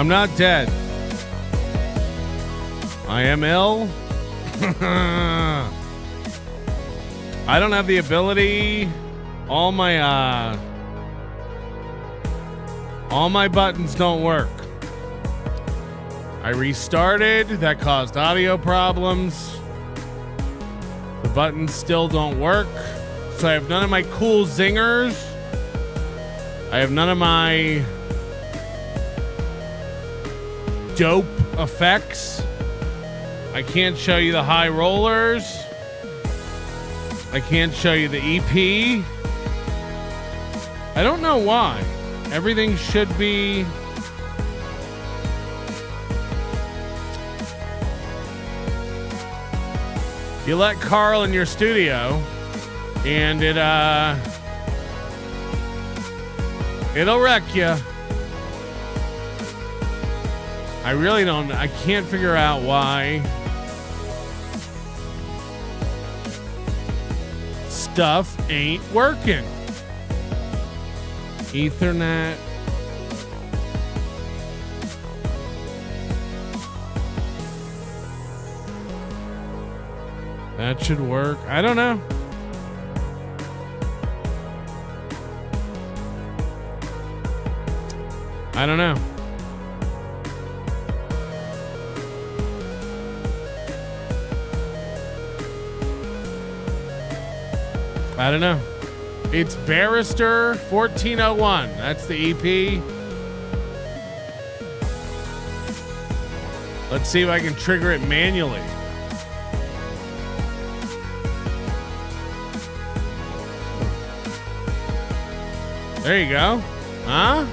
I'm not dead. I am ill. I don't have the ability. All my buttons don't work. I restarted. That caused audio problems. The buttons still don't work. So I have none of my cool zingers. I have none of my dope effects. I can't show you the high rollers. I can't show you the EP. I don't know why. Everything should be. You let Carl in your studio and it'll wreck you. I can't figure out why stuff ain't working. Ethernet. That should work. I don't know. I don't know. I don't know. It's Barrister 1401. That's the EP. Let's see if I can trigger it manually. There you go. Huh?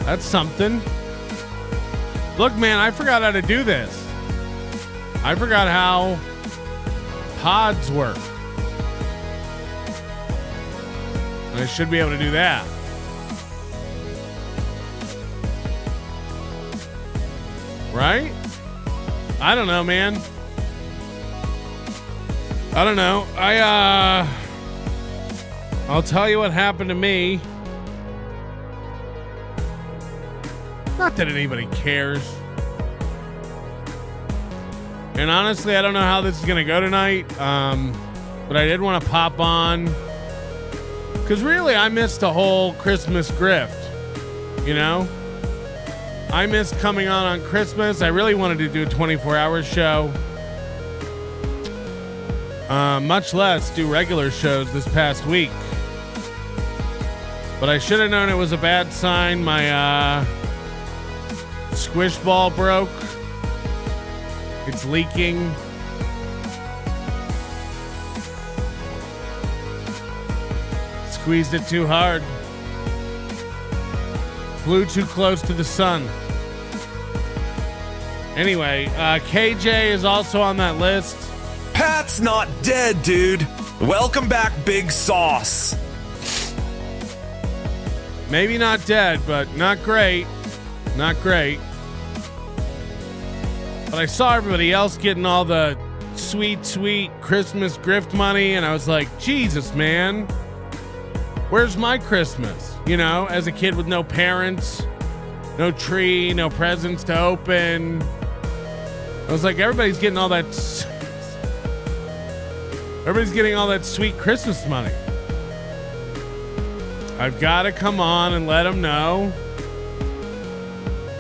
That's something. Look, man, I forgot how to do this. I forgot how pods work. I should be able to do that. Right? I don't know, man. I don't know. I'll tell you what happened to me. Not that anybody cares. And honestly, I don't know how this is going to go tonight. But I did want to pop on. Because really, I missed the whole Christmas grift. You know? I missed coming on Christmas. I really wanted to do a 24-hour show. Much less do regular shows this past week. But I should have known it was a bad sign. My squish ball broke. It's leaking. Squeezed it too hard. Flew too close to the sun. Anyway, KJ is also on that list. Pat's not dead, dude. Welcome back, Big Sauce. Maybe not dead, but not great. Not great. But I saw everybody else getting all the sweet, sweet Christmas grift money, and I was like, Jesus, man. Where's my Christmas? You know, as a kid with no parents, no tree, no presents to open. I was like, everybody's getting all that. Everybody's getting all that sweet Christmas money. I've got to come on and let them know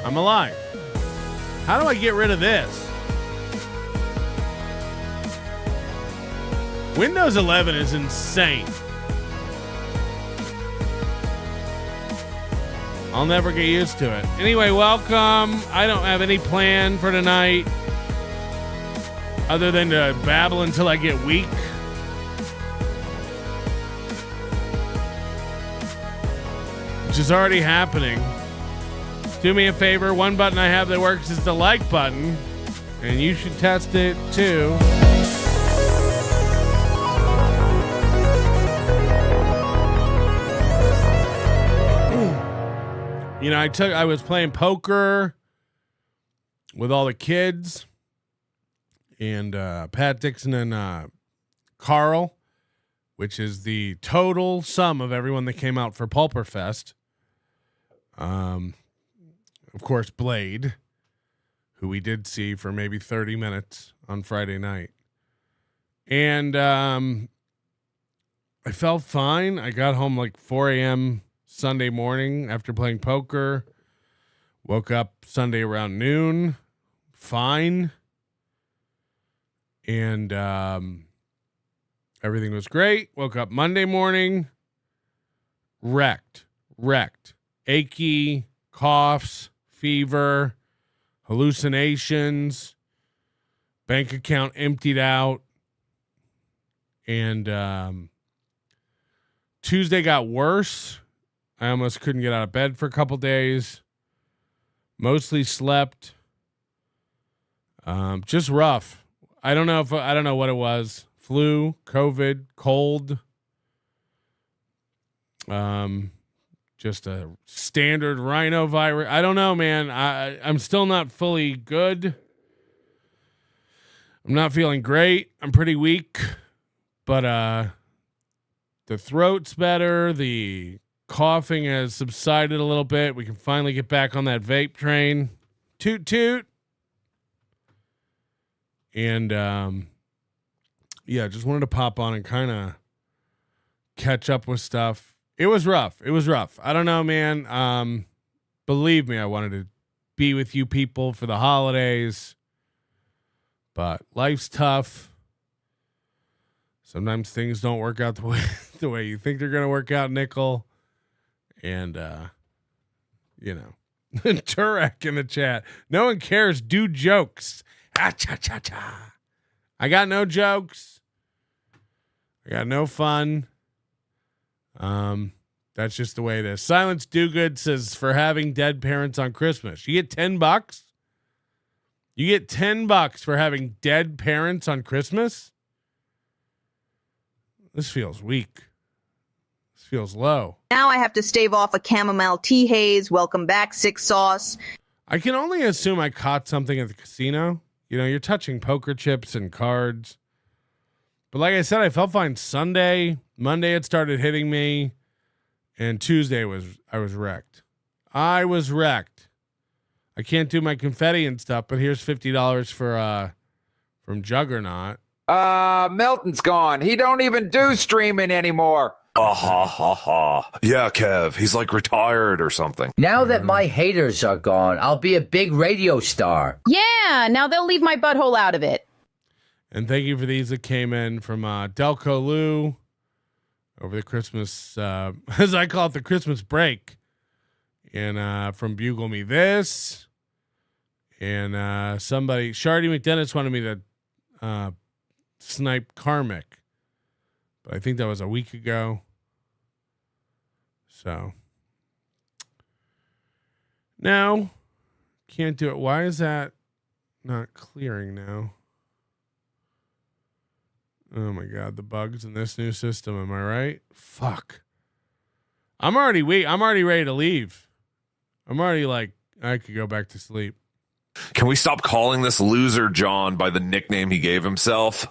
I'm alive. How do I get rid of this? Windows 11 is insane. I'll never get used to it. Anyway, welcome. I don't have any plan for tonight other than to babble until I get weak. Which is already happening. Do me a favor. One button I have that works is the like button. And you should test it too. You know, I was playing poker with all the kids and Pat Dixon and Carl, which is the total sum of everyone that came out for Pulperfest. of course, Blade, who we did see for maybe 30 minutes on Friday night. And I felt fine. I got home like 4 a.m. Sunday morning after playing poker. Woke up Sunday around noon. Fine. And everything was great. Woke up Monday morning. Wrecked. Achy, coughs, fever, hallucinations, bank account emptied out. And Tuesday got worse. I almost couldn't get out of bed for a couple days. Mostly slept. Just rough. I don't know what it was. Flu, COVID, cold. Just a standard rhinovirus. I don't know, man. I'm still not fully good. I'm not feeling great. I'm pretty weak, but the throat's better. The coughing has subsided a little bit. We can finally get back on that vape train. Toot toot. And yeah, just wanted to pop on and kind of catch up with stuff. It was rough. I don't know, man. Believe me, I wanted to be with you people for the holidays, but life's tough. Sometimes things don't work out the way you think they're going to work out, Nickel. And, Turek in the chat. No one cares. Do jokes. Ah, cha, cha, cha. I got no jokes. I got no fun. That's just the way it is. Silence Dogood says for having dead parents on Christmas. You get $10. You get $10 for having dead parents on Christmas. This feels weak. This feels low. Now I have to stave off a chamomile tea haze. Welcome back, Six Sauce. I can only assume I caught something at the casino. You know, you're touching poker chips and cards. But like I said, I felt fine Sunday. Monday it started hitting me. And Tuesday I was wrecked. I can't do my confetti and stuff, but here's $50 from Juggernaut. Melton's gone. He don't even do streaming anymore. Yeah, Kev, he's like retired or something. Now that my haters are gone, I'll be a big radio star. Yeah, now they'll leave my butthole out of it. And thank you for these that came in from Delco Lou over the Christmas, as I call it, the Christmas break. And from Bugle Me This. And somebody, Shardy McDennis wanted me to snipe Karmic. But I think that was a week ago. So. No. Can't do it. Why is that not clearing now? Oh my God, the bugs in this new system. Am I right? Fuck. I'm already ready to leave. I'm already like, I could go back to sleep. Can we stop calling this loser John by the nickname he gave himself?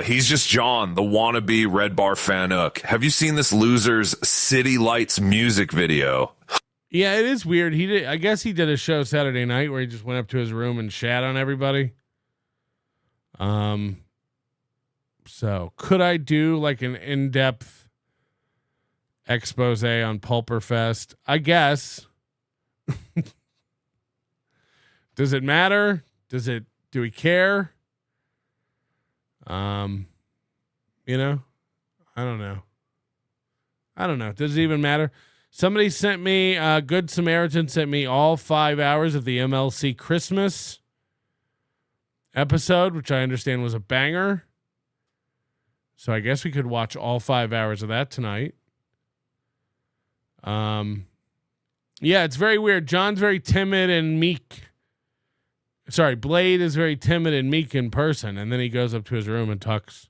He's just John, the wannabe Red Bar Fanuc. Have you seen this loser's City Lights music video? Yeah, it is weird. I guess he did a show Saturday night where he just went up to his room and shat on everybody. So could I do like an in-depth expose on Pulperfest? I guess. Does it matter? Do we care? I don't know. Does it even matter? Somebody sent me, Good Samaritan sent me all 5 hours of the MLC Christmas episode, which I understand was a banger. So I guess we could watch all 5 hours of that tonight. Yeah, it's very weird. John's very timid and meek. Sorry, Blade is very timid and meek in person, and then he goes up to his room and talks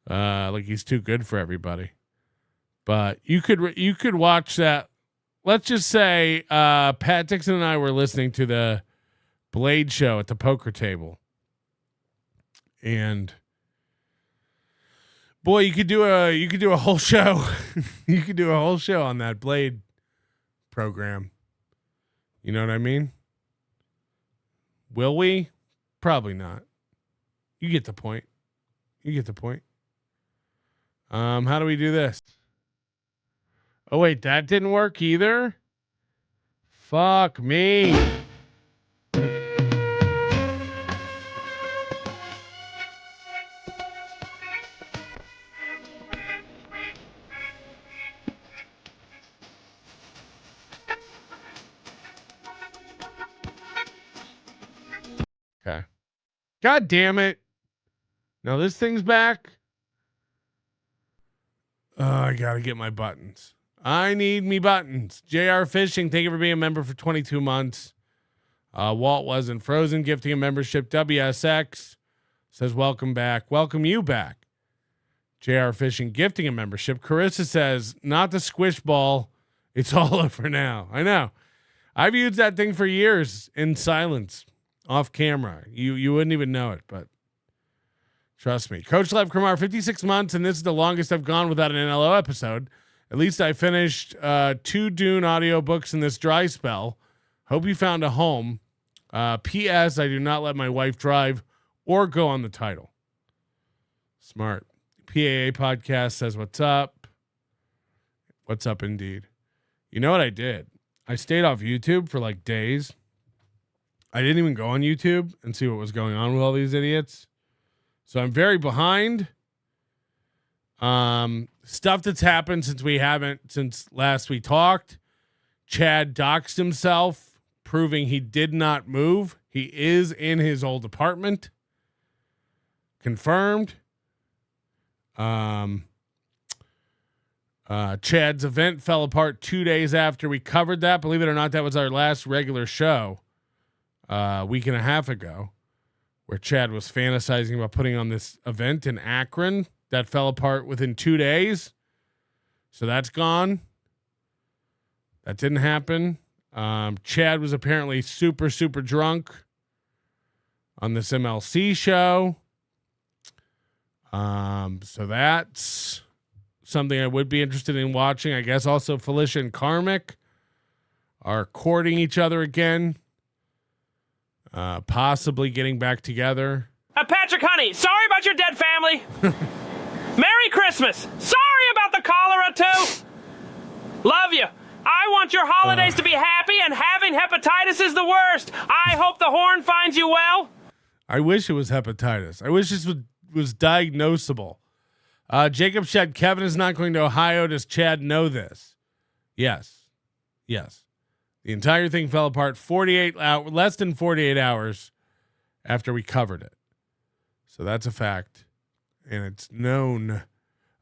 like he's too good for everybody. But you could watch that. Let's just say Pat Dixon and I were listening to the Blade show at the poker table, and boy, you could do a whole show. You could do a whole show on that Blade program. You know what I mean? Will we? Probably not. You get the point. You get the point. How do we do this? Oh, wait, that didn't work either? Fuck me. Okay. God damn it. Now this thing's back. Oh, I got to get my buttons. I need me buttons. JR Fishing, thank you for being a member for 22 months. Walt wasn't frozen, gifting a membership. WSX says, welcome back. Welcome you back. JR Fishing, gifting a membership. Carissa says, not the squish ball. It's all over now. I know. I've used that thing for years in silence, off camera. You wouldn't even know it, but trust me. Coach Lev Kramar, 56 months, and this is the longest I've gone without an NLO episode. At least I finished 2 Dune audiobooks in this dry spell. Hope you found a home. P.S. I do not let my wife drive or go on the title. Smart. PAA podcast says, what's up? What's up indeed? You know what I did? I stayed off YouTube for like days. I didn't even go on YouTube and see what was going on with all these idiots. So I'm very behind. Stuff that's happened since last we talked. Chad doxed himself, proving he did not move. He is in his old apartment. Confirmed. Chad's event fell apart 2 days after we covered that. Believe it or not, that was our last regular show a week and a half ago, where Chad was fantasizing about putting on this event in Akron. That fell apart within 2 days. So that's gone. That didn't happen. Chad was apparently super, super drunk on this MLC show. So that's something I would be interested in watching. I guess also Felicia and Karmic are courting each other again. Possibly getting back together. Patrick, honey, sorry about your dead family. Merry Christmas. Sorry about the cholera, too. Love you. I want your holidays to be happy, and having hepatitis is the worst. I hope the horn finds you well. I wish it was hepatitis. I wish this was diagnosable. Jacob Shed, Kevin is not going to Ohio. Does Chad know this? Yes. Yes. The entire thing fell apart less than 48 hours after we covered it. So that's a fact. And it's known.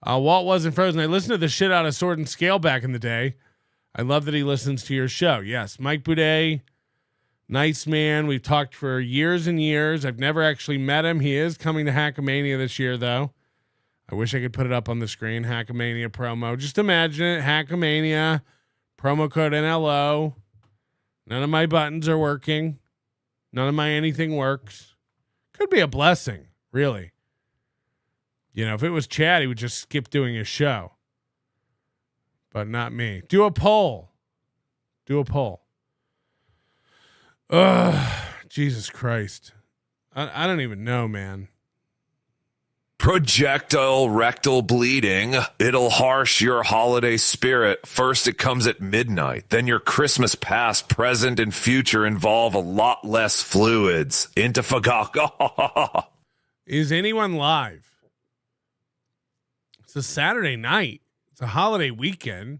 Walt wasn't frozen. I listened to the shit out of Sword and Scale back in the day. I love that he listens to your show. Yes, Mike Boudet, nice man. We've talked for years and years. I've never actually met him. He is coming to Hackamania this year, though. I wish I could put it up on the screen. Hackamania promo. Just imagine it. Hackamania, promo code NLO. None of my buttons are working. None of my anything works. Could be a blessing, really. You know, if it was Chad, he would just skip doing his show. But not me. Do a poll. Do a poll. Jesus Christ. I don't even know, man. Projectile rectal bleeding. It'll harsh your holiday spirit. First, it comes at midnight. Then your Christmas past, present, and future involve a lot less fluids. Intifagak. Is anyone live? It's a Saturday night. It's a holiday weekend.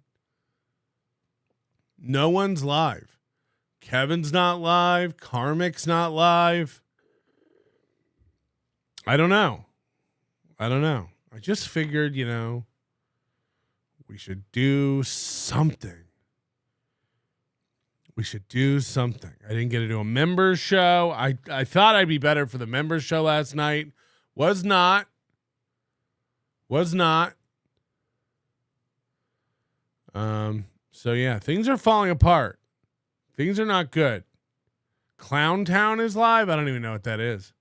No one's live. Kevin's not live. Karmic's not live. I don't know. I just figured, we should do something. I didn't get to do a members show. I thought I'd be better for the members show last night. Was not. So yeah, things are falling apart. Things are not good. Clown Town is live. I don't even know what that is.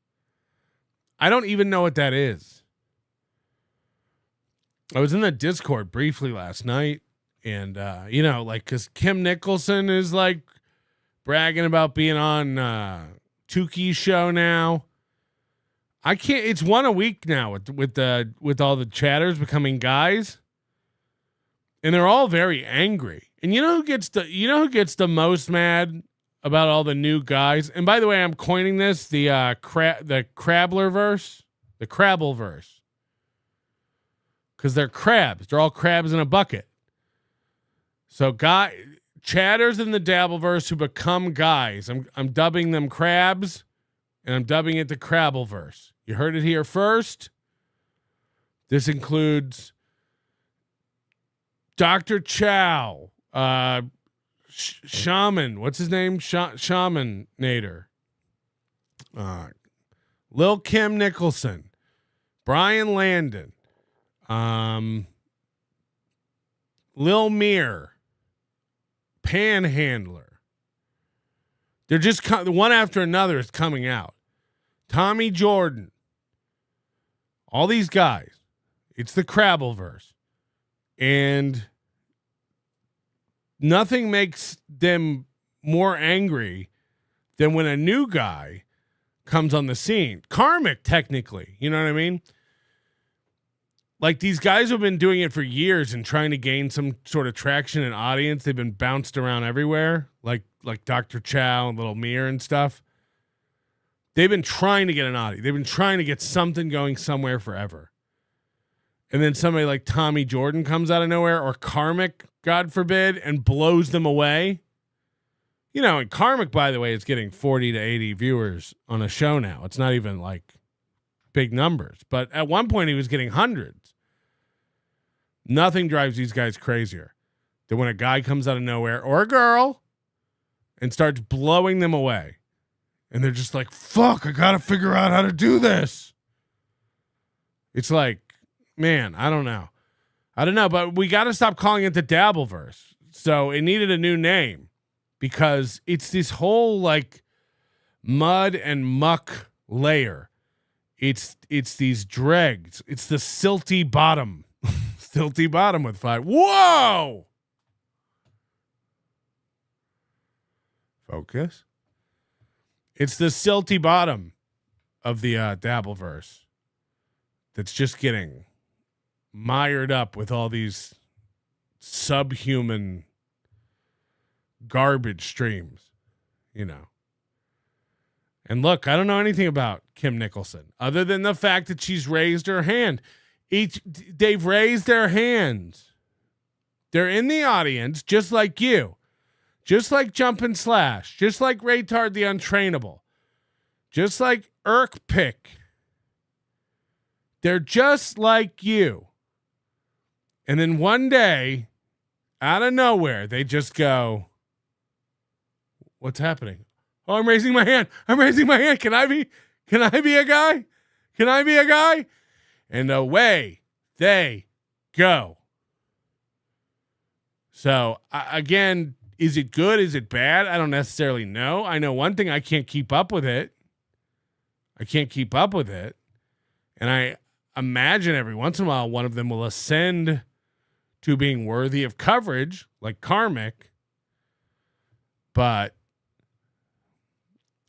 I was in the Discord briefly last night, and cause Kim Nicholson is like bragging about being on Tuki's show now. I can't. It's one a week now with all the chatters becoming guys, and they're all very angry. And you know who gets the most mad about all the new guys? And by the way, I'm coining this the Crabbler verse, the Crabble verse, because they're crabs. They're all crabs in a bucket. So chatters in the Dabbleverse who become guys. I'm dubbing them crabs, and I'm dubbing it the Crabbleverse. You heard it here first. This includes Dr. Chow, Shaman. What's his name? Shaman Nader. Lil Kim Nicholson, Brian Landon, Lil Mir, Panhandler. They're just one after another is coming out. Tommy Jordan. All these guys. It's the Crabbleverse. And nothing makes them more angry than when a new guy comes on the scene. Karmic, technically. You know what I mean? Like, these guys have been doing it for years and trying to gain some sort of traction and audience. They've been bounced around everywhere, like Dr. Chow and Little Mir and stuff. They've been trying to get an audience. They've been trying to get something going somewhere forever. And then somebody like Tommy Jordan comes out of nowhere, or Karmic, God forbid, and blows them away. You know, and Karmic, by the way, is getting 40 to 80 viewers on a show now. It's not even like big numbers. But at one point, he was getting hundreds. Nothing drives these guys crazier than when a guy comes out of nowhere, or a girl, and starts blowing them away. And they're just like, fuck, I got to figure out how to do this. It's like, man, I don't know, but we got to stop calling it the Dabbleverse. So it needed a new name because it's this whole like mud and muck layer. It's these dregs. It's the silty bottom, silty bottom with 5. Whoa! Focus. It's the silty bottom of the Dabbleverse that's just getting mired up with all these subhuman garbage streams, you know. And look, I don't know anything about Kim Nicholson other than the fact that she's raised her hand. They've raised their hands. They're in the audience just like you. Just like Jump and Slash, just like Raytard the Untrainable, just like Irk Pick. They're just like you. And then one day, out of nowhere, they just go, what's happening? Oh, I'm raising my hand. I'm raising my hand. Can I be a guy? Can I be a guy? And away they go. So again, is it good? Is it bad? I don't necessarily know. I know one thing, I can't keep up with it. And I imagine every once in a while, one of them will ascend to being worthy of coverage, like Karmic. But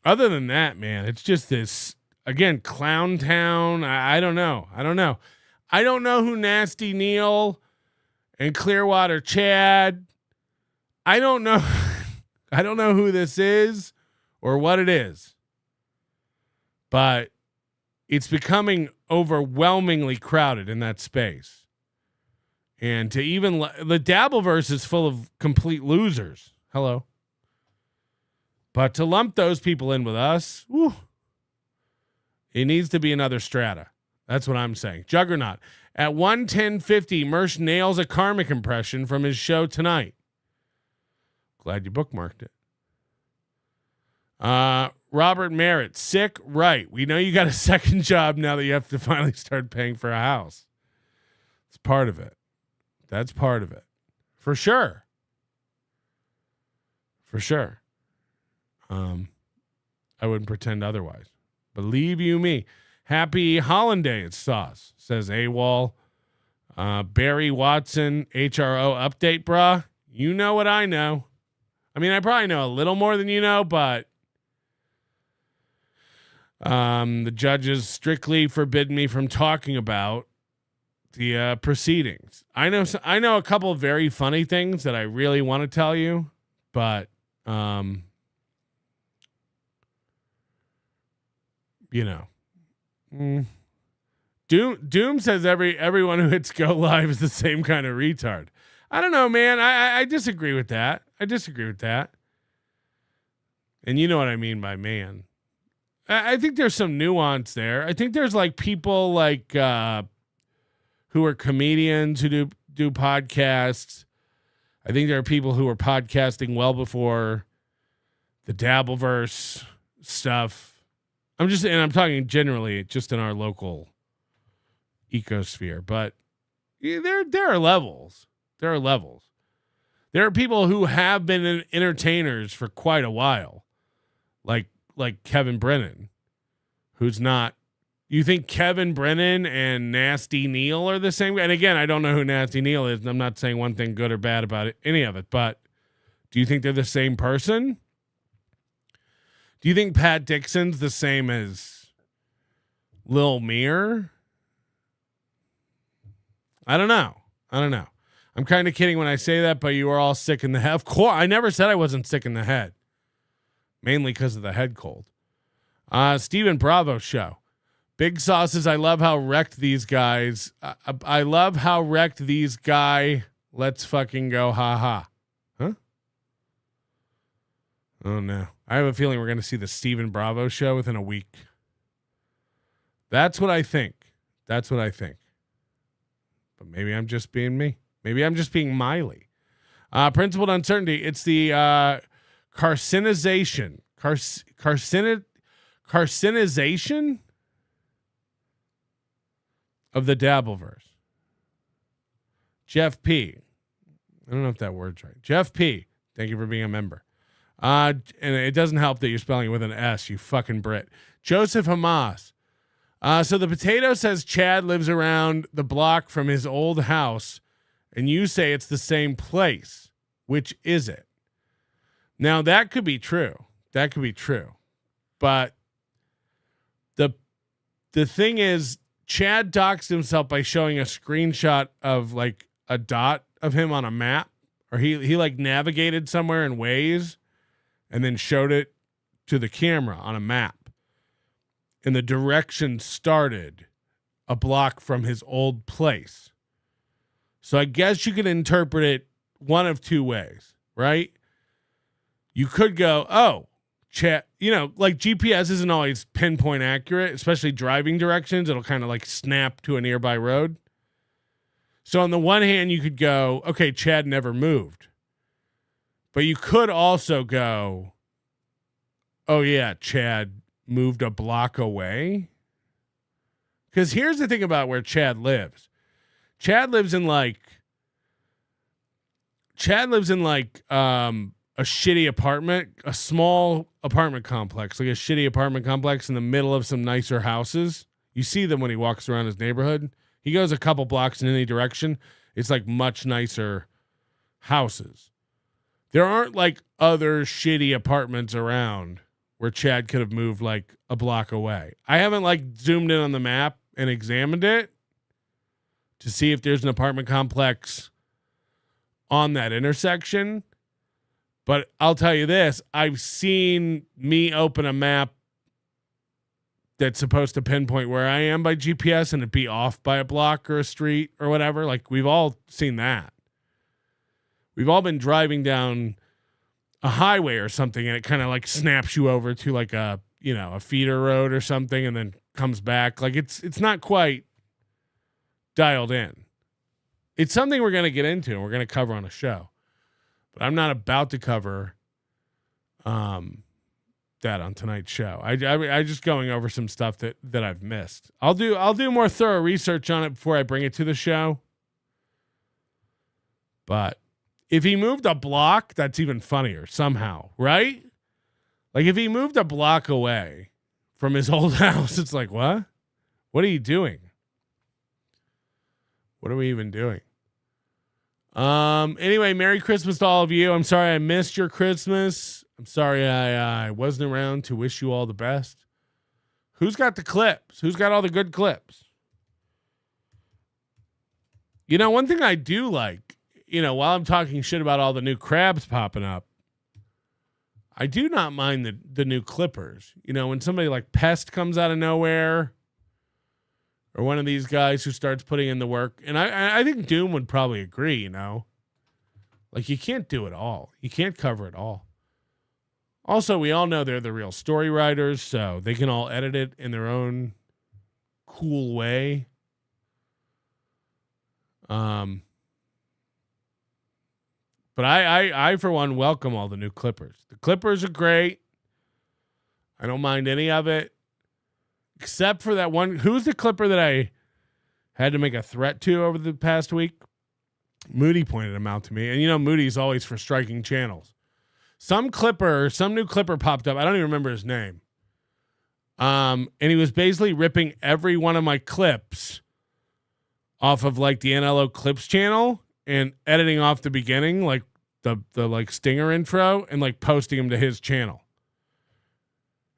other than that, man, it's just this, again, Clown Town. I don't know. I don't know who Nasty Neil and Clearwater Chad. I don't know. I don't know who this is or what it is, but it's becoming overwhelmingly crowded in that space. And to even the Dabbleverse is full of complete losers. Hello. But to lump those people in with us, whew, it needs to be another strata. That's what I'm saying. Juggernaut. At 1:10:50, Mersh nails a Karmic impression from his show tonight. Glad you bookmarked it. Robert Merritt, sick, right. We know you got a second job now that you have to finally start paying for a house. It's part of it. That's part of it. For sure. For sure. I wouldn't pretend otherwise. Believe you me. Happy Hollandaise sauce, says AWOL. Barry Watson, HRO update, brah. You know what I know. I mean, I probably know a little more than you know, but the judges strictly forbid me from talking about the proceedings. I know a couple of very funny things that I really want to tell you, but you know, Doom says everyone who hits go live is the same kind of retard. I don't know, man. I disagree with that. And you know what I mean by man. I think there's some nuance there. I think there's like people like who are comedians who do podcasts. I think there are people who are podcasting well before the Dabbleverse stuff. I'm talking generally just in our local ecosphere, but there are levels. There are people who have been entertainers for quite a while, like Kevin Brennan, who's not. You think Kevin Brennan and Nasty Neil are the same guy? And again, I don't know who Nasty Neil is, and I'm not saying one thing good or bad about any of it, but do you think they're the same person? Do you think Pat Dixon's the same as Lil Mir? I don't know. I'm kind of kidding when I say that, but you are all sick in the head. Of course, I never said I wasn't sick in the head. Mainly because of the head cold. Stephen Bravo show. Big Sauces, I love how wrecked these guys. I love how wrecked these guy. Let's fucking go, ha. Huh? Oh, no. I have a feeling we're going to see the Stephen Bravo show within a week. That's what I think. But maybe I'm just being me. Maybe I'm just being Miley. Principled uncertainty. It's the carcinization of the Dabbleverse. Jeff P. I don't know if that word's right. Jeff P. Thank you for being a member. And it doesn't help that you're spelling it with an S, you fucking Brit. Joseph Hamas. So the potato says Chad lives around the block from his old house, and you say it's the same place. Which is it? Now that could be true. But the thing is, Chad doxed himself by showing a screenshot of like a dot of him on a map, or he like navigated somewhere in Waze and then showed it to the camera on a map. And the direction started a block from his old place. So I guess you could interpret it one of two ways, right? You could go, oh, Chad, like GPS isn't always pinpoint accurate, especially driving directions. It'll kind of like snap to a nearby road. So on the one hand, you could go, okay, Chad never moved. But you could also go, oh yeah, Chad moved a block away. Because here's the thing about where Chad lives. Chad lives in like a shitty apartment, a small apartment complex, like a shitty apartment complex in the middle of some nicer houses. You see them when he walks around his neighborhood. He goes a couple blocks in any direction. It's like much nicer houses. There aren't like other shitty apartments around where Chad could have moved like a block away. I haven't like zoomed in on the map and examined it to see if there's an apartment complex on that intersection. But I'll tell you this, I've seen me open a map that's supposed to pinpoint where I am by GPS and it be off by a block or a street or whatever. Like we've all seen that. We've all been driving down a highway or something and it kind of like snaps you over to like a feeder road or something and then comes back. Like it's not quite dialed in. It's something we're going to get into and we're going to cover on a show. But I'm not about to cover that on tonight's show. I just going over some stuff that I've missed. I'll do more thorough research on it before I bring it to the show. But if he moved a block, that's even funnier somehow, right? Like if he moved a block away from his old house, it's like, what? What are you doing? What are we even doing? Anyway, Merry Christmas to all of you. I'm sorry I missed your Christmas. I'm sorry I wasn't around to wish you all the best. Who's got the clips? Who's got all the good clips? You know, one thing I do like, you know, while I'm talking shit about all the new crabs popping up, I do not mind the new clippers. You know, when somebody like Pest comes out of nowhere, or one of these guys who starts putting in the work, and I think Doom would probably agree, you know. Like, you can't do it all. You can't cover it all. Also, we all know they're the real story writers, so they can all edit it in their own cool way. But I for one welcome all the new clippers. The clippers are great. I don't mind any of it, except for that one. Who's the clipper that I had to make a threat to over the past week? Moody pointed him out to me, and you know Moody's always for striking channels. Some new clipper popped up. I don't even remember his name. And he was basically ripping every one of my clips off of like the NLO Clips channel and editing off the beginning, like the like stinger intro, and like posting them to his channel.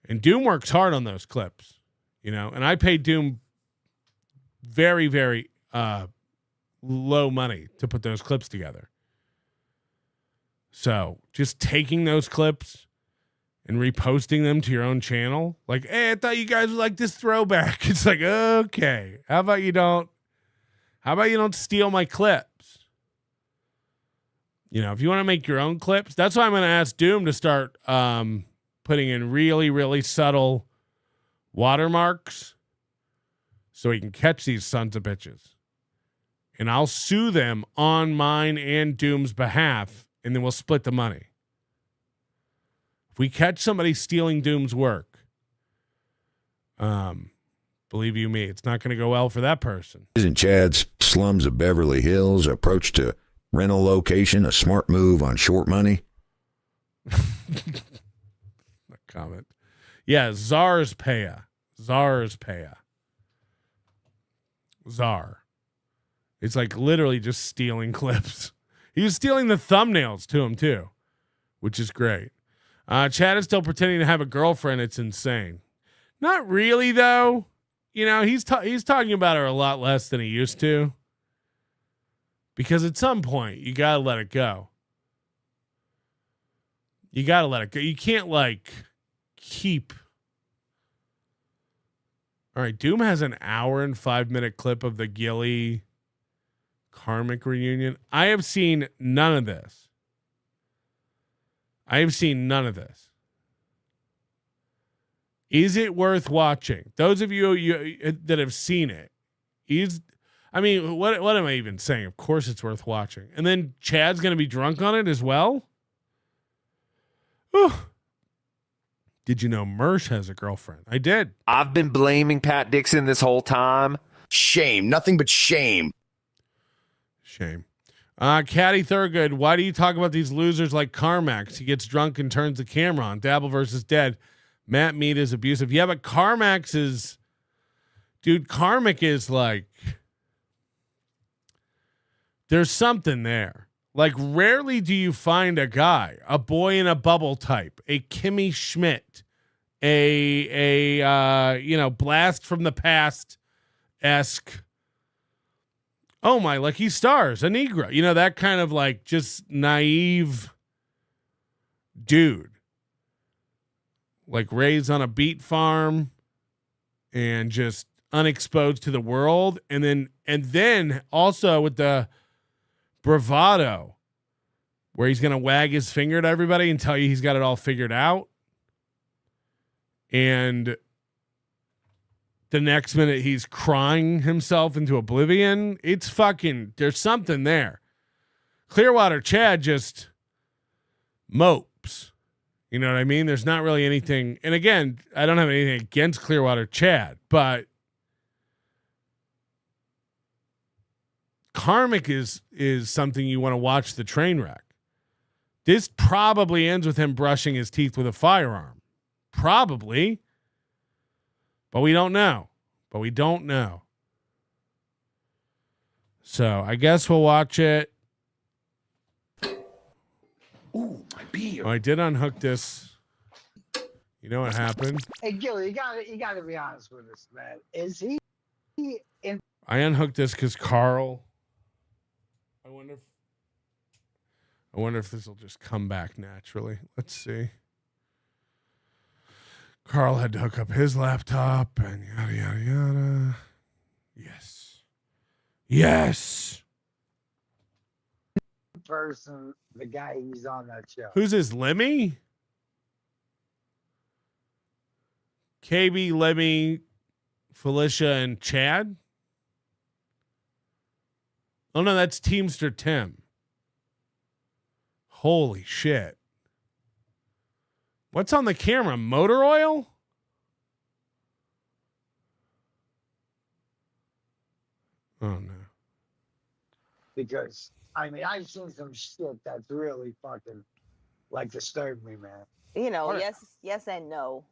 And Doom works hard on those clips, you know, and I paid Doom very, very low money to put those clips together. So just taking those clips and reposting them to your own channel, like, hey, I thought you guys would like this throwback. It's like, okay, how about you don't steal my clips? You know, if you want to make your own clips, that's why I'm going to ask Doom to start putting in really, really subtle watermarks so he can catch these sons of bitches. And I'll sue them on mine and Doom's behalf, and then we'll split the money. If we catch somebody stealing Doom's work, believe you me, it's not going to go well for that person. Isn't Chad's slums of Beverly Hills approach to rental location a smart move on short money? Comment. Yeah, Czar's Paya. Czar. It's like literally just stealing clips. He was stealing the thumbnails to him too, which is great. Chad is still pretending to have a girlfriend. It's insane. Not really though. You know, he's talking about her a lot less than he used to. Because at some point you gotta let it go. You can't like keep. All right, Doom has an hour and 5-minute clip of the Gilly Karmic reunion. I have seen none of this. Is it worth watching? Those of you that have seen it, what am I even saying? Of course it's worth watching. And then Chad's going to be drunk on it as well? Whew. Did you know Mersh has a girlfriend? I did. I've been blaming Pat Dixon this whole time. Shame. Nothing but shame. Shame. Caddy Thurgood, why do you talk about these losers like Carmax? He gets drunk and turns the camera on. Dabble versus Dead. Matt Mead is abusive. Yeah, but Carmax is... Dude, Karmic is like... There's something there. Like, rarely do you find a guy, a boy in a bubble type, a Kimmy Schmidt, a Blast from the Past-esque... Oh my lucky stars, a Negro. You know, that kind of like just naive dude. Like raised on a beet farm and just unexposed to the world. And then also with the bravado where he's going to wag his finger at everybody and tell you he's got it all figured out. And the next minute he's crying himself into oblivion. It's fucking, there's something there. Clearwater Chad just mopes. You know what I mean? There's not really anything. And again, I don't have anything against Clearwater Chad, but Karmic is something you want to watch the train wreck. This probably ends with him brushing his teeth with a firearm. Probably. But we don't know. So I guess we'll watch it. Ooh, my beer. Oh, I did unhook this. You know what happened? Hey, Gilly, you gotta be honest with us, man. Is he in? I unhooked this because Carl. I wonder if this will just come back naturally. Let's see. Carl had to hook up his laptop and yada yada yada. Yes. Yes. Person, the guy who's on that show. Who's this? Lemmy? KB, Lemmy, Felicia, and Chad? Oh no, that's Teamster Tim. Holy shit. What's on the camera? Motor oil? Oh no. Because I mean, I've seen some shit that's really fucking like disturbed me, man. You know, yes and no.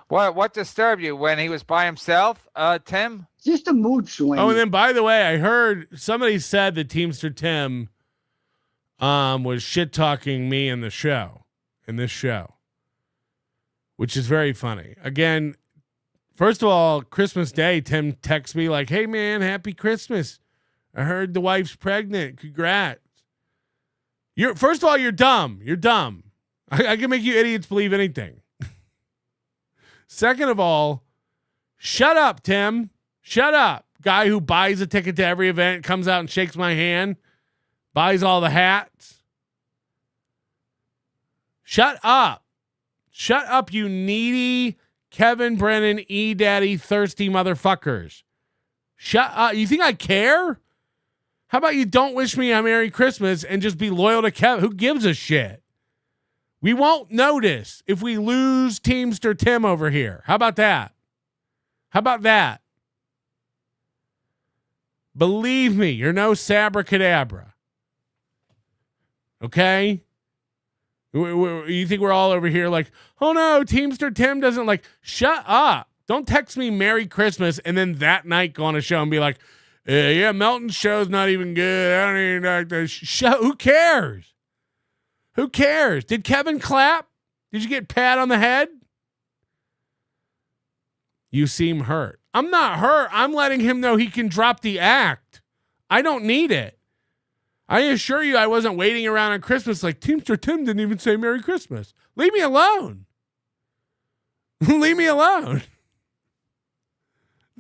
What disturbed you when he was by himself, Tim? Just a mood swing. Oh, and then by the way, I heard somebody said that Teamster Tim was shit talking me in this show, which is very funny. Again, first of all, Christmas Day, Tim texts me like, "Hey man, happy Christmas. I heard the wife's pregnant. Congrats." First of all, you're dumb. You're dumb. I can make you idiots believe anything. Second of all, shut up, Tim. Shut up. Guy who buys a ticket to every event, comes out and shakes my hand, buys all the hats. Shut up. Shut up, you needy Kevin Brennan, E-Daddy, thirsty motherfuckers. Shut up. You think I care? How about you don't wish me a Merry Christmas and just be loyal to Kevin? Who gives a shit? We won't notice if we lose Teamster Tim over here. How about that? How about that? Believe me, you're no Sabracadabra. Okay? You think we're all over here like, oh no, Teamster Tim doesn't like, shut up. Don't text me Merry Christmas and then that night go on a show and be like, yeah, Melton's show's not even good. I don't even like the show. Who cares? Who cares? Did Kevin clap? Did you get pat on the head? You seem hurt. I'm not hurt. I'm letting him know he can drop the act. I don't need it. I assure you I wasn't waiting around on Christmas like Teamster Tim didn't even say Merry Christmas. Leave me alone. Leave me alone.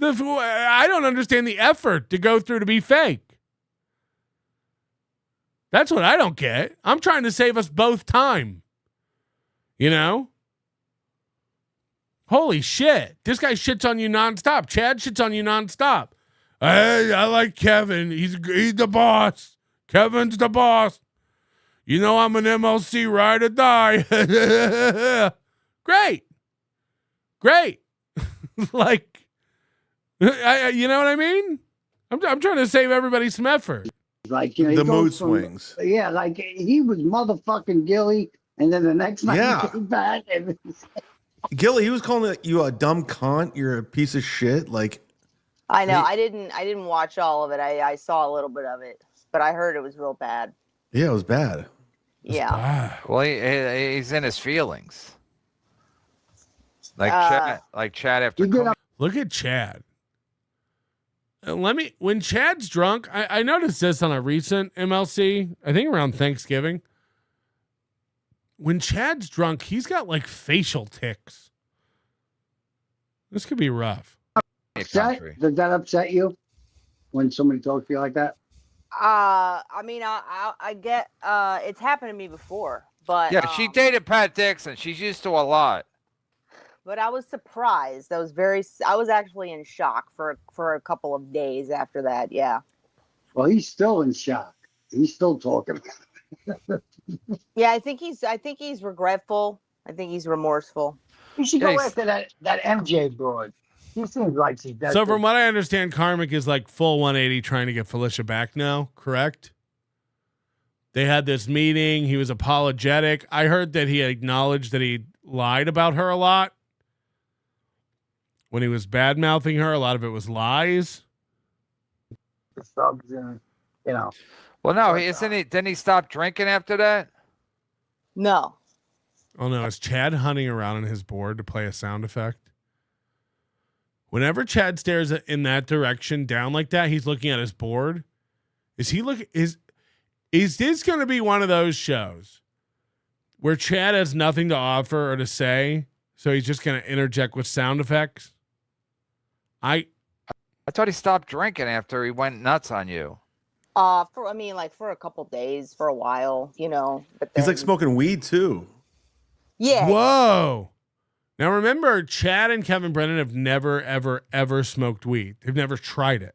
I don't understand the effort to go through to be fake. That's what I don't get. I'm trying to save us both time. You know? Holy shit. This guy shits on you nonstop. Chad shits on you nonstop. I like Kevin. He's the boss. Kevin's the boss. You know I'm an MLC ride or die. Great. Great. Like, you know what I mean? I'm trying to save everybody some effort. Like, you know, the mood swings. Yeah, like he was motherfucking Gilly, and then the next night he came back and Gilly, he was calling you a dumb cunt. You're a piece of shit. Like, I know. I didn't watch all of it. I saw a little bit of it, but I heard it was real bad. Yeah, it was bad. Yeah. Well, he's in his feelings. Like Chad after. Look at Chad. When Chad's drunk, I noticed this on a recent MLC, I think around Thanksgiving. When Chad's drunk, he's got like facial tics. This could be rough. Does that upset you when somebody talks to you like that? I mean, I get it's happened to me before, but yeah, she dated Pat Dixon. She's used to a lot. But I was surprised. I was actually in shock for a couple of days after that. Yeah. Well, he's still in shock. He's still talking. Yeah, I think he's regretful. I think he's remorseful. You should go after that MJ broad. He seems like she does. So from what I understand, Karmic is like full 180 trying to get Felicia back now, correct? They had this meeting. He was apologetic. I heard that he acknowledged that he lied about her a lot. When he was bad-mouthing her, a lot of it was lies. The subs and, you know. Well, no, isn't he? Didn't he stop drinking after that? No. Oh no, is Chad hunting around on his board to play a sound effect? Whenever Chad stares in that direction down like that, he's looking at his board. Is this going to be one of those shows where Chad has nothing to offer or to say, so he's just going to interject with sound effects? I thought he stopped drinking after he went nuts on you. For a couple days, for a while, you know. But He's like smoking weed too. Yeah. Whoa. Now remember, Chad and Kevin Brennan have never, ever, ever smoked weed. They've never tried it.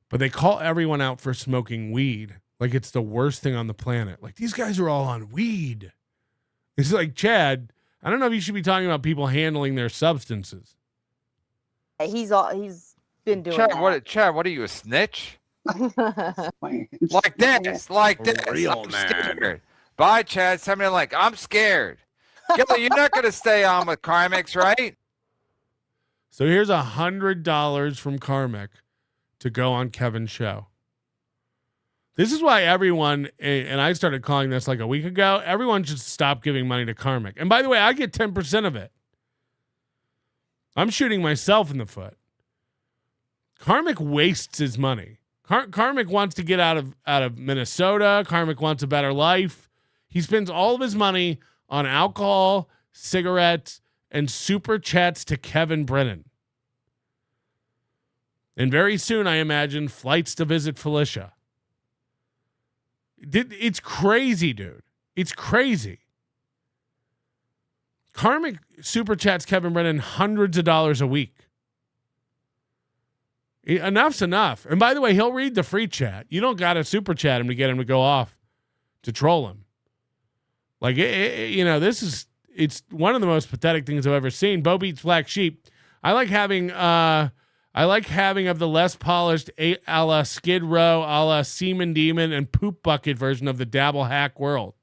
But they call everyone out for smoking weed like it's the worst thing on the planet. Like, these guys are all on weed. It's like, Chad, I don't know if you should be talking about people handling their substances. He's been doing Chad, that. Chad, what are you, a snitch? Like this. Real I'm man. scared. Bye, Chad. Send me a link. I'm scared. Gilly, you're not going to stay on with Carmix, right? So here's $100 from Carmick to go on Kevin's show. This is why everyone, and I started calling this like a week ago, everyone should stop giving money to Carmick. And by the way, I get 10% of it. I'm shooting myself in the foot. Carmick wastes his money. Carmick wants to get out of Minnesota. Carmick wants a better life. He spends all of his money on alcohol, cigarettes, and super chats to Kevin Brennan. And very soon, I imagine, flights to visit Felicia. It's crazy, dude. It's crazy. Carmick super chats Kevin Brennan hundreds of dollars a week. Enough's enough. And by the way, he'll read the free chat. You don't got to super chat him to get him to go off to troll him. Like, it's one of the most pathetic things I've ever seen. Bo Beats Black Sheep. I like having of the less polished a la Skid Row, a la Seaman Demon, and Poop Bucket version of the Dabble Hack world.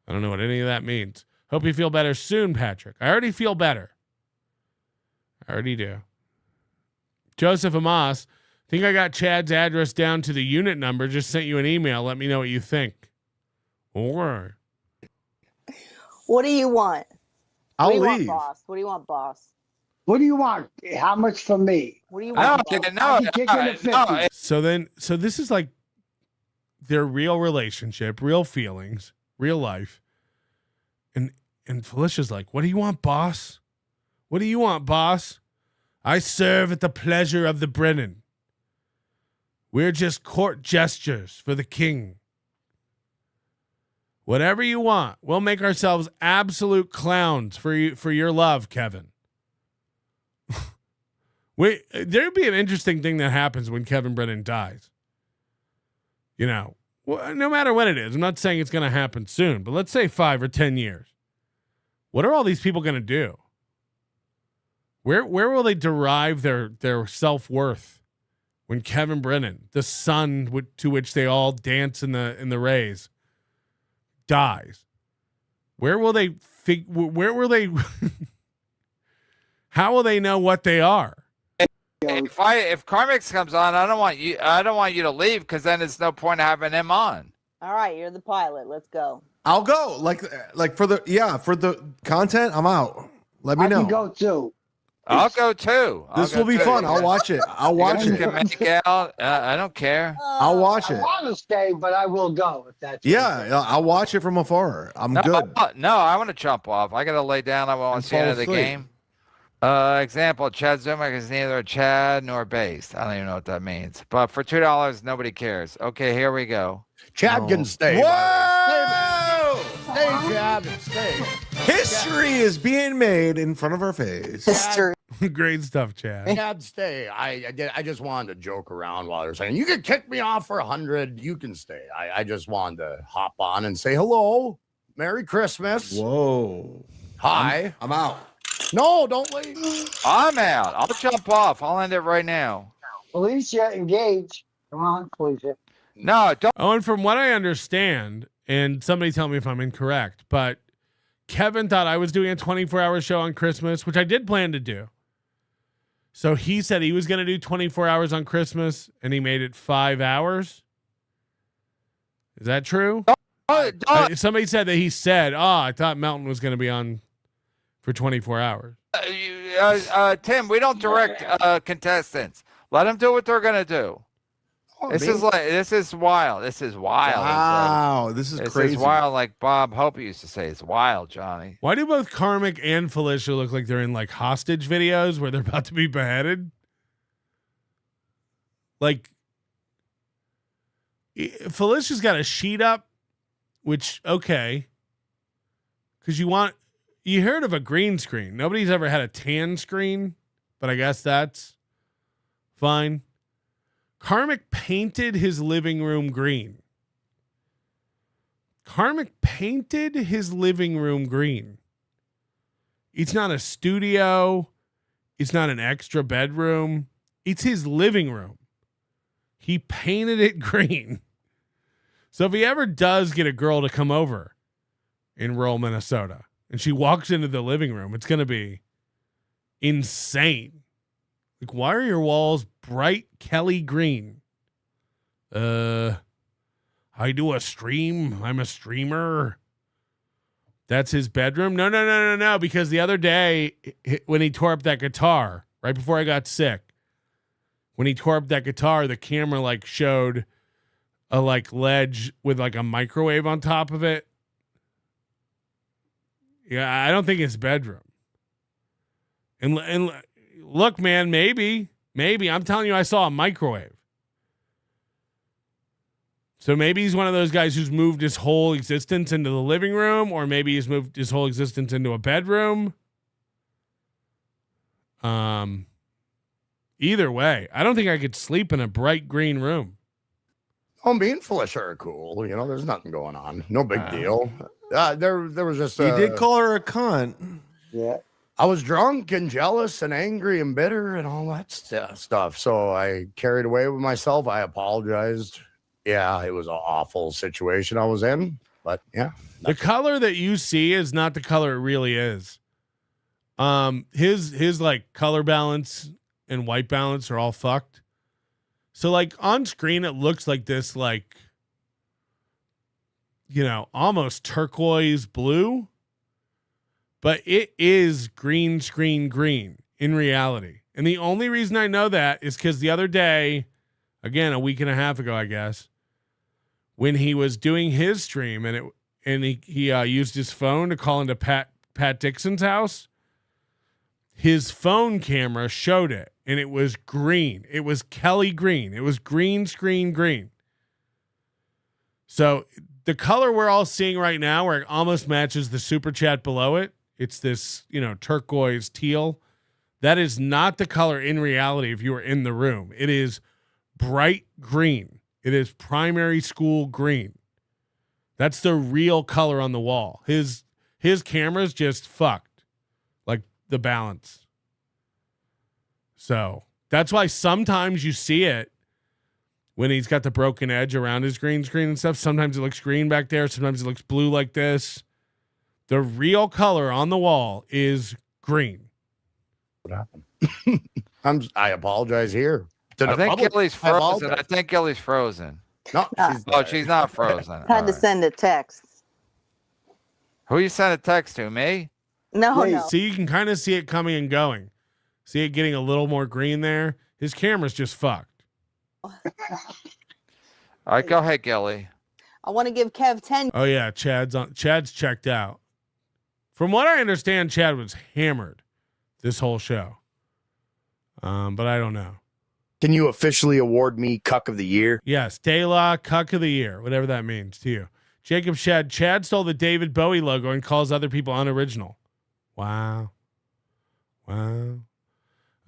I don't know what any of that means. Hope you feel better soon, Patrick. I already feel better. I already do. Joseph Amos, think I got Chad's address down to the unit number. Just sent you an email. Let me know what you think. Or What do you want? I'll What do you leave. want, boss? What do you want, boss? What do you want? How much from me? What do you I want? don't boss? get no. I can kick in at 50. so this is like their real relationship, real feelings, real life. And Felicia's like, what do you want, boss? What do you want, boss? I serve at the pleasure of the Brennan. We're just court gestures for the king. Whatever you want. We'll make ourselves absolute clowns for your love, Kevin. There'd be an interesting thing that happens when Kevin Brennan dies. You know, no matter when it is. I'm not saying it's going to happen soon, but let's say 5 or 10 years. What are all these people going to do? Where will they derive their self-worth when Kevin Brennan, the son to which they all dance in the rays, dies? Where will they how will they know what they are? If Carmix comes on, I don't want you to leave, because then there's no point of having him on. All right, you're the pilot. Let's go. I'll go. Like for the content, I'm out. Let me know. I can go too. I'll go too. This will be fun. I'll watch it. I'll watch You it. can make out. I don't care. I'll watch I it. want to stay, but I will go if that's Yeah, I'll watch it from afar. I'm good. No, I want to jump off. I got to lay down. I want to see the end of the asleep. game. Example, Chad Zumak is neither Chad nor based. I don't even know what that means. But for $2, nobody cares. Okay, here we go. Chad can stay. Whoa! Stay, Chad. Stay. History is being made in front of our face. History. Great stuff, Chad. Chad, stay. I just wanted to joke around while they're saying, you can kick me off for 100. You can stay. I just wanted to hop on and say hello. Merry Christmas. Whoa. Hi. I'm out. No, don't leave. I'm out. I'll jump off. I'll end it right now. Felicia, engage. Come on, Felicia. No, don't. Oh, and from what I understand, and somebody tell me if I'm incorrect, but Kevin thought I was doing a 24-hour show on Christmas, which I did plan to do. So he said he was going to do 24 hours on Christmas, and he made it 5 hours. Is that true? Somebody said that he said, I thought Melton was going to be on for 24 hours. Tim, we don't direct contestants. Let them do what they're going to do. This is wild. This is wild. Wow, this is crazy. This is wild, like Bob Hope used to say. It's wild, Johnny. Why do both Karmic and Felicia look like they're in like hostage videos where they're about to be beheaded? Like, Felicia's got a sheet up, which, okay. Because you heard of a green screen. Nobody's ever had a tan screen, but I guess that's fine. Karmic painted his living room green. Karmic painted his living room green. It's not a studio. It's not an extra bedroom. It's his living room. He painted it green. So if he ever does get a girl to come over in rural Minnesota and she walks into the living room, it's going to be insane. Like, why are your walls bright Kelly green? I do a stream. I'm a streamer. That's his bedroom? No. Because the other day when he tore up that guitar, right before I got sick, when he tore up that guitar, the camera like showed a like ledge with like a microwave on top of it. Yeah, I don't think it's bedroom. And look, man, maybe I'm telling you, I saw a microwave. So maybe he's one of those guys who's moved his whole existence into the living room, or maybe he's moved his whole existence into a bedroom. Either way, I don't think I could sleep in a bright green room. Oh, me and Felicia are cool. You know, there's nothing going on. No big deal. There was just. He did call her a cunt. Yeah. I was drunk and jealous and angry and bitter and all that stuff. So I carried away with myself. I apologized. Yeah, it was an awful situation I was in. But yeah. The color that you see is not the color it really is. His like color balance and white balance are all fucked. So like on screen, it looks like this, like, you know, almost turquoise blue, but it is green screen green in reality. And the only reason I know that is because the other day, again, a week and a half ago, I guess, when he was doing his stream and he used his phone to call into Pat Dixon's house, his phone camera showed it, and it was green. It was Kelly green. It was green screen green. So the color we're all seeing right now, where it almost matches the super chat below it, it's this, you know, turquoise teal. That is not the color in reality if you were in the room. It is bright green. It is primary school green. That's the real color on the wall. His camera's just fucked, like the balance. So that's why sometimes you see it when he's got the broken edge around his green screen and stuff. Sometimes it looks green back there. Sometimes it looks blue like this. The real color on the wall is green. What happened? I apologize here. I think Gilly's frozen. I think Gilly's frozen. No, she's not frozen. Had to send a text. Who you sent a text to? Me? No. See, you can kind of see it coming and going. See it getting a little more green there. His camera's just fucked. All right, go ahead, Gilly. I want to give Kev 10. Oh yeah, Chad's checked out. From what I understand, Chad was hammered this whole show. But I don't know. Can you officially award me Cuck of the Year? Yes, Dayla, Cuck of the Year, whatever that means to you. Jacob Chad stole the David Bowie logo and calls other people unoriginal. Wow.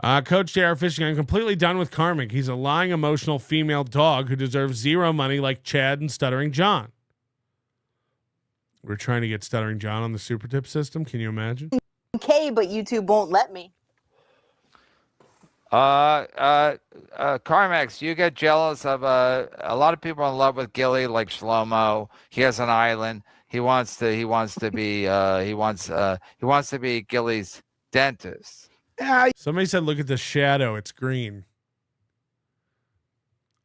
Coach JR Fishing, I'm completely done with Karmic. He's a lying, emotional female dog who deserves zero money like Chad and Stuttering John. We're trying to get Stuttering John on the super tip system. Can you imagine? Okay, but YouTube won't let me. Carmax, you get jealous of a lot of people are in love with Gilly, like Shlomo. He has an island. He wants to be Gilly's dentist. Somebody said, look at the shadow. It's green.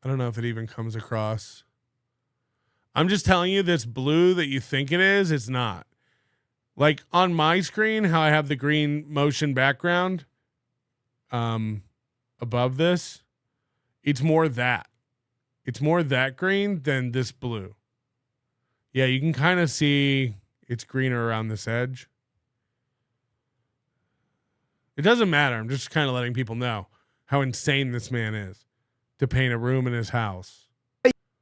I don't know if it even comes across. I'm just telling you, this blue that you think it is, it's not. Like on my screen, how I have the green motion background above this, it's more that. It's more that green than this blue. Yeah, you can kind of see it's greener around this edge. It doesn't matter. I'm just kind of letting people know how insane this man is to paint a room in his house.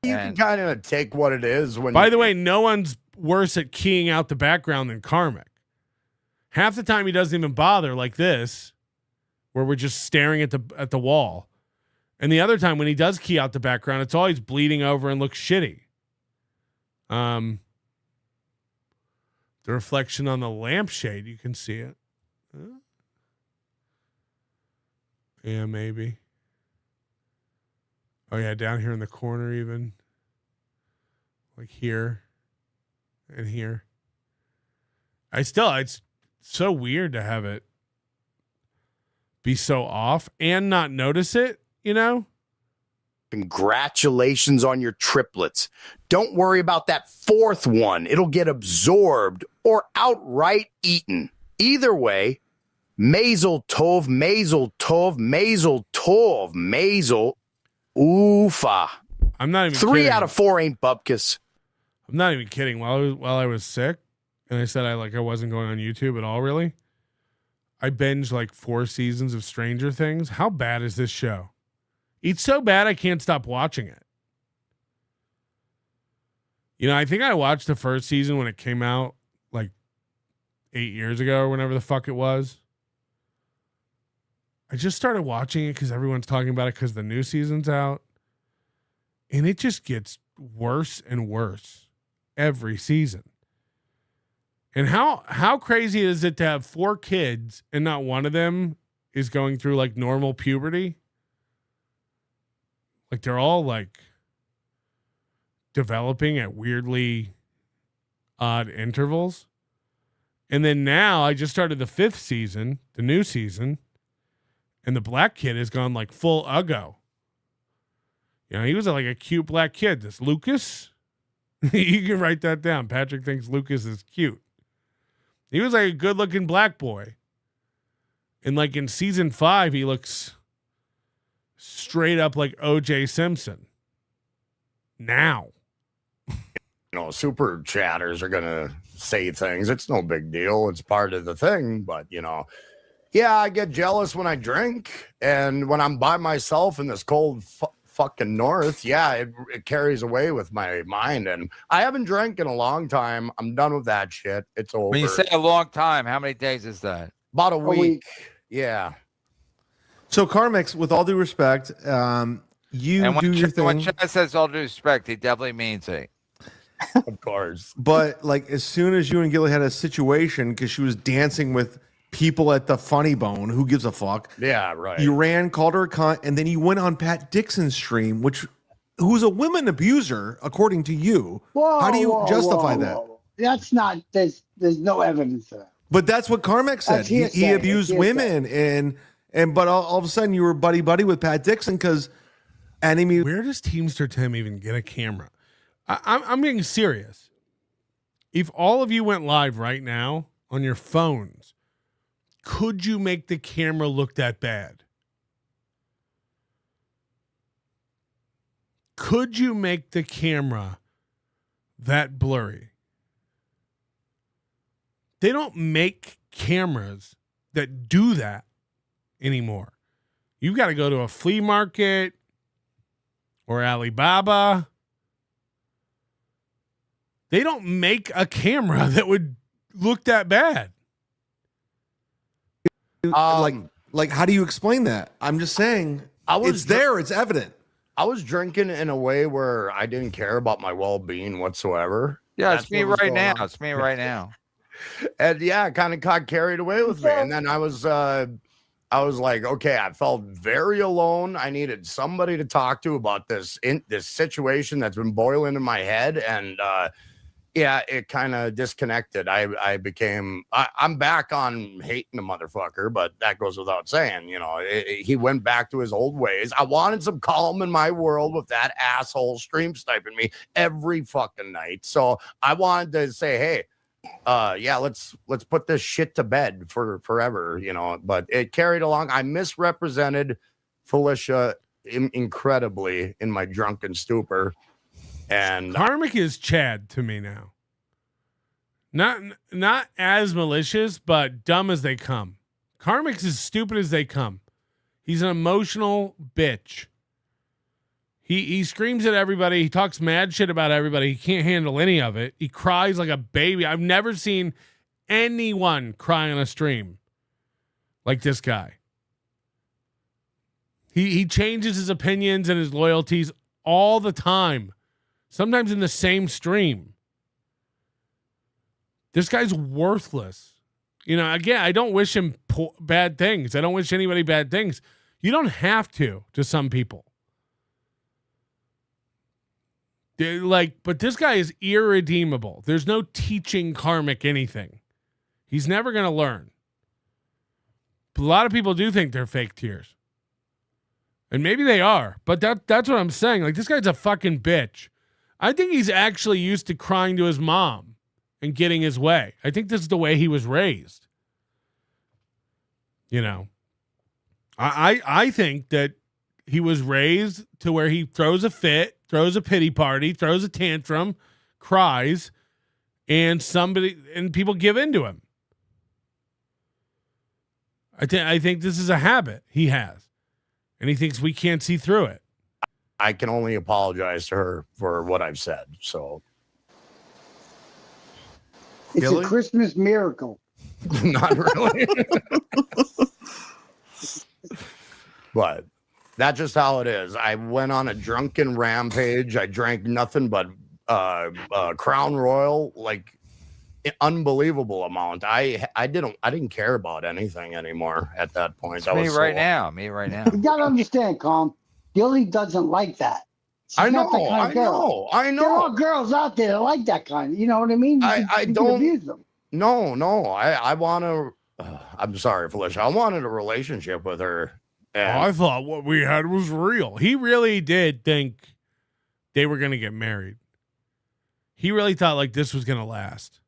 You can kind of take what it is. By the way, no one's worse at keying out the background than Karmic. Half the time he doesn't even bother, like this, where we're just staring at the wall. And the other time when he does key out the background, it's always bleeding over and looks shitty. The reflection on the lampshade, you can see it. Huh? Yeah, maybe. Oh yeah, down here in the corner even. Like here and here. It's so weird to have it be so off and not notice it, you know? Congratulations on your triplets. Don't worry about that fourth one. It'll get absorbed or outright eaten. Either way, Mazel Tov, Mazel Tov, Mazel Tov, Mazel Oofa. I'm not even 3 kidding. out of 4 ain't bupkis. I'm not even kidding. While I was sick, and I said I wasn't going on YouTube at all, really. I binged like 4 seasons of Stranger Things. How bad is this show? It's so bad I can't stop watching it. You know, I think I watched the first season when it came out like 8 years ago or whenever the fuck it was. I just started watching it because everyone's talking about it because the new season's out. And it just gets worse and worse every season. And how crazy is it to have 4 kids and not one of them is going through like normal puberty? Like they're all like developing at weirdly odd intervals. And then now I just started the 5th season, the new season, and the black kid has gone like full Uggo. You know, he was like a cute black kid. This Lucas, you can write that down. Patrick thinks Lucas is cute. He was like a good looking black boy. And like in season 5, he looks straight up like OJ Simpson. Now. You know, super chatters are going to say things. It's no big deal. It's part of the thing. But, you know, yeah, I get jealous when I drink. And when I'm by myself in this cold fucking north, yeah, it carries away with my mind. And I haven't drank in a long time. I'm done with that shit. It's over. When you say a long time, how many days is that? About a week. Yeah. So Carmix, with all due respect, you and do your thing. When Chad says all due respect, he definitely means it. Of course. But like as soon as you and Gilly had a situation because she was dancing with people at the Funny Bone, who gives a fuck? Yeah, right. You ran, called her a cunt, and then you went on Pat Dixon's stream, who's a women abuser, according to you. How do you justify that? That's not. There's no evidence for that. But that's what Carmack said. He abused women, but all of a sudden you were buddy with Pat Dixon because enemy. Where does Teamster Tim even get a camera? I'm being serious. If all of you went live right now on your phones, could you make the camera look that bad? Could you make the camera that blurry? They don't make cameras that do that anymore. You've got to go to a flea market or Alibaba. They don't make a camera that would look that bad. Like, how do you explain that? I'm just saying it's there. It's evident. I was drinking in a way where I didn't care about my well-being whatsoever. Yeah, it's me right now. It's me right now. And yeah, it kind of got carried away with me. And then I was like, okay, I felt very alone. I needed somebody to talk to about this situation that's been boiling in my head. And yeah, it kind of disconnected. I'm back on hating the motherfucker, but that goes without saying. You know, he went back to his old ways. I wanted some calm in my world with that asshole stream sniping me every fucking night. So I wanted to say, hey, yeah, let's put this shit to bed for forever, you know. But it carried along. I misrepresented Felicia incredibly in my drunken stupor. And Karmic is Chad to me now. Not as malicious, but dumb as they come. Karmic's as stupid as they come. He's an emotional bitch. He screams at everybody. He talks mad shit about everybody. He can't handle any of it. He cries like a baby. I've never seen anyone cry on a stream like this guy. He changes his opinions and his loyalties all the time. Sometimes in the same stream. This guy's worthless. You know, again, I don't wish him bad things. I don't wish anybody bad things. You don't have to some people. But this guy is irredeemable. There's no teaching Karmic anything. He's never going to learn. But a lot of people do think they're fake tears. And maybe they are, but that's what I'm saying. Like, this guy's a fucking bitch. I think he's actually used to crying to his mom and getting his way. I think this is the way he was raised. You know, I think that he was raised to where he throws a fit, throws a pity party, throws a tantrum, cries, and people give in to him. I think this is a habit he has, and he thinks we can't see through it. I can only apologize to her for what I've said. So it's a Christmas miracle. Not really. But that's just how it is. I went on a drunken rampage. I drank nothing but Crown Royal, like unbelievable amount. I didn't care about anything anymore at that point. Me right now. You gotta understand, Calm. Gilly doesn't like that. I know. There are girls out there that like that kind. You know what I mean? I don't abuse them. No. I want to. I'm sorry, Felicia. I wanted a relationship with her. And I thought what we had was real. He really did think they were going to get married. He really thought like this was going to last.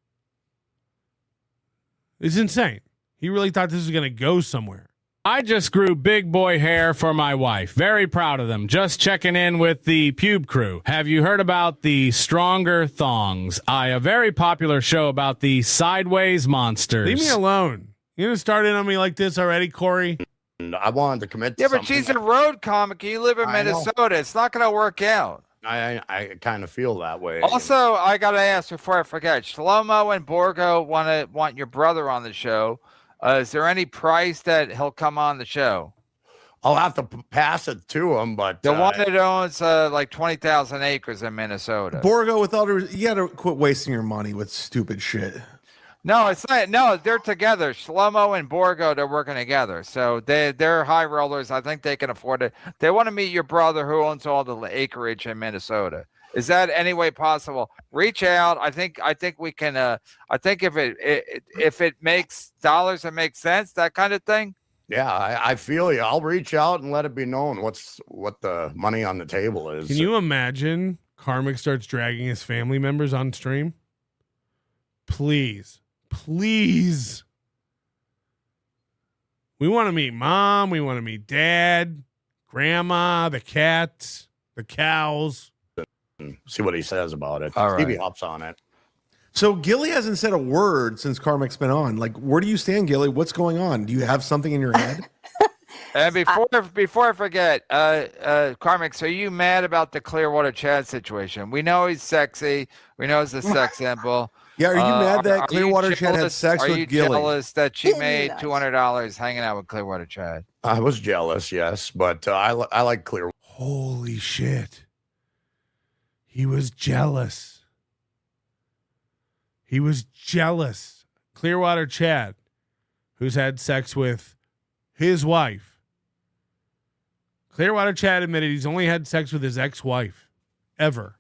It's insane. He really thought this was going to go somewhere. I just grew big boy hair for my wife. Very proud of them. Just checking in with the pube crew. Have you heard about the Stronger Thongs? A very popular show about the sideways monsters. Leave me alone. You gonna start in on me like this already, Corey? I wanted to commit to something. But she's a road comic. You live in Minnesota. It's not going to work out. I kind of feel that way. Also, I got to ask before I forget, Shlomo and Borgo want your brother on the show. Is there any price that he'll come on the show? I'll have to pass it to him, but the one that owns like 20,000 acres in Minnesota. Borgo, with all you got to quit wasting your money with stupid shit. No, it's not. No, they're together. Shlomo and Borgo, they're working together. So they're high rollers. I think they can afford it. They want to meet your brother who owns all the acreage in Minnesota. Is that any way possible? Reach out. I think we can. I think if it makes dollars and makes sense, that kind of thing. Yeah, I feel you. I'll reach out and let it be known what the money on the table is. Can you imagine Karmic starts dragging his family members on stream? Please. We want to meet mom. We want to meet dad, grandma, the cats, the cows. See what he says about it. All right. Stevie hops on it. So Gilly hasn't said a word since Karmic's been on. Like, where do you stand, Gilly? What's going on? Do you have something in your head? And before I forget, Karmic, so are you mad about the Clearwater Chad situation? We know he's sexy. We know he's a sex symbol. Yeah, are you mad that Clearwater Chad had sex with Gilly? Are you jealous that she made $200 hanging out with Clearwater Chad? I was jealous, yes, but I like Clearwater. Holy shit. He was jealous. Clearwater Chad, who's had sex with his wife. Clearwater Chad admitted he's only had sex with his ex-wife ever.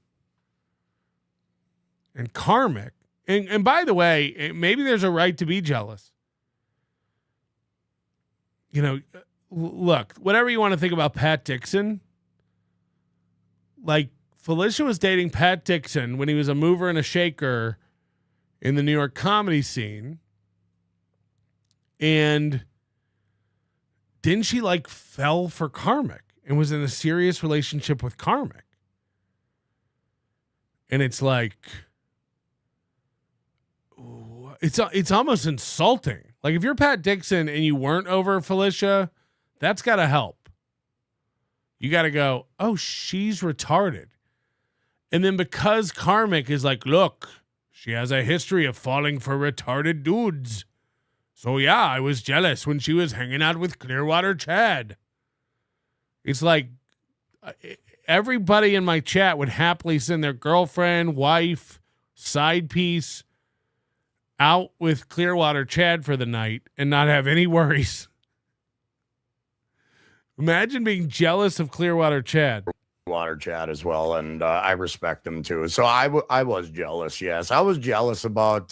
and karmic. And by the way, maybe there's a right to be jealous. You know, look, whatever you want to think about Pat Dixon, like Felicia was dating Pat Dixon when he was a mover and a shaker in the New York comedy scene. And didn't she like fell for karmic and was in a serious relationship with karmic? And it's like, it's almost insulting. Like if you're Pat Dixon and you weren't over Felicia, that's got to help. You got to go, oh, she's retarded. And then because karmic is like, look, she has a history of falling for retarded dudes. So yeah, I was jealous when she was hanging out with Clearwater Chad. It's like everybody in my chat would happily send their girlfriend, wife, side piece out with Clearwater Chad for the night and not have any worries. Imagine being jealous of Clearwater Chad. Water Chad as well, and I respect them too. So I was jealous. Yes, I was jealous about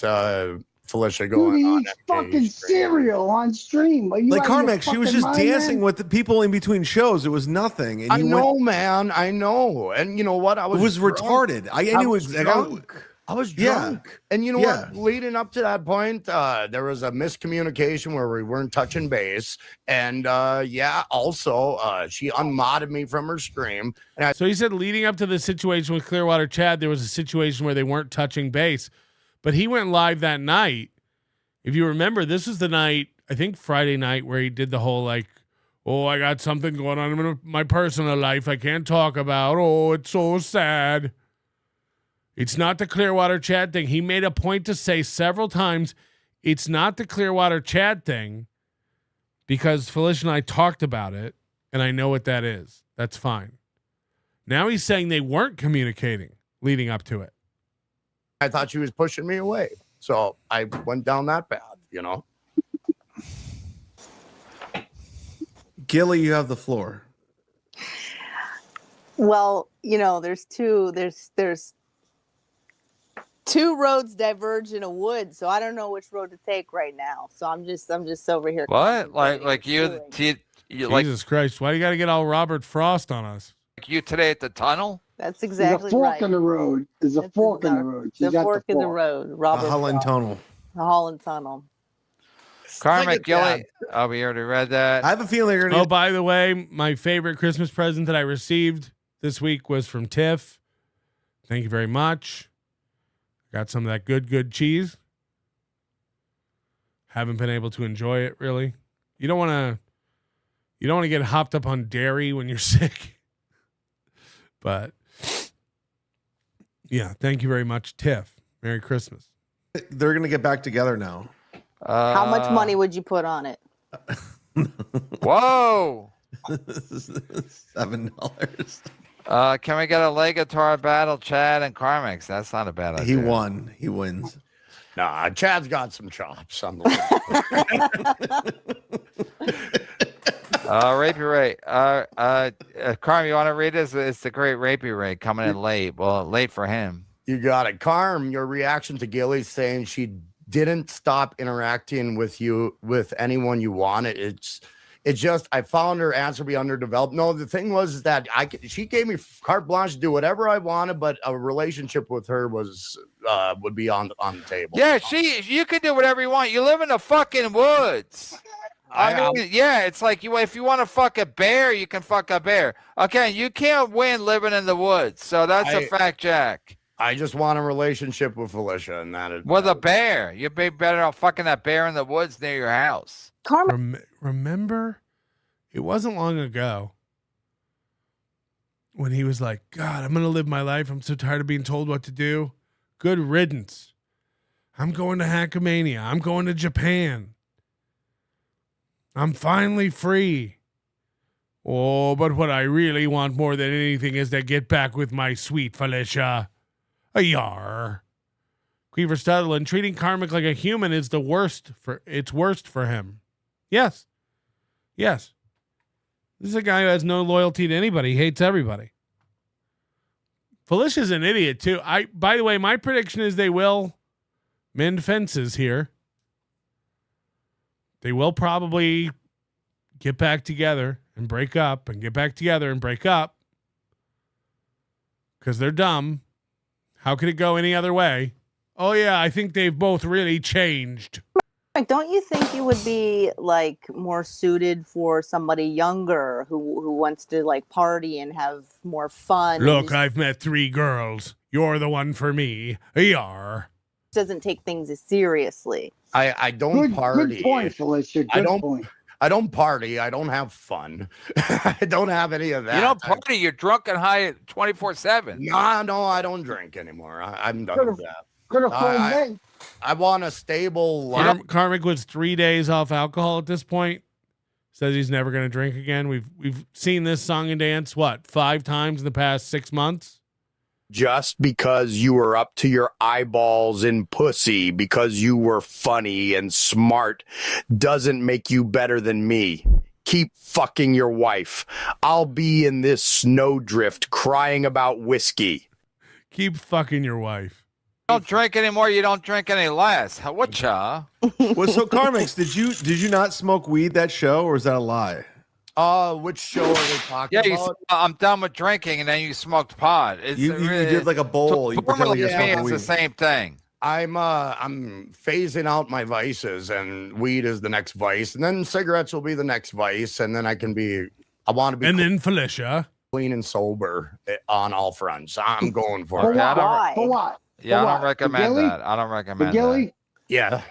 Felicia going Dude, he on eats fucking cereal on stream. Are you Like out of your Carmex, she was fucking just mind, dancing man? with the people in between shows. It was nothing. And I you know, went, man. I know. And you know what? I it was was drunk. retarded. I knew it was drunk. I was drunk. And you know what? Leading up to that point, there was a miscommunication where we weren't touching base. And also, she unmodded me from her stream. And So he said leading up to the situation with Clearwater Chad, there was a situation where they weren't touching base. But he went live that night. If you remember, this was the night, I think Friday night, where he did the whole like, oh, I got something going on in my personal life I can't talk about. Oh, it's so sad. It's not the Clearwater Chad thing. He made a point to say several times, it's not the Clearwater Chad thing, because Felicia and I talked about it, and I know what that is. That's fine. Now he's saying they weren't communicating leading up to it. I thought she was pushing me away. So I went down that path, you know. Gilly, you have the floor. Well, you know, there's two roads diverge in a wood, so I don't know which road to take right now. So I'm just over here. What? Like you like Jesus Christ, why do you got to get all Robert Frost on us? you today at the tunnel? That's exactly There's a fork right. in the road. There's a fork in the road. She's The got fork in the fork. road. Robert Holland Frost. Tunnel. The Holland Tunnel. Carmen Gilly. Oh, we already read that. I have a feeling you're gonna. Oh, by the way, my favorite Christmas present that I received this week was from Tiff. Thank you very much. Got some of that good cheese. Haven't been able to enjoy it really. You don't want to get hopped up on dairy when you're sick. But yeah, thank you very much, Tiff. Merry Christmas. They're gonna get back together now. How much money would you put on it? Whoa. $7. Can we get a Legator battle, Chad and Carmex? That's not a bad idea. He won. He wins. Nah, Chad's got some chops on the Rapey Ray. Carm, you want to read this? It's the great Rapey Ray coming in late. Well, late for him. You got it. Carm, your reaction to Gilly saying she didn't stop interacting with you, with anyone you wanted. It's just, I found her answer be underdeveloped. No, the thing was that she gave me carte blanche to do whatever I wanted, but a relationship with her would be on the table. Yeah, you can do whatever you want. You live in the fucking woods. I mean, yeah, it's like if you want to fuck a bear, you can fuck a bear. Okay, you can't win living in the woods. So that's a fact, Jack. I just want a relationship with Felicia, and that is with a bear. You'd be better off fucking that bear in the woods near your house. Remember, it wasn't long ago when he was like, God, I'm going to live my life. I'm so tired of being told what to do. Good riddance. I'm going to Hackamania. I'm going to Japan. I'm finally free. Oh, but what I really want more than anything is to get back with my sweet Felicia. A yar. Queever Studland, treating Karmic like a human is worst for him. Yes. Yes. This is a guy who has no loyalty to anybody. He hates everybody. Felicia's an idiot too. By the way, my prediction is they will mend fences here. They will probably get back together and break up and get back together and break up because they're dumb. How could it go any other way? Oh yeah, I think they've both really changed. Don't you think you would be like more suited for somebody younger who wants to like party and have more fun? Look, I've met 3 girls. You're the one for me. Yar. Doesn't take things as seriously. I don't party. Good point, Felicia. Good point. I don't party. I don't have fun. I don't have any of that. You don't party. You're drunk and high 24/7. No, I don't drink anymore. I'm done with that. Could have phoned me. I want a stable life. Karmic was 3 days off alcohol at this point. Says he's never going to drink again. We've seen this song and dance 5 times in the past 6 months. Just because you were up to your eyeballs in pussy because you were funny and smart doesn't make you better than me. Keep fucking your wife. I'll be in this snowdrift crying about whiskey. Keep fucking your wife. Don't drink anymore. You don't drink any less. Whatcha? Well, so Carmix, did you not smoke weed that show, or is that a lie? Which show are they talking about? I'm done with drinking, and then you smoked pot. You did like a bowl. You pretend like you're smoking weed. It's the same thing. I'm phasing out my vices, and weed is the next vice, and then cigarettes will be the next vice, and then I want to be. And then Felicia, clean and sober on all fronts. I'm going for it. For what? Yeah, I don't recommend that. I don't recommend that. Yeah.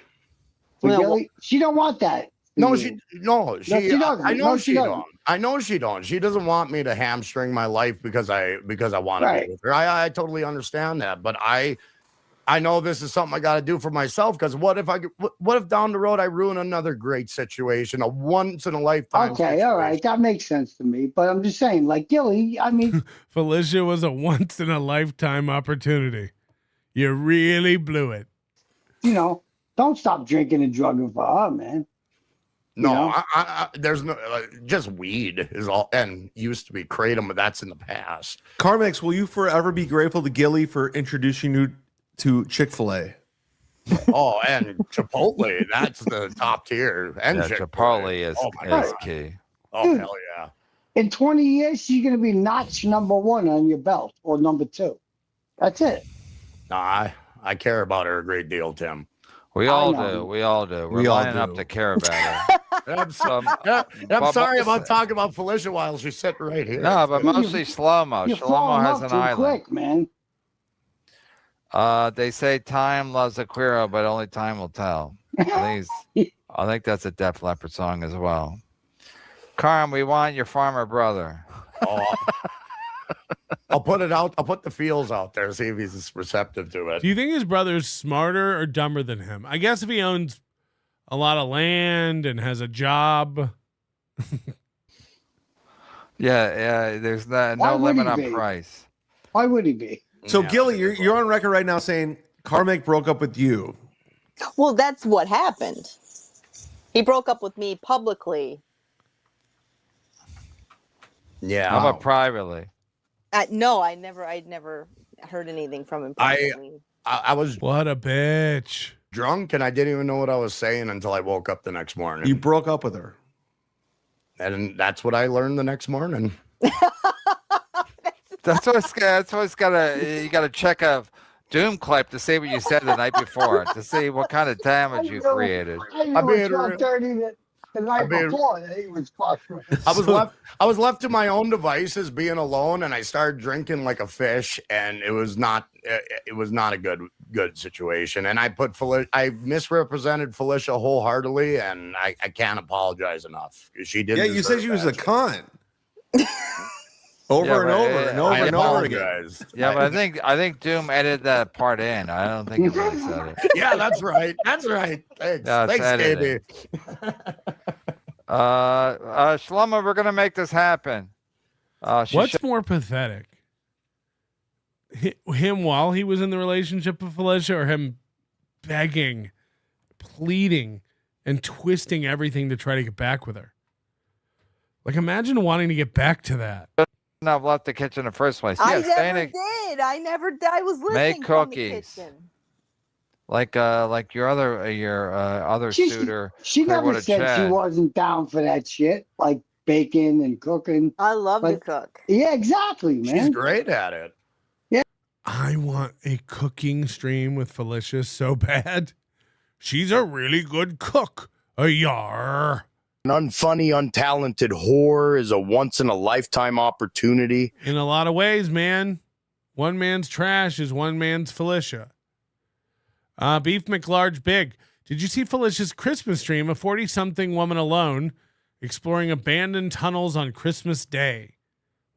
She don't want that. No, she doesn't. I know she don't. I know she don't. She doesn't want me to hamstring my life because I want to be with her. I totally understand that, but I know this is something I got to do for myself. Because what if down the road I ruin another great situation, a once in a lifetime? Okay, situation. all right, that makes sense to me. But I'm just saying, like Gilly, I mean, Felicia was a once in a lifetime opportunity. You really blew it. Don't stop drinking and drugging for her, man. No, there's no just weed is all, and used to be kratom, but that's in the past. Carmix, will you forever be grateful to Gilly for introducing you to Chick-fil-A? Oh, and Chipotle, that's the top tier. And Chipotle is key. Oh, Dude, hell yeah. In 20 years, she's going to be notch number 1 on your belt or number 2. That's it. Nah, I care about her a great deal, Tim. We all do. We're lining up to care about her. I'm sorry about talking about Felicia while she's sitting right here. No, but mostly Shlomo. Shlomo has an island. Quick, man. They say time loves a queer, but only time will tell. I think that's a Def Leppard song as well. Carm, we want your farmer brother. Oh, I'll put it out. I'll put the feels out there, see if he's receptive to it. Do you think his brother's smarter or dumber than him? I guess if he owns a lot of land and has a job. yeah. There's no limit on price. Why would he be? So, Gilly, you're on record right now saying Carmack broke up with you. Well, that's what happened. He broke up with me publicly. Yeah. How about privately? No, I'd never heard anything from him privately. I was what a bitch. Drunk, and I didn't even know what I was saying until I woke up the next morning. You broke up with her. And that's what I learned the next morning. That's what's gotta. You gotta check a Doom clip to see what you said the night before to see what kind of damage you created. I was left to my own devices, being alone, and I started drinking like a fish, and it was not a good situation. And I misrepresented Felicia wholeheartedly, and I can't apologize enough. She did. Yeah, you said she was a con. Over and over again. Yeah, but I think Doom edited that part in. I don't think he really said it. Yeah, that's right. That's right. Thanks, baby. Shlomo, we're gonna make this happen. What's more pathetic? Him while he was in the relationship with Felicia, or him begging, pleading, and twisting everything to try to get back with her? Like, imagine wanting to get back to that. I've left the kitchen in the first place. I Yeah, stay in never the, did. I never did. I was listening Make from the cookies. kitchen. like your other suitor. She never Clearwater said she Chad. wasn't down for that shit, like baking and cooking. I love to But- cook. Yeah, exactly, man. She's great at it. I want a cooking stream with Felicia so bad. She's a really good cook. Yar. An unfunny, untalented whore is a once-in-a-lifetime opportunity. In a lot of ways, man. One man's trash is one man's Felicia. Beef McLarge Big. Did you see Felicia's Christmas stream? A 40-something woman alone exploring abandoned tunnels on Christmas Day.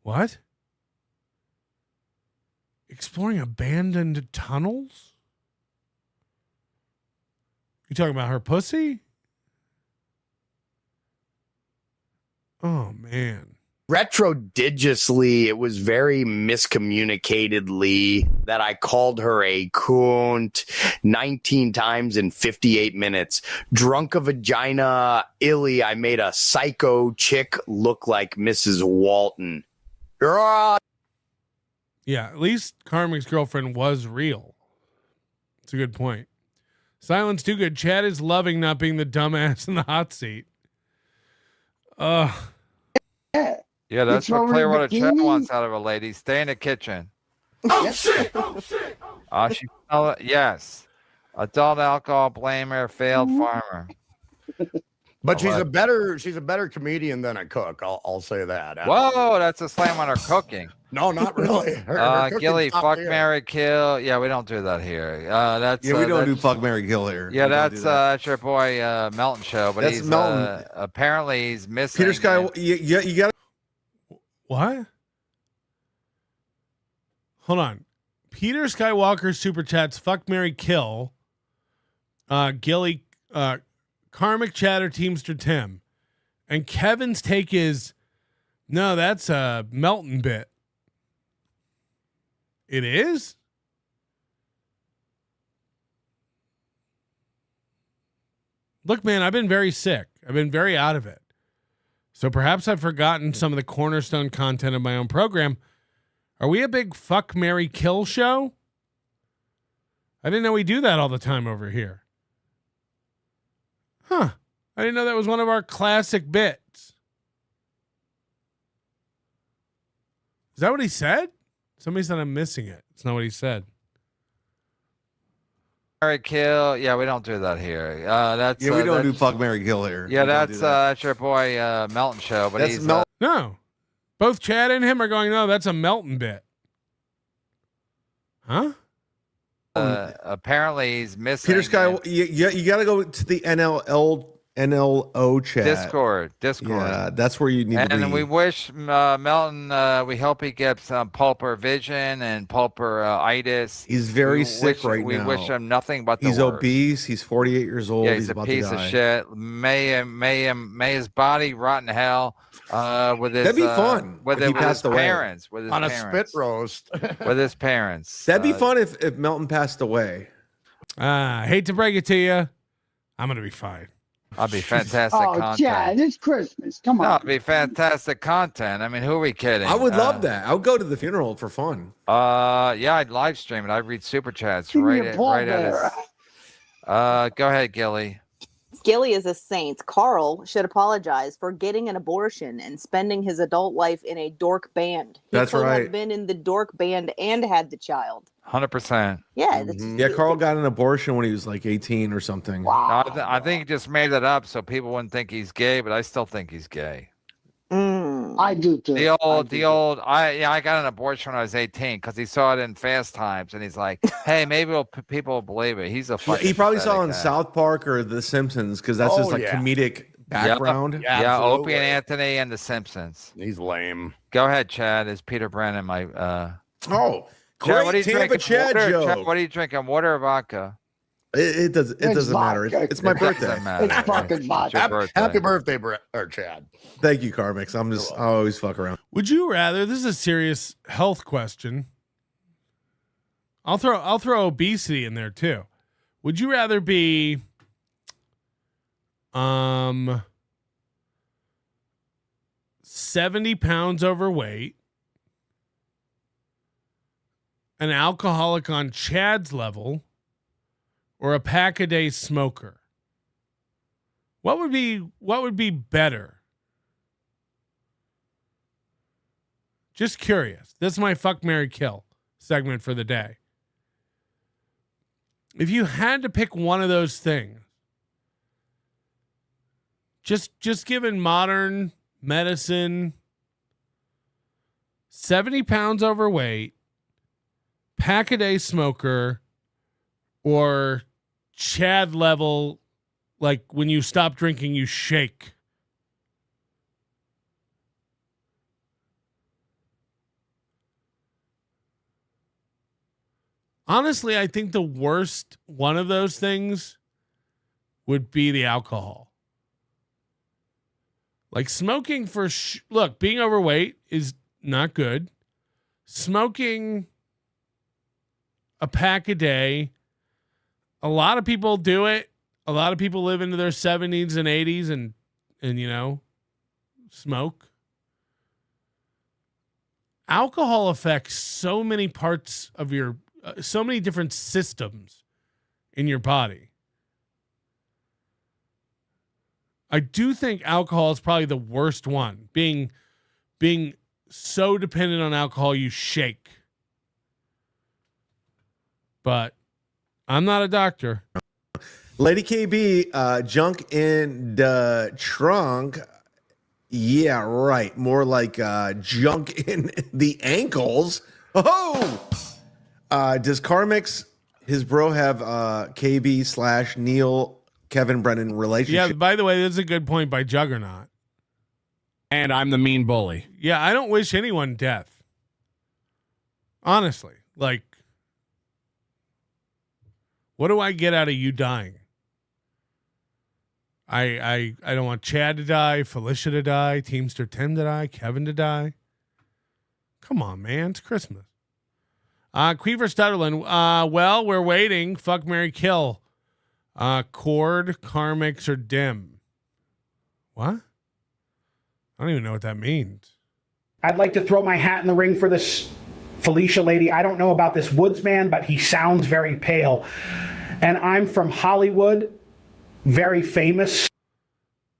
What? Exploring abandoned tunnels? You talking about her pussy? Oh, man. Retrodigiously, it was very miscommunicatedly that I called her a cunt 19 times in 58 minutes. Drunk a vagina illy, I made a psycho chick look like Mrs. Walton. Yeah, at least Carmick's girlfriend was real. It's a good point. Silence too good. Chad is loving not being the dumbass in the hot seat. Yeah, that's what Clearwater Chad wants out of a lady. Stay in the kitchen. Oh shit! Oh shit! She yes. Adult alcohol blamer, failed farmer. But she's a better comedian than a cook. I'll say that. Whoa, that's a slam on her cooking. No, not really. Her Gilly, cooking's top fuck, tier. marry, kill. Yeah, we don't do that here. That's we don't do fuck, marry, kill here. Yeah, We don't do that's your boy Melton show. But That's he's Melton. Apparently he's missing. Peter Sky, you got. What? Hold on. Peter Skywalker super chats fuck Mary Kill. Gilly Karmic Chatter Teamster Tim. And Kevin's take is no, that's a Melton bit. It is? Look, man, I've been very sick. I've been very out of it. So perhaps I've forgotten some of the cornerstone content of my own program. Are we a big fuck, marry, kill show? I didn't know we do that all the time over here. Huh. I didn't know that was one of our classic bits. Is that what he said? Somebody said I'm missing it. It's not what he said. Marry, kill. Yeah, we don't do that here. That's we don't do fuck, marry, kill here. Yeah, We don't do that's your boy Melton show. But That's he's No. Both Chad and him are going, no, that's a Melton bit. Huh? apparently he's missing. Peter Sky, you got to go to the NLO chat. Discord. Yeah, that's where you need to be. And we wish Melton, we hope he gets pulper vision and pulper-itis. He's very sick right now. We wish him nothing but the He's worst. obese. He's 48 years old. Yeah, he's a about piece to of die. shit. May his body rot in hell. With his That'd be fun with if he his passed away. parents. With his on a parents. spit roast. With his parents. That'd be fun if Melton passed away. I hate to break it to you. I'm going to be fine. I'll be fantastic Oh, content. Chad, it's Christmas. Come on. No, it'd be fantastic content. I mean, who are we kidding? I would love that. I would go to the funeral for fun. Yeah, I'd live stream it. I'd read super chats Give me right a at, ball right at bearer. his. Go ahead, Gilly. Gilly is a saint. Carl should apologize for getting an abortion and spending his adult life in a dork band. He That's could right. have been in the dork band and had the child. 100%. Yeah. Yeah, Carl got an abortion when he was like 18 or something. No, I think he just made that up so people wouldn't think he's gay, but I still think he's gay. I do too. I got an abortion when I was 18 because he saw it in Fast Times and he's like, hey, maybe people will believe it. He's a fucking He probably saw pathetic on guy. South Park or The Simpsons because that's his comedic background. Yeah, Opie and Anthony and The Simpsons. He's lame. Go ahead, Chad. Is Peter Brennan my Oh, Chad, what are great you Tampa drinking? Chad Water, joke. Chad, what are you drinking? Water or vodka? It doesn't matter. It's my birthday. Doesn't matter. It's fucking vodka. It's your birthday. Happy birthday, Chad. Thank you, Carmix. I always fuck around. Would you rather? This is a serious health question. I'll throw obesity in there too. Would you rather be 70 pounds overweight an alcoholic on Chad's level or a pack-a-day smoker? What would be better? Just curious. This is my fuck, marry, kill segment for the day. If you had to pick one of those things, just given modern medicine, 70 pounds overweight, pack-a-day smoker, or Chad level, like when you stop drinking, you shake. Honestly, I think the worst one of those things would be the alcohol. Like smoking look, being overweight is not good. Smoking a pack a day, a lot of people do it. A lot of people live into their 70s and 80s and you know, smoke. Alcohol affects so many parts of your so many different systems in your body. I do think alcohol is probably the worst one. Being so dependent on alcohol you shake. But I'm not a doctor. Lady KB, junk in the trunk. Yeah, right. More like junk in the ankles. Oh! Does Carmix, his bro, have KB / Neil Kevin Brennan relationship? Yeah, by the way, this is a good point by Juggernaut. And I'm the mean bully. Yeah, I don't wish anyone death. Honestly. Like, what do I get out of you dying? I don't want Chad to die, Felicia to die, Teamster Tim to die, Kevin to die. Come on, man. It's Christmas. Queever Stutterland. Well, we're waiting. Fuck, marry, kill. Cord, Carmix, or Dim. What? I don't even know what that means. I'd like to throw my hat in the ring for this Felicia lady. I don't know about this Woods man, but he sounds very pale. And I'm from Hollywood, very famous.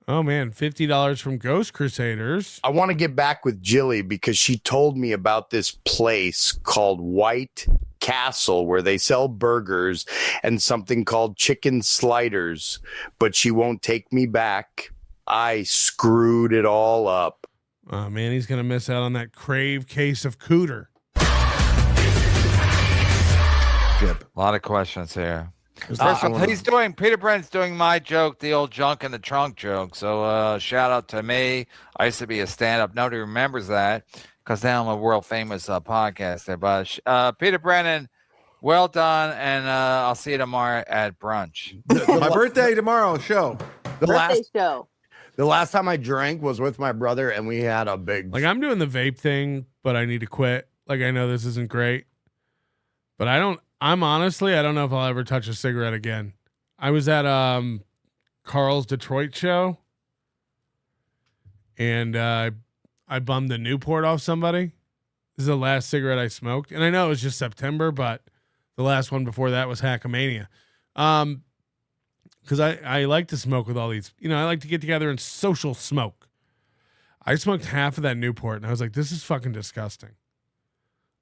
Oh, man. $50 from Ghost Crusaders. I want to get back with Jilly because she told me about this place called White Castle where they sell burgers and something called chicken sliders, but she won't take me back. I screwed it all up. Oh, man, he's going to miss out on that Crave case of cooter. A lot of questions here. Peter Brennan's doing my joke, the old junk in the trunk joke. So shout out to me. I used to be a stand-up. Nobody remembers that because now I'm a world famous podcaster. But Peter Brennan, well done, and I'll see you tomorrow at brunch. My birthday tomorrow show. Show. The last time I drank was with my brother, and we had a big. Like, I'm doing the vape thing, but I need to quit. Like, I know this isn't great, but I don't know if I'll ever touch a cigarette again. I was at Carl's Detroit show, and I bummed the Newport off somebody. This is the last cigarette I smoked, and I know it was just September, but the last one before that was Hackamania. Because I like to smoke with all these, I like to get together and social smoke. I smoked half of that Newport, and I was like, this is fucking disgusting.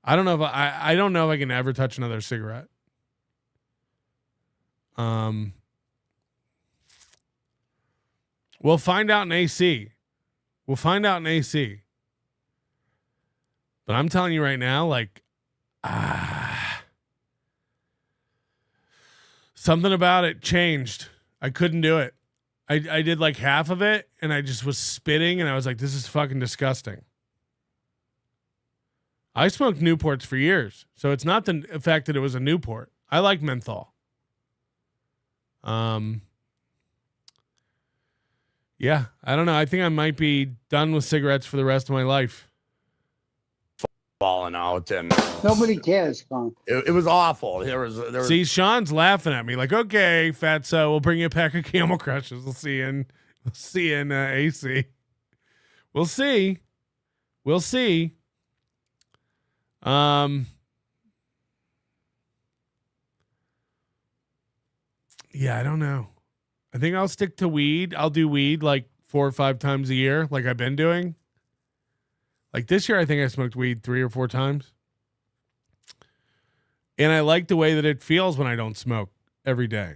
I don't know if I don't know if I can ever touch another cigarette. We'll find out in AC. But I'm telling you right now, like, something about it changed. I couldn't do it. I did like half of it, and I just was spitting, and I was like, this is fucking disgusting. I smoked Newports for years, so it's not the fact that it was a Newport. I like menthol. Yeah, I don't know. I think I might be done with cigarettes for the rest of my life. Falling out, and nobody cares, Con. It was awful. There was. See, Sean's laughing at me like, okay, Fatso, we'll bring you a pack of Camel Crushes. We'll see you in AC. We'll see. Yeah, I don't know. I think I'll stick to weed. I'll do weed like 4 or 5 times a year, like I've been doing. Like this year, I think I smoked weed 3 or 4 times. And I like the way that it feels when I don't smoke every day.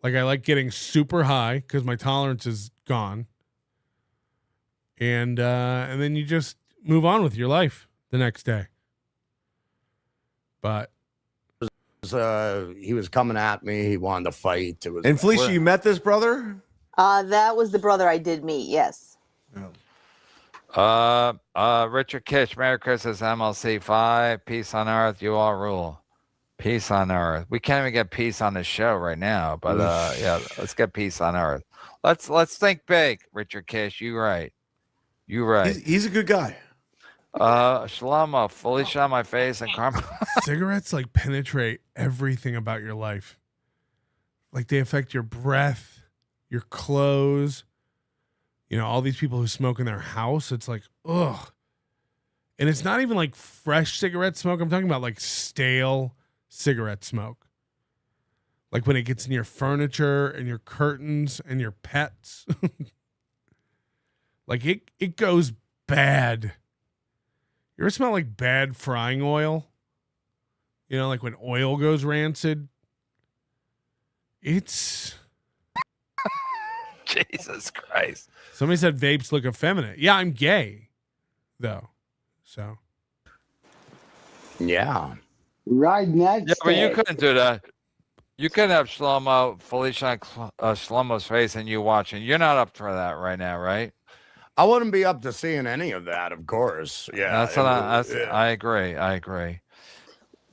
Like I like getting super high because my tolerance is gone. And then you just move on with your life the next day. But he was coming at me. He wanted to fight. It was. And Felicia, you met this brother? That was the brother I did meet. Yes. Richard Kish, Merry Christmas, MLC 5. Peace on earth, you all rule. Peace on earth. We can't even get peace on the show right now, but yeah, let's get peace on earth. Let's think big, Richard Kish. You right. He's a good guy. Shlomo, Felicia on my face and Carmen. Cigarettes like penetrate everything about your life. Like they affect your breath, your clothes. You know, all these people who smoke in their house, it's like, ugh. And it's not even like fresh cigarette smoke. I'm talking about like stale cigarette smoke. Like when it gets in your furniture and your curtains and your pets. Like it goes bad. You ever smell like bad frying oil? You know, like when oil goes rancid? It's... Jesus Christ. Somebody said vapes look effeminate. Yeah, I'm gay, though. So. Yeah. Riding that. Yeah, but you couldn't do that. You couldn't have Felicia on Shlomo's face and you watching. You're not up for that right now, right? I wouldn't be up to seeing any of that, of course. Yeah. I agree.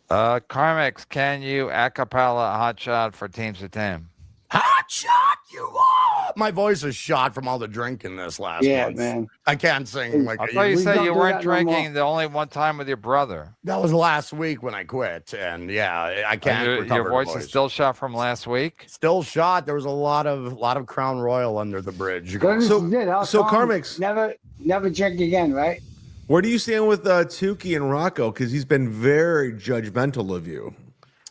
Carmex, can you acapella hot shot for Teams of 10? Hot shot you are. My voice is shot from all the drinking this last month. Man. I can't sing like I thought you said you weren't drinking the only one time with your brother. That was last week when I quit, and yeah, I can't. Your voice is still shot from last week. Still shot. There was a lot of Crown Royal under the bridge. So Carmex, never drink again, right? Where do you stand with Tukey and Rocco? Because he's been very judgmental of you.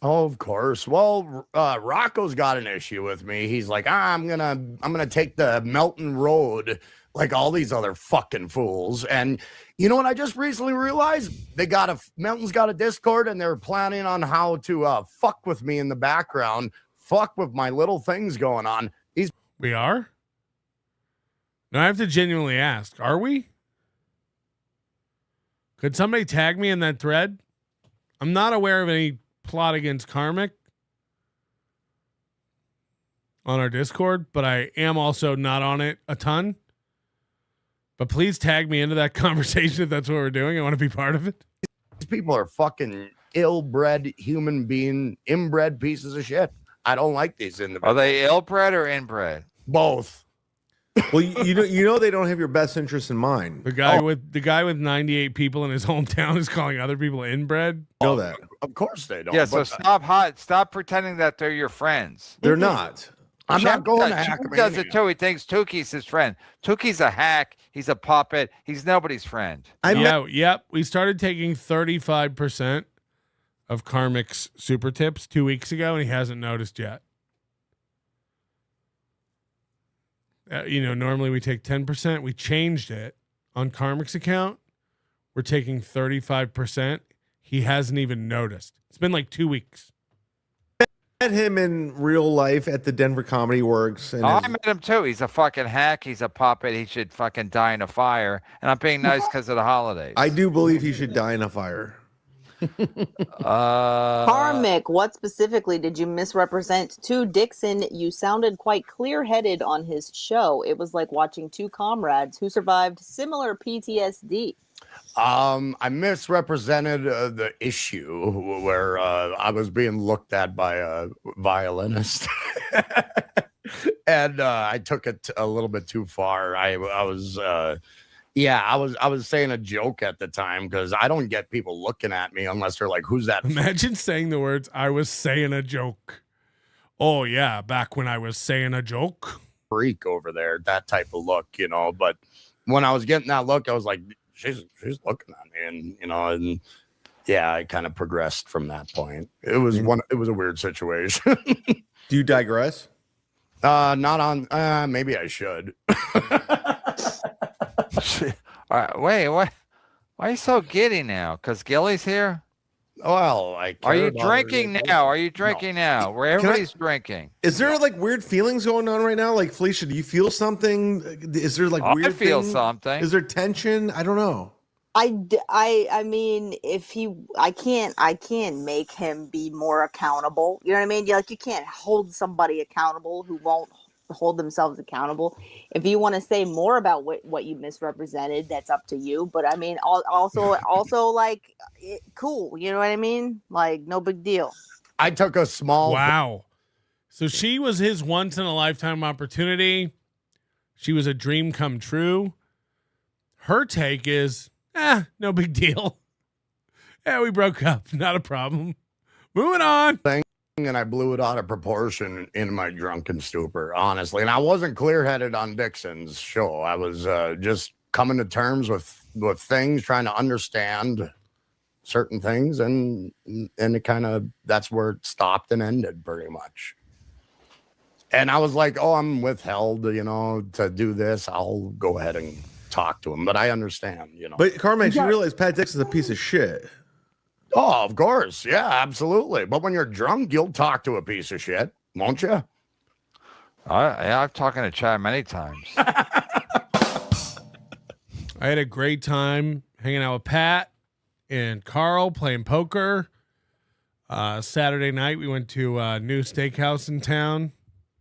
Oh, of course. Well, Rocco's got an issue with me. He's like, I'm gonna take the Melton Road like all these other fucking fools. And you know what? I just recently realized Melton's got a Discord, and they're planning on how to fuck with me in the background, fuck with my little things going on. We are? No, I have to genuinely ask. Are we? Could somebody tag me in that thread? I'm not aware of any plot against Karmic on our Discord, but I am also not on it a ton. But please tag me into that conversation if that's what we're doing. I want to be part of it. These people are fucking ill-bred human being, inbred pieces of shit. I don't like these individuals. Are they ill-bred or inbred? Both. Well, you know they don't have your best interest in mind. The guy with 98 people in his hometown is calling other people inbred. You know that. Of course they don't. Yeah, so stop pretending that they're your friends. They're not. I'm not going to hack him. He does it too. He thinks Tukey's his friend. Tukey's a hack. He's a puppet. He's nobody's friend. Yep. We started taking 35% of Karmic's super tips 2 weeks ago, and he hasn't noticed yet. Normally we take 10%. We changed it on Karmic's account. We're taking 35%. He hasn't even noticed. It's been like 2 weeks. I met him in real life at the Denver Comedy Works. And I met him too. He's a fucking hack. He's a puppet. He should fucking die in a fire. And I'm being nice because of the holidays. I do believe he should die in a fire. Karmic, what specifically did you misrepresent to Dixon? You sounded quite clear-headed on his show. It was like watching two comrades who survived similar PTSD. I misrepresented the issue where I was being looked at by a violinist. And I took it a little bit too far. I was saying a joke at the time because I don't get people looking at me unless they're like, who's that? Imagine saying the words, I was saying a joke. Oh, yeah, back when I was saying a joke. Freak over there, that type of look, But when I was getting that look, I was like, she's looking at me. And yeah, I kind of progressed from that point. It was a weird situation. Do you digress? Not on. Maybe I should. All right, wait, what? Why are you so giddy now? Because Gilly's here? Well, Are you drinking now? Are you drinking now? Where everybody's drinking. Is there like weird feelings going on right now? Like Felicia, do you feel something? Is there like weird? I feel thing? something. Is there tension? I don't know. I mean, I can't make him be more accountable. You know what I mean? Like, you can't hold somebody accountable who won't hold themselves accountable. If you want to say more about what you misrepresented, that's up to you. But I mean, also like, cool. You know what I mean? Like, no big deal. I took a small. Wow. So she was his once in a lifetime opportunity. She was a dream come true. Her take is, no big deal. Yeah, we broke up. Not a problem. Moving on. And I blew it out of proportion in my drunken stupor, honestly. And I wasn't clear-headed on Dixon's show. I was just coming to terms with things, trying to understand certain things, and it kind of, that's where it stopped and ended pretty much. And I was like, oh, I'm withheld, to do this. I'll go ahead and talk to him, but I understand, But Carmack, you realize Pat Dixon's a piece of shit. Oh, of course. Yeah, absolutely. But when you're drunk, you'll talk to a piece of shit, won't you? I've talked to Chad many times. I had a great time hanging out with Pat and Carl playing poker. Saturday night, we went to a new steakhouse in town.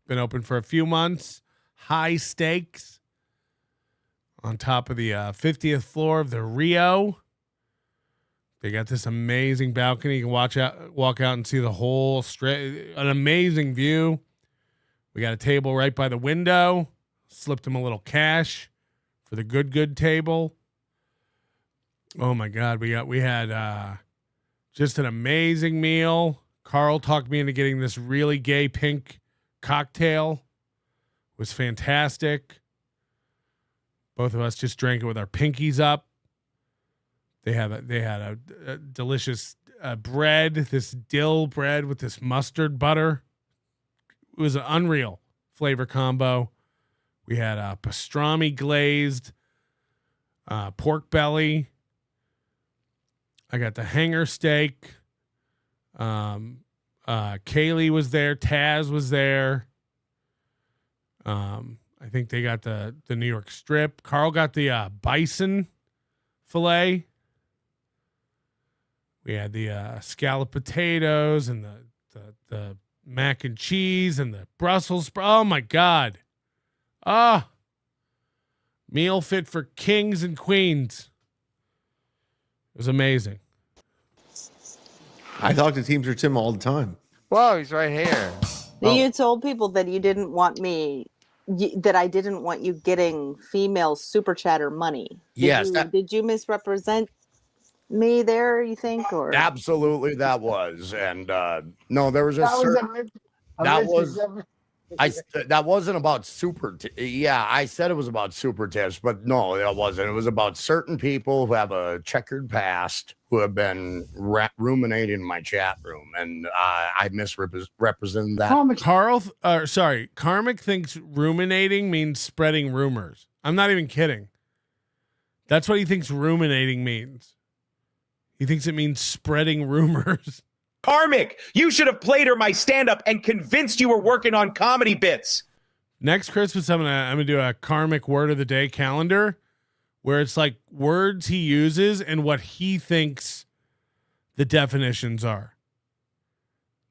Been open for a few months. High Steaks on top of the 50th floor of the Rio. They got this amazing balcony. You can walk out and see the whole strip. An amazing view. We got a table right by the window. Slipped him a little cash for the good table. Oh my God, we had just an amazing meal. Carl talked me into getting this really gay pink cocktail. It was fantastic. Both of us just drank it with our pinkies up. They had a delicious bread, this dill bread with this mustard butter. It was an unreal flavor combo. We had a pastrami glazed pork belly. I got the hanger steak. Kaylee was there. Taz was there. I think they got the New York strip. Carl got the bison filet. We had the scalloped potatoes and the mac and cheese and the Brussels. Oh my God. Meal fit for kings and queens. It was amazing. I talk to Teamster Tim all the time. Whoa, he's right here. You told people that you didn't want that I didn't want you getting female super chatter money. Did you misrepresent me there, you think? Or Absolutely, that was. And no, there was that wasn't about I said it was about super tips, but no, it wasn't. It was about certain people who have a checkered past who have been ruminating in my chat room, and I misrepresented that. Karmic thinks ruminating means spreading rumors. I'm not even kidding. That's what he thinks ruminating means. He thinks it means spreading rumors. Karmic, you should have played her my stand-up and convinced you were working on comedy bits. Next Christmas, I'm gonna do a Karmic word of the day calendar, where it's like words he uses and what he thinks the definitions are.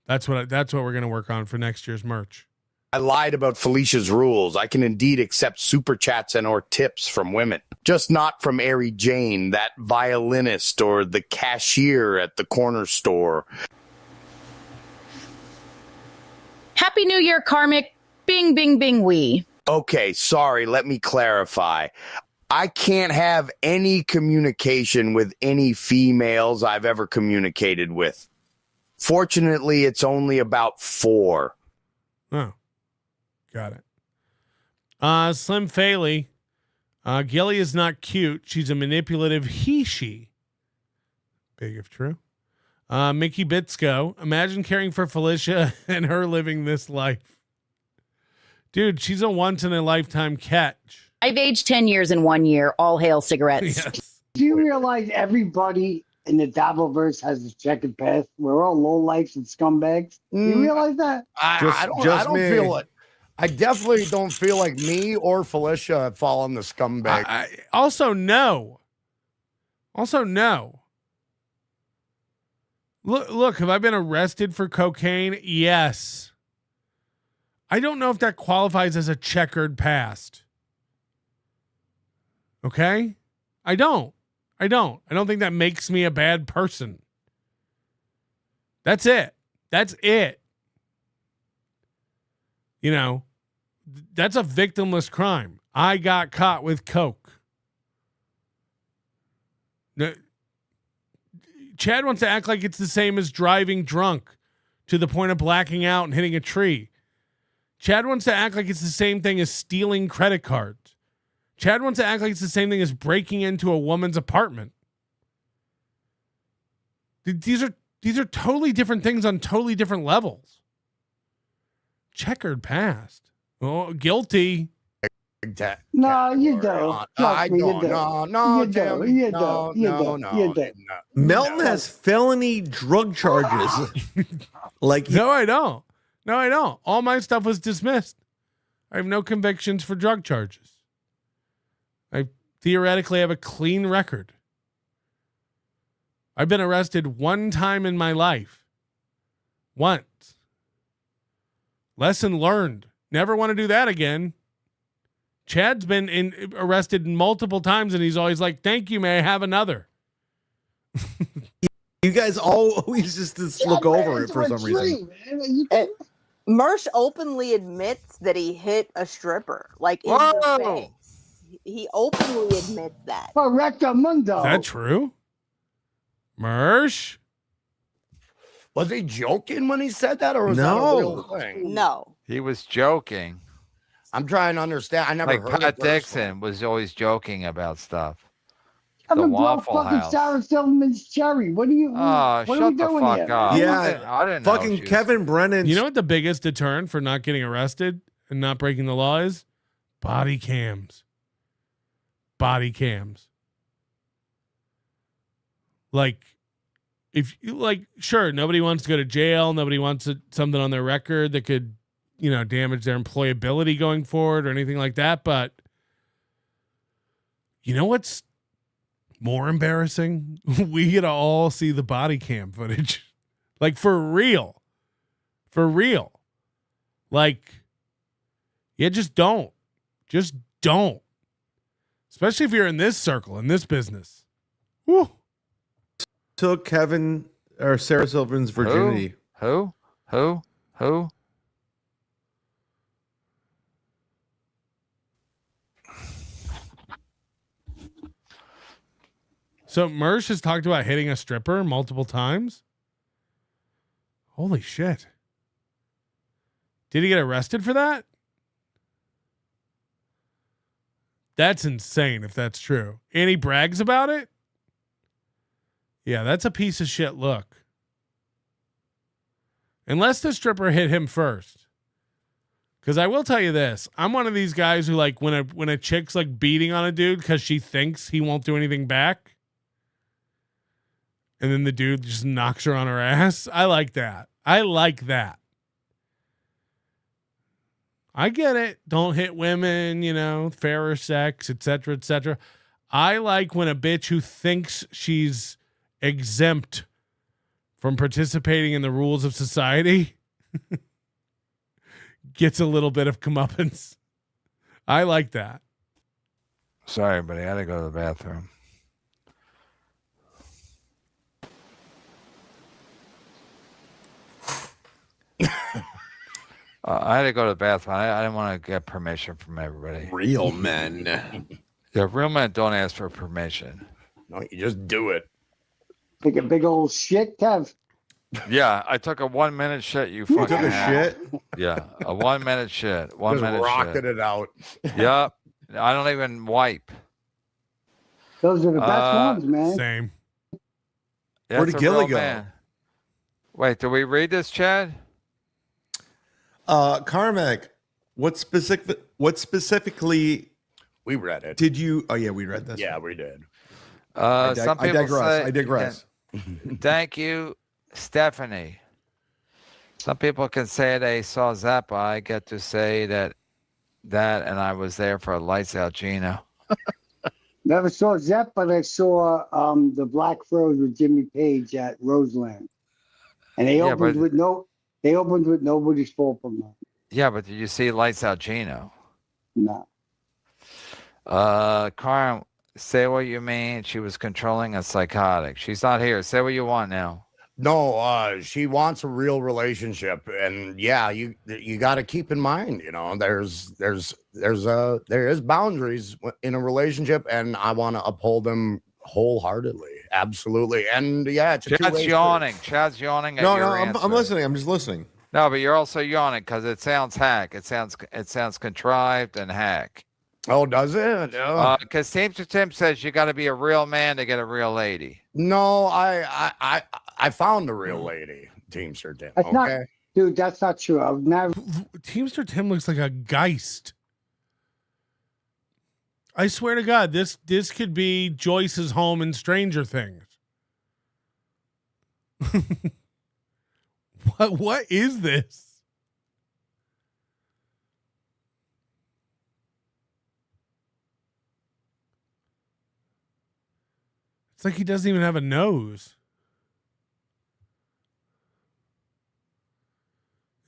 That's what we're gonna work on for next year's merch. I lied about Felicia's rules. I can indeed accept super chats and or tips from women, just not from Ari Jane, that violinist, or the cashier at the corner store. Happy New Year, Karmic. Bing, bing, bing, wee. Okay, sorry, let me clarify. I can't have any communication with any females I've ever communicated with. Fortunately, it's only about 4. Oh, got it. Slim Faley. Gilly is not cute. She's a manipulative he-she. Big if true. Mickey Bitsko, imagine caring for Felicia and her living this life. Dude, she's a once in a lifetime catch. I've aged 10 years in 1 year. All hail cigarettes. Yes. Do you realize everybody in the Dabbleverse has a checkered past? We're all lowlifes and scumbags. Do you realize that? I don't feel it. I definitely don't feel like me or Felicia have fallen the scumbag. Also, no. Look, have I been arrested for cocaine? Yes. I don't know if that qualifies as a checkered past. Okay? I don't think that makes me a bad person. That's it. You know, that's a victimless crime. I got caught with coke. Chad wants to act like it's the same as driving drunk to the point of blacking out and hitting a tree. Chad wants to act like it's the same thing as stealing credit cards. Chad wants to act like it's the same thing as breaking into a woman's apartment. These are totally different things on totally different levels. Checkered past. Oh, guilty. No, you don't. I don't. No. Melton has felony drug charges. No, I don't. All my stuff was dismissed. I have no convictions for drug charges. I theoretically have a clean record. I've been arrested one time in my life. Once. Lesson learned. Never want to do that again. Chad's been arrested multiple times, and he's always like, "Thank you, may I have another?" You guys always just look over it for some reason. Mersh openly admits that he hit a stripper, like in the face. He openly admits that. Correcto mundo. Is that true? Mersh? Was he joking when he said that, or was that a real thing? No. He was joking. I'm trying to understand. I never like heard Pat it Dixon was always joking about stuff. Kevin The brought Waffle fucking House. Sarah Silverman's cherry. What are you? Oh, what are shut we the doing fuck here? up. Yeah, I didn't know fucking she was- Kevin Brennan. You know what the biggest deterrent for not getting arrested and not breaking the law is? Body cams. Body cams. Like, if you like, sure, nobody wants to go to jail. Nobody wants something on their record that could, damage their employability going forward or anything like that. But you know what's more embarrassing? We get to all see the body cam footage. Like, for real. For real. Like, yeah, just don't. Just don't. Especially if you're in this circle, in this business. Woo. Took Kevin or Sarah Silverman's virginity. Who? So Mersh has talked about hitting a stripper multiple times. Holy shit. Did he get arrested for that? That's insane if that's true. And he brags about it? Yeah, that's a piece of shit look. Unless the stripper hit him first. Because I will tell you this. I'm one of these guys who, like, when a chick's like beating on a dude because she thinks he won't do anything back, and then the dude just knocks her on her ass. I like that. I get it. Don't hit women, fairer sex, etc., etc. I like when a bitch who thinks she's exempt from participating in the rules of society gets a little bit of comeuppance. I like that. Sorry, buddy. I had to go to the bathroom. I had to go to the bathroom. I didn't want to get permission from everybody. Real men. Yeah, real men don't ask for permission. No, you just do it. Take a big old shit, Kev. Yeah, I took a 1 minute shit. You You fucking took a ass. shit? Yeah, a 1 minute shit. One Just minute rocking shit. it out. Yep. I don't even wipe. Those are the best ones, man. Same. Yeah, Where'd it's a Gilly real go? man. Wait, do we read this, Chad? Carmack, what specifically we read it. Did you? Oh yeah, we read this. Yeah, we did. Some people I digress. Thank you, Stephanie. Some people can say they saw Zappa. I get to say that, and I was there for Lights Out Gino. Never saw Zepp, but I saw the Black Furs with Jimmy Page at Roseland, and they opened with Nobody's Fault but Mine. Yeah, but did you see Lights Out Gino? No. Karen, say what you mean. She was controlling a psychotic. She's not here. Say what you want now. No, she wants a real relationship, and yeah, you got to keep in mind, there is boundaries in a relationship, and I want to uphold them wholeheartedly, absolutely, and yeah, it's a Chad's yawning. Chad's yawning. No, I'm listening. I'm just listening. No, but you're also yawning because it sounds hack. It sounds contrived and hack. Oh, does it? Because Teamster Tim says you got to be a real man to get a real lady. No, I found the real lady, Teamster Tim. That's not, dude. That's not true. I've never. Teamster Tim looks like a Geist. I swear to God, this could be Joyce's home in Stranger Things. What is this? It's like he doesn't even have a nose.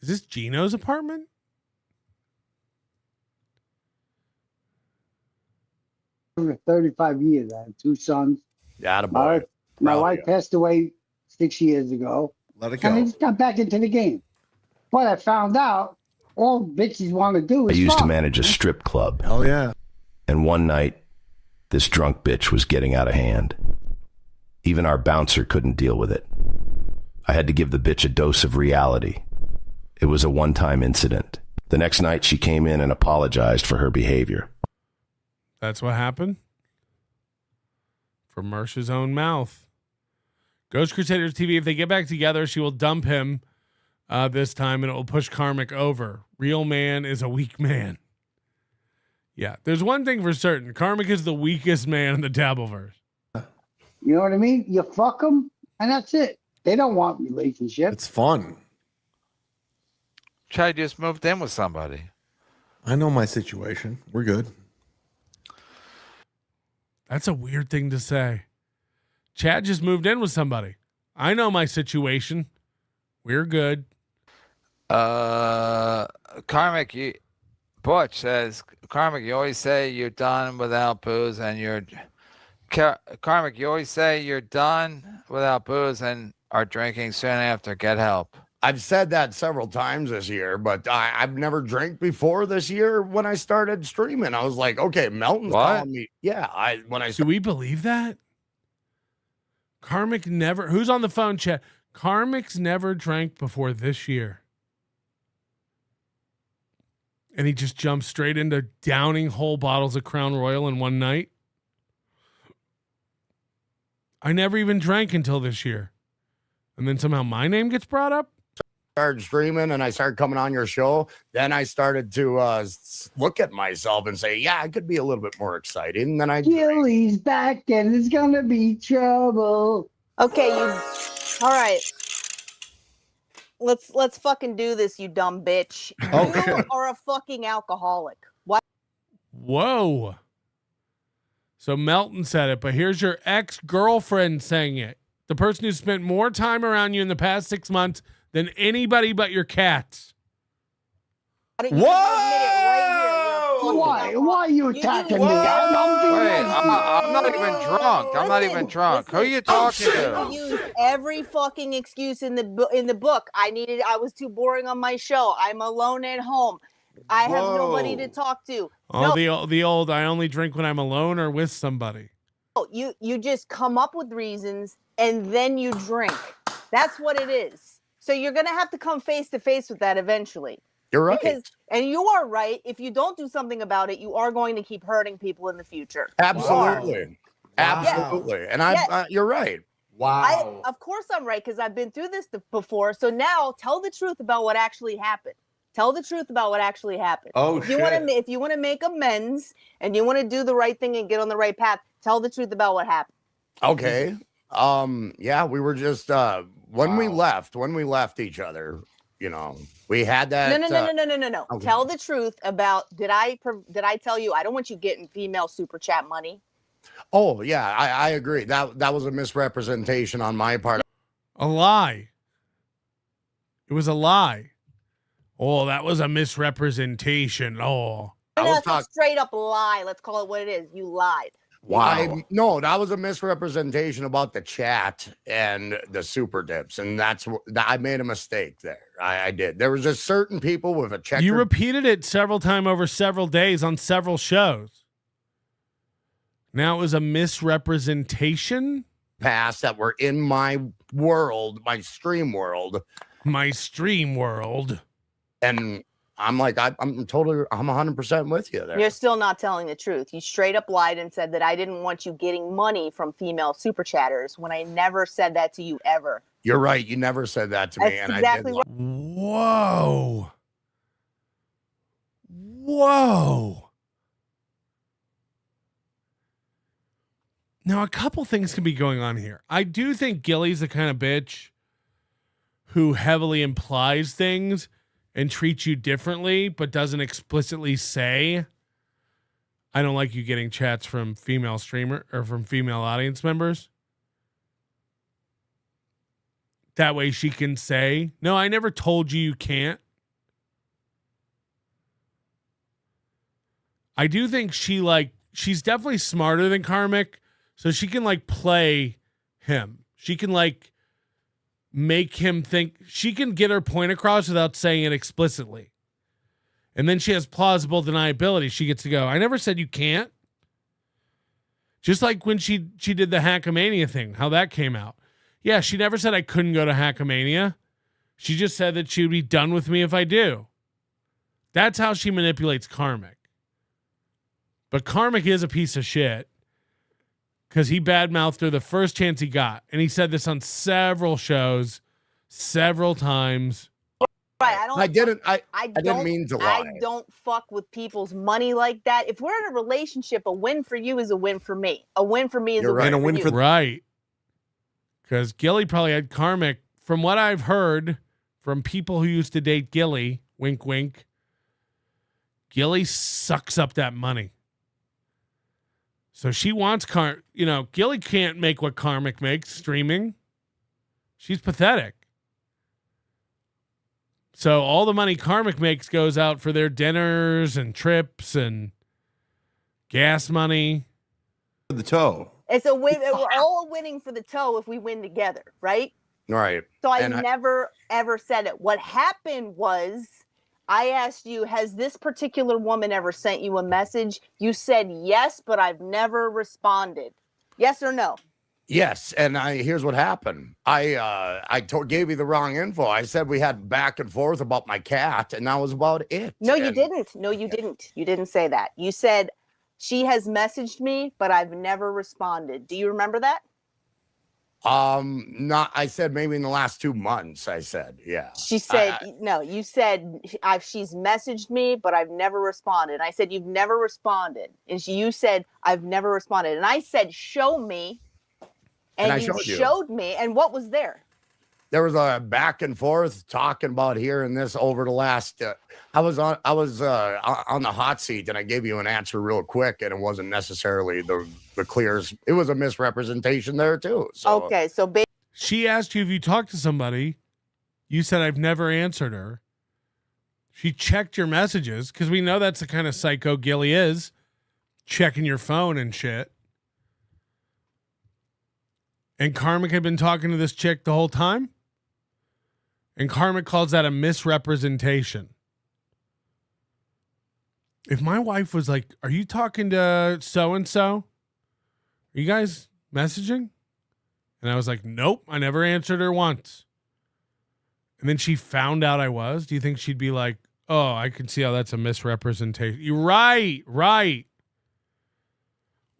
Is this Gino's apartment? For 35 years, I had 2 sons. Yeah, boy. My wife passed away 6 years ago. Let it go. And I just got back into the game. But I found out all bitches want to do I is used to fuck. manage a strip club. Oh yeah. And one night, this drunk bitch was getting out of hand. Even our bouncer couldn't deal with it. I had to give the bitch a dose of reality. It was a one-time incident. The next night, she came in and apologized for her behavior. That's what happened? From Mersh's own mouth. Ghost Crusaders TV, if they get back together, she will dump him this time, and it will push Karmic over. Real man is a weak man. Yeah, there's one thing for certain. Karmic is the weakest man in the Dabbleverse. You know what I mean? You fuck them, and that's it. They don't want relationships. It's fun. Chad just moved in with somebody. I know my situation. We're good. That's a weird thing to say. Chad just moved in with somebody. I know my situation. We're good. Karmic, Butch says, Karmic, you always say you're done without booze, and Karmic, you always say you're done without booze and are drinking soon after. Get help. I've said that several times this year, but I've never drank before this year. When I started streaming, I was like, okay, Melton's calling me. Yeah, Do we believe that? Karmic never. Who's on the phone, chat? Karmic's never drank before this year. And he just jumped straight into downing whole bottles of Crown Royal in one night. I never even drank until this year. And then somehow my name gets brought up? Started streaming and I started coming on your show. Then I started to look at myself and say, yeah, I could be a little bit more excited. And then Gilly's back and it's gonna be trouble. Okay, all right. Let's fucking do this, you dumb bitch. You are a fucking alcoholic. What? Whoa. So Melton said it, but here's your ex-girlfriend saying it. The person who spent more time around you in the past 6 months than anybody but your cats. Why are you attacking me? I'm not even drunk. I'm not even drunk. Who are you talking to? You use every fucking excuse in the book. I was too boring on my show. I'm alone at home. I have nobody to talk to. Oh, the old I only drink when I'm alone or with somebody. You just come up with reasons and then you drink. That's what it is. So you're gonna have to come face to face with that eventually. You're right. And you are right. If you don't do something about it, you are going to keep hurting people in the future. Absolutely. Absolutely. And you're right. Wow. Of course I'm right, because I've been through this before. So now tell the truth about what actually happened. Tell the truth about what actually happened. Oh, if you if you want to make amends and you want to do the right thing and get on the right path, tell the truth about what happened. Okay. Yeah, we were just when we left each other, you know, we had that. No. Okay. Tell the truth about did I tell you I don't want you getting female super chat money? Oh yeah, I agree. That was a misrepresentation on my part. A lie. It was a lie. Oh, that was a misrepresentation. Oh. That's a straight up lie. Let's call it what it is. You lied. Wow. No, that was a misrepresentation about the chat and the super dips, and I made a mistake there. I did. There was just certain people with a check. You repeated it several times over several days on several shows. Now it was a misrepresentation. Past that were in my world, my stream world. And I'm like, I'm 100% with you there. You're still not telling the truth. You straight up lied and said that I didn't want you getting money from female super chatters when I never said that to you ever. You're right. You never said that to me. That's And exactly I did. Whoa. Whoa. Now, a couple things can be going on here. I do think Gilly's the kind of bitch who heavily implies things and treats you differently, but doesn't explicitly say, I don't like you getting chats from female streamer or from female audience members. That way she can say, no, I never told you can't. I do think she's definitely smarter than Karmic, so she can play him. She can make him think. She can get her point across without saying it explicitly. And then she has plausible deniability. She gets to go, I never said you can't. Just like when she did the Hackamania thing, how that came out. Yeah, she never said I couldn't go to Hackamania. She just said that she would be done with me if I do. That's how she manipulates Karmic. But Karmic is a piece of shit because he badmouthed her the first chance he got. And he said this on several shows, several times. Right, I didn't mean to lie. I don't fuck with people's money like that. If we're in a relationship, a win for you is a win for me. A win for me is a win for you. Right. Because Gilly probably had Karmic, from what I've heard from people who used to date Gilly, wink, wink, Gilly sucks up that money. So she wants Gilly can't make what Karmic makes streaming. She's pathetic. So all the money Karmic makes goes out for their dinners and trips and gas money. The toe. It's a win. We're all winning for the toe if we win together, right? Right. So I never, ever said it. What happened was I asked you, has this particular woman ever sent you a message? You said yes, but I've never responded. Yes or no? Yes, and here's what happened. I gave you the wrong info. I said we had back and forth about my cat, and that was about it. No, you didn't. No, you didn't. You didn't say that. You said she has messaged me, but I've never responded. Do you remember that? I said maybe in the last 2 months. I said, yeah. She said, no, you said she's messaged me, but I've never responded. And I said, you've never responded. And you said, I've never responded. And I said, show me. And you showed me. And what was there? There was a back and forth talking about here and this over the last. I was on the hot seat, and I gave you an answer real quick, and it wasn't necessarily the clears. It was a misrepresentation there too. So. Okay, so she asked you if you talked to somebody. You said I've never answered her. She checked your messages because we know that's the kind of psycho Gilly is, checking your phone and shit. And Karmic had been talking to this chick the whole time. And Karmic calls that a misrepresentation. If my wife was like, are you talking to so-and-so? Are you guys messaging? And I was like, nope, I never answered her once. And then she found out I was. Do you think she'd be like, oh, I can see how that's a misrepresentation? You're right.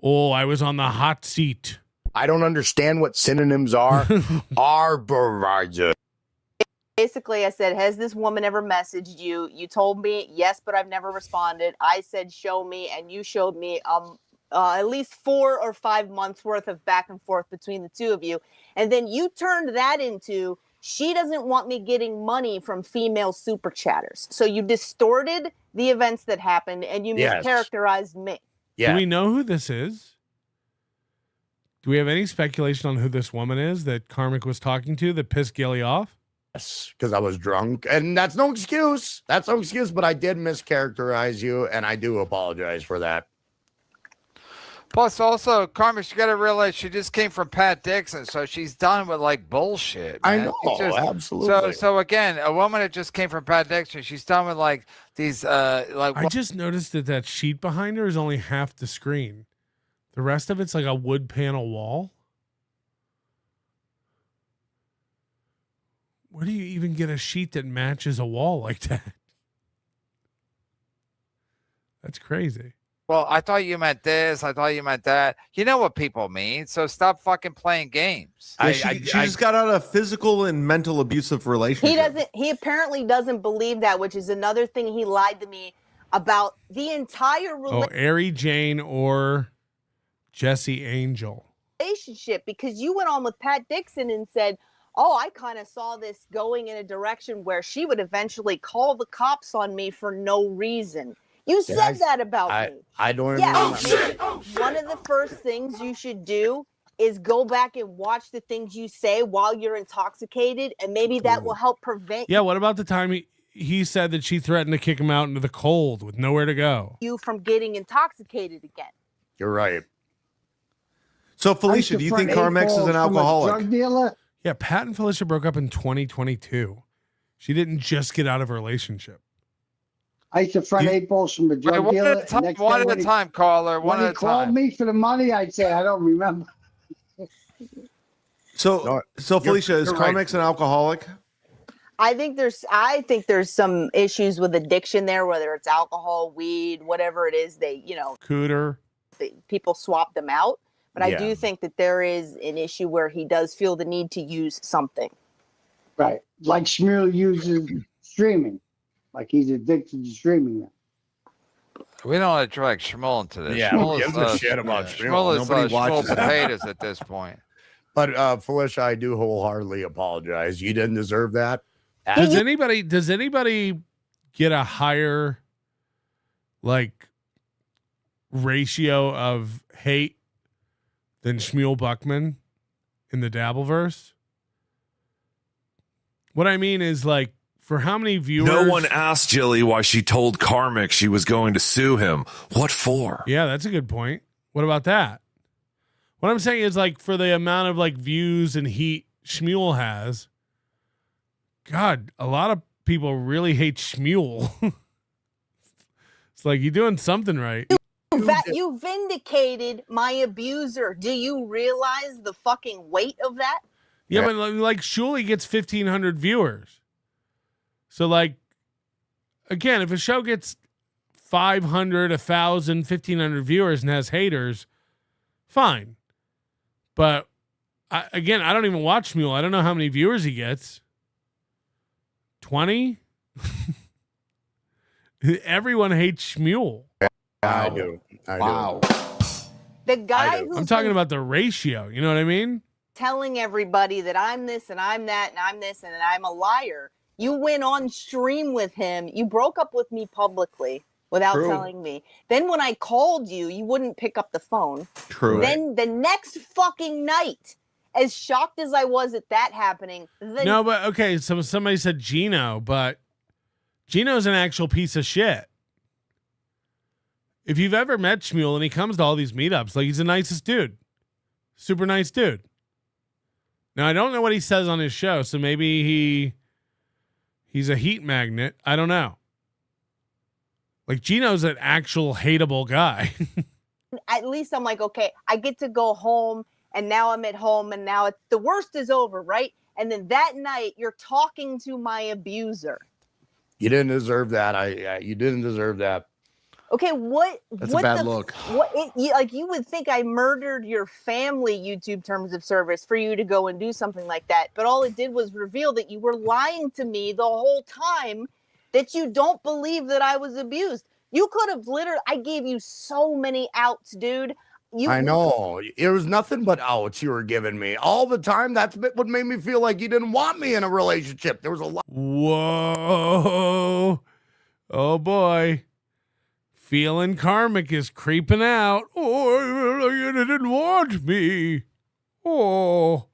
Oh, I was on the hot seat. I don't understand what synonyms are. Arborizer. Basically, I said, has this woman ever messaged you? You told me, yes, but I've never responded. I said, show me, and you showed me at least 4 or 5 months worth of back and forth between the two of you. And then you turned that into, she doesn't want me getting money from female super chatters. So you distorted the events that happened, and you mischaracterized me. Do we know who this is? Do we have any speculation on who this woman is that Karmic was talking to that pissed Gilly off? Yes, because I was drunk, and that's no excuse. That's no excuse, but I did mischaracterize you, and I do apologize for that. Plus, also, Karmic, you got to realize she just came from Pat Dixon, so she's done with like bullshit. I man. know, absolutely. So again, a woman that just came from Pat Dixon, she's done with like these I just noticed that sheet behind her is only half the screen. The rest of it's like a wood panel wall. Where do you even get a sheet that matches a wall like that? That's crazy. Well, I thought you meant this. I thought you meant that. You know what people mean. So stop fucking playing games. Yeah, she just got out of physical and mental abusive relationship. He apparently doesn't believe that, which is another thing he lied to me about the entire Ari Jane or Jesse Angel. relationship, because you went on with Pat Dixon and said, oh, I kind of saw this going in a direction where she would eventually call the cops on me for no reason. You said that about me. I don't Yeah. remember. One of the first things you should do is go back and watch the things you say while you're intoxicated, and maybe that will help prevent Yeah, what about the time he said that she threatened to kick him out into the cold with nowhere to go? you from getting intoxicated again. You're right. So, Felicia, do you think Carmex is an alcoholic? Drug dealer? Yeah, Pat and Felicia broke up in 2022. She didn't just get out of a relationship. I used to front 8 balls from the drug one dealer. at a time, Next one day at when a time, caller. When One he at a called time. me for the money, I'd say, I don't remember. So Felicia, is Carmex an alcoholic? I think there's some issues with addiction there, whether it's alcohol, weed, whatever it is. Cooter. People swap them out. But I Yeah. do think that there is an issue where he does feel the need to use something. Right. Like Shmuel uses streaming. Like he's addicted to streaming now. We don't want to drag Shmuel into this. Yeah, Shmuel who gives a shit about Shmuel? Shmuel is Nobody Shmuel watches that. potatoes at this point. But Felicia, I do wholeheartedly apologize. You didn't deserve that. Does anybody get a higher like ratio of hate than Shmuel Buckman in the Dabbleverse? What I mean is, like, for how many viewers? No one asked Jilly why she told Karmic she was going to sue him. What for? Yeah, that's a good point. What about that? What I'm saying is, like, for the amount of like views and heat Shmuel has, God, a lot of people really hate Shmuel. It's like, you're doing something right. You vindicated my abuser. Do you realize the fucking weight of that? Yeah, but like Shuli gets 1,500 viewers. So like, again, if a show gets 500, 1,000, 1,500 viewers and has haters, fine. But I don't even watch Shmuel. I don't know how many viewers he gets. 20? Everyone hates Shmuel. I do. Wow. The guy I'm who's talking about the ratio. You know what I mean? telling everybody that I'm this and I'm that and I'm this and I'm a liar. You went on stream with him. You broke up with me publicly without True. telling me. Then when I called you, you wouldn't pick up the phone. True. Then the next fucking night, as shocked as I was at that happening. No, but okay, so somebody said Gino, but Gino's an actual piece of shit. If you've ever met Shmuel and he comes to all these meetups, like he's the nicest dude. Super nice dude. Now, I don't know what he says on his show, so maybe he's a heat magnet. I don't know. Like, Gino's an actual hateable guy. At least I'm like, okay, I get to go home, and now I'm at home, and now it's the worst is over, right? And then that night, you're talking to my abuser. You didn't deserve that. You didn't deserve that. Okay, That's what a bad the look. you would think I murdered your family YouTube terms of service for you to go and do something like that, but all it did was reveal that you were lying to me the whole time, that you don't believe that I was abused. You could have I gave you so many outs, dude. I know. It was nothing but outs you were giving me all the time. That's what made me feel like you didn't want me in a relationship. There was a lot. Whoa. Oh, boy. Feeling karmic is creeping out. Oh, you didn't want me. Oh,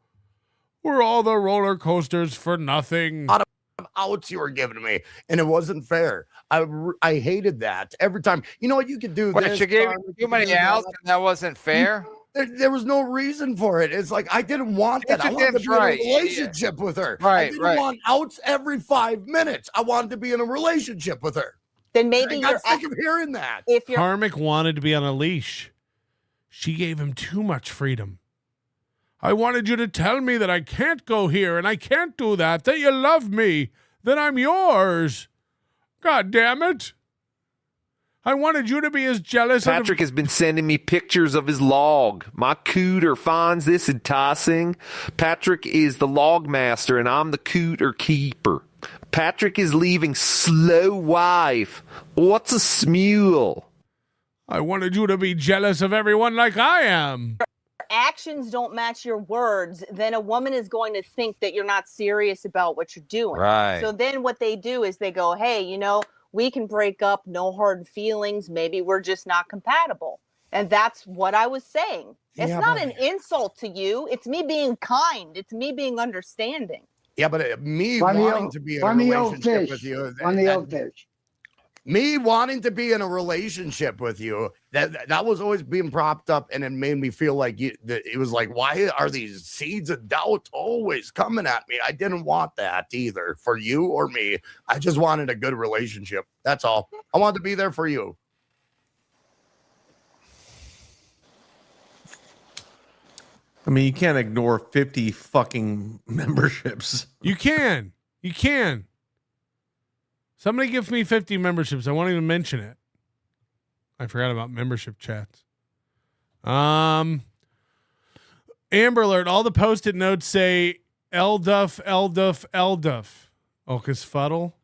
were all the roller coasters for nothing? Out of outs you were giving me, and it wasn't fair. I hated that every time. You know what you could do? What, you gave me too many outs and that wasn't fair? There was no reason for it. It's like I didn't want that. I wanted to be in a relationship with her. I didn't want outs every 5 minutes. I wanted to be in a relationship with her. Then maybe you're sick of hearing that. If you're Karmic wanted to be on a leash. She gave him too much freedom. I wanted you to tell me that I can't go here and I can't do that, that you love me, that I'm yours. God damn it. I wanted you to be as jealous. Patrick has been sending me pictures of his log. My cooter finds this enticing. Patrick is the log master and I'm the cooter keeper. Patrick is leaving slow wife. What's a smule? I wanted you to be jealous of everyone like I am. Actions don't match your words, then a woman is going to think that you're not serious about what you're doing. Right. So then what they do is they go, hey, we can break up, no hard feelings. Maybe we're just not compatible. And that's what I was saying. It's not an insult to you. It's me being kind. It's me being understanding. Yeah, but me wanting to be in a relationship with you. Me wanting to be in a relationship with you, that was always being propped up, and it made me feel like it was like, why are these seeds of doubt always coming at me? I didn't want that either for you or me. I just wanted a good relationship. That's all. I wanted to be there for you. I mean, you can't ignore 50 fucking memberships. You can. You can. Somebody give me 50 memberships. I won't even mention it. I forgot about membership chats. Amber Alert. All the Post-it notes say Elduff, Elduff, Elduff. Ocus Fuddle.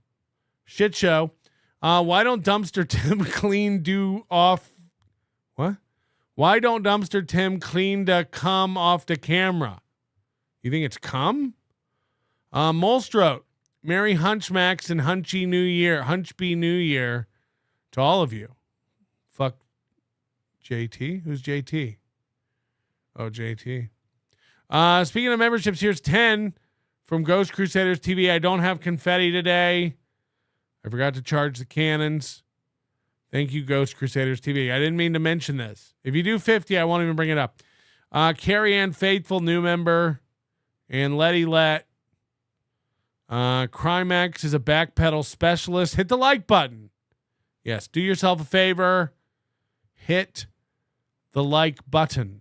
Shit show. Why don't Dumpster Tim Why don't Dumpster Tim clean the cum off the camera? You think it's cum? Molstrote. Merry Hunchmax and Hunchy New Year. Hunchby New Year to all of you. Fuck JT. Who's JT? Oh, JT. Speaking of memberships, here's 10 from Ghost Crusaders TV. I don't have confetti today. I forgot to charge the cannons. Thank you, Ghost Crusaders TV. I didn't mean to mention this. If you do 50, I won't even bring it up. Carrie Ann Faithful, new member. And Letty Let. Crimex is a backpedal specialist. Hit the like button. Yes, do yourself a favor. Hit the like button.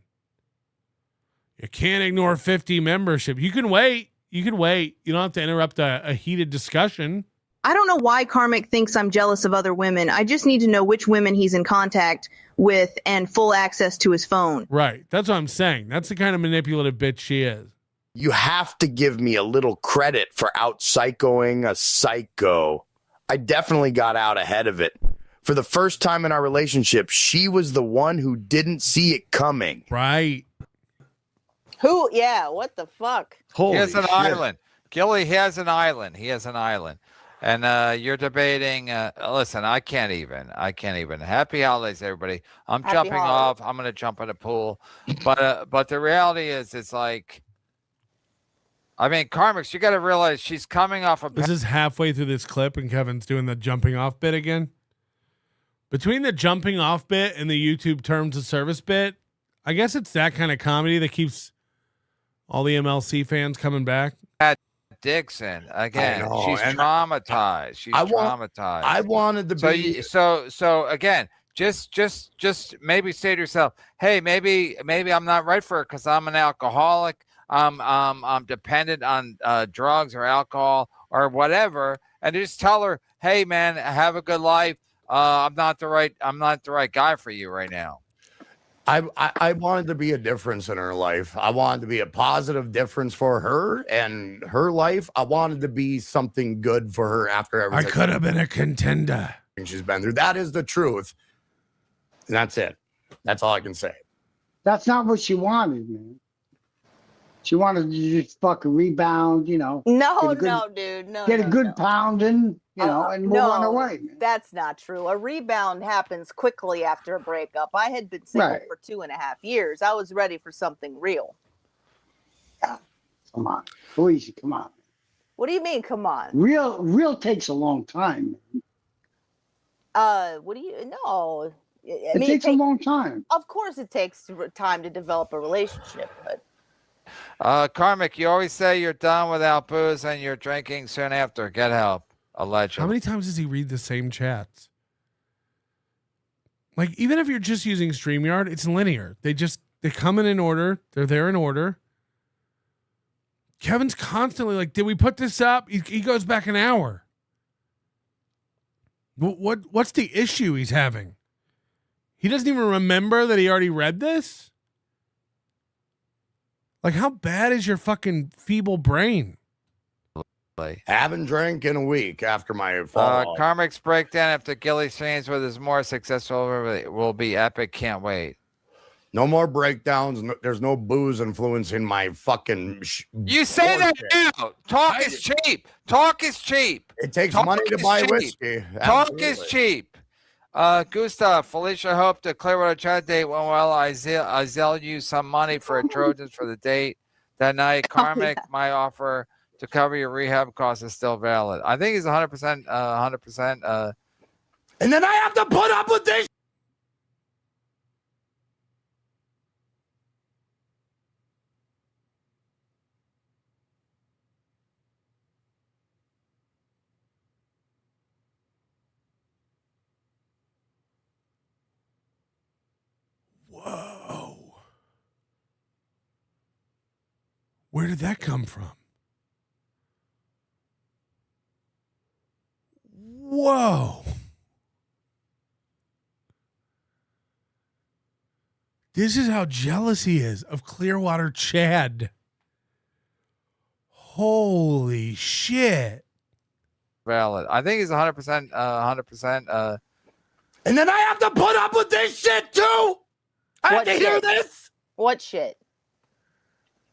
You can't ignore 50 membership. You can wait. You can wait. You don't have to interrupt a heated discussion. I don't know why Karmic thinks I'm jealous of other women. I just need to know which women he's in contact with and full access to his phone. Right. That's what I'm saying. That's the kind of manipulative bitch she is. You have to give me a little credit for out psychoing a psycho. I definitely got out ahead of it. For the first time in our relationship, she was the one who didn't see it coming. Right. Who? Yeah. What the fuck? He has an island. Gilly has an island. He has an island. And you're debating. Listen, I can't even. Happy holidays, everybody. I'm Happy jumping holidays. off. I'm going to jump in the pool. But the reality is, it's like, I mean, Karmix, you got to realize she's coming off a. This is halfway through this clip, and Kevin's doing the jumping off bit again. Between the jumping off bit and the YouTube terms of service bit, I guess it's that kind of comedy that keeps all the MLC fans coming back. Dixon again. I know, She's and traumatized. She's traumatized. I wanted to be. So again, just maybe say to yourself, hey, maybe I'm not right for her because I'm an alcoholic. I'm dependent on drugs or alcohol or whatever, and just tell her, hey man, have a good life. I'm not the right guy for you right now. I wanted to be a difference in her life. I wanted to be a positive difference for her and her life. I wanted to be something good for her after I everything. could have been a contender. She's been through. That is the truth. And that's it. That's all I can say. That's not what she wanted, man. She wanted to just fucking rebound, you know. No, get a good, dude. No, Get no, a good no. pounding, you know, and move on her way. Man. That's not true. A rebound happens quickly after a breakup. I had been single for 2.5 years. I was ready for something real. Come on. Please, come on. What do you mean, come on? Real takes a long time. What do you know? It takes a long time. Of course it takes time to develop a relationship, but Karmic, you always say you're done without booze and you're drinking soon after. Get help. Allegedly. How many times does he read the same chats? Like, even if you're just using StreamYard, it's linear. They come in order. They're there in order. Kevin's constantly like, did we put this up? He goes back an hour. What's the issue he's having? He doesn't even remember that he already read this? Like, how bad is your fucking feeble brain? Haven't drank in a week after my fall. Karmic's breakdown after Gilly Shane's with his more successful will be epic. Can't wait. No more breakdowns. There's no booze influencing my fucking. You say that now. Talk is cheap. Talk is cheap. It takes money to buy whiskey. Talk is cheap. Gustav, Felicia hoped the Clearwater chat date went well. I used some money for a Trojans for the date that night. Karmic, my offer to cover your rehab costs is still valid. I think he's 100%. 100%. And then I have to put up with this. Whoa. Where did that come from? Whoa. This is how jealous he is of Clearwater Chad. Holy shit. Valid. I think he's 100%. 100%. And then I have to put up with this shit too. I have to hear this. What shit?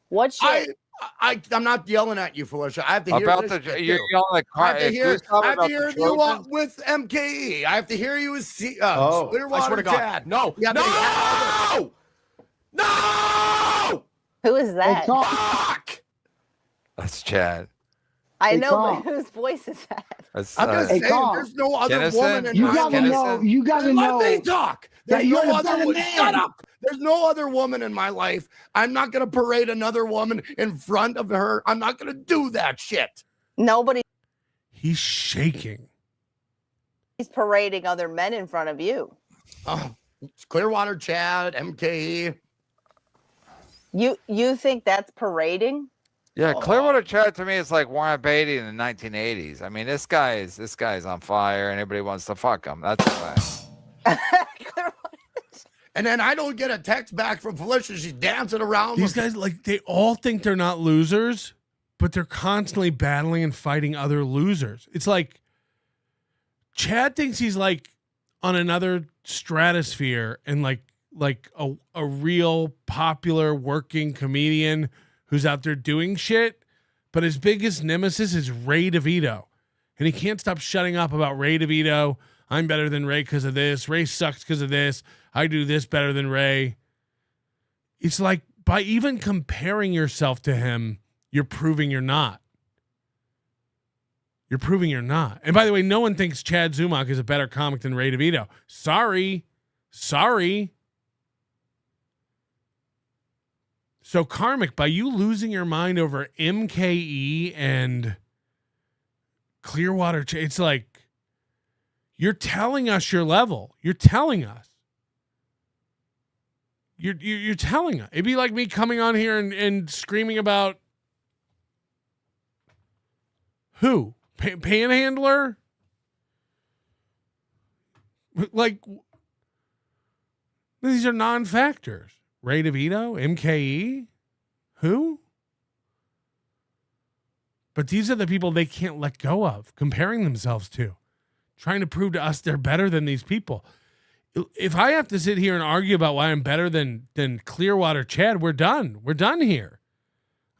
What shit? I'm not yelling at you, Felicia. I have to hear about this the. shit You're too. yelling at I have to hear about you with MKE. I have to hear you with Clearwater I swear to God. Chad. No. No. No. Who is that? Fuck. That's Chad. I know, but whose voice is that? That's, I'm just saying, there's no other Kinnison? woman in You my gotta life. know. You gotta know. Let me talk. There's that you're no a other better one. man. Shut up. There's no other woman in my life. I'm not going to parade another woman in front of her. I'm not going to do that shit. Nobody. He's shaking. He's parading other men in front of you. It's Clearwater Chad, MKE. You think that's parading? Yeah, Clearwater Chad to me is like Warren Beatty in the 1980s. I mean, this guy's on fire, and everybody wants to fuck him. That's a fact. And then I don't get a text back from Felicia. She's dancing around. These guys, like, they all think they're not losers, but they're constantly battling and fighting other losers. It's like Chad thinks he's like on another stratosphere and like a real popular working comedian who's out there doing shit, but his biggest nemesis is Ray DeVito. And he can't stop shutting up about Ray DeVito. I'm better than Ray because of this. Ray sucks because of this. I do this better than Ray. It's like by even comparing yourself to him, you're proving you're not. You're proving you're not. And by the way, no one thinks Chad Zumach is a better comic than Ray DeVito. Sorry. So Karmic, by you losing your mind over MKE and Clearwater, it's like you're telling us your level. You're telling us. You're telling us. It'd be like me coming on here and screaming about who? Panhandler? Like, these are non-factors. Ray DeVito, MKE, who? But these are the people they can't let go of, comparing themselves to, trying to prove to us they're better than these people. If I have to sit here and argue about why I'm better than Clearwater Chad, we're done. We're done here.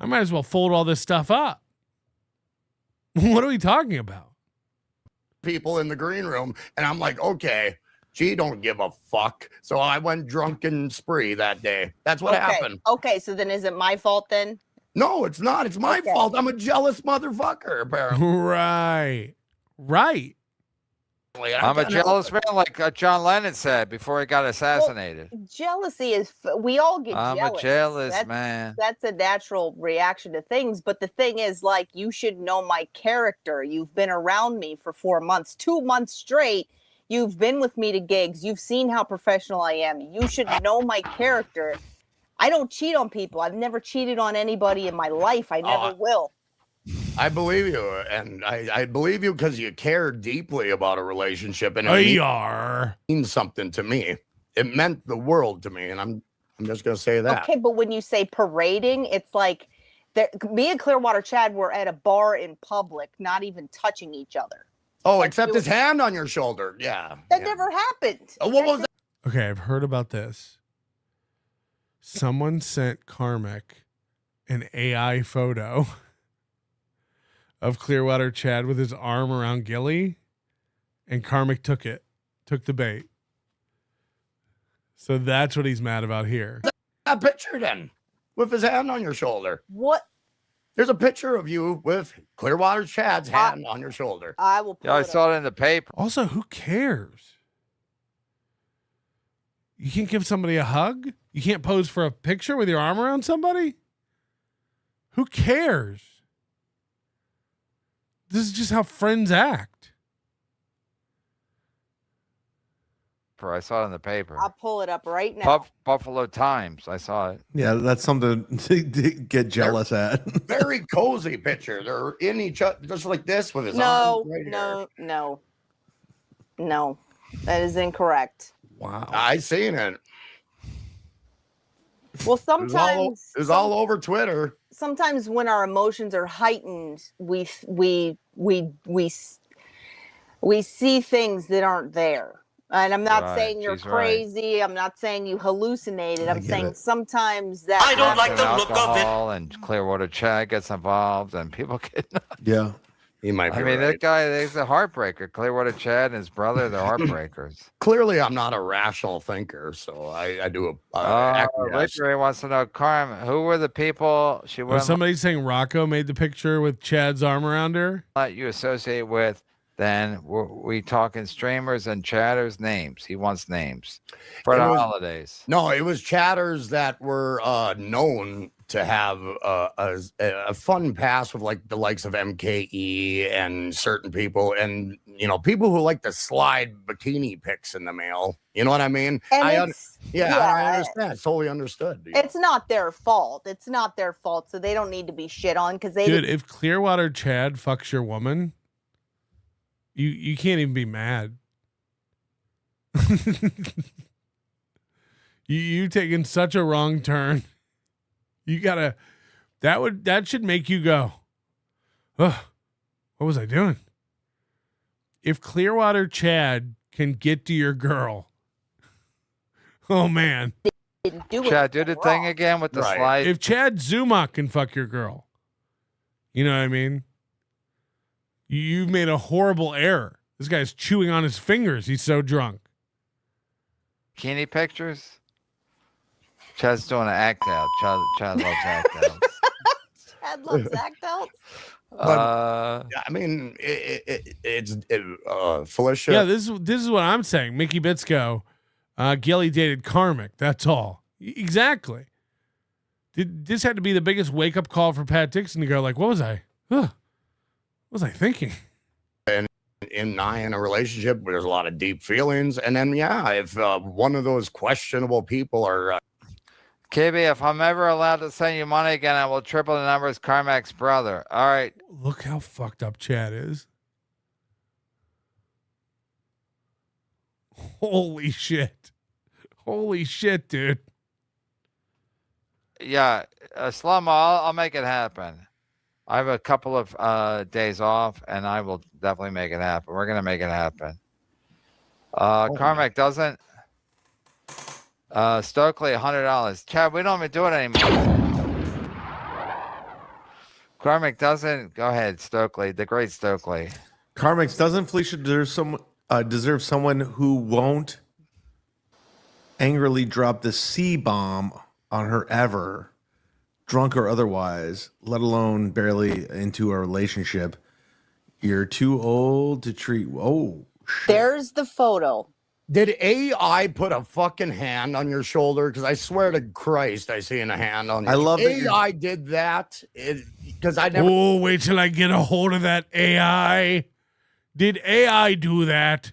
I might as well fold all this stuff up. What are we talking about? People in the green room, and I'm like, okay, she don't give a fuck. So I went drunken spree that day. That's what happened. Okay, so then is it my fault then? No, it's not. It's my fault. I'm a jealous motherfucker, apparently. Right. I'm a jealous man, like John Lennon said before he got assassinated. Well, jealousy is, we all get I'm jealous. a jealous man. That's a natural reaction to things. But the thing is, like, you should know my character. You've been around me for 4 months, 2 months straight. You've been with me to gigs. You've seen how professional I am. You should know my character. I don't cheat on people. I've never cheated on anybody in my life. I never will. I believe you, and I believe you because you care deeply about a relationship, and it means something to me. It meant the world to me, and I'm just gonna say that. Okay, but when you say parading, it's like me and Clearwater Chad were at a bar in public, not even touching each other. Oh, except his hand on your shoulder. Yeah, that never happened. What was that? Okay, I've heard about this. Someone sent Karmic an AI photo of Clearwater Chad with his arm around Gilly, and Karmic took the bait. So that's what he's mad about here. That picture then, with his hand on your shoulder. What? There's a picture of you with Clearwater Chad's hand on your shoulder. I will. Yeah, I saw it in the paper. Also, who cares? You can't give somebody a hug? You can't pose for a picture with your arm around somebody? Who cares? This is just how friends act. I saw it in the paper. I'll pull it up right now. Buffalo Times. I saw it. Yeah, that's something to get jealous at. Very cozy picture. They're in each other, just like this with his arms right here. No. That is incorrect. Wow. I seen it. Well, sometimes it was all over Twitter. Sometimes when our emotions are heightened, we see things that aren't there. And I'm not saying you're crazy. I'm not saying you hallucinated. I'm saying sometimes that I don't like the look of it. And Clearwater Chad gets involved, and people get nuts. Yeah, he might be. I mean, that guy is a heartbreaker. Clearwater Chad and his brother, they're heartbreakers. Clearly, I'm not a rational thinker, so I do Richard wants to know, Carmen, who were the people she Was somebody saying Rocco made the picture with Chad's arm around her? You associate with? Then we talking streamers and chatters names. He wants names for the holidays. No, it was chatters that were known to have a fun past with like the likes of MKE and certain people, and people who like to slide bikini pics in the mail. You know what I mean? I understand. It's totally understood. It's not their fault. It's not their fault, so they don't need to be shit on because they. Dude, if Clearwater Chad fucks your woman, you can't even be mad. you taking such a wrong turn. You gotta. That should make you go, oh, what was I doing? If Clearwater Chad can get to your girl, oh man. Chad, do the thing again with the slide. If Chad Zumach can fuck your girl, you know what I mean? You've made a horrible error. This guy's chewing on his fingers. He's so drunk. Bikini pictures? Chad's doing an act out. Chad loves act outs. Chad loves act outs? I mean, it's Felicia. Yeah, this is what I'm saying. Mickey Bitsko, Gilly dated Karmic. That's all. Exactly. This had to be the biggest wake up call for Pat Dixon to go like, what was I? What was I thinking? And in a relationship where there's a lot of deep feelings, and then if one of those questionable people are KB, if I'm ever allowed to send you money again, I will triple the number as Carmac's brother. All right. Look how fucked up Chad is. Holy shit. Holy shit, dude. Yeah, Slow-mo, I'll make it happen. I have a couple of days off, and I will definitely make it happen. We're going to make it happen. Carmack doesn't. Stokely, $100. Chad, we don't even do it anymore. Carmack doesn't. Go ahead, Stokely, the great Stokely. Carmack, doesn't Felicia deserve someone who won't angrily drop the C-bomb on her ever, drunk or otherwise, let alone barely into a relationship? You're too old to treat. Oh, shit. There's the photo. Did AI put a fucking hand on your shoulder? Because I swear to Christ, I seen a hand on. I love that AI did that. Because I never. Oh, wait till I get a hold of that AI. Did AI do that?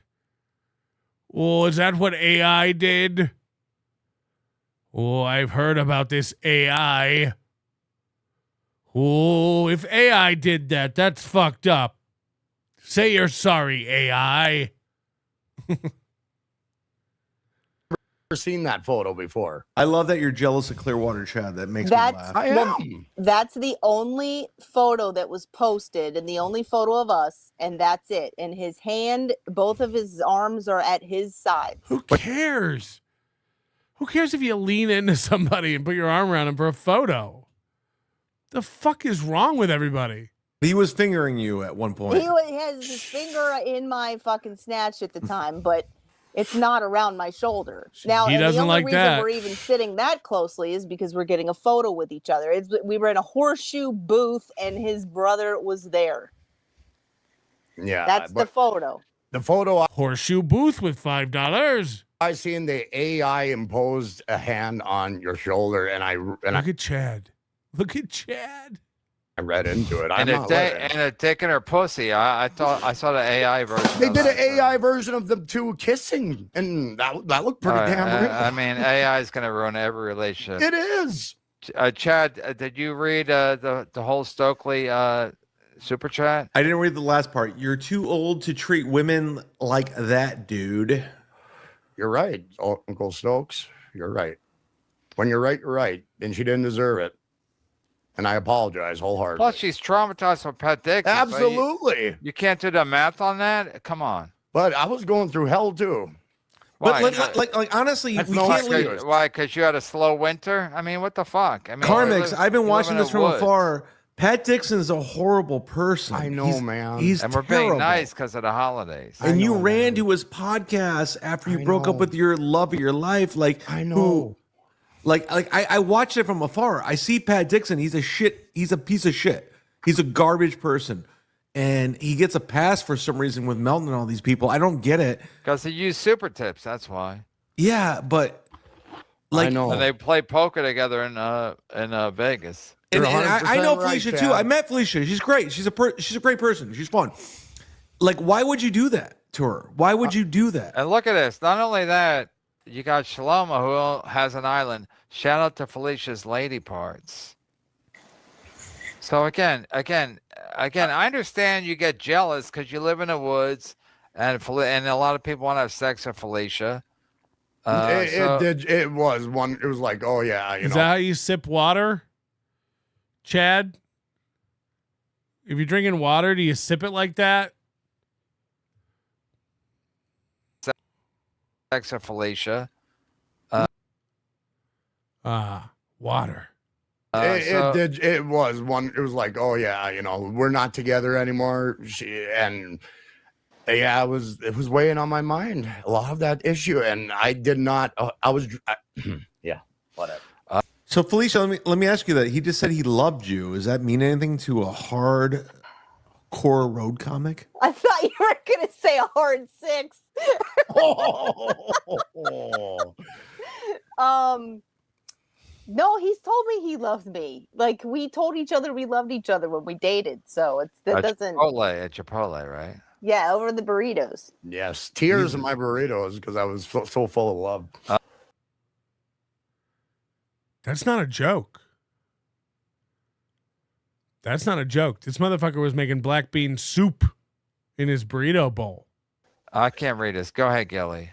Oh, is that what AI did? Oh, I've heard about this AI. Oh, if AI did that, that's fucked up. Say you're sorry, AI. Seen that photo before. I love that you're jealous of Clearwater, Chad. That makes me laugh. I am. That's the only photo that was posted and the only photo of us, and that's it. And his hand, both of his arms are at his sides. Who cares? Who cares if you lean into somebody and put your arm around him for a photo? The fuck is wrong with everybody? He was fingering you at one point. He has his finger in my fucking snatch at the time, but it's not around my shoulder. Now, He and doesn't the only like reason that. we're even sitting that closely is because we're getting a photo with each other. We were in a horseshoe booth, and his brother was there. Yeah, That's the photo. The photo. Horseshoe booth with $5. I seen the AI imposed a hand on your shoulder, and Look at Chad. Look at Chad. I read into it. And a dick in her pussy. I thought I saw the AI version. They of did that. an AI version of them two kissing, and that looked pretty damn real. I mean, AI is going to ruin every relationship. It is. Chad, did you read the whole Stokely super chat? I didn't read the last part. You're too old to treat women like that, dude. You're right, Uncle Stokes. You're right. When you're right, you're right. And she didn't deserve it. And I apologize wholeheartedly. Plus, she's traumatized from Pat Dixon. Absolutely. You can't do the math on that? Come on. But I was going through hell too. Why? But like honestly, That's we no can't excuse. leave. Why? Because you had a slow winter? I mean, what the fuck? I mean, Carmix, I've been you watching live in this the from woods. afar. Pat Dixon's a horrible person. I know, man. He's And we're terrible. being nice because of the holidays. And you ran to his podcast after you broke up with your love of your life. Like I know. I watched it from afar. I see Pat Dixon. He's a shit. He's a piece of shit. He's a garbage person. And he gets a pass for some reason with Melton and all these people. I don't get it. Because he used super tips. That's why. Yeah, but I know. And they play poker together in Vegas. And I know right, Felicia Chad. too. I met Felicia. She's great. She's a great person. She's fun. Like, why would you do that to her? Why would you do that? And look at this. Not only that, you got Shlomo, who has an island. Shout out to Felicia's lady parts. So again, I understand you get jealous because you live in the woods, and a lot of people want to have sex with Felicia. It was one. It was like, oh yeah, Is that how you sip water, Chad? If you're drinking water, do you sip it like that? Sex with Felicia. Water. It was one. It was like, oh yeah, we're not together anymore. It was weighing on my mind, a lot of that issue, and I did not. Yeah, whatever. So Felicia, let me ask you that. He just said he loved you. Does that mean anything to a hard core road comic? I thought you were going to say a hard 6. No, he's told me he loves me. Like, we told each other we loved each other when we dated. So doesn't. At Chipotle, right? Yeah, over the burritos. Yes, tears in my burritos because I was so full of love. That's not a joke. That's not a joke. This motherfucker was making black bean soup in his burrito bowl. I can't read this. Go ahead, Gilly.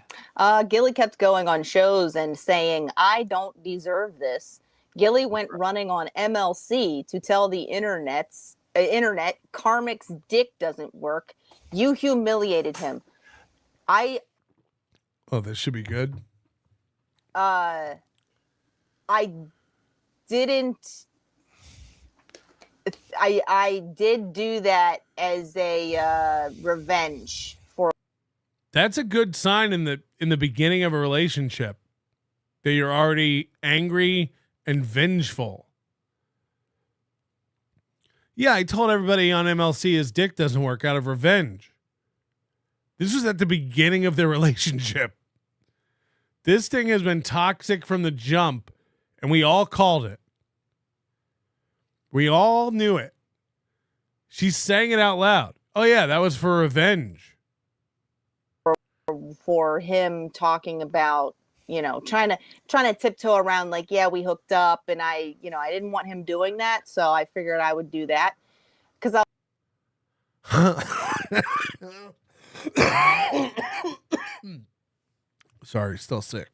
Gilly kept going on shows and saying, I don't deserve this. Gilly went running on MLC to tell the internet Karmic's dick doesn't work. You humiliated him. Oh, this should be good. I didn't. I did do that as a revenge for. That's a good sign in the beginning of a relationship that you're already angry and vengeful. Yeah, I told everybody on MLC his dick doesn't work out of revenge. This was at the beginning of their relationship. This thing has been toxic from the jump, and we all called it. We all knew it. She's saying it out loud. Oh yeah, that was for revenge. For him talking about, trying to tiptoe around like, yeah, we hooked up, and I didn't want him doing that, so I figured I would do that because Sorry, still sick.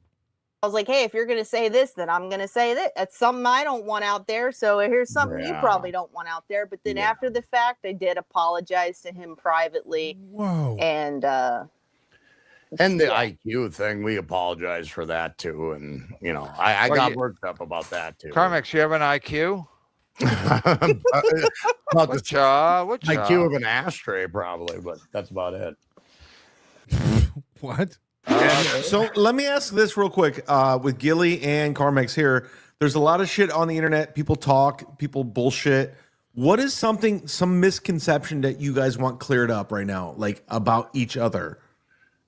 I was like, hey, if you're going to say this, then I'm going to say that. That's something I don't want out there. So here's something you probably don't want out there. But then after the fact, I did apologize to him privately. Whoa. And the IQ thing, we apologize for that too. And, I got worked up about that too. Carmex, you have an IQ? About the Whatcha? IQ of an ashtray, probably, but that's about it. What? So let me ask this real quick with Gilly and Carmex here. There's a lot of shit on the internet. People talk, people bullshit. What is some misconception that you guys want cleared up right now, like about each other?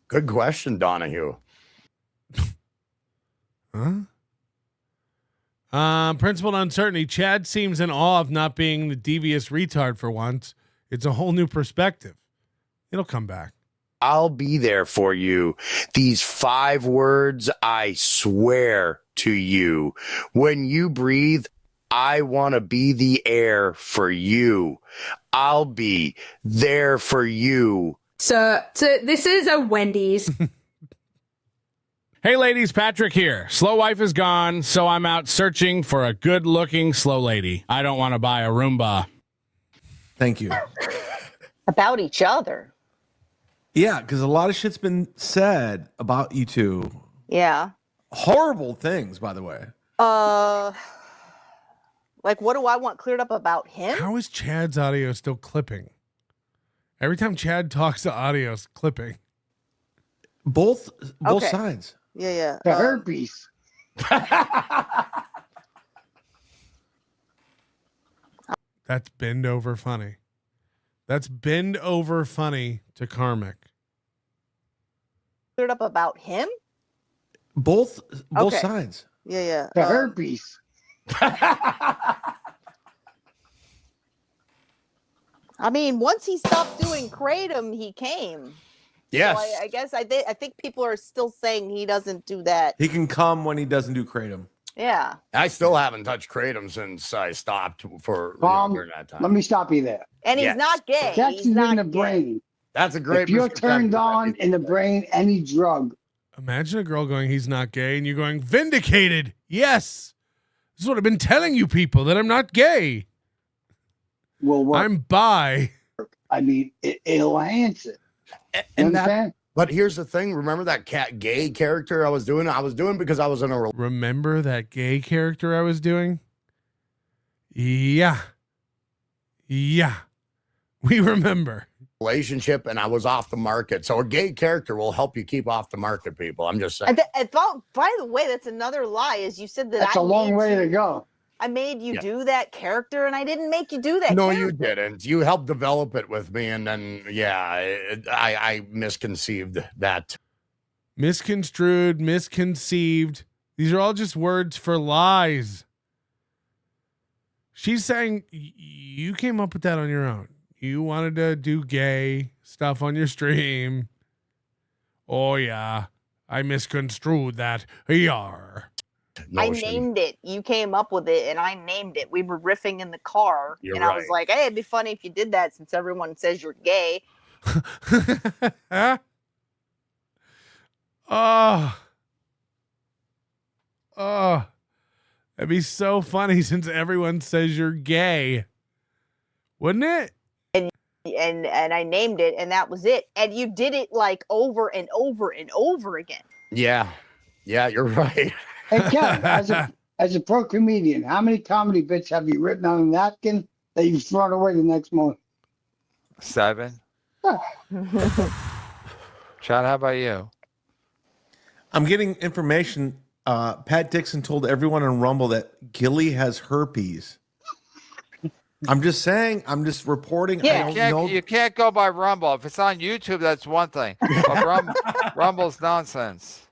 Good question, Donahue. Principled uncertainty. Chad seems in awe of not being the devious retard for once. It's a whole new perspective. It'll come back. I'll be there for you. These 5 words, I swear to you. When you breathe, I want to be the air for you. I'll be there for you. So this is a Wendy's. Hey ladies, Patrick here. Slow wife is gone, so I'm out searching for a good-looking slow lady. I don't want to buy a Roomba. Thank you. about each other. Yeah, because a lot of shit's been said about you two. Yeah. Horrible things, by the way. Like, what do I want cleared up about him? How is Chad's audio still clipping? Every time Chad talks, the audio's clipping. Both Okay. sides. Yeah. The herpes. That's bend over funny. That's bend over funny to Karmic. Cleared up about him? Both Okay. sides. Yeah. The herpes. I mean, once he stopped doing kratom, he came. Yes. So I guess I think people are still saying he doesn't do that. He can come when he doesn't do kratom. Yeah. I still haven't touched kratom since I stopped for during that time. Let me stop you there. And he's not gay. Sex He's is not in the gay. brain. That's a great If you're misconception. turned on in the brain, any drug. Imagine a girl going, he's not gay, and you going, vindicated. Yes. This is what I've been telling you people, that I'm not gay. Will work. I'm bi. I mean, it'll enhance it. And that, but here's the thing. Remember that gay character I was doing? I was doing because I was in a Remember that gay character I was doing? Yeah. We remember. relationship and I was off the market. So a gay character will help you keep off the market, people. I'm just saying. By the way, that's another lie. Is you said that That's a long way to go. I made you Yeah. do that character, and I didn't make you do that. No, character. you didn't. You helped develop it with me, and then I misconceived that. Misconstrued, misconceived. These are all just words for lies. She's saying you came up with that on your own. You wanted to do gay stuff on your stream. Oh, yeah. I misconstrued that. Yar. I named it. You came up with it, and I named it. We were riffing in the car, You're and I was right. like, "Hey, it'd be funny if you did that, since everyone says you're gay." Oh, that'd be so funny since everyone says you're gay, wouldn't it? And I named it, and that was it. And you did it like over and over and over again. Yeah, you're right. Hey, Kev, as a pro comedian, how many comedy bits have you written on a napkin that you've thrown away the next morning? 7. Chad, how about you? I'm getting information. Pat Dixon told everyone on Rumble that Gilly has herpes. I'm just saying. I'm just reporting. Yeah, I don't know. you can't go by Rumble. If it's on YouTube, that's one thing. But Rumble's nonsense.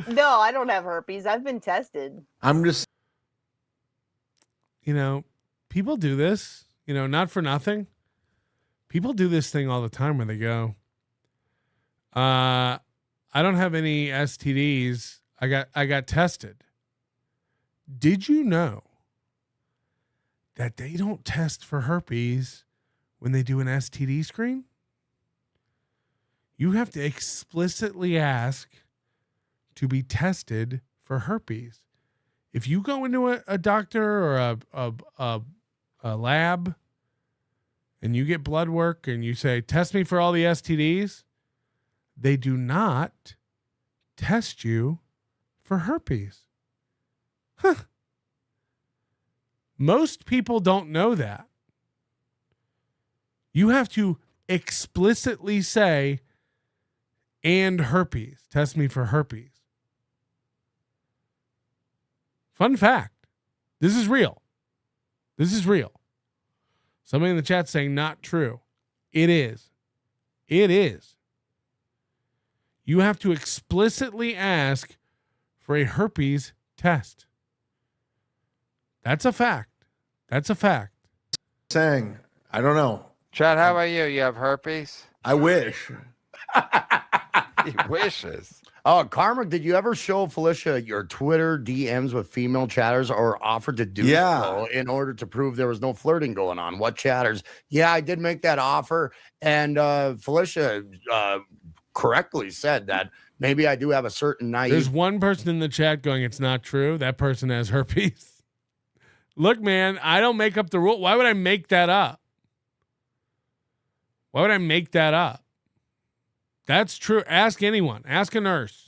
No, I don't have herpes. I've been tested. I'm just. People do this. Not for nothing. People do this thing all the time when they go, I don't have any STDs. I got tested. Did you know that they don't test for herpes when they do an STD screen? You have to explicitly ask to be tested for herpes. If you go into a doctor or a lab and you get blood work and you say, test me for all the STDs, they do not test you for herpes. Huh. Most people don't know that. You have to explicitly say, and herpes. Test me for herpes. Fun fact. This is real. This is real. Somebody in the chat saying not true. It is. It is. You have to explicitly ask for a herpes test. That's a fact. That's a fact. Saying, I don't know. Chad, how about you? You have herpes? I wish. He wishes. Oh, Karma, did you ever show Felicia your Twitter DMs with female chatters or offered to do so in order to prove there was no flirting going on? What chatters? Yeah, I did make that offer. And Felicia correctly said that maybe I do have a certain naive. There's one person in the chat going, it's not true. That person has herpes. Look, man, I don't make up the rule. Why would I make that up? Why would I make that up? That's true. Ask anyone. Ask a nurse.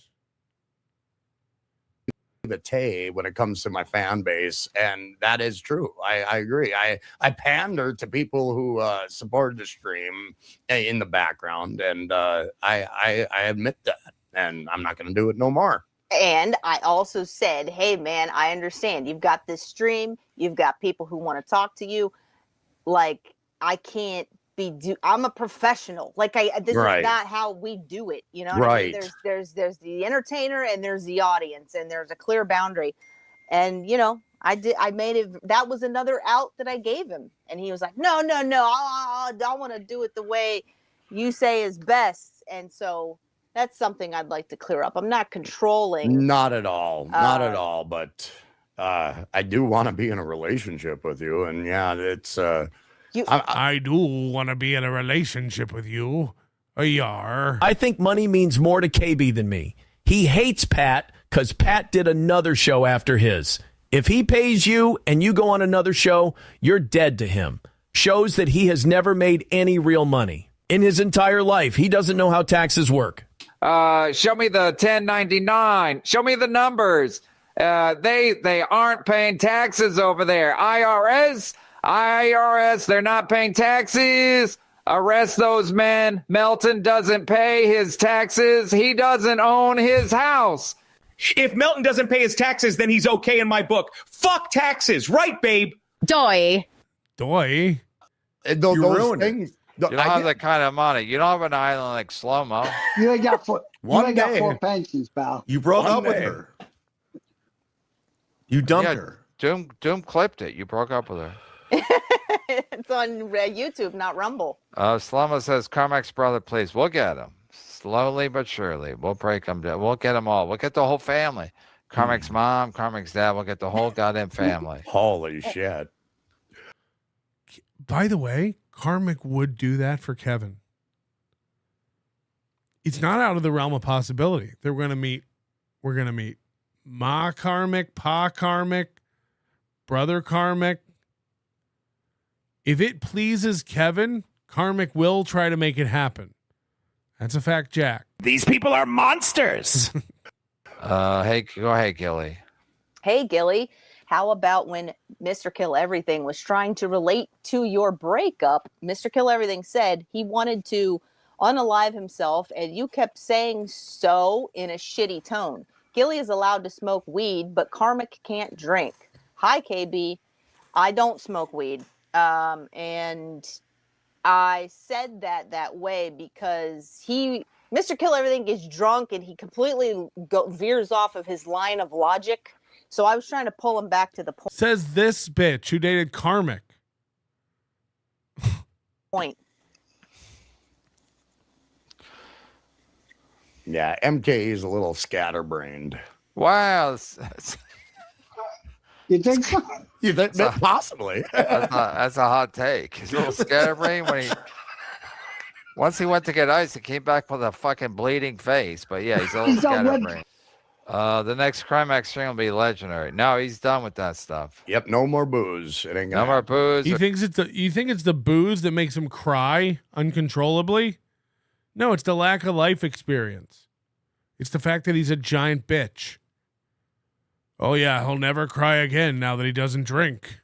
When it comes to my fan base, and that is true. I agree. I pander to people who support the stream in the background, and I admit that, and I'm not going to do it no more. And I also said, hey, man, I understand. You've got this stream. You've got people who want to talk to you. Like, I can't I'm a professional. Like, this is not how we do it. You know what I mean? There's the entertainer and there's the audience, and there's a clear boundary. And, I made it. That was another out that I gave him. And he was like, no, I want to do it the way you say is best. And so that's something I'd like to clear up. I'm not controlling. Not at all. Not at all. But I do want to be in a relationship with you. And yeah, it's I do want to be in a relationship with you. I think money means more to KB than me. He hates Pat because Pat did another show after his. If he pays you and you go on another show, you're dead to him. Shows that he has never made any real money in his entire life. He doesn't know how taxes work. Show me the 1099. Show me the numbers. They aren't paying taxes over there. IRS, they're not paying taxes. Arrest those men. Melton doesn't pay his taxes. He doesn't own his house. If Melton doesn't pay his taxes, then he's okay in my book. Fuck taxes. Right, babe? Doy. Those things. You don't have that kind of money. You don't have an island like Slow-Mo. You ain't got four, got 4 pensions, pal. You broke up with her. You dumped her. Doom clipped it. You broke up with her. It's on YouTube, not Rumble. Slow-Mo says, Carmack's brother, please. We'll get him. Slowly but surely. We'll break them down. We'll get them all. We'll get the whole family. Carmack's mom, Carmack's dad. We'll get the whole goddamn family. Holy shit. By the way, Carmack would do that for Kevin. it's not out of the realm of possibility. We're going to meet Ma Karmic, Pa Karmic, Brother Karmic. If it pleases Kevin, Karmic will try to make it happen. That's a fact, Jack. These people are monsters. Hey, go ahead, Gilly. Hey, Gilly, how about when Mr. Kill Everything was trying to relate to your breakup? Mr. Kill Everything said he wanted to unalive himself, and you kept saying so in a shitty tone. Gilly is allowed to smoke weed, but Karmic can't drink. Hi, KB. I don't smoke weed. And I said that way because Mr. Kill Everything is drunk and he completely veers off of his line of logic. So I was trying to pull him back to the Says this bitch who dated Karmic. point. Yeah, MK is a little scatterbrained. Wow. You think so? You think possibly? That's a hot take. He's a little scatterbrained once he went to get ice, he came back with a fucking bleeding face. But yeah, he's a little scatterbrained. The next Crimex string will be legendary. No, he's done with that stuff. Yep, no more booze. It ain't no more booze. You think it's the booze that makes him cry uncontrollably? No, it's the lack of life experience. It's the fact that he's a giant bitch. Oh yeah, he'll never cry again now that he doesn't drink.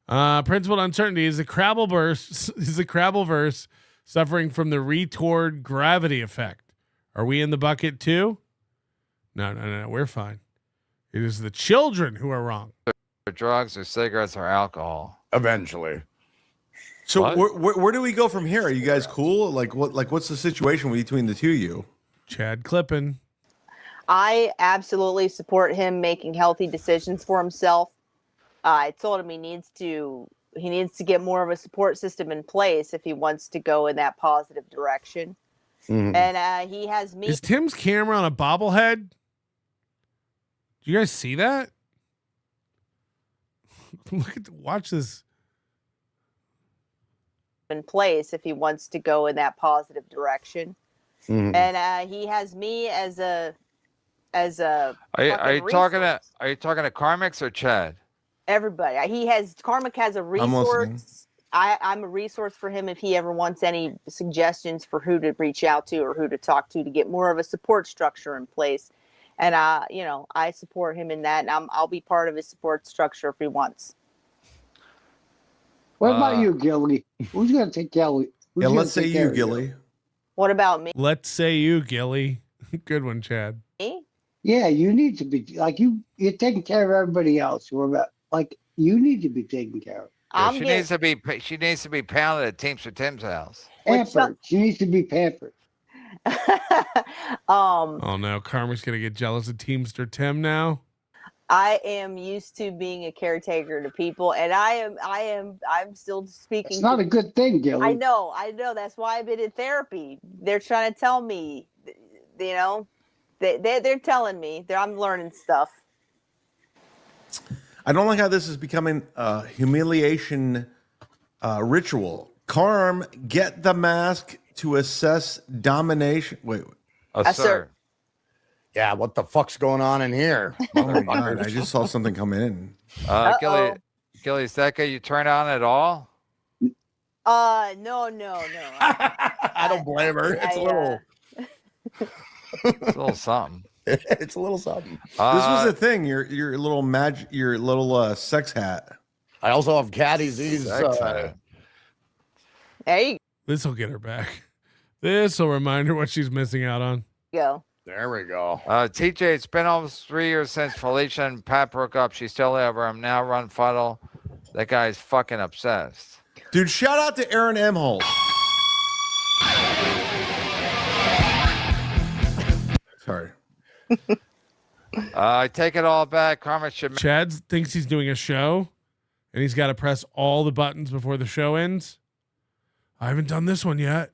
Principled uncertainty is the Crabbleverse suffering from the retard gravity effect. Are we in the bucket too? No, we're fine. It is the children who are wrong. Or drugs or cigarettes or alcohol. Eventually. So where do we go from here? Are you guys cool? What's the situation between the two of you? Chad Clippin. I absolutely support him making healthy decisions for himself. I told him he needs to get more of a support system in place if he wants to go in that positive direction. Mm-hmm. And he has me. Is Tim's camera on a bobblehead? Do you guys see that? Watch this. In place if he wants to go in that positive direction. Mm-hmm. And he has me as a Are you talking to Karmix or Chad? Everybody. Karmic has a resource. I'm a resource for him if he ever wants any suggestions for who to reach out to or who to talk to get more of a support structure in place. And I support him in that, and I'll be part of his support structure if he wants. What about you, Gilly? Who's gonna take Gilly? Let's say you, Gilly. What about me? Let's say you, Gilly. Good one, Chad. Me? Yeah, you need to be like you're taking care of everybody else. You need to be taken care of. Yeah, she needs to be pounded at Teamster Tim's house. Pampered. She needs to be pampered. Oh no, Karma's gonna get jealous of Teamster Tim now. I am used to being a caretaker to people, and I'm still speaking. It's not a good thing, Gilly. I know. That's why I've been in therapy. They're trying to tell me, they're telling me I'm learning stuff. I don't like how this is becoming a humiliation ritual. Carm, get the mask to assess domination. Wait. Sir. Yeah, what the fuck's going on in here? Oh my God, I just saw something come in. Gilly, is that guy you turn on at all? No. I don't blame her. It's a little something. It's a little something. This was the thing. Your little sex hat. I also have Caddy Z's. Hey. This will get her back. This will remind her what she's missing out on. Go. There we go. TJ, it's been almost 3 years since Felicia and Pat broke up. She's still over him now. Run fuddle. That guy's fucking obsessed. Dude, shout out to Aaron Emholt. Sorry. I take it all back. Karma should. Chad thinks he's doing a show, and he's got to press all the buttons before the show ends. I haven't done this one yet.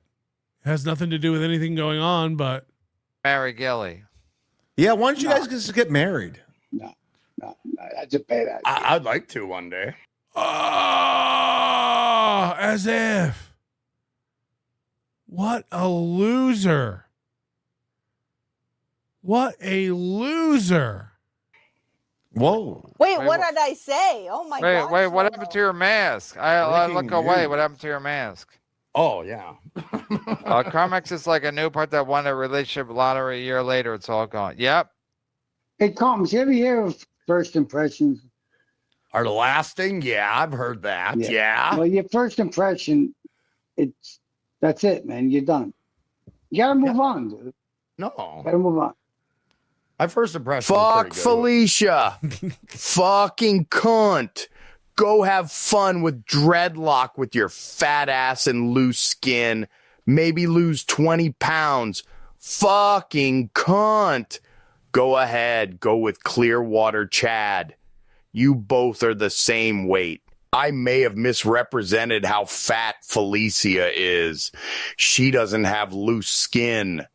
It has nothing to do with anything going on, but marry Gilly. Yeah, why don't you guys just get married? No, that's a bad idea. I'd like to one day. Oh, as if. What a loser. What a loser. Whoa. Wait, what did I say? Oh my god. Wait, what happened to your mask? I look Breaking away. news. What happened to your mask? Oh, yeah. Carmex is like a new part that won a relationship lottery a year later. It's all gone. Yep. Hey, Combs, you ever hear of first impressions? Are lasting? Yeah, I've heard that. Yeah. Well, your first impression, that's it, man. You're done. You gotta move on, dude. No. Gotta move on. My first impression. Fuck Felicia. Fucking cunt. Go have fun with dreadlock with your fat ass and loose skin. Maybe lose 20 pounds. Fucking cunt. Go ahead. Go with Clearwater Chad. You both are the same weight. I may have misrepresented how fat Felicia is. She doesn't have loose skin.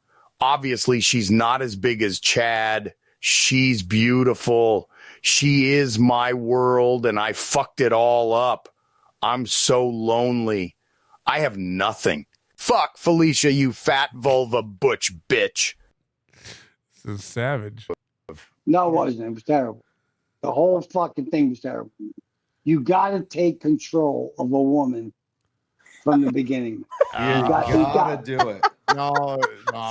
Obviously, she's not as big as Chad. She's beautiful. She is my world, and I fucked it all up. I'm so lonely. I have nothing. Fuck Felicia, you fat vulva butch bitch. This is savage. No, it wasn't. It was terrible. The whole fucking thing was terrible. You gotta take control of a woman from the beginning. You gotta do it. No.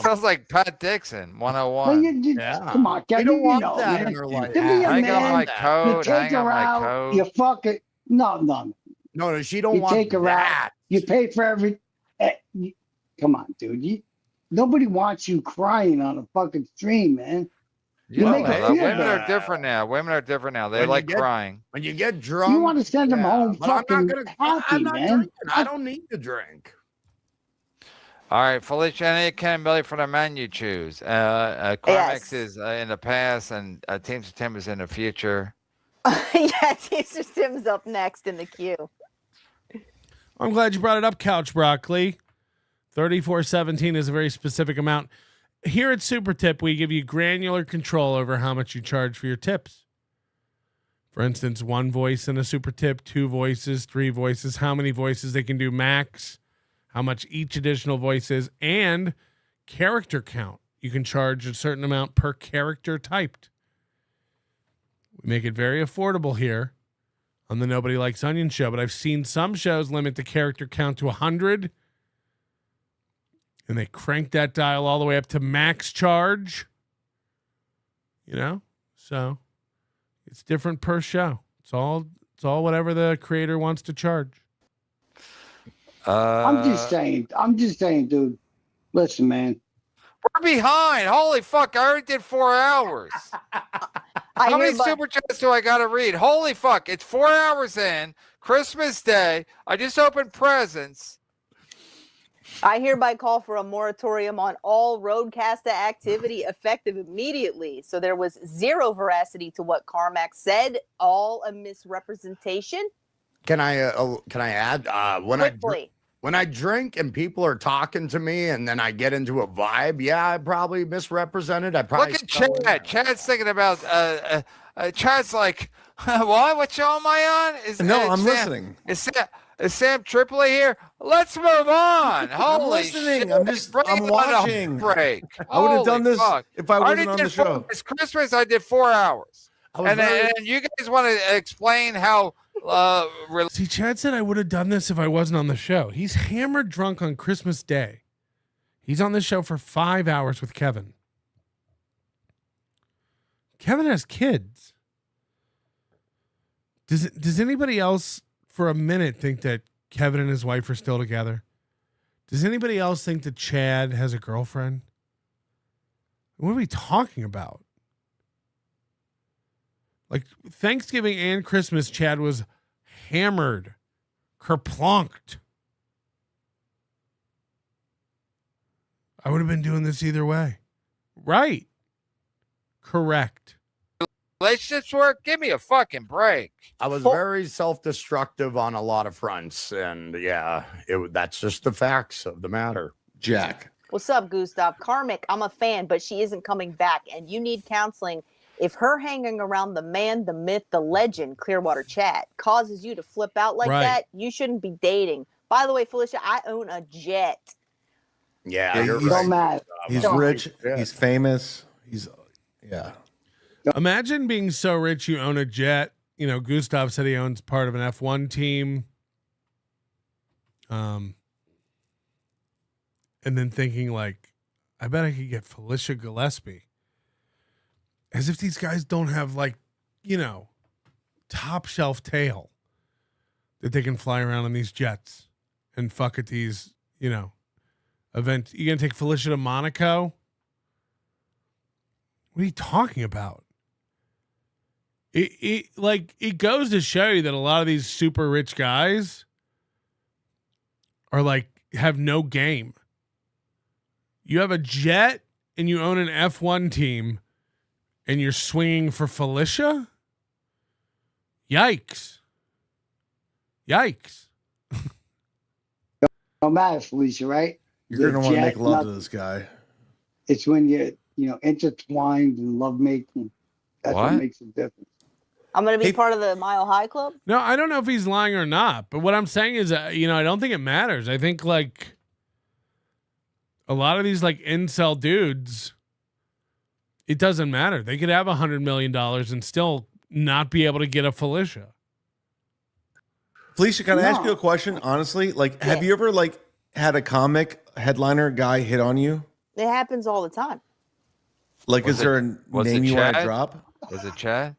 Sounds like Pat Dixon, 101. Well, come on, We don't want know, that man. in her life. To be a Hang up man, my you coat. take Hang up her my out, coat. you fuck it. No. No, she don't You want take her that. out. You pay for every. Come on, dude. Nobody wants you crying on a fucking stream, man. You make her feel women bad. are different now. Women are different now. They When you like get- crying. When you get drunk, You want to send them home but I'm fucking not gonna. happy, I'm not man. drinking. I don't need to drink. All right, Felicia, any accountability for the man you choose. Carmex is in the past, and Teams of Tim is in the future. Yes, Teamster Tim's up next in the queue. I'm glad you brought it up, Couch Broccoli. 3417 is a very specific amount. Here at Super Tip, we give you granular control over how much you charge for your tips. For instance, one voice in a Super Tip, 2 voices, 3 voices, how many voices they can do max, how much each additional voice is, and character count. You can charge a certain amount per character typed. We make it very affordable here on the Nobody Likes Onion show, but I've seen some shows limit the character count to 100, and they crank that dial all the way up to max charge. So it's different per show. It's all whatever the creator wants to charge. I'm just saying, dude. Listen, man. We're behind. Holy fuck! I already did 4 hours. How many super chats do I got to read? Holy fuck! It's 4 hours in. Christmas Day. I just opened presents. I hereby call for a moratorium on all Roadcaster activity effective immediately. So there was zero veracity to what Carmack said, all a misrepresentation. Can I add? When I drink and people are talking to me, and then I get into a vibe, yeah, I probably misrepresented. I probably Look at Chad. Chad's thinking about. Chad's like, what show am I on? I'm listening. Is Sam Tripoli here? Let's move on. I'm Holy listening. shit. I'm watching. Break. I would have done this fuck. if I wasn't already on did the show. It's Christmas. I did 4 hours. And you guys want to explain how? See, Chad said I would have done this if I wasn't on the show. He's hammered drunk on Christmas Day. He's on the show for 5 hours with Kevin. Kevin has kids. Does anybody else for a minute think that Kevin and his wife are still together? Does anybody else think that Chad has a girlfriend? What are we talking about? Like Thanksgiving and Christmas, Chad was hammered, kerplunked. I would have been doing this either way. Right. Correct. Relationships work? Give me a fucking break. I was very self-destructive on a lot of fronts, and yeah, that's just the facts of the matter. Jack. What's up, Gustav? Karmic, I'm a fan, but she isn't coming back, and you need counseling. If her hanging around the man, the myth, the legend, Clearwater Chat, causes you to flip out like that, you shouldn't be dating. By the way, Felicia, I own a jet. Yeah, you're he's, right. He's rich. He's famous. He's yeah. Imagine being so rich you own a jet. You know, Gustav said he owns part of an F1 team. And then thinking like, I bet I could get Felicia Gillespie. As if these guys don't have like, you know, top shelf tail that they can fly around on these jets and fuck at these, you know, events. You gonna take Felicia to Monaco? What are you talking about? It goes to show you that a lot of these super rich guys are like have no game. You have a jet and you own an F1 team and you're swinging for Felicia? Yikes. Yikes. No matter, Felicia, right? You're going to want to make love to this guy. It's when you're, intertwined in lovemaking. That's what makes a difference. I'm going to be part of the Mile High Club? No, I don't know if he's lying or not. But what I'm saying is, I don't think it matters. I think, like, a lot of these, like, incel dudes, it doesn't matter. They could have $100 million and still not be able to get a Felicia. Felicia, can I ask you a question? Honestly, like, have you ever, like, had a comic headliner guy hit on you? It happens all the time. Like, is there a name you want to drop? Was it Chad?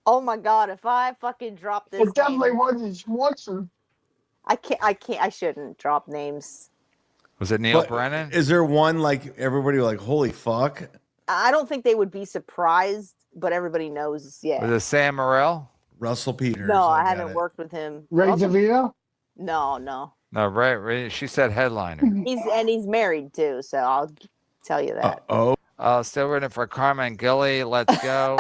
Oh my God! If I fucking drop this, It definitely wasn't Schwarzer. I shouldn't drop names. Was it Neil Brennan? Is there one like everybody like, holy fuck? I don't think they would be surprised, but everybody knows. Yeah. Was it Sam Morrell? Russell Peters. No, I haven't worked with him. Ray DeVito? No. No, Ray. She said headliner. He's married too, so I'll tell you that. Still waiting for Carmen Gilly. Let's go.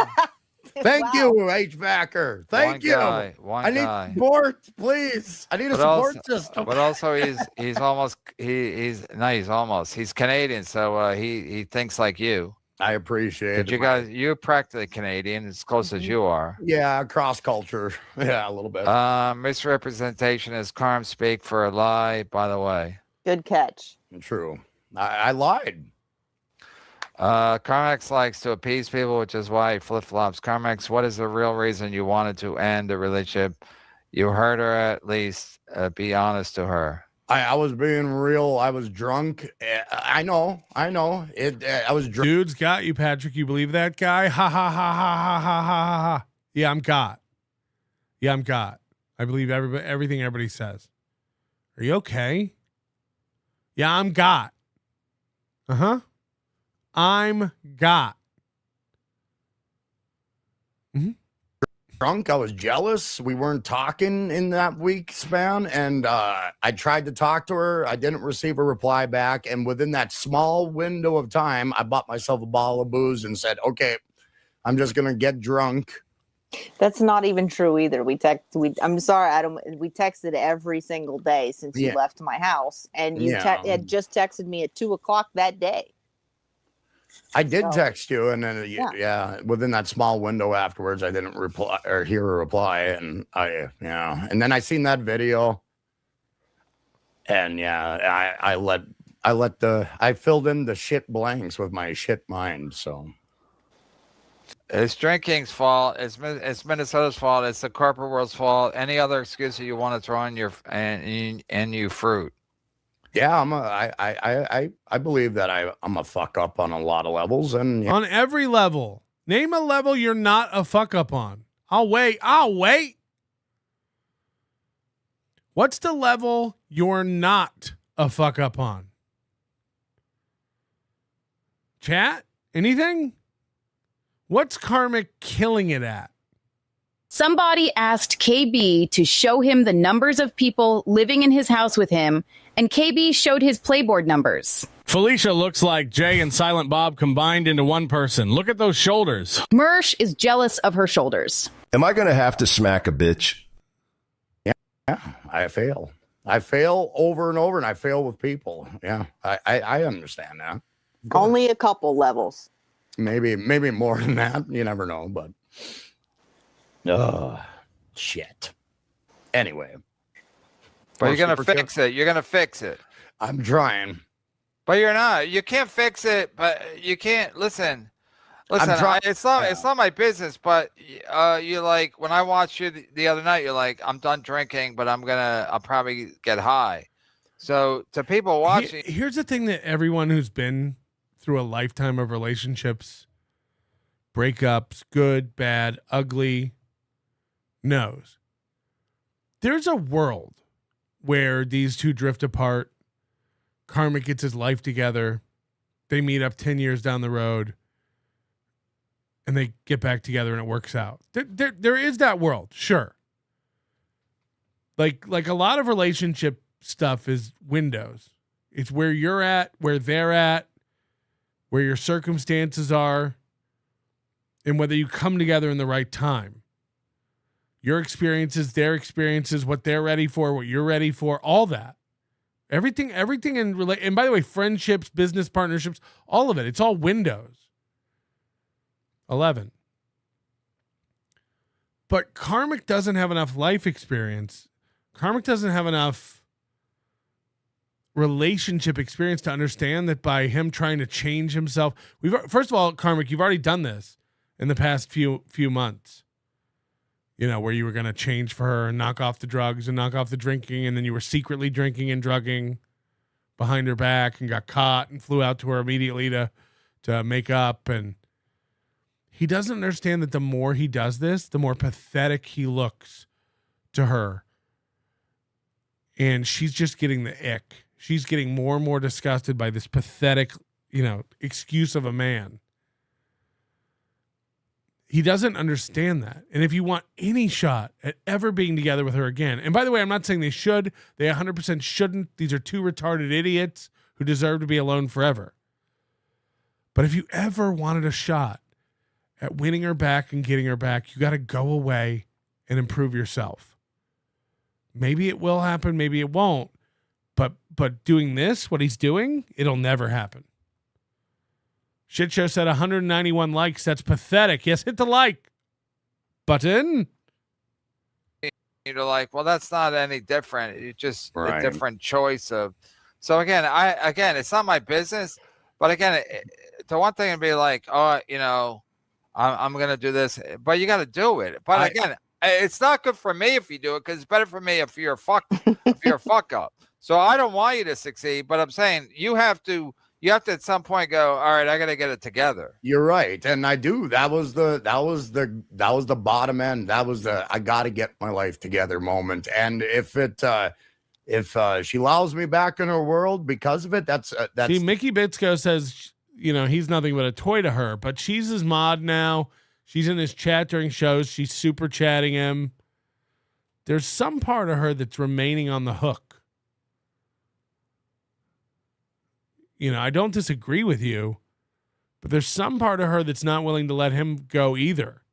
Thank you, HVACer. Thank you. One I need guy. support, please. I need a support system. But also, he's almost he's almost he's Canadian, so he thinks like you. I appreciate it. You guys, you're practically Canadian, as close as you are. Yeah, cross culture. Yeah, a little bit. Misrepresentation is Carm speak for a lie. By the way, good catch. True. I lied. Carmex likes to appease people, which is why he flip-flops. Carmex, what is the real reason you wanted to end the relationship? You hurt her, at least. Be honest to her. I was being real. I was drunk. I know. I was drunk. Dude's got you, Patrick. You believe that guy? Ha ha ha ha ha ha ha ha. Yeah, I'm got. I believe everything everybody says. Are you okay? Yeah, I'm got. Uh-huh. I'm got. Drunk. I was jealous. We weren't talking in that week span, and I tried to talk to her. I didn't receive a reply back, and within that small window of time, I bought myself a bottle of booze and said, "Okay, I'm just gonna get drunk." That's not even true either. I'm sorry, Adam. We texted every single day since you left my house, and you had just texted me at 2:00 that day. I did text you, and then within that small window afterwards, I didn't reply or hear a reply, and and then I seen that video, and I filled in the shit blanks with my shit mind. So it's drinking's fault. It's Minnesota's fault. It's the corporate world's fault. Any other excuse that you want to throw in you fruit. Yeah, I believe that I'm a fuck up on a lot of levels, and on every level. Name a level you're not a fuck up on. I'll wait. What's the level you're not a fuck up on? Chat? Anything? What's Karmic killing it at? Somebody asked KB to show him the numbers of people living in his house with him, and KB showed his playboard numbers. Felicia looks like Jay and Silent Bob combined into one person. Look at those shoulders. Mersh is jealous of her shoulders. Am I going to have to smack a bitch? Yeah, I fail. I fail over and over, and I fail with people. Yeah, I understand that. Only a couple levels. Maybe more than that. You never know, but... shit. Anyway. But you're going to fix it. You're going to fix it. I'm trying. But you're not. You can't fix it, but you can't. Listen, Listen, it's not my business, but you like when I watched you the other night, you're like, I'm done drinking, but I'll probably get high. So to people watching, here's the thing that everyone who's been through a lifetime of relationships, breakups, good, bad, ugly, knows. There's a world where these two drift apart. Karmic gets his life together. They meet up 10 years down the road. And they get back together and it works out. There is that world, sure. Like a lot of relationship stuff is windows. It's where you're at, where they're at, where your circumstances are, and whether you come together in the right time. Your experiences, their experiences, what they're ready for, what you're ready for, all that. Everything and by the way, friendships, business partnerships, all of it. It's all windows. 11. But Karmic doesn't have enough life experience. Karmic doesn't have enough relationship experience to understand that by him trying to change himself. First of all, Karmic, you've already done this in the past few months. You know, where you were going to change for her and knock off the drugs and knock off the drinking. And then you were secretly drinking and drugging behind her back and got caught and flew out to her immediately to make up. And he doesn't understand that the more he does this, the more pathetic he looks to her. And she's just getting the ick. She's getting more and more disgusted by this pathetic, excuse of a man. He doesn't understand that. And if you want any shot at ever being together with her again, and by the way, I'm not saying they should, they 100% shouldn't. These are two retarded idiots who deserve to be alone forever. But if you ever wanted a shot at winning her back and getting her back, you got to go away and improve yourself. Maybe it will happen, maybe it won't. But doing this, what he's doing, it'll never happen. Shit Show said 191 likes. That's pathetic. Yes, hit the like button. You're like, well, that's not any different. It's just a different choice of. So again, it's not my business. But again, the one thing would be like, I'm going to do this, but you got to do it. But again, it's not good for me if you do it because it's better for me if you're a fuck up. So I don't want you to succeed, but I'm saying you have to at some point go, all right, I got to get it together. You're right. And I do. That was the bottom end. That was the, I got to get my life together moment. And if she allows me back in her world because of it, that's See, Mickey Bitsko says, he's nothing but a toy to her, but she's his mod now. She's in his chat during shows. She's super chatting him. There's some part of her that's remaining on the hook. I don't disagree with you, but there's some part of her that's not willing to let him go either.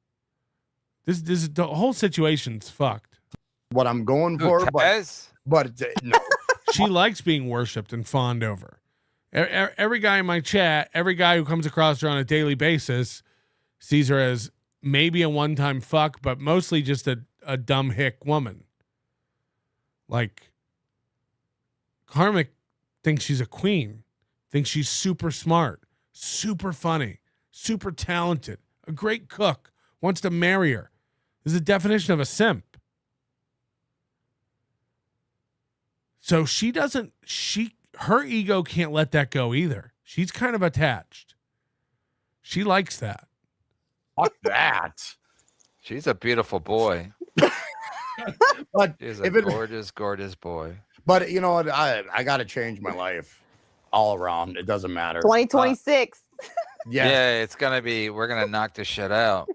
This the whole situation's fucked. What I'm going for, but no. She likes being worshipped and fawned over. Every guy in my chat, every guy who comes across her on a daily basis sees her as maybe a one-time fuck, but mostly just a dumb hick woman. Like, Karmic thinks she's a queen. Thinks she's super smart, super funny, super talented, a great cook, wants to marry her. This is the definition of a simp. So her ego can't let that go either. She's kind of attached. She likes that. Fuck that. She's a beautiful boy. But she's a gorgeous boy. But you know what? I got to change my life. All around, it doesn't matter. 2026. Yeah, it's gonna be. We're gonna knock this shit out.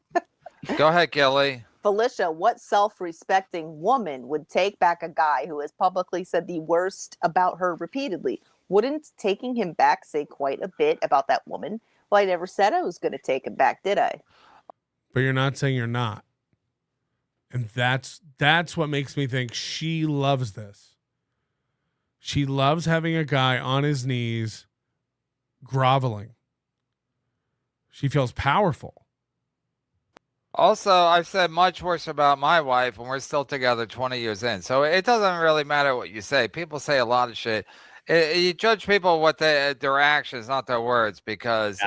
Go ahead, Gilly. Felicia, what self-respecting woman would take back a guy who has publicly said the worst about her repeatedly? Wouldn't taking him back say quite a bit about that woman? Well, I never said I was going to take him back, did I? But you're not saying you're not, and that's what makes me think she loves this. She loves having a guy on his knees groveling. She feels powerful. Also, I've said much worse about my wife, and we're still together 20 years in. So it doesn't really matter what you say. People say a lot of shit. You judge people what their actions, not their words, because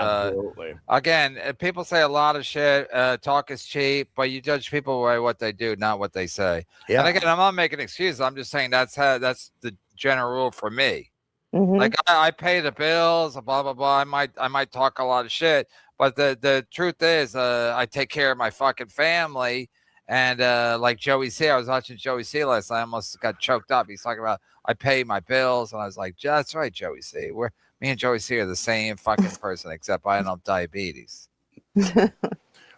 again, people say a lot of shit. Talk is cheap, but you judge people by what they do, not what they say. Yeah. And again, I'm not making excuses. I'm just saying that's the general rule for me. Mhm. Like I pay the bills, blah blah blah. I might talk a lot of shit, but the truth is, I take care of my fucking family. And like Joey C, I was watching Joey C last night. I almost got choked up. He's talking about I pay my bills, and I was like, that's right, Joey C. Me and Joey C are the same fucking person, except I don't have diabetes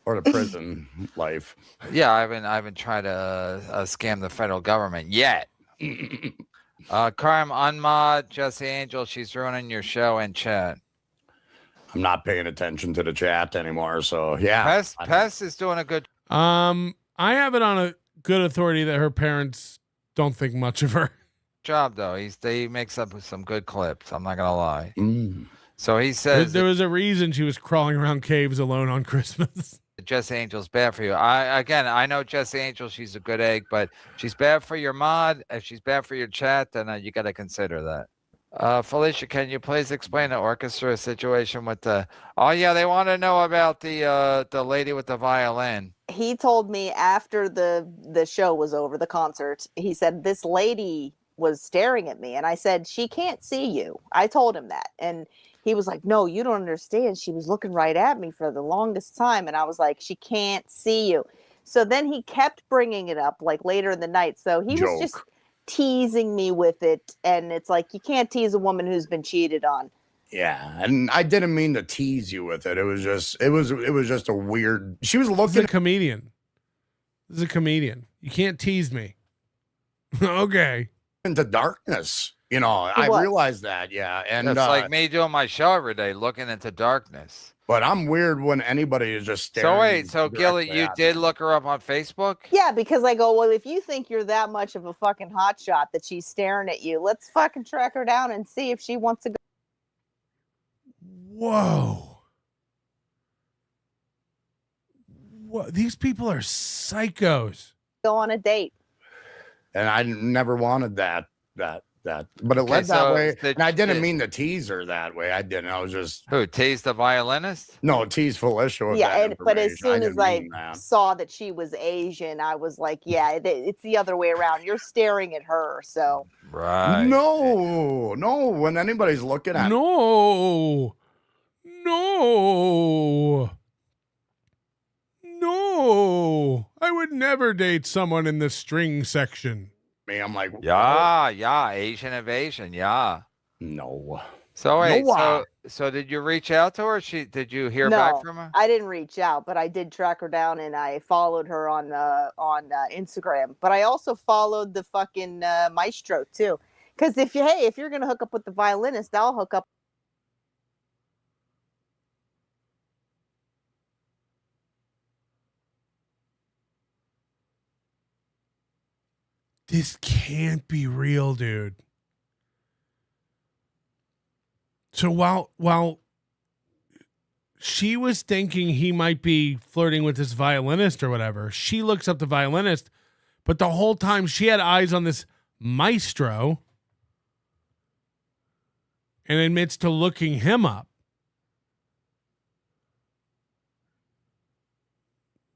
or the prison life. Yeah, I haven't tried to scam the federal government yet. Crime unmod Jesse Angel. She's ruining your show and chat. I'm not paying attention to the chat anymore. So yeah, Pest is doing a good. I have it on a good authority that her parents don't think much of her. Job though. He makes up with some good clips. I'm not gonna lie. So he says there was a reason she was crawling around caves alone on Christmas. Jesse Angel's bad for you. I know Jesse Angel. She's a good egg, but she's bad for your mod. If she's bad for your chat, then you got to consider that. Felicia, can you please explain the orchestra situation with the? Oh yeah, they want to know about the lady with the violin. He told me after the show was over, the concert, he said this lady was staring at me, and I said she can't see you. I told him that, and he was like, no, you don't understand. She was looking right at me for the longest time, and I was like, she can't see you. So then he kept bringing it up like later in the night. So he was just teasing me with it, and it's like you can't tease a woman who's been cheated on. Yeah, and I didn't mean to tease you with it. It was just a weird. She was looking. This is a comedian. This is a comedian. You can't tease me. Okay. Into darkness, I realized that. Yeah, and it's like me doing my show every day, looking into darkness. But I'm weird when anybody is just staring. So wait, so Gilly, you did look her up on Facebook? Yeah, because I go, well, if you think you're that much of a fucking hotshot that she's staring at you, let's fucking track her down and see if she wants to go. Whoa. These people are psychos. Go on a date. And I never wanted that. But it led that way. And I didn't mean to tease her that way. I didn't. I was just tease the violinist? No, tease Felicia. With but as soon as I saw that she was Asian, I was like, yeah, it's the other way around. You're staring at her, so right. No. When anybody's looking at No, I would never date someone in the string section. Me, I'm like, yeah, Asian invasion, yeah. No. So wait, so did you reach out to her? Did you hear back from her? I didn't reach out, but I did track her down and I followed her on Instagram. But I also followed the fucking maestro too, because if you're gonna hook up with the violinist, I'll hook up. This can't be real, dude. So while she was thinking he might be flirting with this violinist or whatever, she looks up the violinist, but the whole time she had eyes on this maestro and admits to looking him up.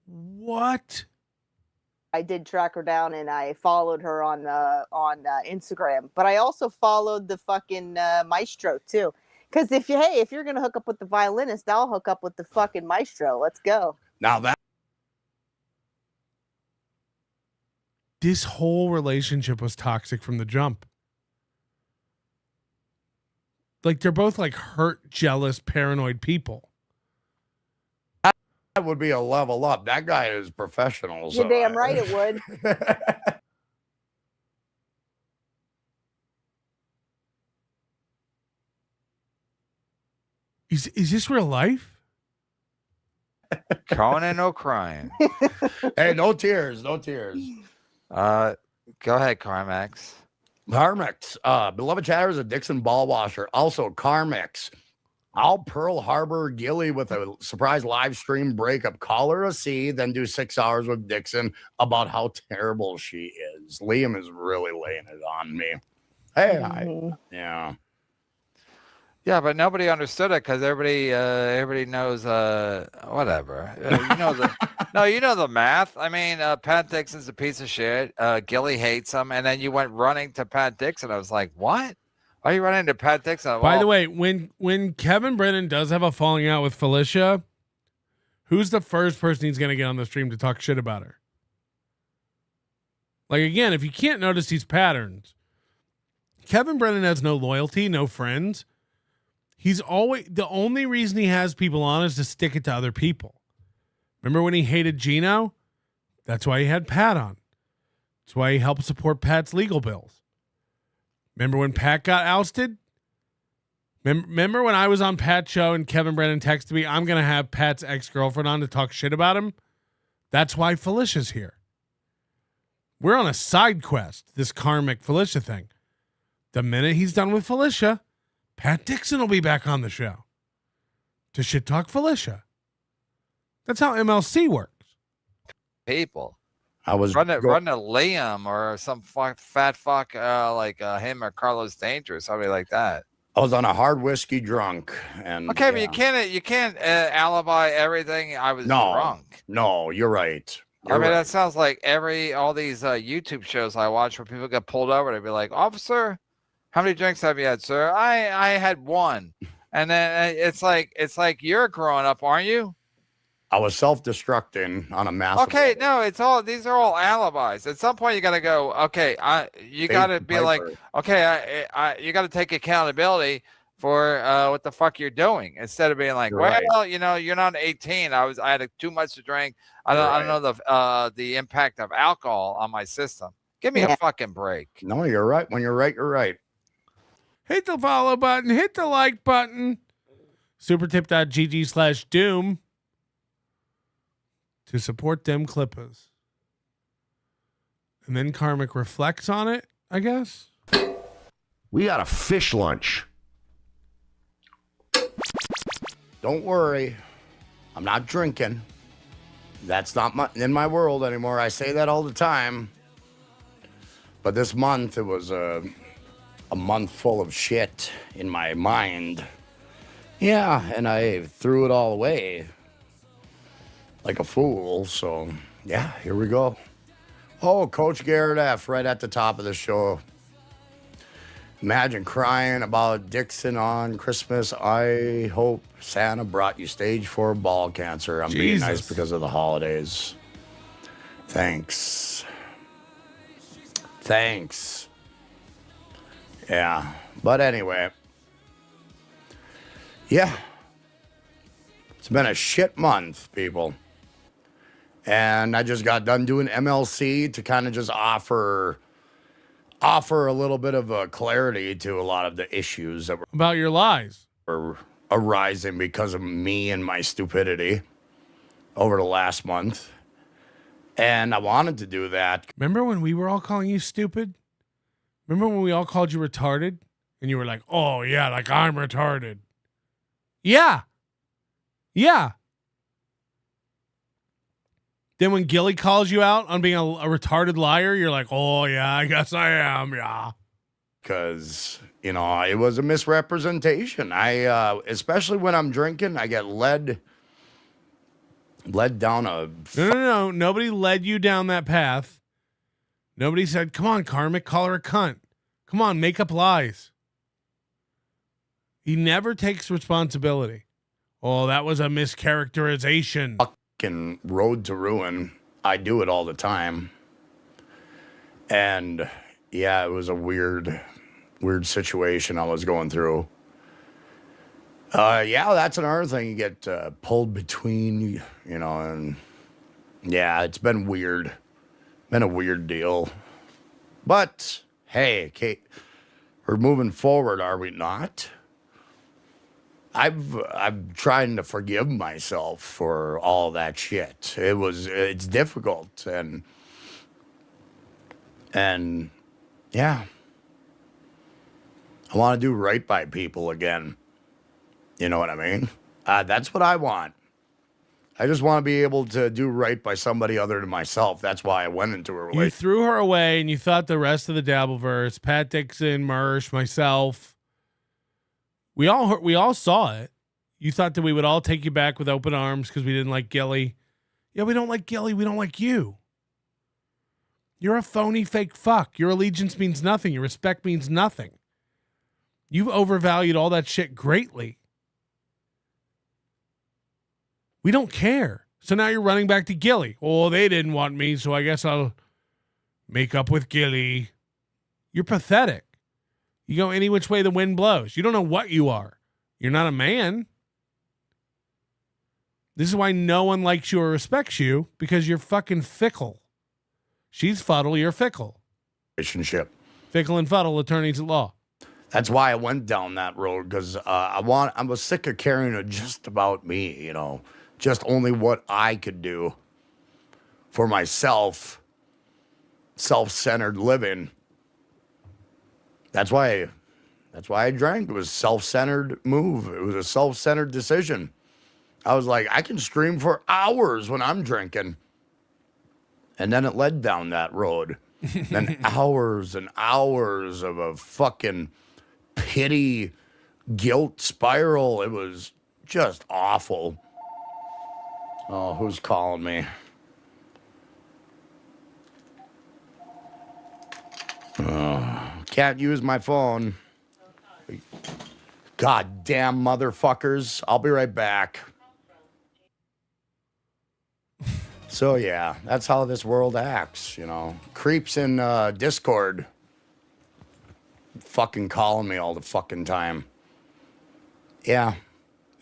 What? I did track her down and I followed her on Instagram, but I also followed the fucking maestro too. Because if you're gonna hook up with the violinist, I'll hook up with the fucking maestro. Let's go. Now that this whole relationship was toxic from the jump. Like they're both like hurt, jealous, paranoid people. That would be a level up. That guy is professional. You're damn right it would. Is this real life? Conan O'Brien. Hey, no tears. No tears. Go ahead, Carmex. Carmex. Beloved chatter is a Dixon ball washer. Also, Carmex. I'll Pearl Harbor Gilly with a surprise live stream breakup. Call her a C, then do 6 hours with Dixon about how terrible she is. Liam is really laying it on me. Yeah. Yeah, but nobody understood it because everybody knows whatever. You know the math. I mean, Pat Dixon's a piece of shit. Gilly hates him, and then you went running to Pat Dixon. I was like, what? Why are you running to Pat Dixon? By the way, when Kevin Brennan does have a falling out with Felicia, who's the first person he's going to get on the stream to talk shit about her? Like, again, if you can't notice these patterns, Kevin Brennan has no loyalty, no friends. He's always, the only reason he has people on is to stick it to other people. Remember when he hated Gino? That's why he had Pat on. That's why he helped support Pat's legal bills. Remember when Pat got ousted? Remember when I was on Pat's show and Kevin Brennan texted me, I'm going to have Pat's ex-girlfriend on to talk shit about him? That's why Felicia's here. We're on a side quest, this karmic Felicia thing. The minute he's done with Felicia, Pat Dixon will be back on the show to shit talk Felicia. That's how MLC works. People. I was run to Liam or some fat fuck like him or Carlos Danger or somebody like that. I was on a hard whiskey drunk, and okay, but you can't alibi everything. I was drunk. No, you're right. I mean, that sounds like all these YouTube shows I watch where people get pulled over. They'd be like, "Officer, how many drinks have you had, sir?" I had one, and then it's like you're growing up, aren't you? I was self-destructing on a massive. Okay, no, these are all alibis. At some point, you got to go. Okay, you got to be like, okay, you got to take accountability for what the fuck you're doing instead of being like, you're not 18. I had too much to drink. I don't know the impact of alcohol on my system. Give me a fucking break. No, you're right. When you're right, you're right. Hit the follow button. Hit the like button. Supertip.gg/doom to support them Clippers. And then Karmic reflects on it, I guess. We got a fish lunch. Don't worry. I'm not drinking. That's not in my world anymore. I say that all the time. But this month, it was a month full of shit in my mind. Yeah, and I threw it all away like a fool. So, yeah, here we go. Oh, Coach Garrett F. right at the top of the show. Imagine crying about Dixon on Christmas. I hope Santa brought you stage 4 ball cancer. I'm being nice because of the holidays. Thanks. Yeah, but anyway. Yeah. It's been a shit month, people. And I just got done doing MLC to kind of just offer a little bit of clarity to a lot of the issues that were about your lies were arising because of me and my stupidity over the last month. And I wanted to do that. Remember when we were all calling you stupid? Remember when we all called you retarded? And you were like, oh, yeah, like I'm retarded. Yeah. Then when Gilly calls you out on being a retarded liar, you're like, oh, yeah, I guess I am, yeah. Because, it was a misrepresentation. I, especially when I'm drinking, I get led down a... No. Nobody led you down that path. Nobody said, come on, Karmic, call her a cunt. Come on, make up lies. He never takes responsibility. Oh, that was a mischaracterization. Fucking road to ruin. I do it all the time. And yeah, it was a weird situation I was going through. Yeah, that's another thing. You get pulled between, and yeah, it's been weird. Been a weird deal. But hey, Kate, we're moving forward, are we not? I'm trying to forgive myself for all that shit. It's difficult and yeah. I want to do right by people again. You know what I mean? That's what I want. I just want to be able to do right by somebody other than myself. That's why I went into a You relationship. threw her away, and you thought the rest of the Dabbleverse, Pat Dixon, Mersh, myself, we all saw it. You thought that we would all take you back with open arms because we didn't like Gilly. Yeah, we don't like Gilly. We don't like you. You're a phony, fake fuck. Your allegiance means nothing. Your respect means nothing. You've overvalued all that shit greatly. We don't care. So now you're running back to Gilly. Oh, they didn't want me, so I guess I'll make up with Gilly. You're pathetic. You go any which way the wind blows. You don't know what you are. You're not a man. This is why no one likes you or respects you, because you're fucking fickle. She's fuddle, you're fickle. Relationship. Fickle and fuddle, attorneys at law. That's why I went down that road, because I was sick of carrying it just about me, just only what I could do for myself, self-centered living. That's why I drank. It was a self-centered move. It was a self-centered decision. I was like, I can stream for hours when I'm drinking. And then it led down that road. Then hours and hours of a fucking pity, guilt spiral. It was just awful. Oh, who's calling me? Can't use my phone. Goddamn motherfuckers. I'll be right back. So, yeah, that's how this world acts, Creeps in Discord. Fucking calling me all the fucking time. Yeah.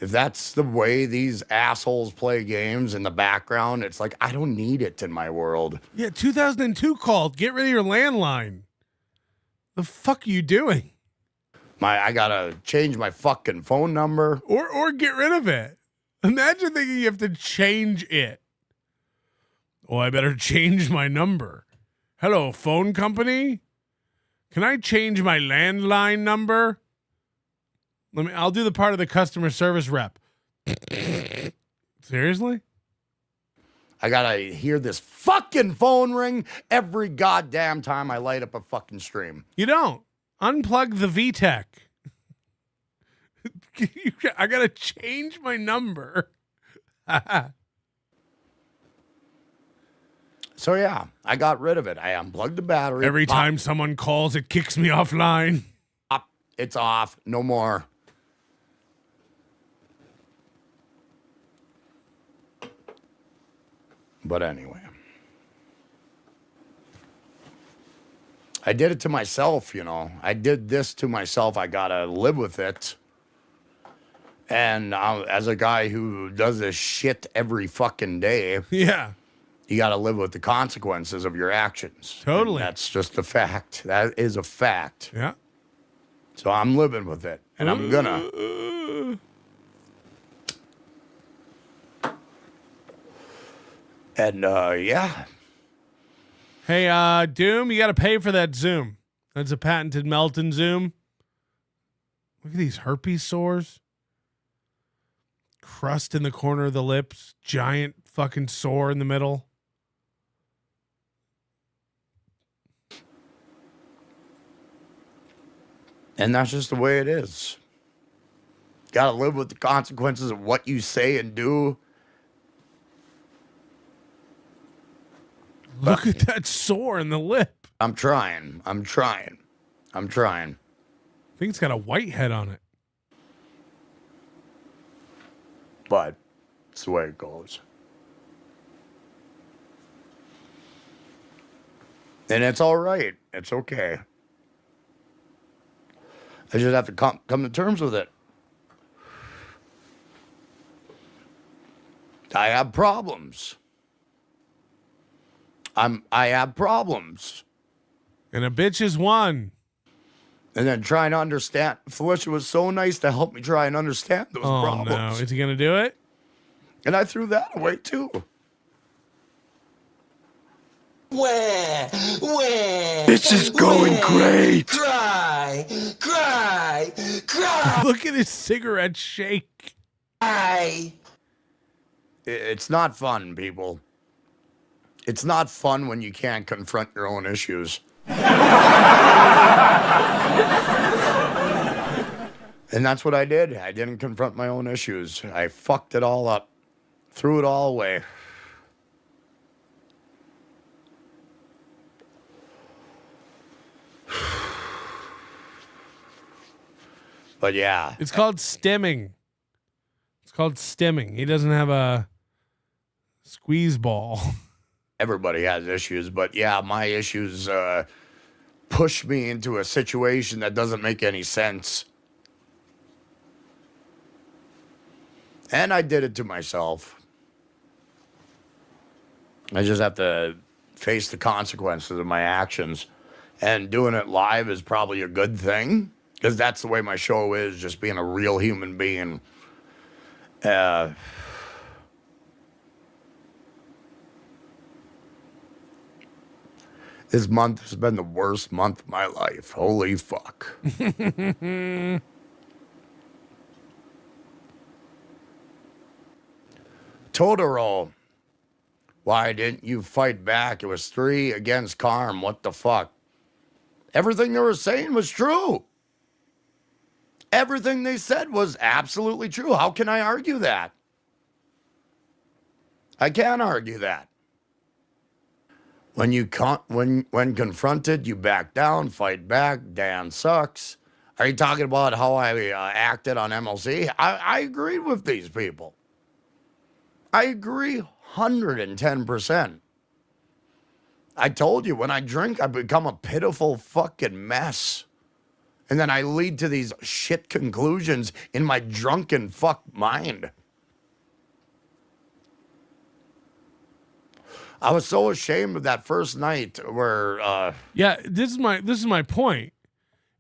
If that's the way these assholes play games in the background, it's like, I don't need it in my world. Yeah, 2002 called. Get rid of your landline. The fuck are you doing? I gotta change my fucking phone number. Or get rid of it. Imagine thinking you have to change it. Oh, I better change my number. Hello, phone company? Can I change my landline number? I'll do the part of the customer service rep. Seriously? I gotta hear this fucking phone ring every goddamn time I light up a fucking stream. You don't. Unplug the VTech. I gotta change my number. So yeah, I got rid of it. I unplugged the battery. Every time someone calls, it kicks me offline. It's off. No more. But anyway. I did it to myself, I did this to myself. I gotta live with it. And as a guy who does this shit every fucking day. Yeah. You got to live with the consequences of your actions. Totally. And that's just a fact. That is a fact. Yeah. So I'm living with it. And I'm gonna. And yeah. Hey, Doom, you got to pay for that Zoom. That's a patented Melton Zoom. Look at these herpes sores. Crust in the corner of the lips. Giant fucking sore in the middle. And that's just the way it is. Got to live with the consequences of what you say and do. Look at that sore in the lip. I'm trying. I think it's got a white head on it. But it's the way it goes. And it's all right. It's okay. I just have to come to terms with it. I have problems. I have problems. And a bitch is one. And then trying to understand. Felicia was so nice to help me try and understand those problems. Oh, no. Is he going to do it? And I threw that away, too. Where? This is going great. Cry. Look at his cigarette shake. Cry. It's not fun, people. It's not fun when you can't confront your own issues. And that's what I did. I didn't confront my own issues. I fucked it all up. Threw it all away. But yeah. It's called stimming. It's called stimming. He doesn't have a squeeze ball. Everybody has issues, but yeah, my issues push me into a situation that doesn't make any sense. And I did it to myself. I just have to face the consequences of my actions. And doing it live is probably a good thing, because that's the way my show is, just being a real human being. This month has been the worst month of my life. Holy fuck. Totoro. Why didn't you fight back? It was 3 against Carm. What the fuck? Everything they were saying was true. Everything they said was absolutely true. How can I argue that? I can't argue that. When you when confronted, you back down, fight back. Dan sucks. Are you talking about how I acted on MLC? I agreed with these people. I agree 110%. I told you, when I drink, I become a pitiful fucking mess. And then I lead to these shit conclusions in my drunken fuck mind. I was so ashamed of that first night where yeah, this is my point.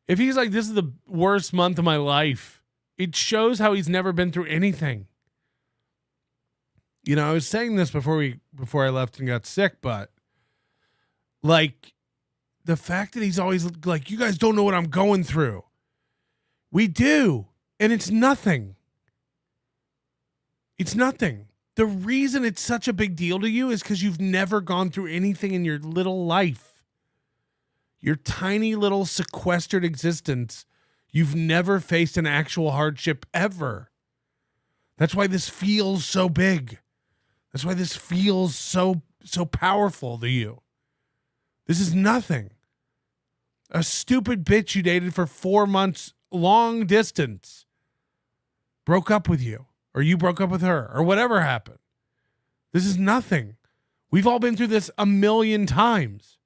If he's like, this is the worst month of my life, it shows how he's never been through anything. You know, I was saying this before I left and got sick, but like the fact that he's always like, you guys don't know what I'm going through. We do, and it's nothing. It's nothing. The reason it's such a big deal to you is because you've never gone through anything in your little life. Your tiny little sequestered existence. You've never faced an actual hardship ever. That's why this feels so big. That's why this feels so powerful to you. This is nothing. A stupid bitch you dated for 4 months, long distance, broke up with you. Or you broke up with her, or whatever happened. This is nothing. We've all been through this a million times.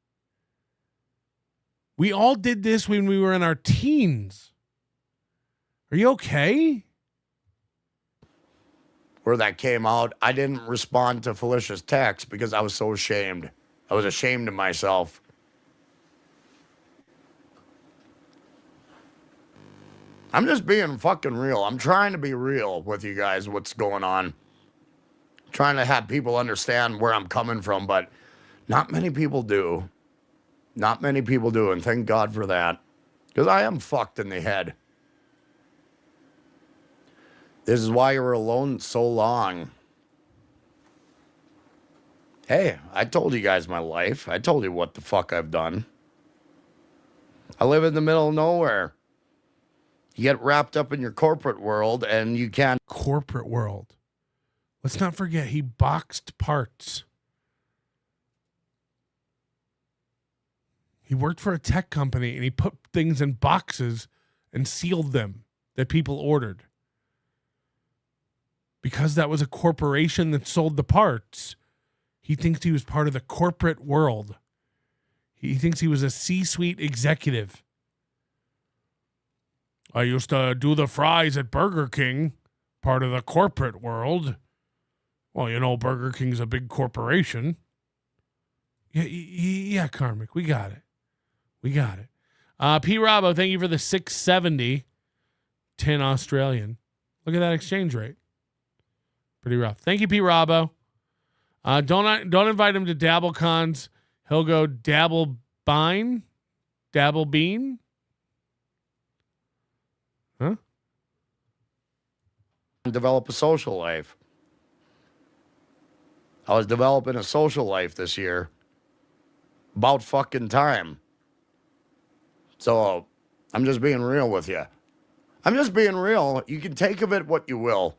We all did this when we were in our teens. Are you okay? where that came out, I didn't respond to Felicia's text because I was so ashamed. I was ashamed of myself. I'm just being fucking real. I'm trying to be real with you guys, what's going on. Trying to have people understand where I'm coming from, but not many people do. Not many people do, and thank God for that. Because I am fucked in the head. This is why you were alone so long. Hey, I told you guys my life. I told you what the fuck I've done. I live in the middle of nowhere. You get wrapped up in your corporate world and you can't. Corporate world. Let's not forget he boxed parts. He worked for a tech company and he put things in boxes and sealed them that people ordered. Because that was a corporation that sold the parts, he thinks he was part of the corporate world. He thinks he was a C-suite executive. I used to do the fries at Burger King, part of the corporate world. Well, you know, Burger King's a big corporation. Yeah, Karmic, we got it. We got it. P. Robbo, thank you for the 670. 10 Australian. Look at that exchange rate. Pretty rough. Thank you, P. Robbo. Don't invite him to Dabble Cons. He'll go Dabble Bean. Dabble Bean. Huh? Develop a social life. I was developing a social life this year. About fucking time. So I'm just being real with you. I'm just being real. You can take of it what you will.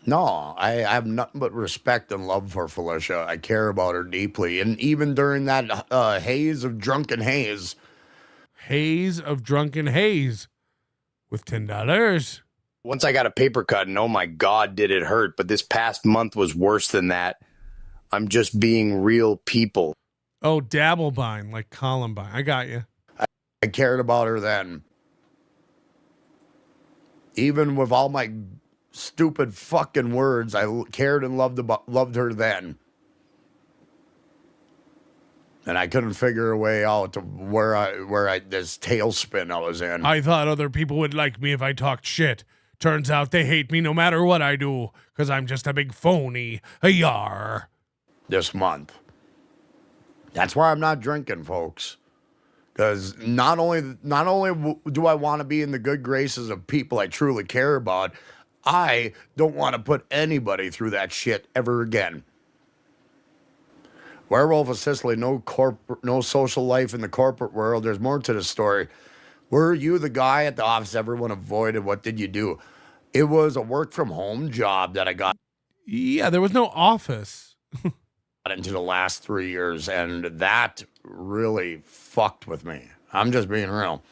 No, I have nothing but respect and love for Felicia. I care about her deeply. And even during that haze of drunken haze. Haze of drunken haze with $10. Once I got a paper cut, and oh my God, did it hurt. But this past month was worse than that. I'm just being real people. Oh, Dabblebine, like Columbine. I got you. I cared about her then. Even with all my stupid fucking words, I cared and loved her then. And I couldn't figure a way out to where I this tailspin I was in. I thought other people would like me if I talked shit. Turns out they hate me no matter what I do, because I'm just a big phony. A yar. This month. That's why I'm not drinking, folks. Because not only do I want to be in the good graces of people I truly care about, I don't want to put anybody through that shit ever again. Werewolf of Sicily, no social life in the corporate world. There's more to the story. Were you the guy at the office everyone avoided? What did you do? It was a work from home job that I got. Yeah, there was no office. Into the last 3 years, and that really fucked with me. I'm just being real.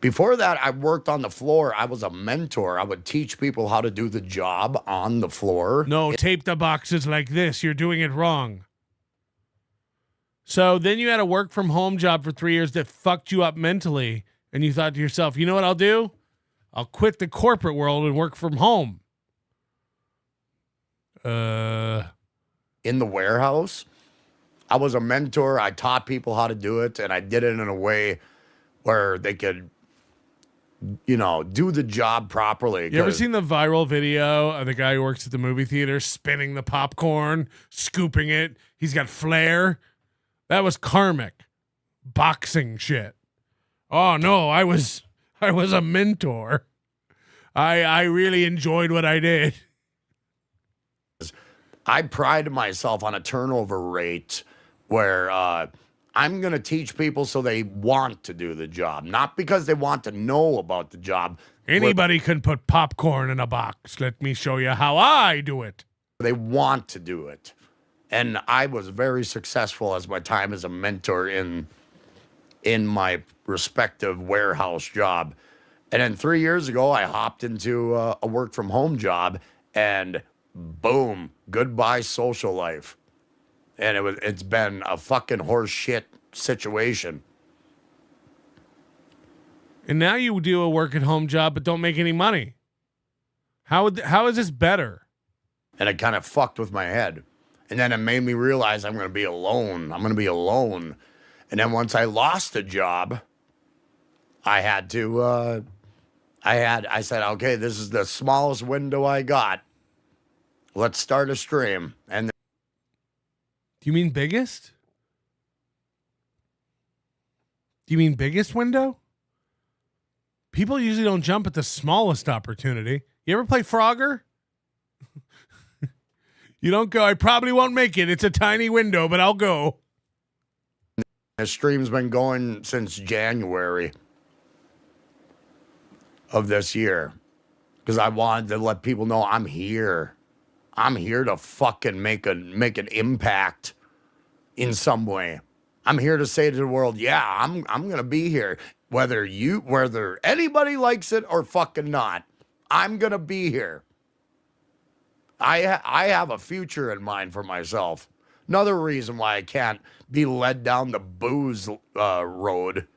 Before that, I worked on the floor. I was a mentor. I would teach people how to do the job on the floor. No, tape the boxes like this. You're doing it wrong. So then you had a work from home job for 3 years that fucked you up mentally, and you thought to yourself, you know what I'll do? I'll quit the corporate world and work from home. In the warehouse, I was a mentor. I taught people how to do it, and I did it in a way where they could, do the job properly. You ever seen the viral video of the guy who works at the movie theater spinning the popcorn, scooping it? He's got flair. That was karmic boxing shit. Oh no, I was a mentor. I really enjoyed what I did. I pride myself on a turnover rate where I'm going to teach people so they want to do the job, not because they want to know about the job. Anybody can put popcorn in a box. Let me show you how I do it. They want to do it. And I was very successful as my time as a mentor in my respective warehouse job. And then 3 years ago, I hopped into a work from home job, and boom, goodbye social life. And it's been a fucking horse shit situation. And now you do a work at home job but don't make any money. How is this better? And it kind of fucked with my head. And then it made me realize I'm going to be alone. I'm going to be alone. And then once I lost the job, I said, okay, this is the smallest window I got. Let's start a stream. And do you mean biggest? Do you mean biggest window? People usually don't jump at the smallest opportunity. You ever play Frogger? You don't go, I probably won't make it. It's a tiny window, but I'll go. the stream's been going since January of this year because I wanted to let people know I'm here. I'm here to fucking make an impact in some way. I'm here to say to the world, yeah, I'm gonna be here. Whether anybody likes it or fucking not, I'm gonna be here. I have a future in mind for myself. Another reason why I can't be led down the booze road.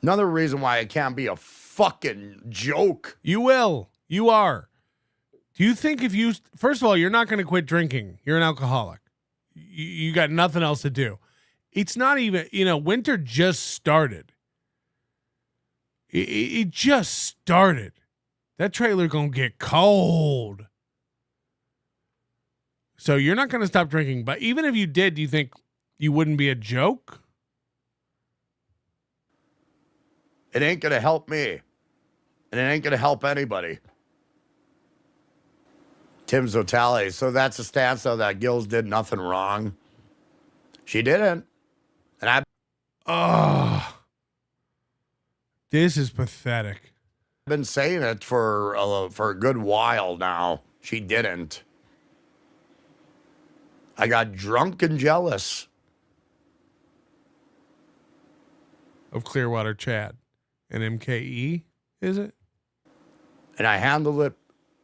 Another reason why I can't be a fucking joke. You will. You are. Do you think first of all, you're not going to quit drinking. You're an alcoholic. You got nothing else to do. It's not even, winter just started. It just started. That trailer going to get cold. So you're not going to stop drinking. But even if you did, do you think you wouldn't be a joke? It ain't going to help me. And it ain't going to help anybody. Tim Zotali. So that's a stance, though, that Gills did nothing wrong. She didn't. And I've this is pathetic. been saying it for a good while now. She didn't. I got drunk and jealous. Of Clearwater Chad and MKE, is it? And I handled it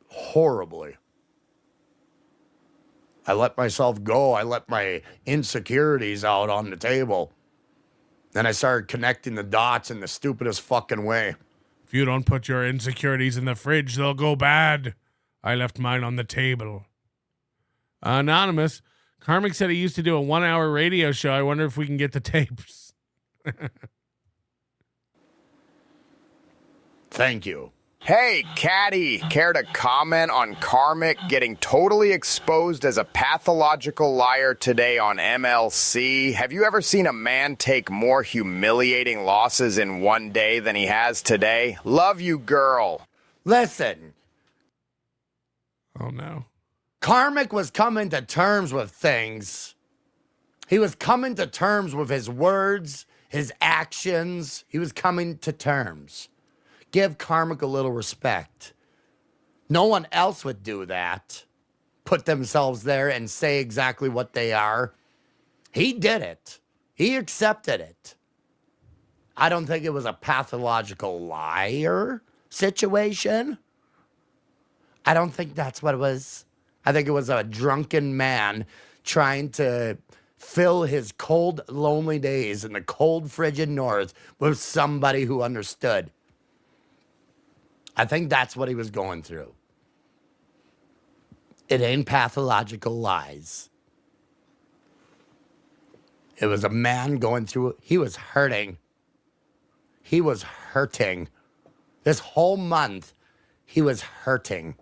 horribly. I let myself go. I let my insecurities out on the table. Then I started connecting the dots in the stupidest fucking way. If you don't put your insecurities in the fridge, they'll go bad. I left mine on the table. Anonymous. Karmic said he used to do a 1-hour radio show. I wonder if we can get the tapes. Thank you. Hey, Caddy, care to comment on Karmic getting totally exposed as a pathological liar today on MLC? Have you ever seen a man take more humiliating losses in one day than he has today? Love you, girl. Listen. Oh, no. Karmic was coming to terms with things. He was coming to terms with his words, his actions. He was coming to terms. Give Karmic a little respect. No one else would do that. Put themselves there and say exactly what they are. He did it. He accepted it. I don't think it was a pathological liar situation. I don't think that's what it was. I think it was a drunken man trying to fill his cold, lonely days in the cold, frigid north with somebody who understood. I think that's what he was going through. It ain't pathological lies. It was a man going through, he was hurting. He was hurting. This whole month, he was hurting.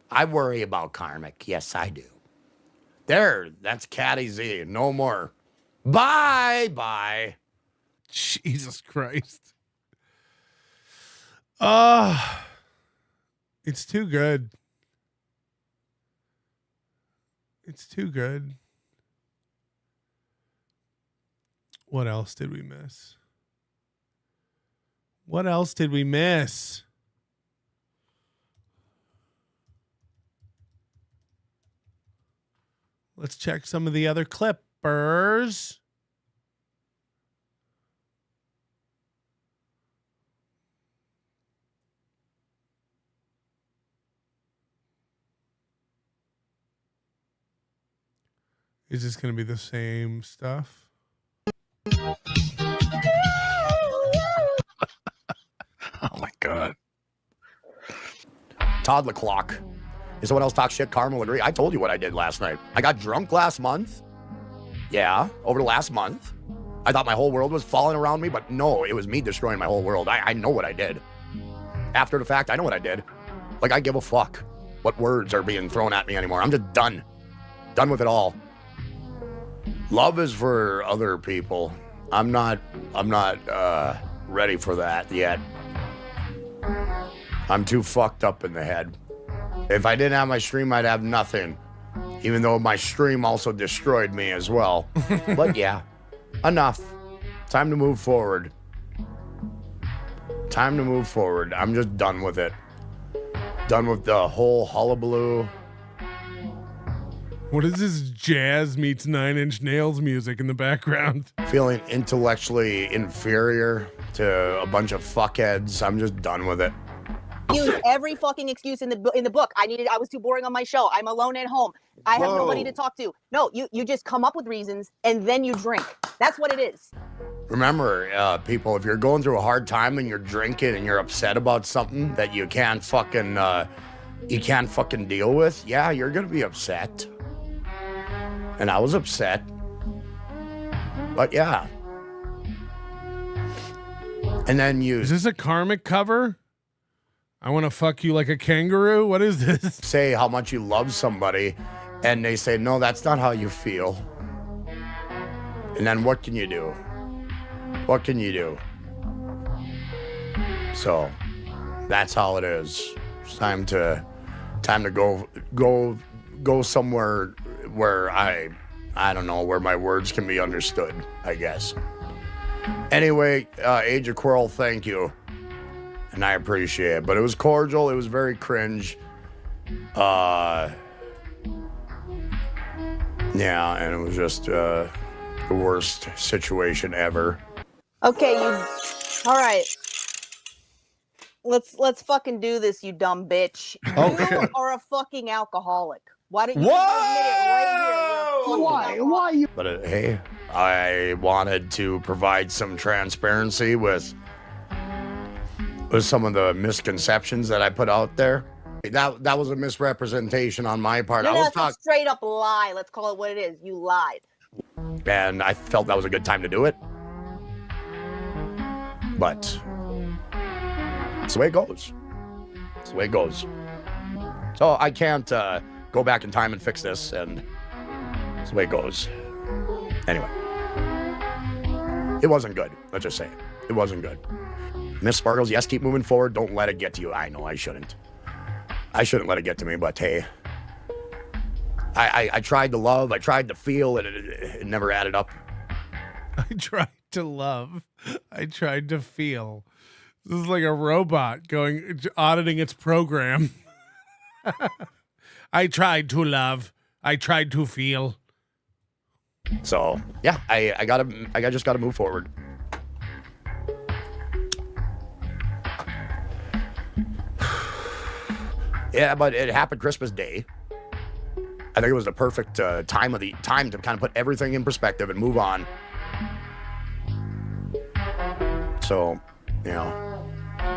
I worry about Karmic. Yes, I do. There, that's Caddy Z. No more. Bye. Jesus Christ. It's too good. It's too good. What else did we miss? What else did we miss? Let's check some of the other clippers. Is this going to be the same stuff? Oh my God. Toddler clock. Is someone else talk shit? Karma will agree. I told you what I did last night. I got drunk last month. Yeah, over the last month. I thought my whole world was falling around me, but no, it was me destroying my whole world. I know what I did. After the fact, I know what I did. Like, I give a fuck what words are being thrown at me anymore. I'm just done. Done with it all. Love is for other people. I'm not ready for that yet. I'm too fucked up in the head. If I didn't have my stream, I'd have nothing. Even though my stream also destroyed me as well. But yeah, enough. Time to move forward. Time to move forward. I'm just done with it. Done with the whole hullabaloo. What is this jazz meets 9 Inch Nails music in the background? Feeling intellectually inferior to a bunch of fuckheads. I'm just done with it. Use every fucking excuse in the book. I was too boring on my show. I'm alone at home. I have nobody to talk to. No, you just come up with reasons and then you drink. That's what it is. Remember, people, if you're going through a hard time and you're drinking and you're upset about something that you can't fucking deal with, yeah, you're gonna be upset. And I was upset. But yeah. And then Is this a Karmic cover? I want to fuck you like a kangaroo? What is this? Say how much you love somebody, and they say, no, that's not how you feel. And then what can you do? What can you do? So, that's how it is. It's time to Time to go somewhere where I don't know, where my words can be understood, I guess. Anyway, Age of Quarrel, thank you. And I appreciate it. But it was cordial. It was very cringe. Yeah, and it was just the worst situation ever. Okay, all right. Let's fucking do this, you dumb bitch. You are a fucking alcoholic. Why don't you admit it right here? Why you? But hey, I wanted to provide some transparency with some of the misconceptions that I put out there. That was a misrepresentation on my part. No, that's a straight up lie. Let's call it what it is. You lied. And I felt that was a good time to do it. But it's the way it goes. It's the way it goes. So I can't go back in time and fix this, and it's the way it goes. Anyway. It wasn't good. Let's just say it. It wasn't good. Miss Sparkles, yes, keep moving forward. Don't let it get to you. I know I shouldn't. I shouldn't let it get to me, but hey. I tried to love, I tried to feel, and it never added up. I tried to love, I tried to feel. This is like a robot auditing its program. I tried to love, I tried to feel. So yeah, I just gotta move forward. Yeah, but it happened Christmas Day. I think it was the perfect time to kind of put everything in perspective and move on. So, you know,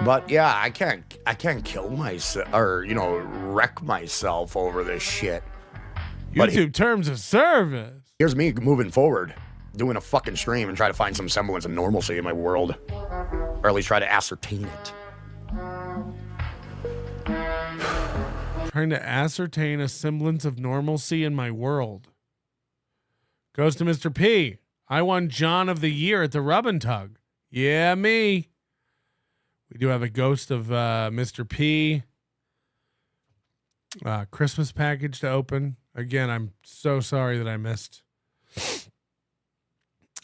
but yeah, I can't kill myself or wreck myself over this shit. YouTube terms of service. Here's me moving forward, doing a fucking stream and try to find some semblance of normalcy in my world, or at least try to ascertain it. Trying to ascertain a semblance of normalcy in my world. Goes to Mr. P. I won John of the Year at the Rub and Tug. Yeah, me. We do have a ghost of Mr. P. Christmas package to open. Again, I'm so sorry that I missed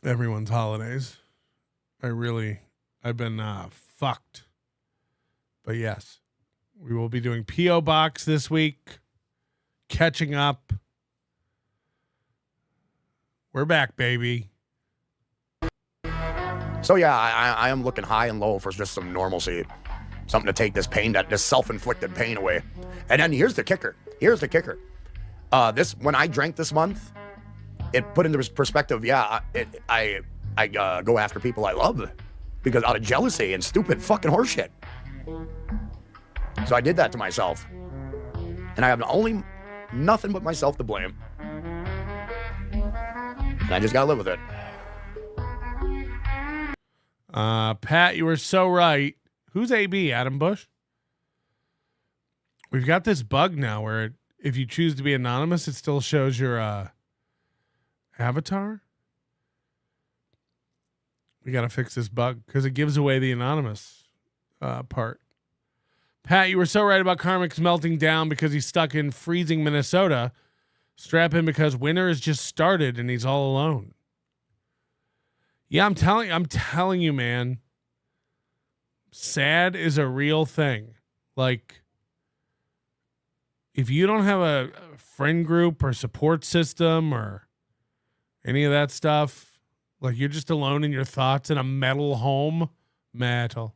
everyone's holidays. I've been fucked. But yes. We will be doing P.O. Box this week. Catching up. We're back, baby. So yeah, I am looking high and low for just some normalcy. Something to take this pain, this self-inflicted pain away. And then here's the kicker. When I drank this month, it put into perspective, yeah, I go after people I love because out of jealousy and stupid fucking horseshit. So I did that to myself. And I have nothing but myself to blame. And I just gotta live with it. Pat, you were so right. Who's AB? Adam Bush? We've got this bug now where if you choose to be anonymous, it still shows your avatar. We got to fix this bug because it gives away the anonymous part. Pat, you were so right about Karmic's melting down because he's stuck in freezing Minnesota. Strap in because winter has just started and he's all alone. Yeah, I'm telling you, man. Sad is a real thing. Like, if you don't have a friend group or support system or any of that stuff, like you're just alone in your thoughts in a metal home, metal.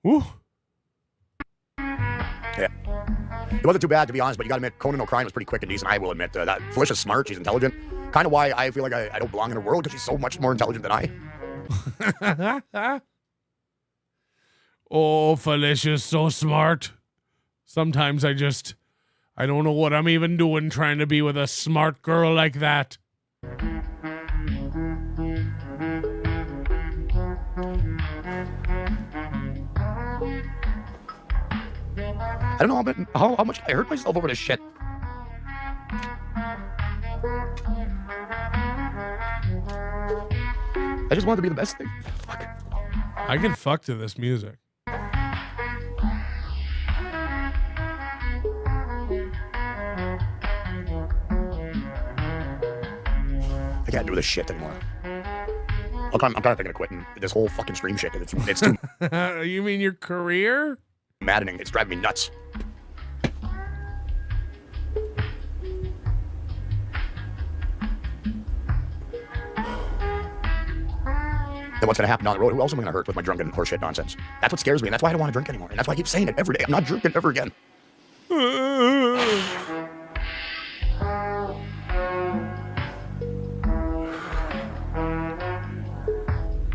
Woo. Yeah. It wasn't too bad, to be honest, but you gotta admit, Conan O'Brien was pretty quick and decent, I will admit. That Felicia's smart, she's intelligent. Kind of why I feel like I don't belong in her world, because she's so much more intelligent than I. Oh, Felicia's so smart. Sometimes I don't know what I'm even doing trying to be with a smart girl like that. I don't know how much I hurt myself over this shit. I just wanted to be the best thing. Fuck. I can fuck to this music. I can't do this shit anymore. I'm kind of thinking of quitting this whole fucking stream shit. It's too You mean your career? maddening. It's driving me nuts. Then what's going to happen down the road? Who else am I going to hurt with my drunken horseshit nonsense? That's what scares me, and that's why I don't want to drink anymore. And that's why I keep saying it every day. I'm not drinking ever again.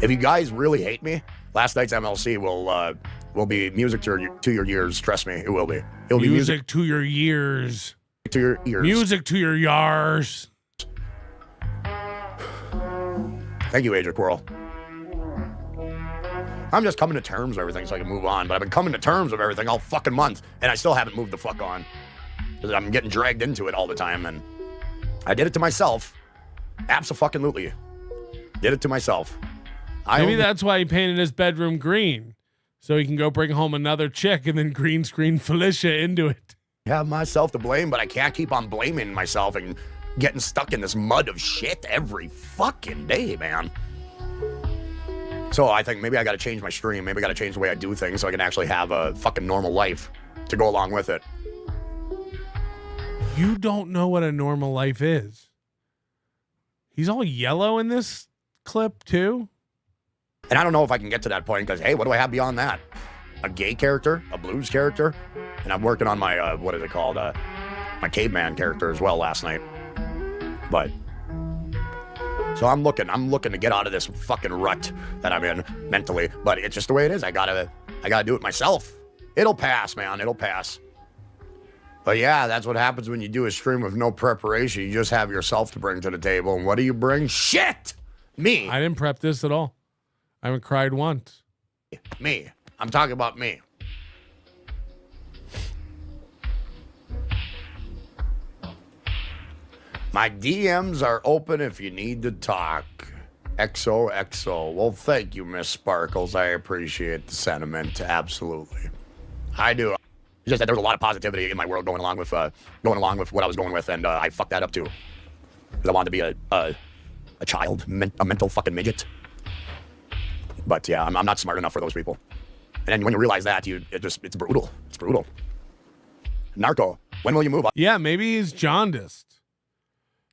If you guys really hate me, last night's MLC will be music to your ears. Trust me, it will be. It'll be music to your years. To your ears. Music to your yars. Thank you, Agent Quirrell. I'm just coming to terms with everything so I can move on, but I've been coming to terms with everything all fucking month, and I still haven't moved the fuck on. Because I'm getting dragged into it all the time, and I did it to myself. Abso-fucking-lutely. Did it to myself. Maybe that's why he painted his bedroom green, so he can go bring home another chick and then green screen Felicia into it. I have myself to blame, but I can't keep on blaming myself and getting stuck in this mud of shit every fucking day, man. So I think maybe I got to change my stream. Maybe I got to change the way I do things so I can actually have a fucking normal life to go along with it. You don't know what a normal life is. He's all yellow in this clip too. And I don't know if I can get to that point because, hey, what do I have beyond that? A gay character, a blues character, and I'm working on my, what is it called? My caveman character as well last night. But, so I'm looking to get out of this fucking rut that I'm in mentally, but it's just the way it is. I gotta do it myself. It'll pass, man. It'll pass. But yeah, that's what happens when you do a stream with no preparation. You just have yourself to bring to the table. And what do you bring? Shit! Me. I didn't prep this at all. I haven't cried once. Me. I'm talking about me. My DMs are open if you need to talk. XOXO. Well, thank you, Miss Sparkles. I appreciate the sentiment. Absolutely. I do. It's just that there's a lot of positivity in my world going along with what I was going with, and I fucked that up too. Because I wanted to be a child, a mental fucking midget. But yeah, I'm not smart enough for those people. And then when you realize that, it's brutal. It's brutal. Narco, when will you move up? Yeah, maybe he's jaundiced.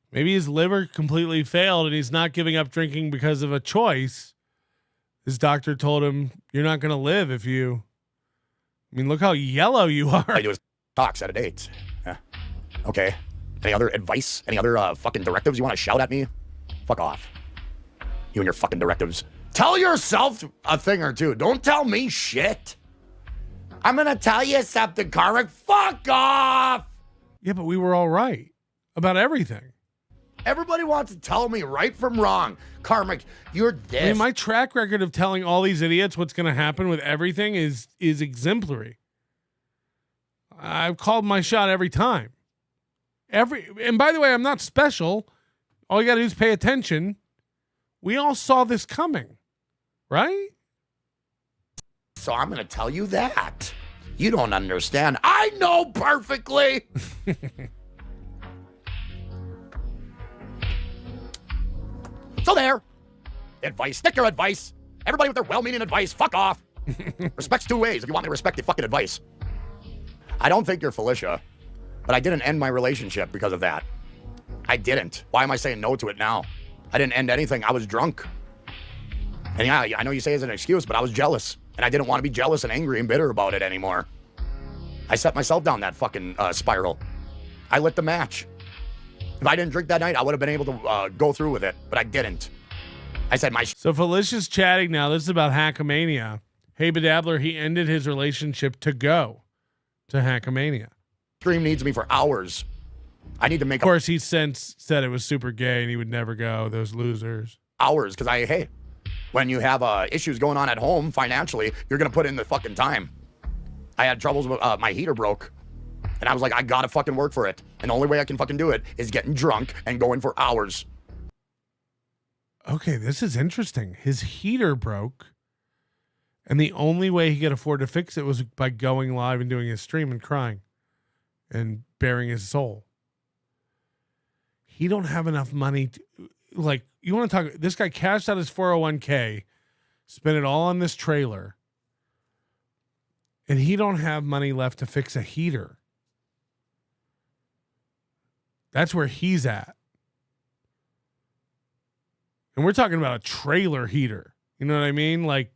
Maybe his liver completely failed and he's not giving up drinking because of a choice. His doctor told him, you're not going to live if you... I mean, look how yellow you are. I do is talk, set a date. Yeah. Okay. Any other advice? Any other fucking directives you want to shout at me? Fuck off. You and your fucking directives. Tell yourself a thing or two. Don't tell me shit. I'm going to tell you something, Karmic. Fuck off. Yeah, but we were all right about everything. Everybody wants to tell me right from wrong. Karmic, you're this. I mean, my track record of telling all these idiots what's going to happen with everything is exemplary. I've called my shot every time. And by the way, I'm not special. All you got to do is pay attention. We all saw this coming, right? So I'm going to tell you that. You don't understand. I know perfectly. So there. Advice. Stick your advice. Everybody with their well-meaning advice, fuck off. Respect's two ways if you want me to respect the fucking advice. I don't think you're Felicia, but I didn't end my relationship because of that. I didn't. Why am I saying no to it now? I didn't end anything. I was drunk. And yeah, I know you say it's an excuse, but I was jealous. And I didn't want to be jealous and angry and bitter about it anymore. I set myself down that fucking spiral. I lit the match. If I didn't drink that night, I would have been able to go through with it, but I didn't. I said my... So Felicia's chatting now. This is about Hackamania. Hey, Bedabbler, he ended his relationship to go to Hackamania. Stream needs me for hours. I need to make... Of course, he since said it was super gay and he would never go. Those losers. Hours, because hey, when you have issues going on at home financially, you're going to put in the fucking time. I had troubles with my heater broke. And I was like, I gotta fucking work for it. And the only way I can fucking do it is getting drunk and going for hours. Okay, this is interesting. His heater broke. And the only way he could afford to fix it was by going live and doing his stream and crying. And bearing his soul. He don't have enough money. like, you want to talk, this guy cashed out his 401k, spent it all on this trailer, and he don't have money left to fix a heater. That's where he's at. And we're talking about a trailer heater. You know what I mean? Like,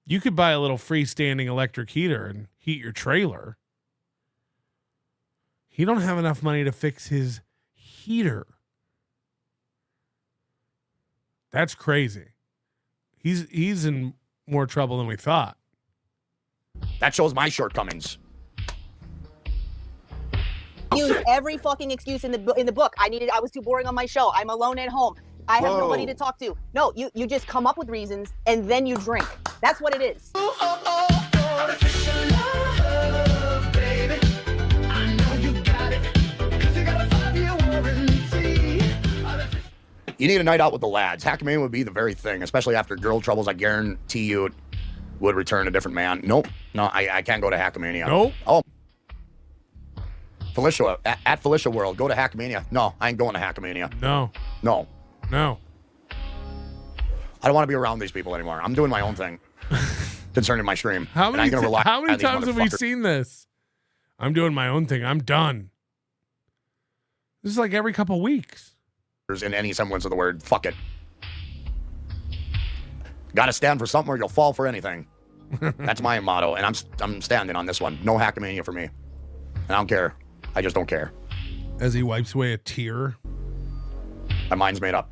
you could buy a little freestanding electric heater and heat your trailer. He don't have enough money to fix his heater. That's crazy. He's in more trouble than we thought. That shows my shortcomings. Use every fucking excuse in the book. I was too boring on my show. I'm alone at home. I have nobody to talk to. No, you just come up with reasons and then you drink. That's what it is. You need a night out with the lads. Hackman would be the very thing, especially after girl troubles. I guarantee you it would return a different man. Nope. No, I can't go to Hackmania. Nope. Oh. Felicia, at Felicia World, go to Hackmania. No, I ain't going to Hackmania. No. No. No. I don't want to be around these people anymore. I'm doing my own thing concerning my stream. How many times times have we seen this? I'm doing my own thing. I'm done. This is like every couple weeks. In any semblance of the word, fuck it. Got to stand for something or you'll fall for anything. That's my motto, and I'm standing on this one. No Hackmania for me. And I don't care. I just don't care. As he wipes away a tear. My mind's made up.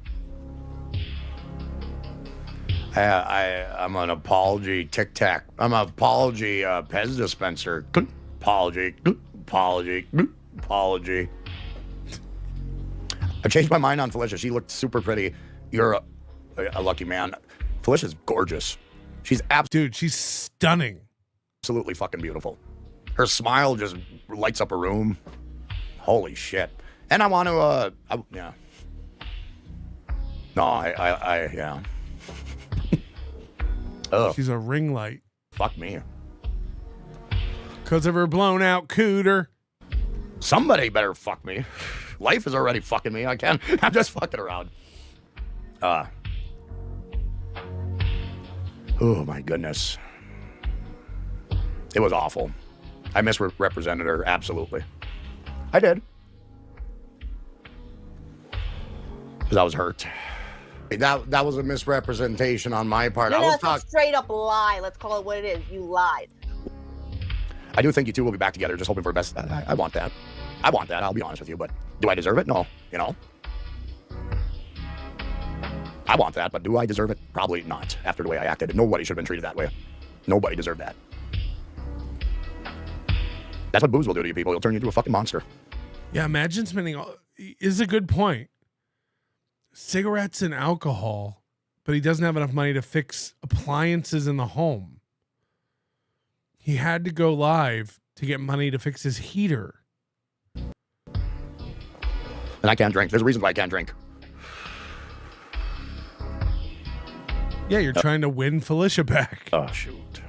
I'm an apology tic tac. I'm an apology Pez dispenser. Apology. I changed my mind on Felicia. She looked super pretty. You're a lucky man. Felicia's gorgeous. She's dude, she's stunning. Absolutely fucking beautiful. Her smile just lights up a room. Holy shit. And I want to, yeah. No, yeah. Oh. She's a ring light. Fuck me. Because of her blown out cooter. Somebody better fuck me. Life is already fucking me. I'm just fucking around. Oh my goodness. It was awful. I misrepresented her, absolutely. I did. Because I was hurt. That was a misrepresentation on my part. No, it's a straight up lie. Let's call it what it is. You lied. I do think you two will be back together, just hoping for the best. I want that. I want that, I'll be honest with you, but do I deserve it? No, you know? I want that, but do I deserve it? Probably not, after the way I acted. Nobody should have been treated that way. Nobody deserved that. That's what booze will do to you people. It'll turn you into a fucking monster. Yeah, imagine spending is a good point. Cigarettes and alcohol, but he doesn't have enough money to fix appliances in the home. He had to go live to get money to fix his heater. And I can't drink. There's a reason why I can't drink. Yeah, you're trying to win Felicia back. Oh, shoot.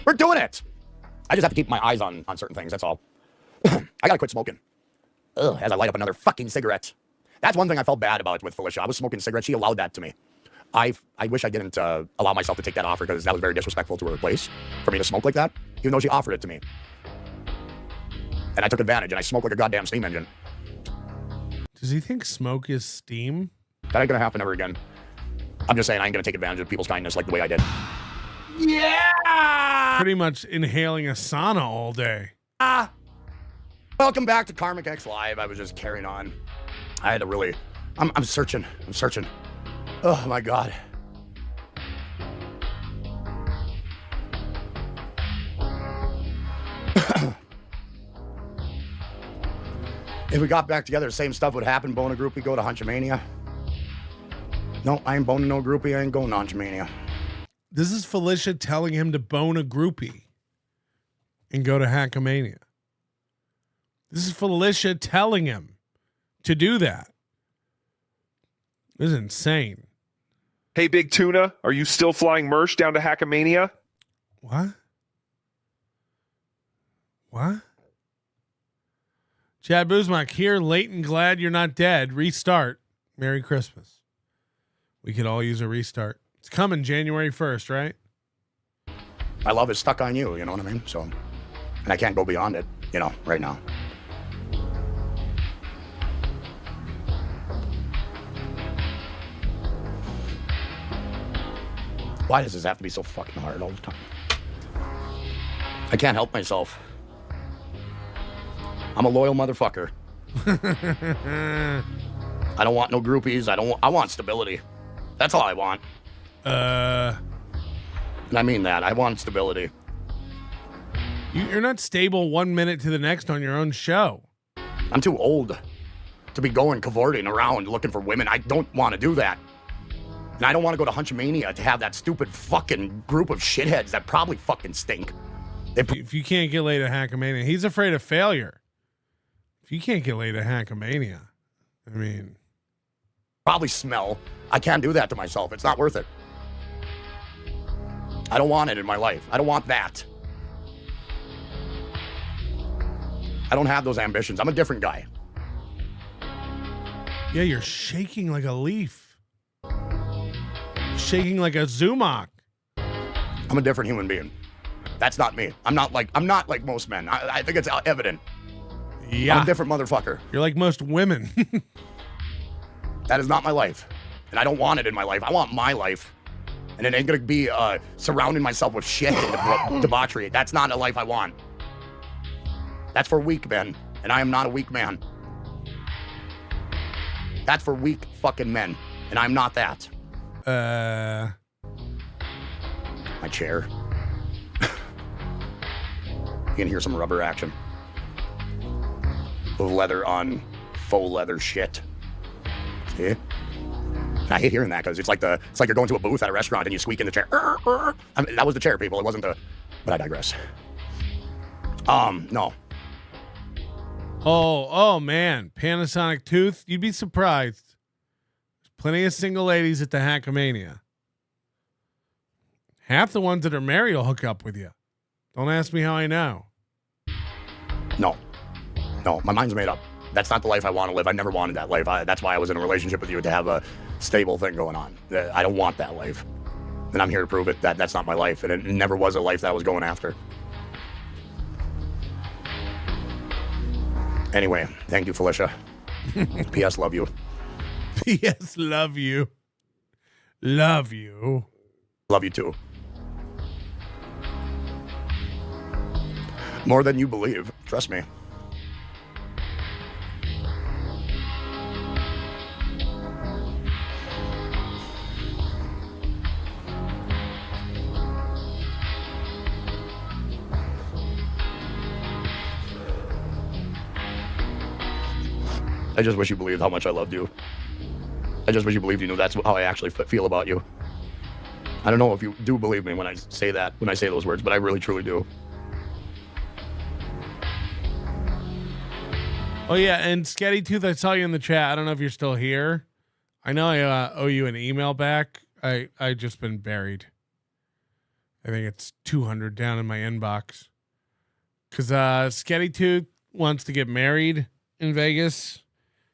We're doing it. I just have to keep my eyes on certain things, that's all. I gotta quit smoking. Ugh, as I light up another fucking cigarette. That's one thing I felt bad about with Felicia. I was smoking cigarettes. She allowed that to me. I wish I didn't allow myself to take that offer, because that was very disrespectful to her place for me to smoke like that, even though she offered it to me. And I took advantage, and I smoked like a goddamn steam engine. Does he think smoke is steam? That ain't gonna happen ever again. I'm just saying I ain't gonna take advantage of people's kindness like the way I did. Yeah! Pretty much inhaling a sauna all day. Welcome back to Karmic X Live. I was just carrying on. I had to really... I'm searching. Oh, my God. If we got back together, the same stuff would happen. Bone a groupie, go to Hunchamania. No, I ain't boning no groupie. I ain't going to Hunchamania. This is Felicia telling him to bone a groupie and go to Hackamania. This is Felicia telling him to do that. This is insane. Hey, Big Tuna, are you still flying merch down to Hackamania? What? Chad Boozmak here, late and glad you're not dead. Restart. Merry Christmas. We could all use a restart. It's coming January 1st, right? My love is stuck on you, you know what I mean? So, and I can't go beyond it, you know, right now. Why does this have to be so fucking hard all the time? I can't help myself. I'm a loyal motherfucker. I don't want no groupies. I want stability. That's all I want. And I mean that. I want stability. You're not stable 1 minute to the next on your own show. I'm too old to be going cavorting around looking for women. I don't want to do that. And I don't want to go to Hunchmania to have that stupid fucking group of shitheads that probably fucking stink. If you can't get laid at Hackamania, he's afraid of failure. If you can't get laid at Hackamania, I mean... Probably smell. I can't do that to myself. It's not worth it. I don't want it in my life. I don't want that. I don't have those ambitions. I'm a different guy. Yeah, you're shaking like a leaf. Shaking like a Zumach. I'm a different human being. That's not me. I'm not like most men. I think it's evident. Yeah. I'm a different motherfucker. You're like most women. That is not my life. And I don't want it in my life. I want my life. And it ain't gonna be surrounding myself with shit and debauchery. That's not a life I want. That's for weak men. And I am not a weak man. That's for weak fucking men. And I'm not that. My chair. You can hear some rubber action. Leather on faux leather shit. See? And I hate hearing that because it's like you're going to a booth at a restaurant and you squeak in the chair. I mean, that was the chair, people. It wasn't the. But I digress. No. Oh man, Panasonic tooth. You'd be surprised. There's plenty of single ladies at the Hackamania. Half the ones that are married will hook up with you. Don't ask me how I know. No, my mind's made up. That's not the life I want to live. I never wanted that life. That's why I was in a relationship with you, to have a stable thing going on. I don't want that life. And I'm here to prove it. That's not my life. And it never was a life that I was going after. Anyway, thank you, Felicia. P.S. Love you. P.S. Love you. Love you. Love you too. More than you believe. Trust me. I just wish you believed how much I loved you. I just wish you believed you knew that's how I actually feel about you. I don't know if you do believe me when I say that, when I say those words, but I really, truly do. Oh yeah, and Sketty Tooth, I saw you in the chat. I don't know if you're still here. I know I owe you an email back. I just been buried. I think it's 200 down in my inbox. Cause Sketty Tooth wants to get married in Vegas.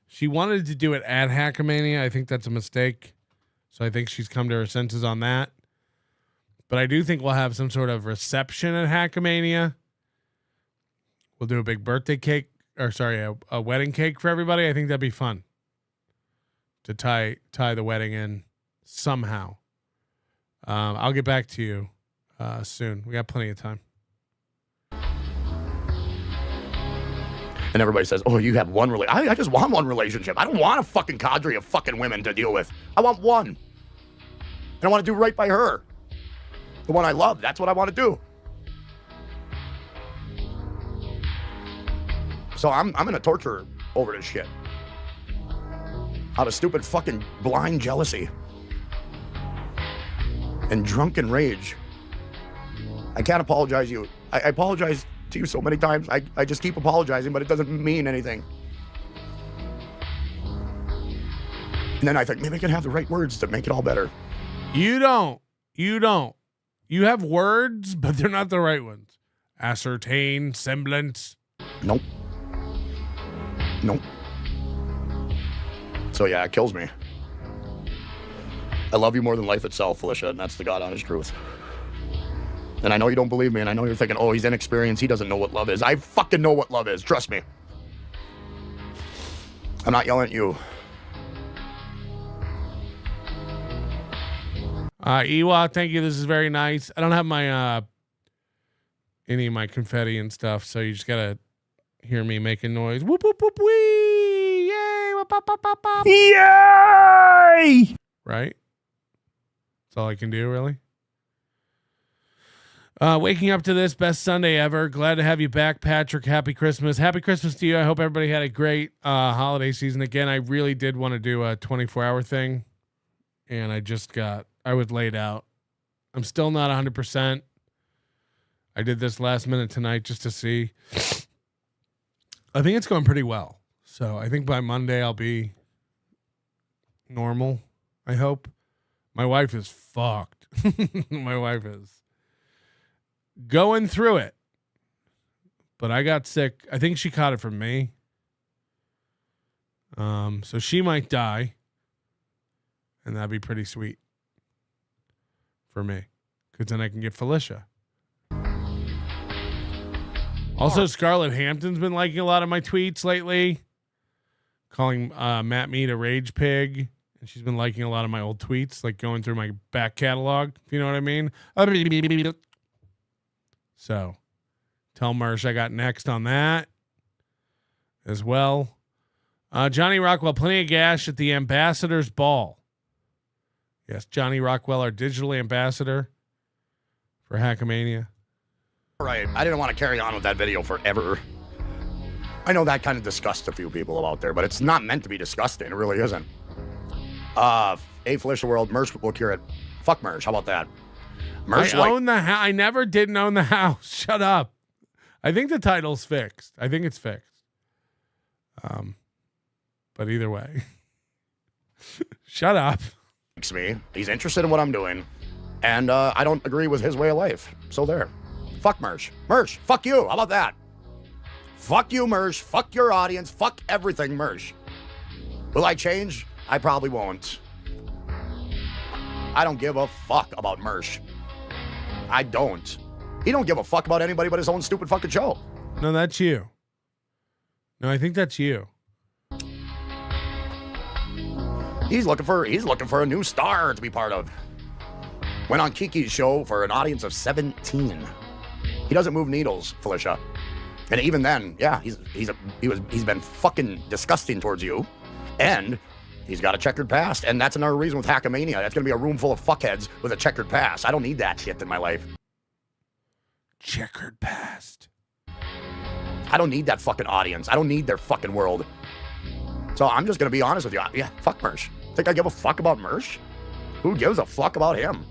She wanted to do it at Hackamania. I think that's a mistake. So I think she's come to her senses on that. But I do think we'll have some sort of reception at Hackamania. We'll do a big birthday cake, or sorry, a wedding cake for everybody. I think that'd be fun to tie the wedding in somehow. I'll get back to you soon. We got plenty of time. And everybody says, oh, you have one relationship. I just want one relationship. I don't want a fucking cadre of fucking women to deal with. I want one. And I want to do right by her. The one I love. That's what I want to do. So I'm going to torture her over this shit. Out of stupid fucking blind jealousy. And drunken rage. I can't apologize to you. I apologize to you so many times. I just keep apologizing, but it doesn't mean anything. And then I think maybe I can have the right words to make it all better. You don't. You have words, but they're not the right ones. Ascertain, semblance. Nope. So yeah, it kills me. I love you more than life itself, Felicia, and that's the God honest truth. And I know you don't believe me, and I know you're thinking, oh, he's inexperienced, he doesn't know what love is. I fucking know what love is, trust me. I'm not yelling at you. Ewa, thank you. This is very nice. I don't have my any of my confetti and stuff, so you just gotta hear me making noise. Whoop whoop whoop wee! Yay! Whoop, pop, pop, pop, pop. Yay! Right? That's all I can do, really. Waking up to this, best Sunday ever. Glad to have you back, Patrick. Happy Christmas. Happy Christmas to you. I hope everybody had a great holiday season. Again, I really did want to do a 24-hour thing, and I was laid out. I'm still not 100%. I did this last minute tonight just to see. I think it's going pretty well. So I think by Monday I'll be normal, I hope. My wife is fucked. My wife is going through it. But I got sick. I think she caught it from me. So she might die. And that'd be pretty sweet for me. Because then I can get Felicia. Also, Scarlett Hampton's been liking a lot of my tweets lately. Calling Matt Mead a rage pig. And she's been liking a lot of my old tweets. Like going through my back catalog. If you know what I mean. So, tell Mersh I got next on that as well. Johnny Rockwell, plenty of gas at the Ambassador's Ball. Yes, Johnny Rockwell, our digital ambassador for Hackamania. Right. I didn't want to carry on with that video forever. I know that kind of disgusts a few people out there, but it's not meant to be disgusting. It really isn't. Felicia World, Mersh will cure it. Fuck Mersh. How about that? Mersh I own the house. I never didn't own the house. Shut up. I think the title's fixed. I think it's fixed. But either way, shut up. Me. He's interested in what I'm doing, and I don't agree with his way of life. So there. Fuck Mersh. Mersh, fuck you. How about that? Fuck you, Mersh. Fuck your audience. Fuck everything, Mersh. Will I change? I probably won't. I don't give a fuck about Mersh. I don't. He don't give a fuck about anybody but his own stupid fucking show. No, that's you. No, I think that's you. He's looking for a new star to be part of. Went on Kiki's show for an audience of 17. He doesn't move needles, Felicia. And even then, yeah, he's been fucking disgusting towards you. And he's got a checkered past. And that's another reason with Hackamania. That's gonna be a room full of fuckheads with a checkered past. I don't need that shit in my life. Checkered past. I don't need that fucking audience. I don't need their fucking world. So I'm just gonna be honest with you. Yeah, fuck Mersh. Think I give a fuck about Mersh? Who gives a fuck about him?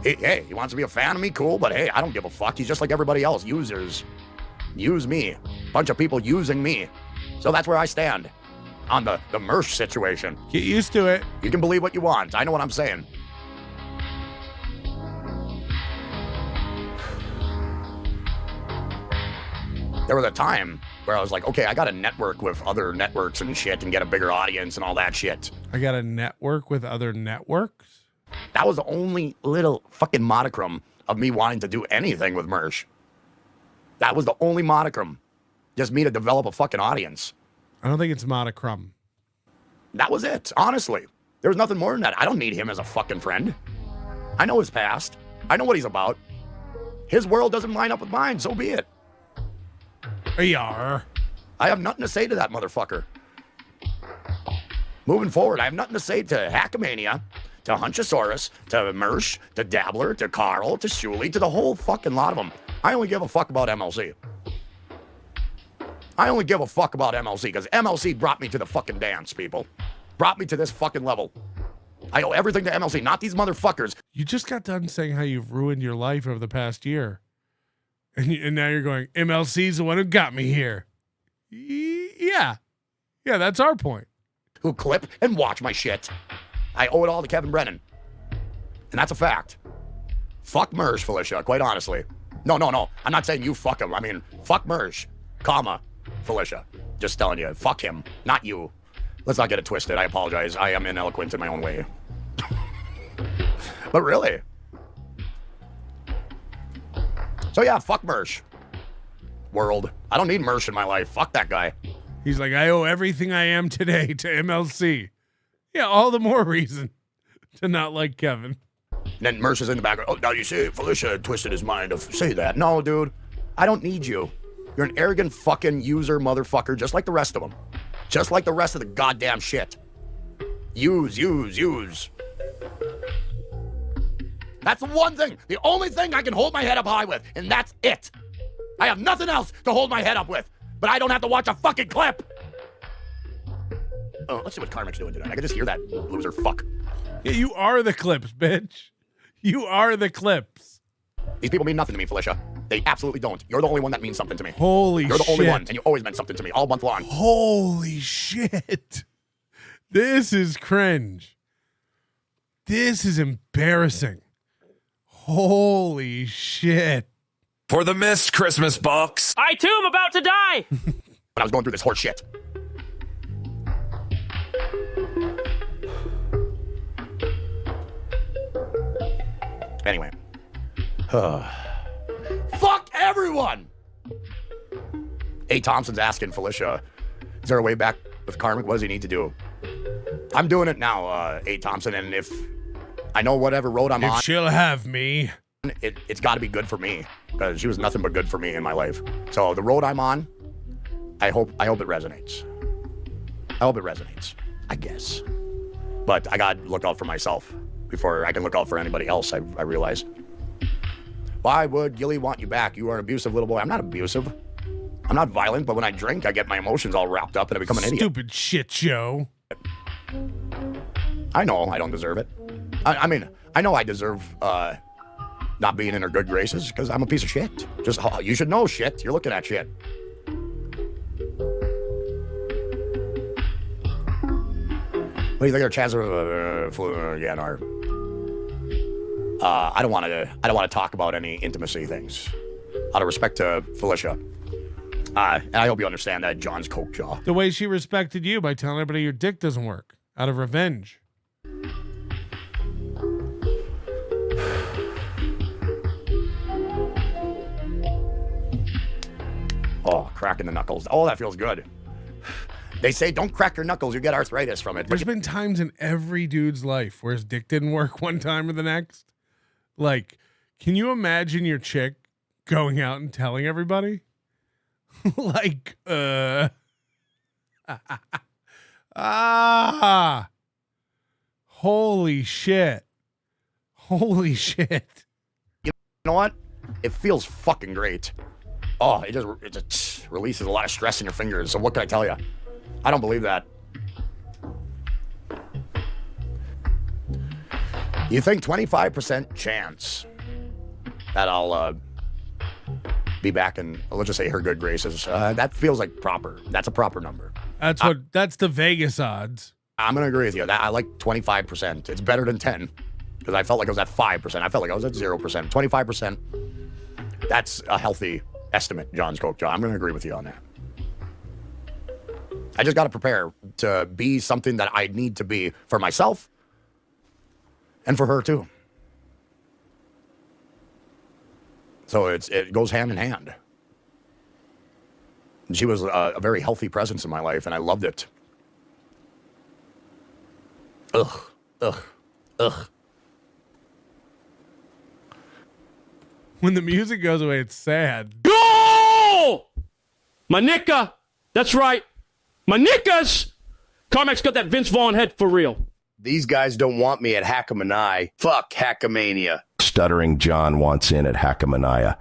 Hey, he wants to be a fan of me, cool, but hey, I don't give a fuck. He's just like everybody else. Users. Use me. Bunch of people using me. So that's where I stand on the Mersh situation. Get used to it. You can believe what you want. I know what I'm saying. There was a time where I was like, okay, I got to network with other networks and shit and get a bigger audience and all that shit. I got to network with other networks? That was the only little fucking modicum of me wanting to do anything with Mersh. That was the only modicum. Just me to develop a fucking audience. I don't think it's modicum. That was it, honestly. There was nothing more than that. I don't need him as a fucking friend. I know his past. I know what he's about. His world doesn't line up with mine, so be it. Yar. I have nothing to say to that motherfucker. Moving forward, I have nothing to say to Hackamania, to Hunchosaurus, to Mersh, to Dabbler, to Carl, to Shuley, to the whole fucking lot of them. I only give a fuck about MLC. I only give a fuck about MLC because MLC brought me to the fucking dance, people. Brought me to this fucking level. I owe everything to MLC, not these motherfuckers. You just got done saying how you've ruined your life over the past year. And now you're going, MLC's the one who got me here. Yeah. Yeah, that's our point. Who clip and watch my shit. I owe it all to Kevin Brennan. And that's a fact. Fuck Mersh, Felicia, quite honestly. No. I'm not saying you fuck him. I mean, fuck Mersh, comma, Felicia. Just telling you, fuck him, not you. Let's not get it twisted. I apologize. I am ineloquent in my own way. But really. So yeah, fuck Mersh. World. I don't need Mersh in my life. Fuck that guy. He's like, I owe everything I am today to MLC. Yeah, all the more reason to not like Kevin. And then Mersh is in the background. Oh, now you see, Felicia twisted his mind to say that. No, dude. I don't need you. You're an arrogant fucking user motherfucker, just like the rest of them. Just like the rest of the goddamn shit. Use. That's the one thing, the only thing I can hold my head up high with, and that's it. I have nothing else to hold my head up with, but I don't have to watch a fucking clip. Oh, let's see what Karmic's doing today. I can just hear that loser fuck. Yeah, you are the clips, bitch. You are the clips. These people mean nothing to me, Felicia. They absolutely don't. You're the only one that means something to me. Holy shit. You're the only one, and you always meant something to me all month long. Holy shit. This is cringe. This is embarrassing. Holy shit. For the missed Christmas bucks. I too am about to die. When I was going through this horse shit. Anyway. Fuck everyone! A. Thompson's asking Felicia, is there a way back with Karmic? What does he need to do? I'm doing it now, A. Thompson, and if I know whatever road I'm on, she'll have me. It's got to be good for me, because she was nothing but good for me in my life. So the road I'm on, I hope it resonates. I hope it resonates, I guess. But I got to look out for myself before I can look out for anybody else, I realize. Why would Gilly want you back? You are an abusive little boy. I'm not abusive. I'm not violent, but when I drink, I get my emotions all wrapped up and I become an idiot. Stupid shit show. I know I don't deserve it. I mean, I know I deserve not being in her good graces because I'm a piece of shit. Just you should know shit. You're looking at shit. What do you think our chances again are? I don't want to talk about any intimacy things, out of respect to Felicia. And I hope you understand that John's coke jaw. The way she respected you by telling everybody your dick doesn't work, out of revenge. Oh, cracking the knuckles. Oh, that feels good. They say don't crack your knuckles, you get arthritis from it. There's been times in every dude's life where his dick didn't work one time or the next. Like, can you imagine your chick going out and telling everybody? Like, holy shit. Holy shit. You know what? It feels fucking great. Oh, it just releases a lot of stress in your fingers. So what can I tell you? I don't believe that. You think 25% chance that I'll be back in, let's just say, her good graces. That feels like proper. That's a proper number. That's the Vegas odds. I'm going to agree with you. I like 25%. It's better than 10 because I felt like I was at 5%. I felt like I was at 0%. 25%. That's a healthy estimate, John's Coke John. I'm going to agree with you on that. I just got to prepare to be something that I need to be for myself and for her too. So it goes hand in hand. She was a very healthy presence in my life, and I loved it. Ugh. When the music goes away, it's sad. Go! My nicka! That's right. My nickas! Carmack's got that Vince Vaughn head for real. These guys don't want me at Hackamania. Fuck Hackamania. Stuttering John wants in at Hackamania.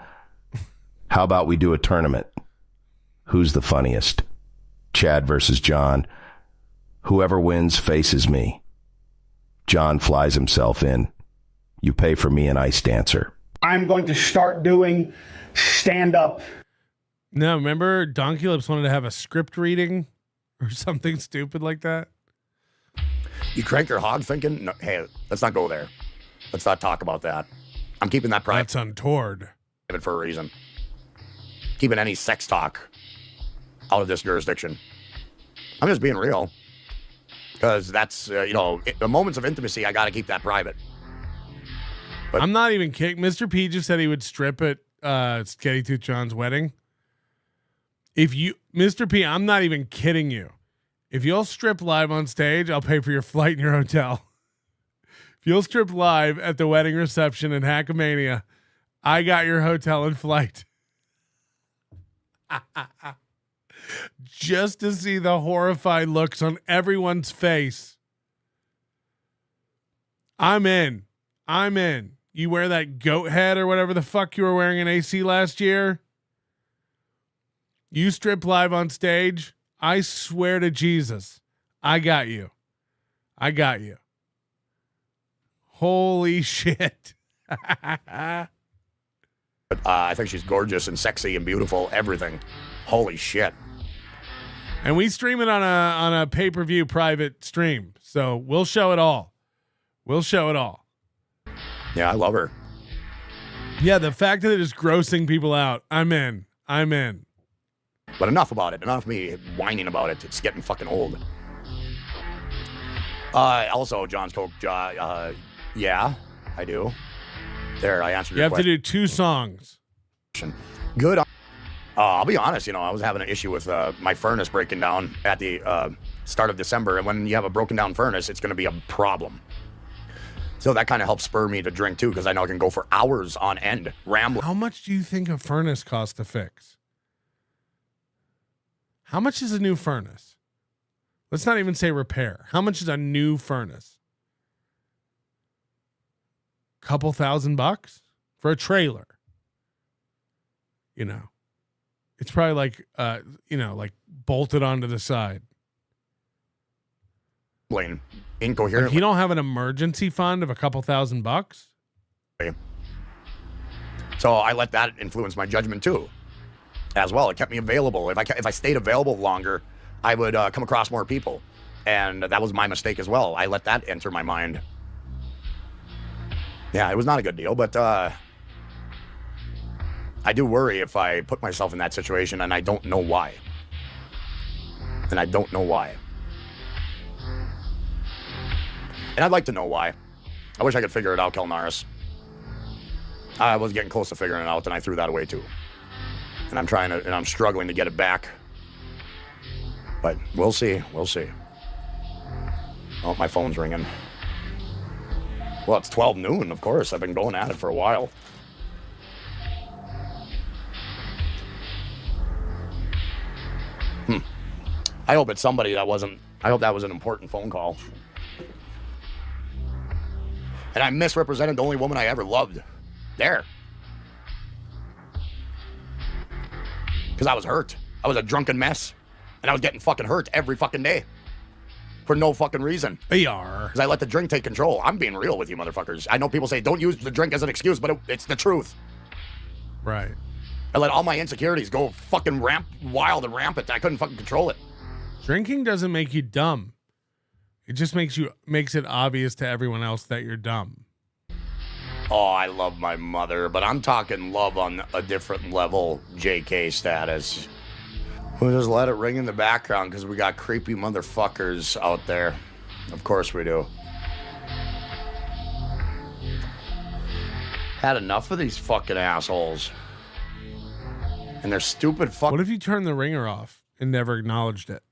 How about we do a tournament? Who's the funniest? Chad versus John. Whoever wins faces me. John flies himself in. You pay for me an ice dancer. I'm going to start doing stand-up. No, remember Donkey Lips wanted to have a script reading or something stupid like that? You crank your hog thinking, no, hey, let's not go there. Let's not talk about that. I'm keeping that private. That's untoward. For a reason. Keeping any sex talk out of this jurisdiction. I'm just being real. because that's the moments of intimacy. I got to keep that private. But I'm not even kidding. Mr. P just said he would strip at Skinny Tooth John's wedding. Mr. P, I'm not even kidding you. If you'll strip live on stage, I'll pay for your flight and your hotel. If you'll strip live at the wedding reception in Hackamania, I got your hotel and flight. Just to see the horrified looks on everyone's face. I'm in. You wear that goat head or whatever the fuck you were wearing in AC last year. You strip live on stage. I swear to Jesus, I got you. Holy shit. I think she's gorgeous and sexy and beautiful. Everything. Holy shit. And we stream it on a pay-per-view private stream. So we'll show it all. Yeah, I love her. Yeah, the fact that it is grossing people out. I'm in. But enough about it. Enough of me whining about it. It's getting fucking old. Also, John's Coke. Yeah, I do. There, I answered your question. You have to do 2 songs. Good. I'll be honest. I was having an issue with my furnace breaking down at the start of December. And when you have a broken down furnace, it's going to be a problem. So that kind of helps spur me to drink too, because I know I can go for hours on end rambling. How much do you think a furnace costs to fix? How much is a new furnace? Let's not even say repair. How much is a new furnace? Couple $1,000 for a trailer. It's probably like like bolted onto the side. Incoherent. Like you don't have an emergency fund of a couple $1,000? So I let that influence my judgment too, as well. It kept me available. If I stayed available longer, I would come across more people, and that was my mistake as well. I let that enter my mind. Yeah, it was not a good deal, but I do worry if I put myself in that situation, and I don't know why. And I'd like to know why. I wish I could figure it out, Kelnaris. I was getting close to figuring it out, and I threw that away too. And I'm struggling to get it back. But we'll see. Oh, my phone's ringing. Well, it's 12 noon, of course. I've been going at it for a while. I hope it's somebody that wasn't. I hope that was an important phone call. And I misrepresented the only woman I ever loved. There. Because I was hurt. I was a drunken mess. And I was getting fucking hurt every fucking day. For no fucking reason. AR. Because I let the drink take control. I'm being real with you motherfuckers. I know people say don't use the drink as an excuse, but it's the truth. Right. I let all my insecurities go fucking wild and rampant. I couldn't fucking control it. Drinking doesn't make you dumb. It just makes it obvious to everyone else that you're dumb. Oh, I love my mother, but I'm talking love on a different level, JK status. We'll just let it ring in the background because we got creepy motherfuckers out there. Of course we do. Had enough of these fucking assholes. And their stupid What if you turned the ringer off and never acknowledged it?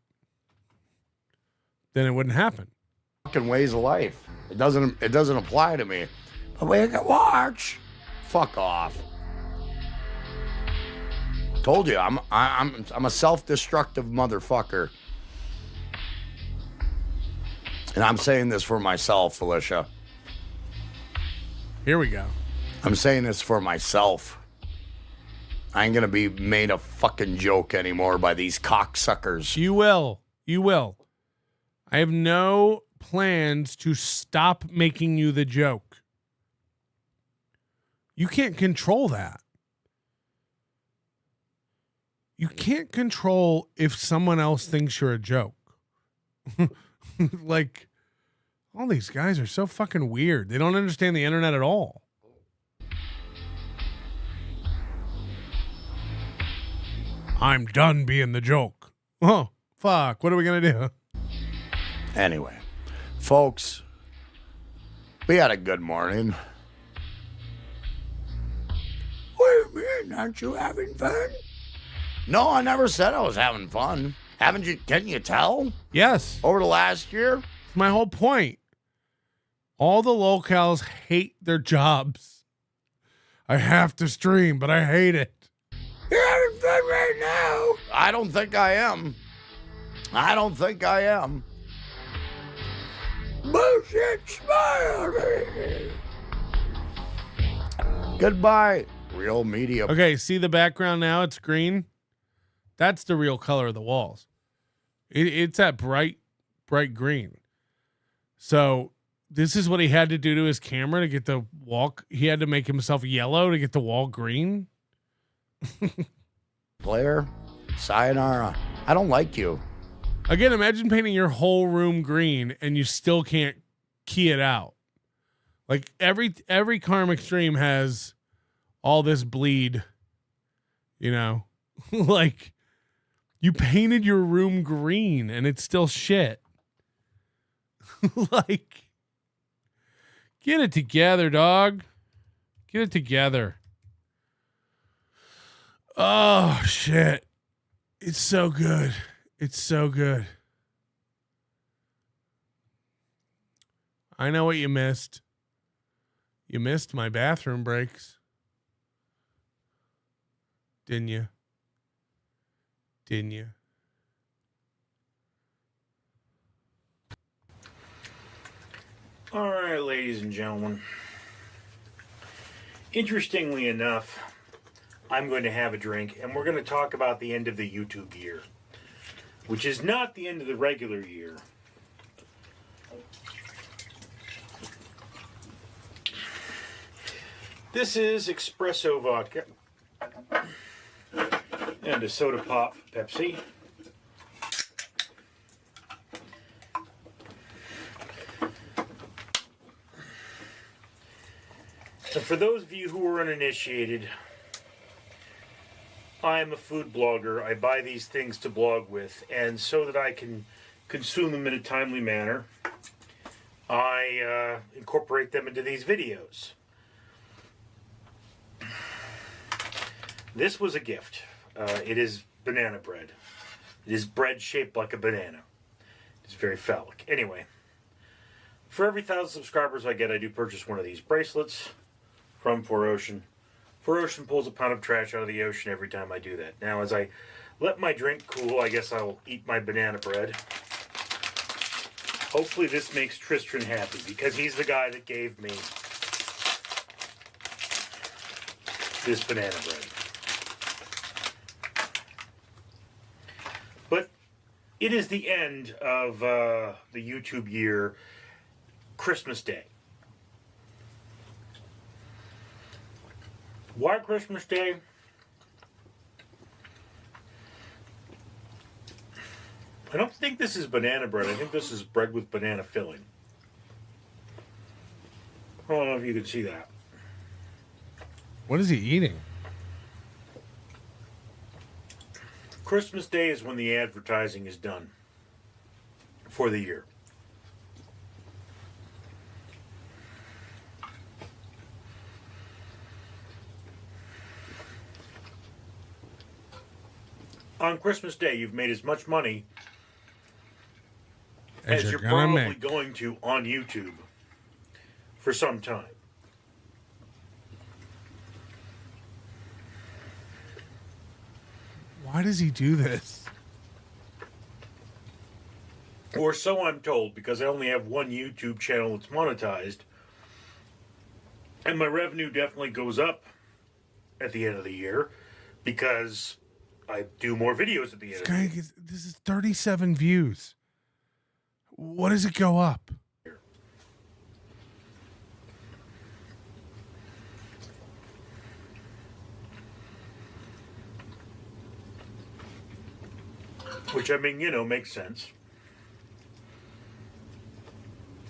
Then it wouldn't happen. Fucking ways of life. It doesn't apply to me. But we can watch. Fuck off. Told you, I'm a self-destructive motherfucker. And I'm saying this for myself, Felicia. Here we go. I'm saying this for myself. I ain't gonna be made a fucking joke anymore by these cocksuckers. You will. I have no plans to stop making you the joke. You can't control that. You can't control if someone else thinks you're a joke. Like, all these guys are so fucking weird. They don't understand the internet at all. I'm done being the joke. Oh, fuck. What are we going to do? Anyway. Folks, we had a good morning. What do you mean? Aren't you having fun? No, I never said I was having fun. Haven't you? Can you tell? Yes. Over the last year? My whole point. All the locals hate their jobs. I have to stream, but I hate it. You're having fun right now. I don't think I am. I don't think I am. Bullshit, smile. Goodbye, real media. Okay, see the background now? It's green. That's the real color of the walls. It's that bright green. So this is what he had to do to his camera to get the wall. He had to make himself yellow to get the wall green. Player, sayonara. I don't like you. Again, imagine painting your whole room green and you still can't key it out. Like every karmic stream has all this bleed, you know, like you painted your room green and it's still shit. Like, get it together, dog. Get it together. Oh, shit. It's so good. It's so good. I know what you missed. You missed my bathroom breaks. Didn't you? Didn't you? All right, ladies and gentlemen. Interestingly enough, I'm going to have a drink, and we're going to talk about the end of the YouTube year, which is not the end of the regular year. This is espresso vodka and a soda pop Pepsi. And for those of you who are uninitiated, I am a food blogger. I buy these things to blog with, and so that I can consume them in a timely manner, I incorporate them into these videos. This was a gift. It is banana bread. It is bread shaped like a banana. It's very phallic. Anyway, for every 1,000 subscribers I get, I do purchase one of these bracelets from 4Ocean. 4Ocean pulls a pound of trash out of the ocean every time I do that. Now, as I let my drink cool, I guess I'll eat my banana bread. Hopefully this makes Tristan happy, because he's the guy that gave me this banana bread. But it is the end of the YouTube year, Christmas Day. Why Christmas Day? I don't think this is banana bread. I think this is bread with banana filling. I don't know if you can see that. What is he eating? Christmas Day is when the advertising is done for the year. On Christmas Day, you've made as much money as you're probably going to on YouTube for some time. Why does he do this? Or so I'm told, because I only have one YouTube channel that's monetized. And my revenue definitely goes up at the end of the year because I do more videos at the end of the year. This is 37 views. What does it go up? Which, I mean, you know, makes sense.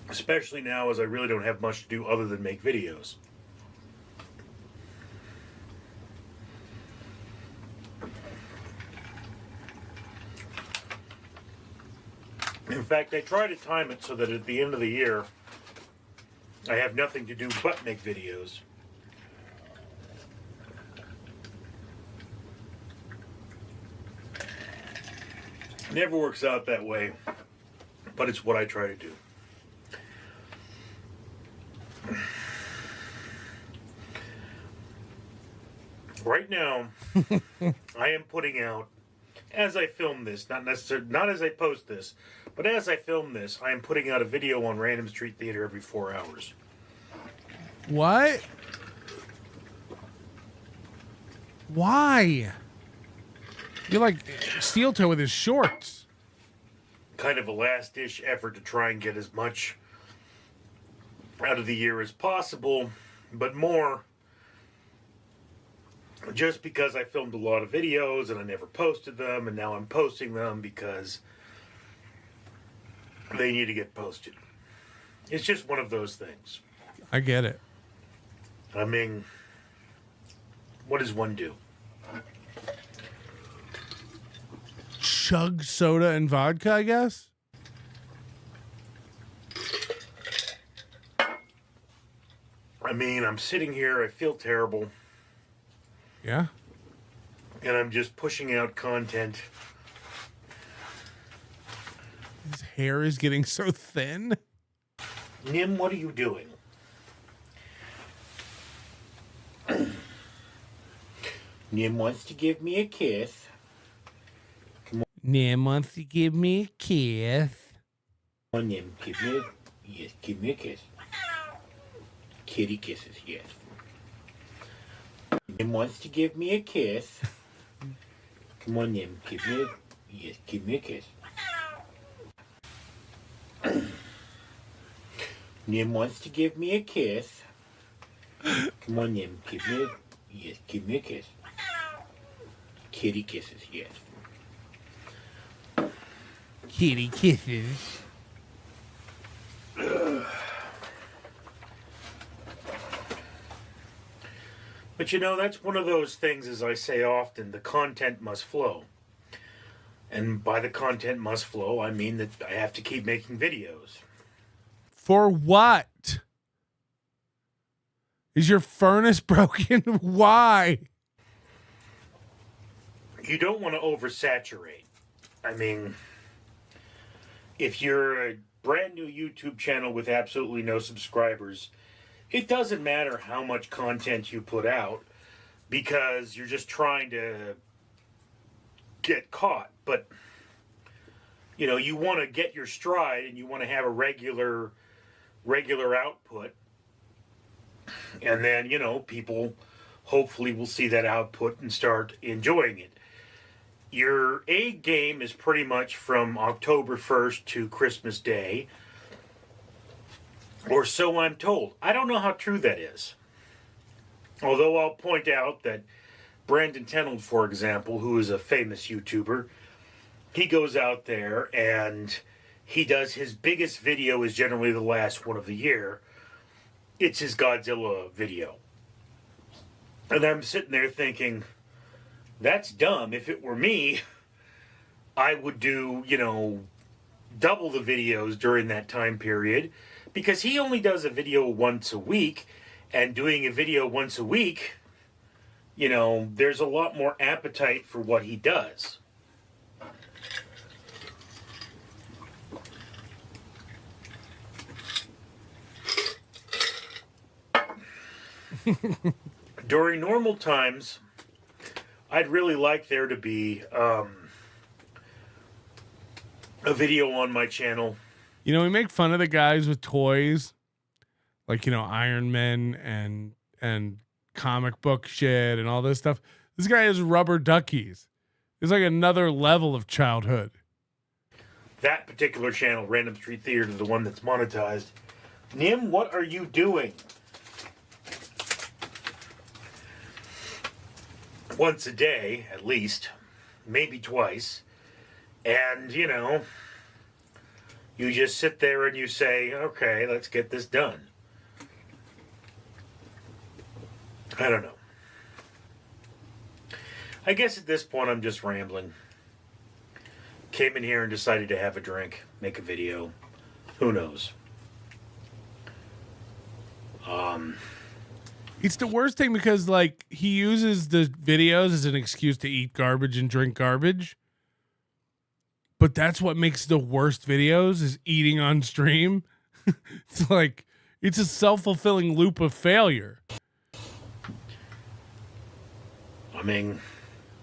Especially now, as I really don't have much to do other than make videos. In fact, I try to time it so that at the end of the year, I have nothing to do but make videos. Never works out that way, but it's what I try to do. Right now, I am putting out, as I film this, not as I post this, but as I film this, I am putting out a video on Random Street Theater every 4 hours. What? Why? You're like Steel Toe with his shorts. Kind of a last-ditch effort to try and get as much out of the year as possible, but more just because I filmed a lot of videos and I never posted them, and now I'm posting them because they need to get posted. It's just one of those things. I get it. I mean, what does one do? Chug soda and vodka, I guess? I mean, I'm sitting here, I feel terrible. Yeah? And I'm just pushing out content. His hair is getting so thin. Nim, what are you doing? Nim wants to give me a kiss. Nim wants to give me a kiss. Come on, Nim, give me a kiss. Kitty kisses, yes. Nim wants to give me a kiss. Come on, Nim, give me a kiss. Nim wants to give me a kiss. Come on, Nim, give me a kiss. Kitty kisses, yes. Kitty kisses. But you know, that's one of those things, as I say often, the content must flow. And by the content must flow, I mean that I have to keep making videos. For what? Is your furnace broken? Why? You don't want to oversaturate. I mean, if you're a brand new YouTube channel with absolutely no subscribers, it doesn't matter how much content you put out because you're just trying to get caught. But, you know, you want to get your stride and you want to have a regular output. And then, you know, people hopefully will see that output and start enjoying it. Your A game is pretty much from October 1st to Christmas Day. Or so I'm told. I don't know how true that is. Although I'll point out that Brandon Tenold, for example, who is a famous YouTuber, he goes out there and he does his biggest video is generally the last one of the year. It's his Godzilla video. And I'm sitting there thinking, that's dumb. If it were me, I would do, you know, double the videos during that time period. Because he only does a video once a week, and doing a video once a week, you know, there's a lot more appetite for what he does. During normal times, I'd really like there to be a video on my channel. You know, we make fun of the guys with toys, like, you know, Iron Man and comic book shit and all this stuff. This guy has rubber duckies. It's like another level of childhood. That particular channel, Random Street Theater, the one that's monetized. Nim, what are you doing? Once a day, at least, maybe twice. And, you know, you just sit there and you say, okay, let's get this done. I don't know. I guess at this point I'm just rambling. Came in here and decided to have a drink, make a video. Who knows? It's the worst thing because, like, he uses the videos as an excuse to eat garbage and drink garbage. But that's what makes the worst videos is eating on stream. It's like, it's a self-fulfilling loop of failure. I mean,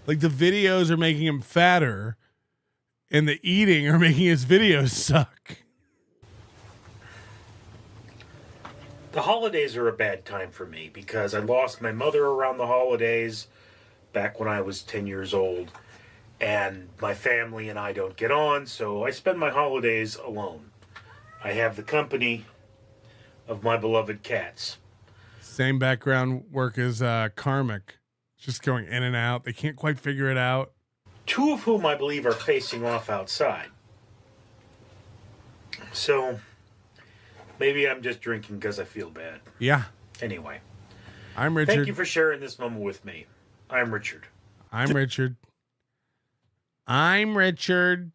like, the videos are making him fatter and the eating are making his videos suck. the holidays are a bad time for me because I lost my mother around the holidays back when I was 10 years old, and my family and I don't get on, so I spend my holidays alone. I have the company of my beloved cats. Same background work as Karmic. Just going in and out. They can't quite figure it out. Two of whom I believe are facing off outside. So maybe I'm just drinking because I feel bad. Yeah. Anyway. I'm Richard. Thank you for sharing this moment with me. I'm Richard. I'm Richard. I'm Richard.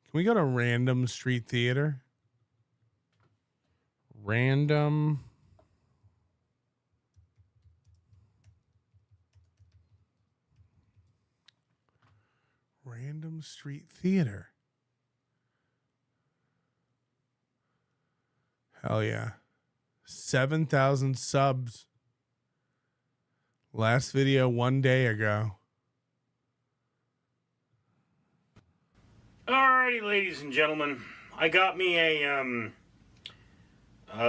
Can we go to Random Street Theater? Random Street Theater. Hell yeah. 7,000 subs. Last video 1 day ago. Alrighty, ladies and gentlemen. I got me a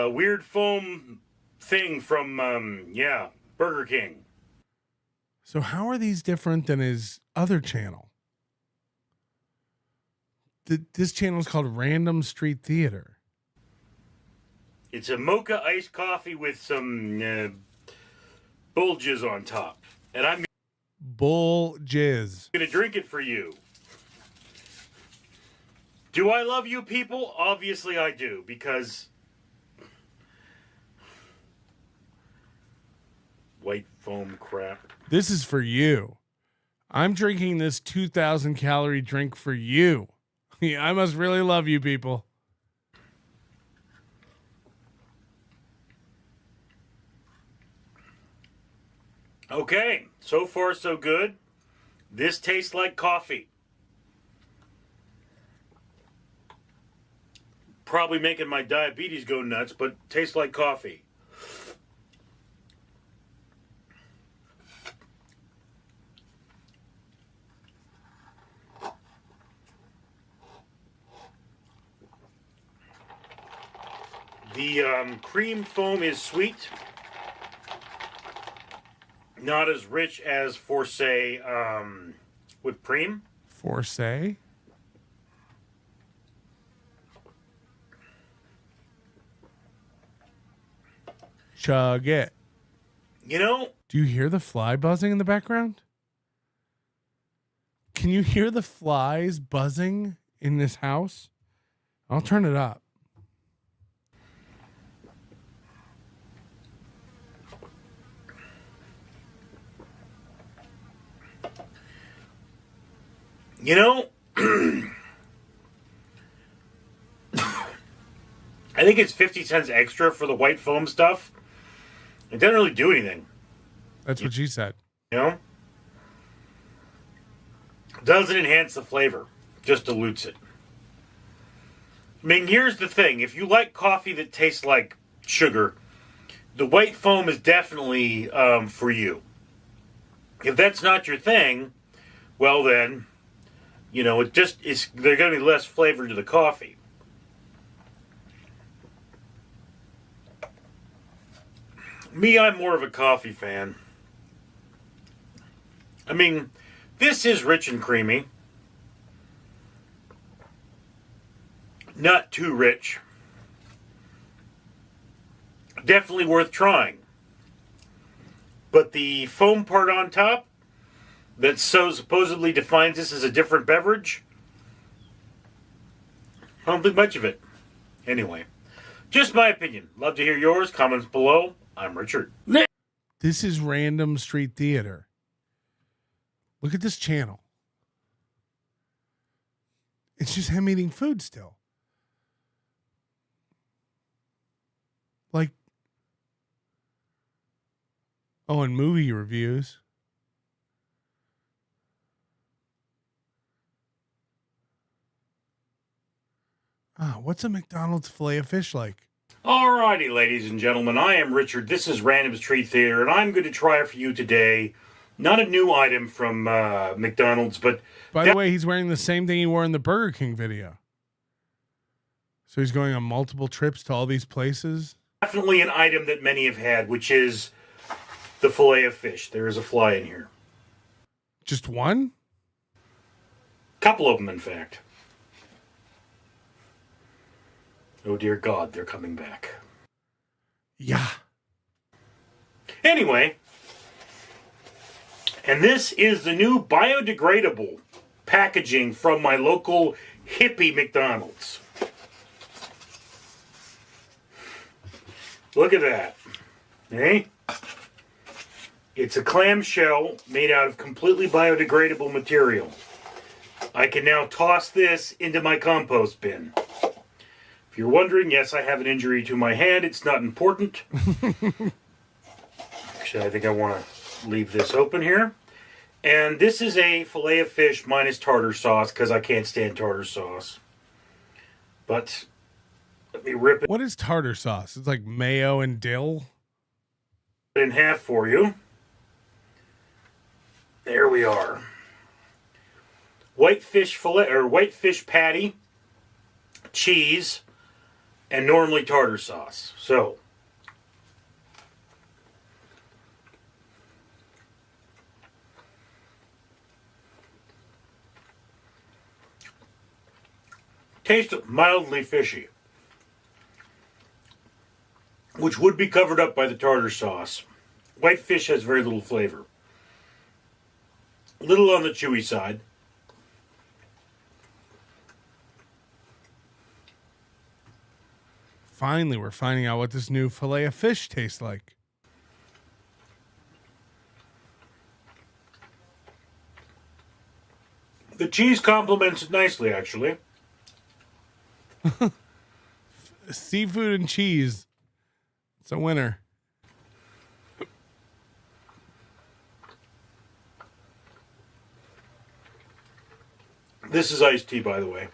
weird foam thing from, Burger King. So how are these different than his other channel? This channel is called Random Street Theater. It's a mocha iced coffee with some bulges on top. And I'm Bull jizz. going to drink it for you. Do I love you people? Obviously I do, because white foam crap. This is for you. I'm drinking this 2,000 calorie drink for you. Yeah, I must really love you people. Okay, so far so good. This tastes like coffee. Probably making my diabetes go nuts, but tastes like coffee. The cream foam is sweet. Not as rich as, for say, whipped cream. For say? Chug it. You know? Do you hear the fly buzzing in the background? Can you hear the flies buzzing in this house? I'll turn it up. You know, I think it's 50 cents extra for the white foam stuff. It doesn't really do anything. That's what she said. You know? Doesn't enhance the flavor. Just dilutes it. I mean, here's the thing. If you like coffee that tastes like sugar, the white foam is definitely for you. If that's not your thing, well then, you know, there's going to be less flavor to the coffee. Me, I'm more of a coffee fan. I mean, this is rich and creamy. Not too rich. Definitely worth trying. But the foam part on top, that so supposedly defines this as a different beverage, I don't think much of it. Anyway, just my opinion. Love to hear yours. Comments below. I'm Richard. This is Random Street Theater. Look at this channel. It's just him eating food still. Like, oh, and movie reviews. What's a McDonald's filet of fish like? Alrighty, ladies and gentlemen, I am Richard. This is Random's Treat Theater, and I'm going to try for you today. Not a new item from McDonald's, but... By the way, he's wearing the same thing he wore in the Burger King video. So he's going on multiple trips to all these places? Definitely an item that many have had, which is the filet of fish. There is a fly in here. Just one? Couple of them, in fact. Oh, dear God, they're coming back. Yeah. Anyway, and this is the new biodegradable packaging from my local hippie McDonald's. Look at that. Eh? It's a clamshell made out of completely biodegradable material. I can now toss this into my compost bin. If you're wondering, yes, I have an injury to my hand. It's not important. Actually, I think I want to leave this open here. And this is a filet of fish minus tartar sauce because I can't stand tartar sauce. But let me rip it. What is tartar sauce? It's like mayo and dill? In half for you. There we are. White fish fillet or white fish patty, cheese, and normally tartar sauce. So, taste mildly fishy, which would be covered up by the tartar sauce. White fish has very little flavor. A little on the chewy side. Finally, we're finding out what this new filet of fish tastes like. The cheese complements it nicely, actually. Seafood and cheese. It's a winner. This is iced tea, by the way.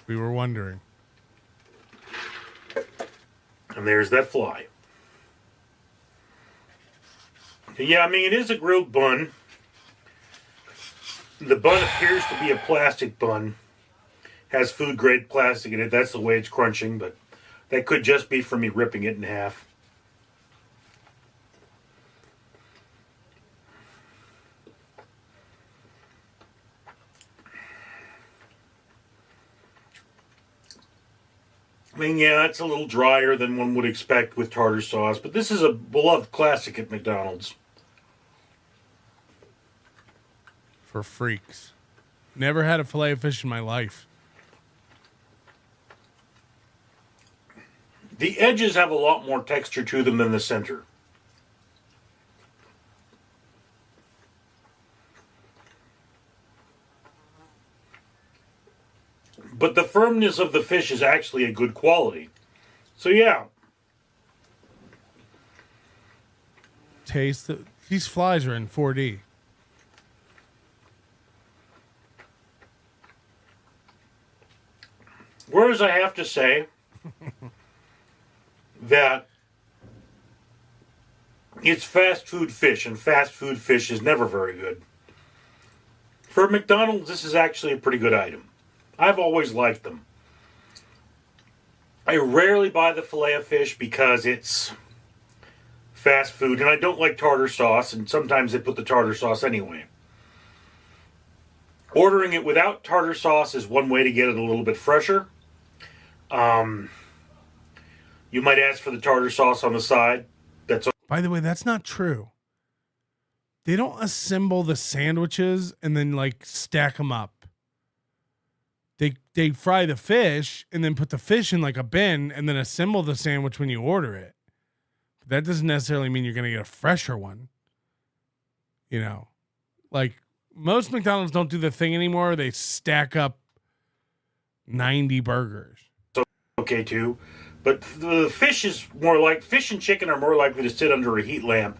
We were wondering. And there's that fly. Yeah, I mean, it is a grilled bun. The bun appears to be a plastic bun. Has food-grade plastic in it. That's the way it's crunching, but that could just be from me ripping it in half. I mean, yeah, it's a little drier than one would expect with tartar sauce, but this is a beloved classic at McDonald's. For freaks. Never had a filet of fish in my life. The edges have a lot more texture to them than the center. But the firmness of the fish is actually a good quality. So yeah. Taste. These flies are in 4D. Whereas I have to say that it's fast food fish, and fast food fish is never very good. For McDonald's, this is actually a pretty good item. I've always liked them. I rarely buy the filet of fish because it's fast food, and I don't like tartar sauce, and sometimes they put the tartar sauce anyway. Ordering it without tartar sauce is one way to get it a little bit fresher. You might ask for the tartar sauce on the side. By the way, that's not true. They don't assemble the sandwiches and then like stack them up. They fry the fish and then put the fish in like a bin and then assemble the sandwich when you order it. But that doesn't necessarily mean you're going to get a fresher one. You know, like most McDonald's don't do the thing anymore. They stack up 90 burgers. Okay, too. But the fish and chicken are more likely to sit under a heat lamp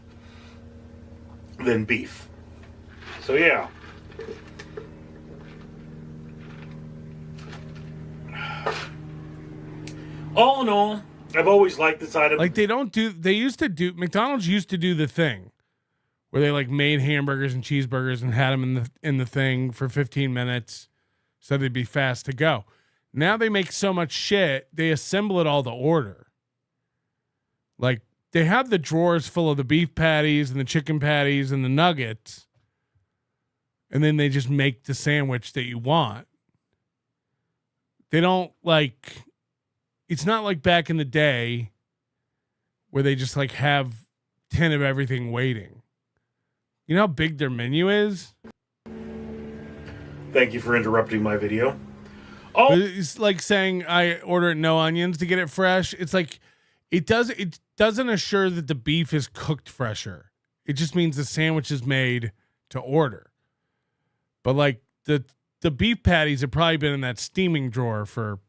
than beef. So, yeah. All in all, I've always liked this item. Like McDonald's used to do the thing where they like made hamburgers and cheeseburgers and had them in the thing for 15 minutes so they'd be fast to go. Now they make so much shit, they assemble it all to order. Like they have the drawers full of the beef patties and the chicken patties and the nuggets, and then they just make the sandwich that you want. They don't like, it's not like back in the day where they just like have 10 of everything waiting. You know how big their menu is? Thank you for interrupting my video. It's like saying I order it no onions to get it fresh. It's like it doesn't assure that the beef is cooked fresher. It just means the sandwich is made to order. But like the beef patties have probably been in that steaming drawer for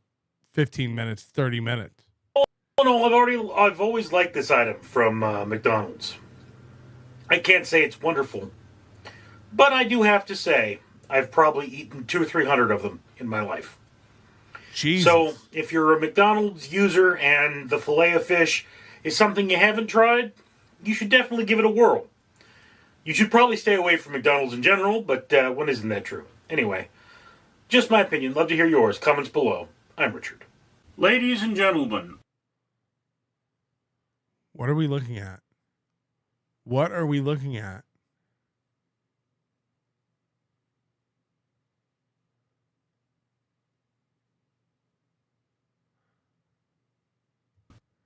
15 minutes, 30 minutes. Oh no, I've always liked this item from McDonald's. I can't say it's wonderful, but I do have to say I've probably eaten 200 or 300 of them in my life. Jesus. So if you're a McDonald's user and the Filet-O-Fish is something you haven't tried, you should definitely give it a whirl. You should probably stay away from McDonald's in general, but when isn't that true? Anyway, just my opinion. Love to hear yours. Comments below. I'm Richard. Ladies and gentlemen. What are we looking at? What are we looking at?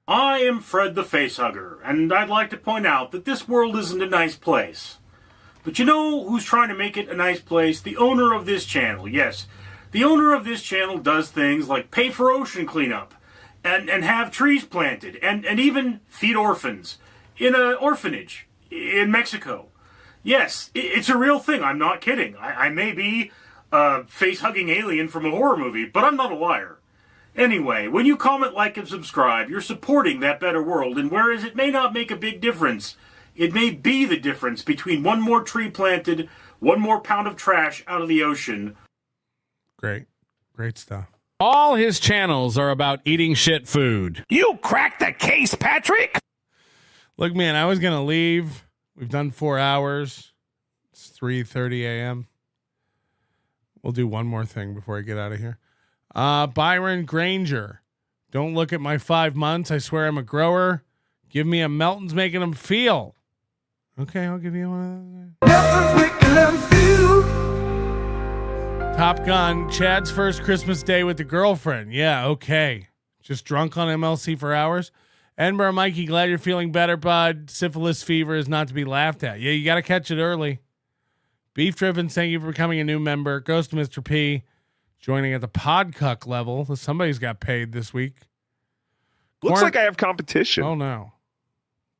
I am Fred the Facehugger, and I'd like to point out that this world isn't a nice place. But you know who's trying to make it a nice place? The owner of this channel, yes. The owner of this channel does things like pay for ocean cleanup, and have trees planted, and even feed orphans in an orphanage in Mexico. Yes, it's a real thing. I'm not kidding. I may be a face-hugging alien from a horror movie, but I'm not a liar. Anyway, when you comment, like, and subscribe, you're supporting that better world, and whereas it may not make a big difference, it may be the difference between one more tree planted, one more pound of trash out of the ocean. Great stuff. All his channels are about eating shit food. You cracked the case, Patrick! Look, man, I was going to leave. We've done 4 hours. It's 3:30 a.m. We'll do one more thing before I get out of here. Byron Granger. Don't look at my 5 months. I swear I'm a grower. Give me a Melton's making them feel. Okay, I'll give you one of those. Top Gun. Chad's first Christmas day with the girlfriend. Yeah, okay. Just drunk on MLC for hours. Edinburgh Mikey, glad you're feeling better, bud. Syphilis fever is not to be laughed at. Yeah, you got to catch it early. Beef Driven, thank you for becoming a new member. Ghost Mr. P, joining at the Podcuck level. Somebody's got paid this week. Looks like I have competition. Oh, no.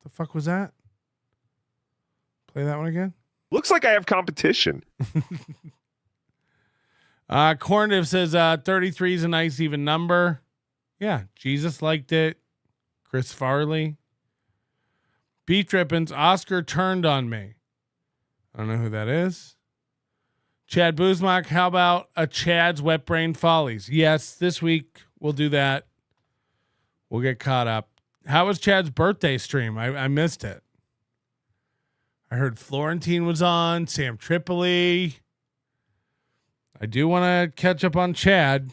The fuck was that? Play that one again? Looks like I have competition. Corniv says 33 is a nice even number. Yeah, Jesus liked it. Chris Farley. Beef Drippins, Oscar turned on me. I don't know who that is. Chad Buzmak, how about a Chad's Wet Brain Follies? Yes, this week we'll do that. We'll get caught up. How was Chad's birthday stream? I missed it. I heard Florentine was on, Sam Tripoli. I do want to catch up on Chad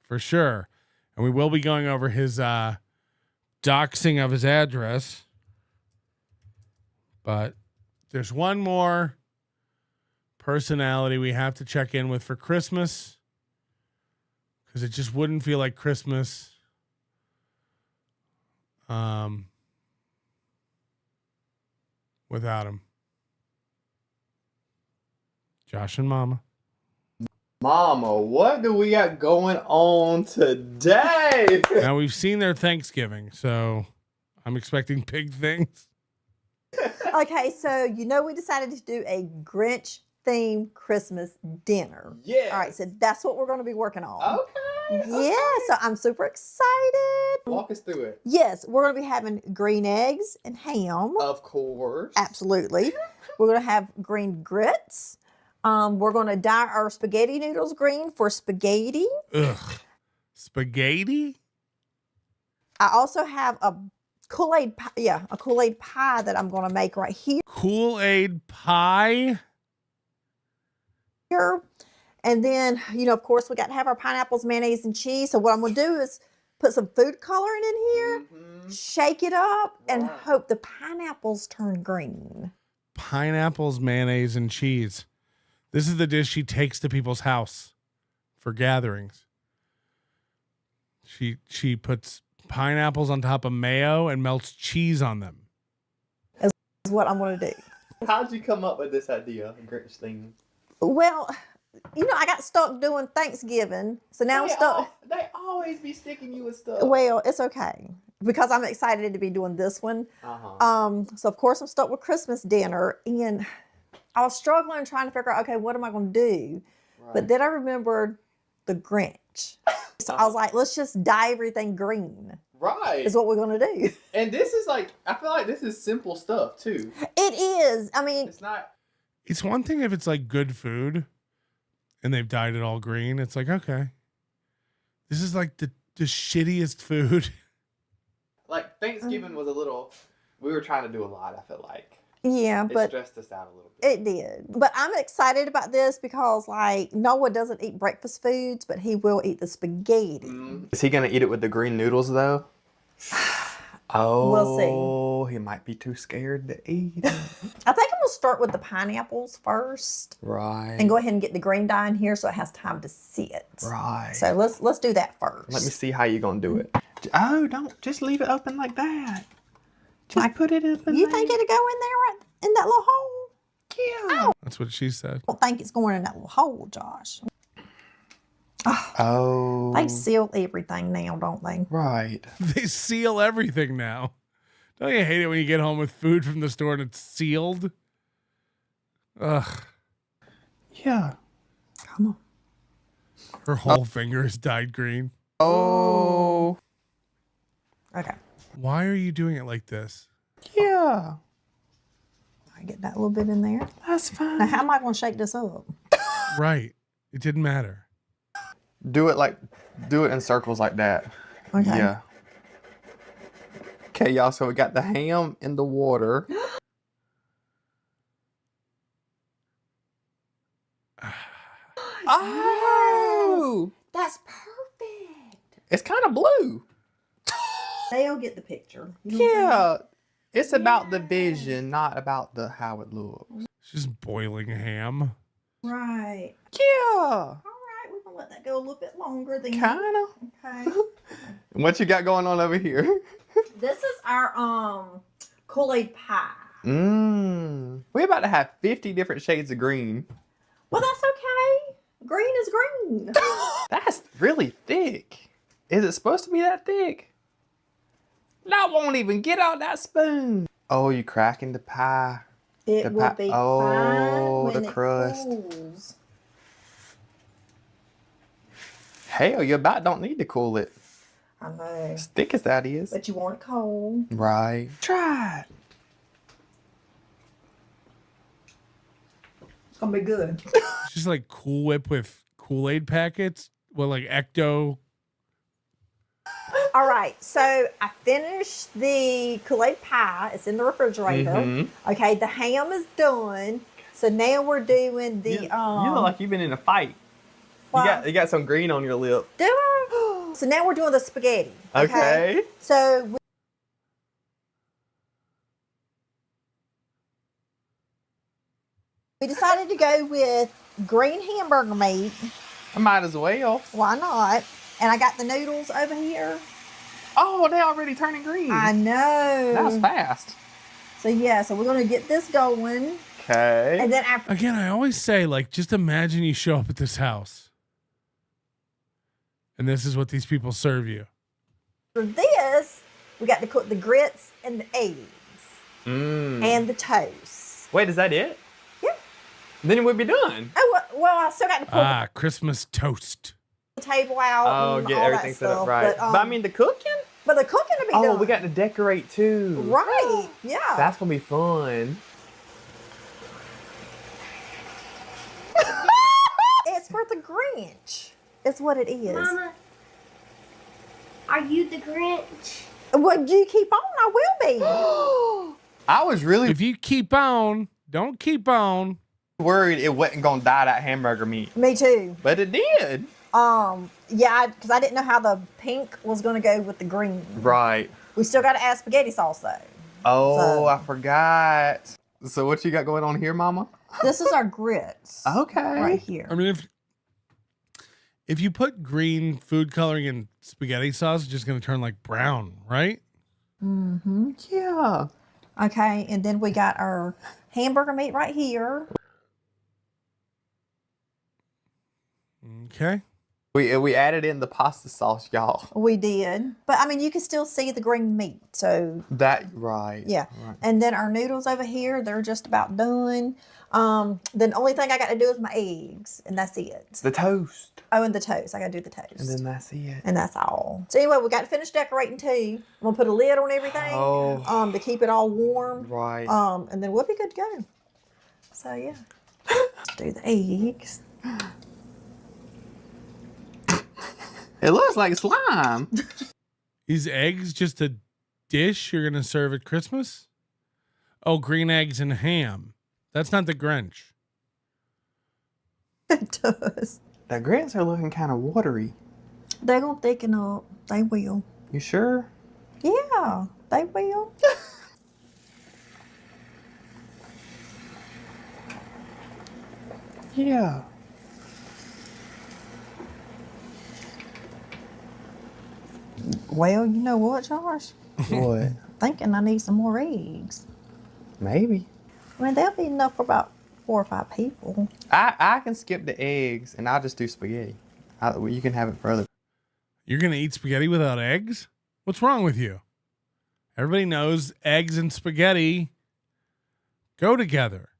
for sure. And we will be going over his doxing of his address. But there's one more personality we have to check in with for Christmas, because it just wouldn't feel like Christmas without him. Josh and Mama. Mama, what do we got going on today? Now, we've seen their Thanksgiving, so I'm expecting big things. Okay, so we decided to do a Grinch themed Christmas dinner. Yeah. All right, so that's what we're going to be working on. Okay. Yeah, so I'm super excited. Walk us through it. Yes, we're going to be having green eggs and ham. Of course. Absolutely. We're going to have green grits. We're going to dye our spaghetti noodles green for spaghetti. Ugh. Spaghetti? I also have a Kool-Aid pie. Yeah, a Kool-Aid pie that I'm going to make right here. Kool-Aid pie? And then, of course, we got to have our pineapples, mayonnaise, and cheese. So what I'm going to do is put some food coloring in here, shake it up, and hope the pineapples turn green. Pineapples, mayonnaise, and cheese. This is the dish she takes to people's house for gatherings. She puts pineapples on top of mayo and melts cheese on them. Is what I'm going to do. How'd you come up with this idea, Grinch thing? Well, I got stuck doing Thanksgiving, so now I'm stuck. They always be sticking you with stuff. Well, it's okay because I'm excited to be doing this one. So of course I'm stuck with Christmas dinner, and I was struggling trying to figure out, okay, what am I going to do? Right. But then I remembered the Grinch. So I was like, let's just dye everything green. Right. Is what we're going to do. And this is I feel like this is simple stuff too. It is. I mean, it's not. It's one thing if it's like good food and they've dyed it all green. It's like, okay. This is like the shittiest food. Like Thanksgiving was we were trying to do a lot, I feel like. Yeah, it but stressed us out a little bit. It did. But I'm excited about this because Noah doesn't eat breakfast foods, but he will eat the spaghetti. Is he going to eat it with the green noodles though? Oh, we'll see. He might be too scared to eat it. I think I'm going to start with the pineapples first. Right. And go ahead and get the green dye in here so it has time to sit. Right. So let's do that first. Let me see how you're going to do it. Oh, don't just leave it open like that. Just put it up in You there. think it'll go in there right in that little hole? Yeah. That's what she said. I don't think it's going in that little hole, Josh. Oh. They seal everything now, don't they? Right. They seal everything now. Don't you hate it when you get home with food from the store and it's sealed? Ugh. Yeah. Come on. Her whole finger is dyed green. Oh. Okay. Why are you doing it like this? Yeah. I get that little bit in there. That's fine. Now, how am I going to shake this up? Right. It didn't matter. Do it in circles like that. Okay. Yeah. Okay, y'all. So we got the ham in the water. Oh, that's perfect. It's kind of blue. They'll get the picture. Yeah. It's about the vision, not about how it looks. It's just boiling ham. Right. Yeah. All right, we're gonna let that go a little bit longer than Kinda. Okay. What you got going on over here? This is our Kool-Aid pie. We're about to have 50 different shades of green. Well, that's okay. Green is green. That's really thick. Is it supposed to be that thick? That won't even get out that spoon. Oh, you cracking the pie. It will be fine when the crust. it cools. Hell, you about don't need to cool it. I know. As thick as that is. But you want it cold. Right. Try it. It's gonna be good. It's just like Cool Whip with Kool-Aid packets. Well, like Ecto. All right, so I finished the Kool-Aid pie. It's in the refrigerator. Okay, the ham is done. So now we're doing the You look like you've been in a fight. You got some green on your lip. Do I? So now we're doing the spaghetti. Okay. So we decided to go with green hamburger meat. I might as well. Why not? And I got the noodles over here. Oh, they're already turning green. I know. That was fast. So yeah, so we're gonna get this going. Okay. And then after Again, I always say, like, just imagine you show up at this house. And this is what these people serve you. for this, we got to cook the grits and the eggs and the toast. Wait, is that it? Yeah. Then it would be done. Oh, well, I still got to pull Christmas toast. the table out. Oh, and get all everything that set up stuff. right. But I mean, the cooking? But the cooking will be done. Oh, we got to decorate too. Right, yeah. That's going to be fun. It's for the Grinch. It's what it is. Mama, are you the Grinch? Well, you keep on, I will be. I was really... If you keep on, don't keep on. Worried it wasn't going to die that hamburger meat. Me too. But it did. Yeah, because I didn't know how the pink was going to go with the green. Right. We still got to add spaghetti sauce though. Oh, I forgot. So what you got going on here, Mama? This is our grits. Okay. Right here. I mean, if you put green food coloring in spaghetti sauce, it's just going to turn like brown, right? Mm-hmm. Yeah. Okay, and then we got our hamburger meat right here. Okay. We added in the pasta sauce, y'all. We did. But, I mean, you can still see the green meat, so. That, right. Yeah. Right. And then our noodles over here, they're just about done. Then the only thing I got to do is my eggs, and that's it. The toast. Oh, and the toast. I got to do the toast. And then that's it. And that's all. So anyway, we got to finish decorating too. I'm going to put a lid on everything to keep it all warm. Right. And then we'll be good to go. So, yeah. Let's do the eggs. It looks like slime. Is eggs just a dish you're going to serve at Christmas? Oh, green eggs and ham. That's not the Grinch. It does. The grits are looking kind of watery. They're going to thicken up. They will. You sure? Yeah, they will. Yeah. Well, you know what, Josh? What? Thinking I need some more eggs. Maybe. I mean, there'll be enough for about 4 or 5 people. I can skip the eggs and I'll just do spaghetti. You can have it further. You're going to eat spaghetti without eggs? What's wrong with you? Everybody knows eggs and spaghetti go together.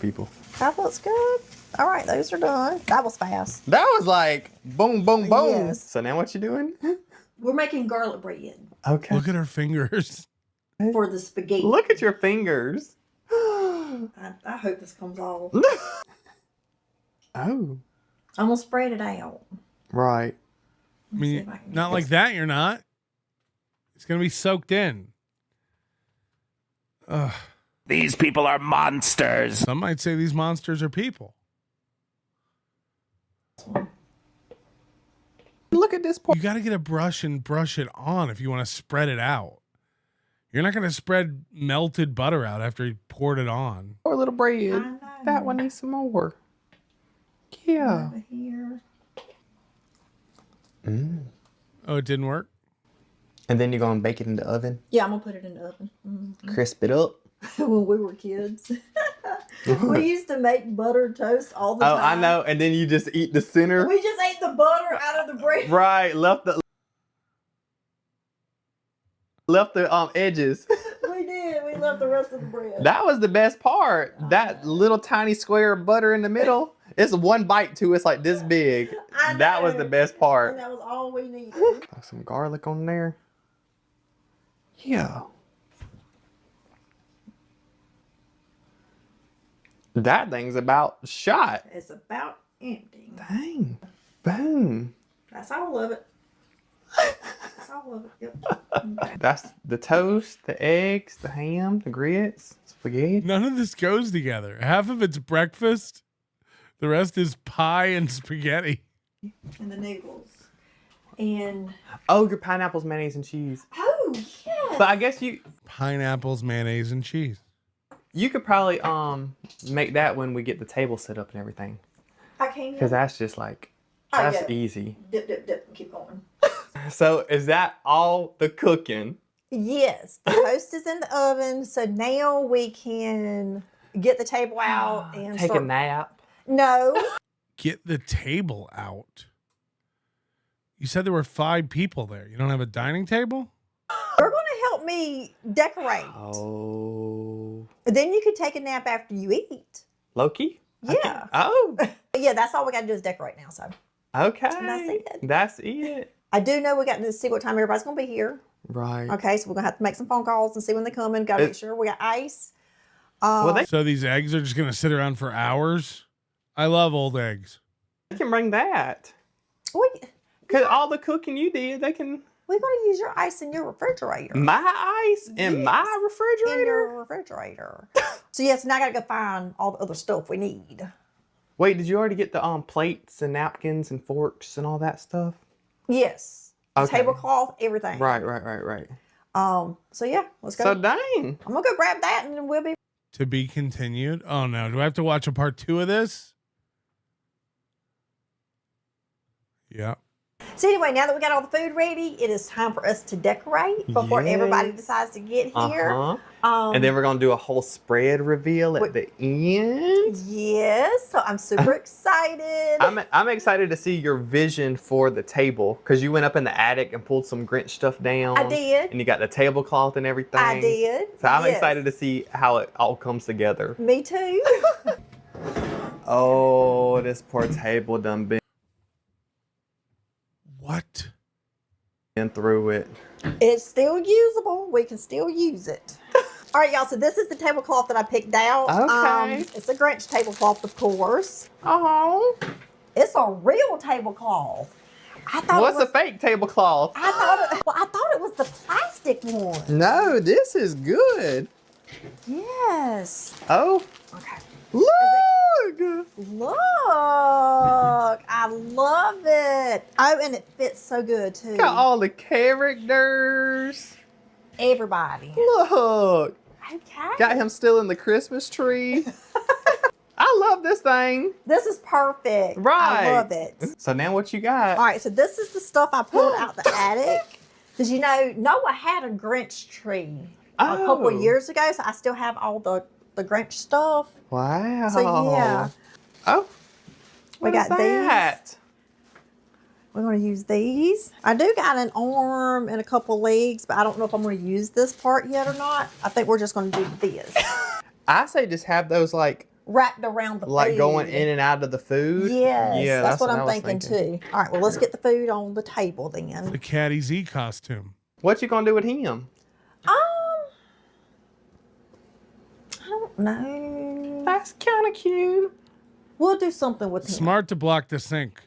People. That looks good. All right, those are done. That was fast. That was like boom, boom, boom. Yes. So now what you doing? We're making garlic bread. Okay. Look at her fingers. For the spaghetti. Look at your fingers. I hope this comes off. Oh. I'm going to spread it out. Right. I mean, not like that, you're not. It's going to be soaked in. Ugh. These people are monsters. Some might say these monsters are people. Look at this part. You got to get a brush and brush it on if you want to spread it out. You're not going to spread melted butter out after you poured it on. Poor little bread. That one needs some more. Yeah. Over here. Oh, it didn't work? And then you're going to bake it in the oven? Yeah, I'm going to put it in the oven. Crisp it up? When we were kids. We used to make butter toast all the time. Oh, I know. And then you just eat the center? We just ate the butter out of the bread. Right. Left the edges. We did. We left the rest of the bread. That was the best part. That little tiny square of butter in the middle. It's one bite too. It's like this big. That was the best part. And that was all we needed. Put some garlic on there. Yeah. That thing's about shot. It's about empty. Dang. Boom. That's all of it. That's all of it. Yep. Okay. That's the toast, the eggs, the ham, the grits, spaghetti. None of this goes together. Half of it's breakfast. The rest is pie and spaghetti. And the noodles. And oh, your pineapples, mayonnaise, and cheese. Oh, yes. But I guess you pineapples, mayonnaise, and cheese. You could probably make that when we get the table set up and everything. I can. Because that's just like that's easy. Dip, dip, dip, and keep going. So is that all the cooking? Yes, the toast is in the oven, so now we can get the table out and take a nap. No. Get the table out. You said there were 5 people there. You don't have a dining table? You're going to help me decorate. Oh. Then you could take a nap after you eat. Loki? Yeah. Oh. Yeah, that's all we got to do is decorate now. So. Okay. And that's it. That's it. I do know we got to see what time everybody's going to be here. Right. Okay, so we're going to have to make some phone calls and see when they come in. Got to make sure we got ice. So these eggs are just going to sit around for hours? I love old eggs. They can bring that. Because all the cooking you did, they can... We're going to use your ice in your refrigerator. My ice in my refrigerator? In your refrigerator. So yes, now I got to go find all the other stuff we need. Wait, did you already get the plates and napkins and forks and all that stuff? Yes. Okay. Tablecloth, everything. Right. So yeah, let's go. So dang. I'm going to go grab that and then we'll be... To be continued? Oh no, do I have to watch a part 2 of this? Yeah. So anyway, now that we got all the food ready, it is time for us to decorate before everybody decides to get here. And then we're going to do a whole spread reveal at the end. Yes, so I'm super excited. I'm excited to see your vision for the table because you went up in the attic and pulled some Grinch stuff down. I did. And you got the tablecloth and everything. I did. So I'm excited to see how it all comes together. Me too. Oh, this poor table done been. What? Been through it. It's still usable. We can still use it. All right, y'all. So this is the tablecloth that I picked out. Okay. It's a Grinch tablecloth, of course. Oh. It's a real tablecloth. I thought What's a fake tablecloth? I thought it was the plastic one. No, this is good. Yes. Oh. Okay. Look. Look. I love it. Oh, and it fits so good too. Got all the characters. Everybody. Look. Okay. Got him still in the Christmas tree. I love this thing. This is perfect. Right. I love it. So now what you got? All right, so this is the stuff I pulled out the attic. Because you know, Noah had a Grinch tree a couple of years ago, so I still have all the Grinch stuff. Wow. So yeah. Oh. We got these. We're going to use these. I do got an arm and a couple legs, but I don't know if I'm going to use this part yet or not. I think we're just going to do this. I say just have those like wrapped around the like food. going in and out of the food. Yes, Yeah, that's what I'm thinking too. All right, well, let's get the food on the table then. The Caddy Z costume. What you gonna do with him? I don't know. That's kind of cute. We'll do something with him. Smart to block the sink.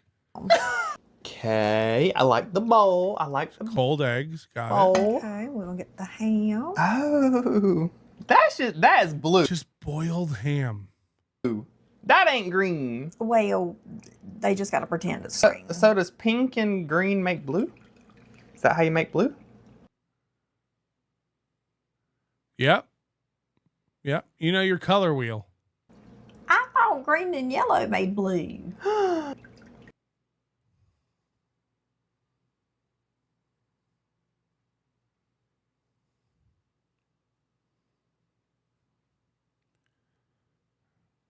Okay, I like the bowl. I like the cold eggs. Got bowl. it. Okay, we're gonna get the ham. Oh, that is blue. Just boiled ham. That ain't green. Well, they just gotta pretend it's green. So does pink and green make blue? Is that how you make blue? Yep. Yep. You know your color wheel. I thought green and yellow made blue.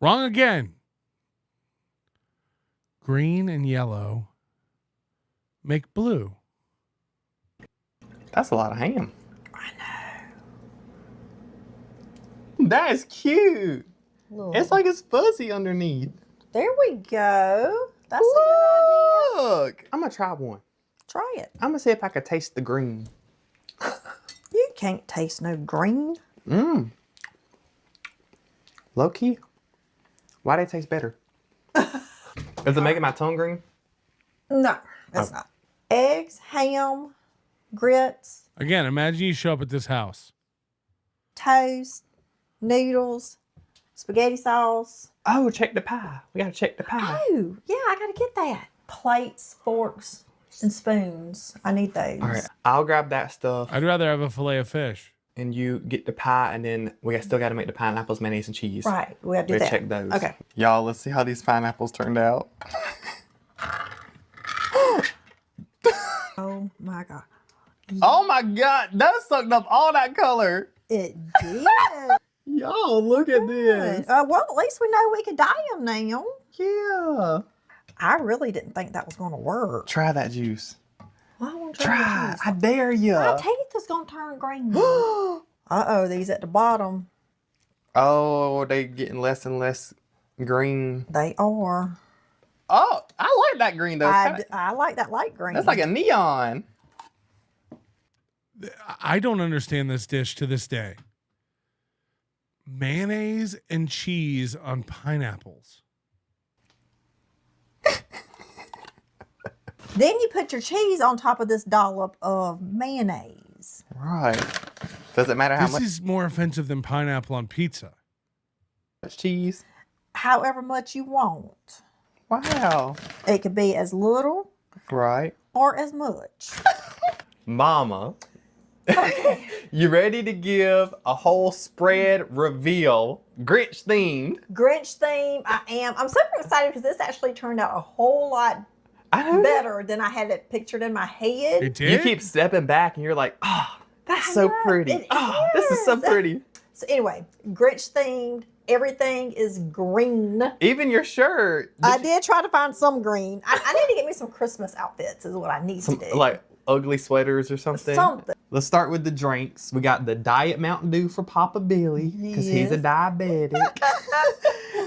Wrong again. Green and yellow make blue. That's a lot of ham. I know. That is cute. Look. It's like it's fuzzy underneath. There we go. That's a good idea. Look, I'm gonna try one. Try it. I'm gonna see if I can taste the green. You can't taste no green. Low key. Why do they taste better? Is it making my tongue green? No, that's not. Eggs, ham, grits, Again, imagine you show up at this house. toast, noodles, spaghetti sauce. Oh, check the pie. We gotta check the pie. Oh, yeah, I gotta get that. Plates, forks, and spoons. I need those. All right, I'll grab that stuff. I'd rather have a fillet of fish. And you get the pie, and then we still got to make the pineapples, mayonnaise, and cheese. Right, we gotta do We'll that. check those. Okay. Y'all, let's see how these pineapples turned out. Oh my God. Oh my God, that sucked up all that color. It did. Y'all, look at this. Well, at least we know we can dye them now. Yeah. I really didn't think that was going to work. Try that juice. Well, I want to Try. I dare you. My teeth is going to turn green. Uh-oh, these at the bottom. Oh, they getting less and less green. They are. Oh, I like that green though. I like that light green. That's like a neon. I don't understand this dish to this day. Mayonnaise and cheese on pineapples. Then you put your cheese on top of this dollop of mayonnaise. Right. Does it matter how much? This is more offensive than pineapple on pizza. Cheese. However much you want. Wow. It could be as little Right. or as much. Mama. You ready to give a whole spread reveal? Grinch themed. Grinch theme, I am. I'm super excited because this actually turned out a whole lot better than I had it pictured in my head. It did? You keep stepping back and you're like, oh, that's so pretty. Oh, this is so pretty. So anyway, Grinch themed. Everything is green. Even your shirt. I did try to find some green. I need to get me some Christmas outfits is what I need to do. Like ugly sweaters or something. Let's start with the drinks. We got the Diet Mountain Dew for Papa Billy because he's a diabetic.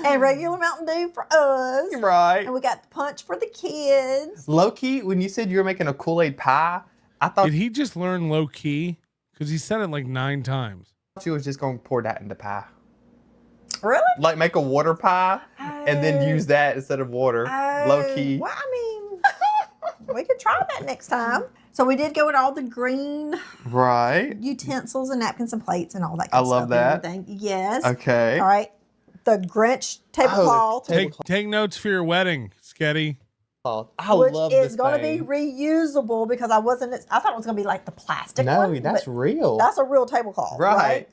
And regular Mountain Dew for us. Right. And we got the punch for the kids. Low key, when you said you were making a Kool-Aid pie, I thought Did he just learn low key? Because he said it like 9 times. she was just going to pour that into pie. Really? Like make a water pie and then use that instead of water. Low key. Well, I mean, we could try that next time. So we did go with all the green Right. utensils and napkins and plates and all that I good love stuff. that. And everything. Yes. Okay. All right. The Grinch tablecloth. Take notes for your wedding, Sketty. Which is going to be reusable because I thought it was going to be like the plastic one. No, that's but real. That's a real tablecloth. Right.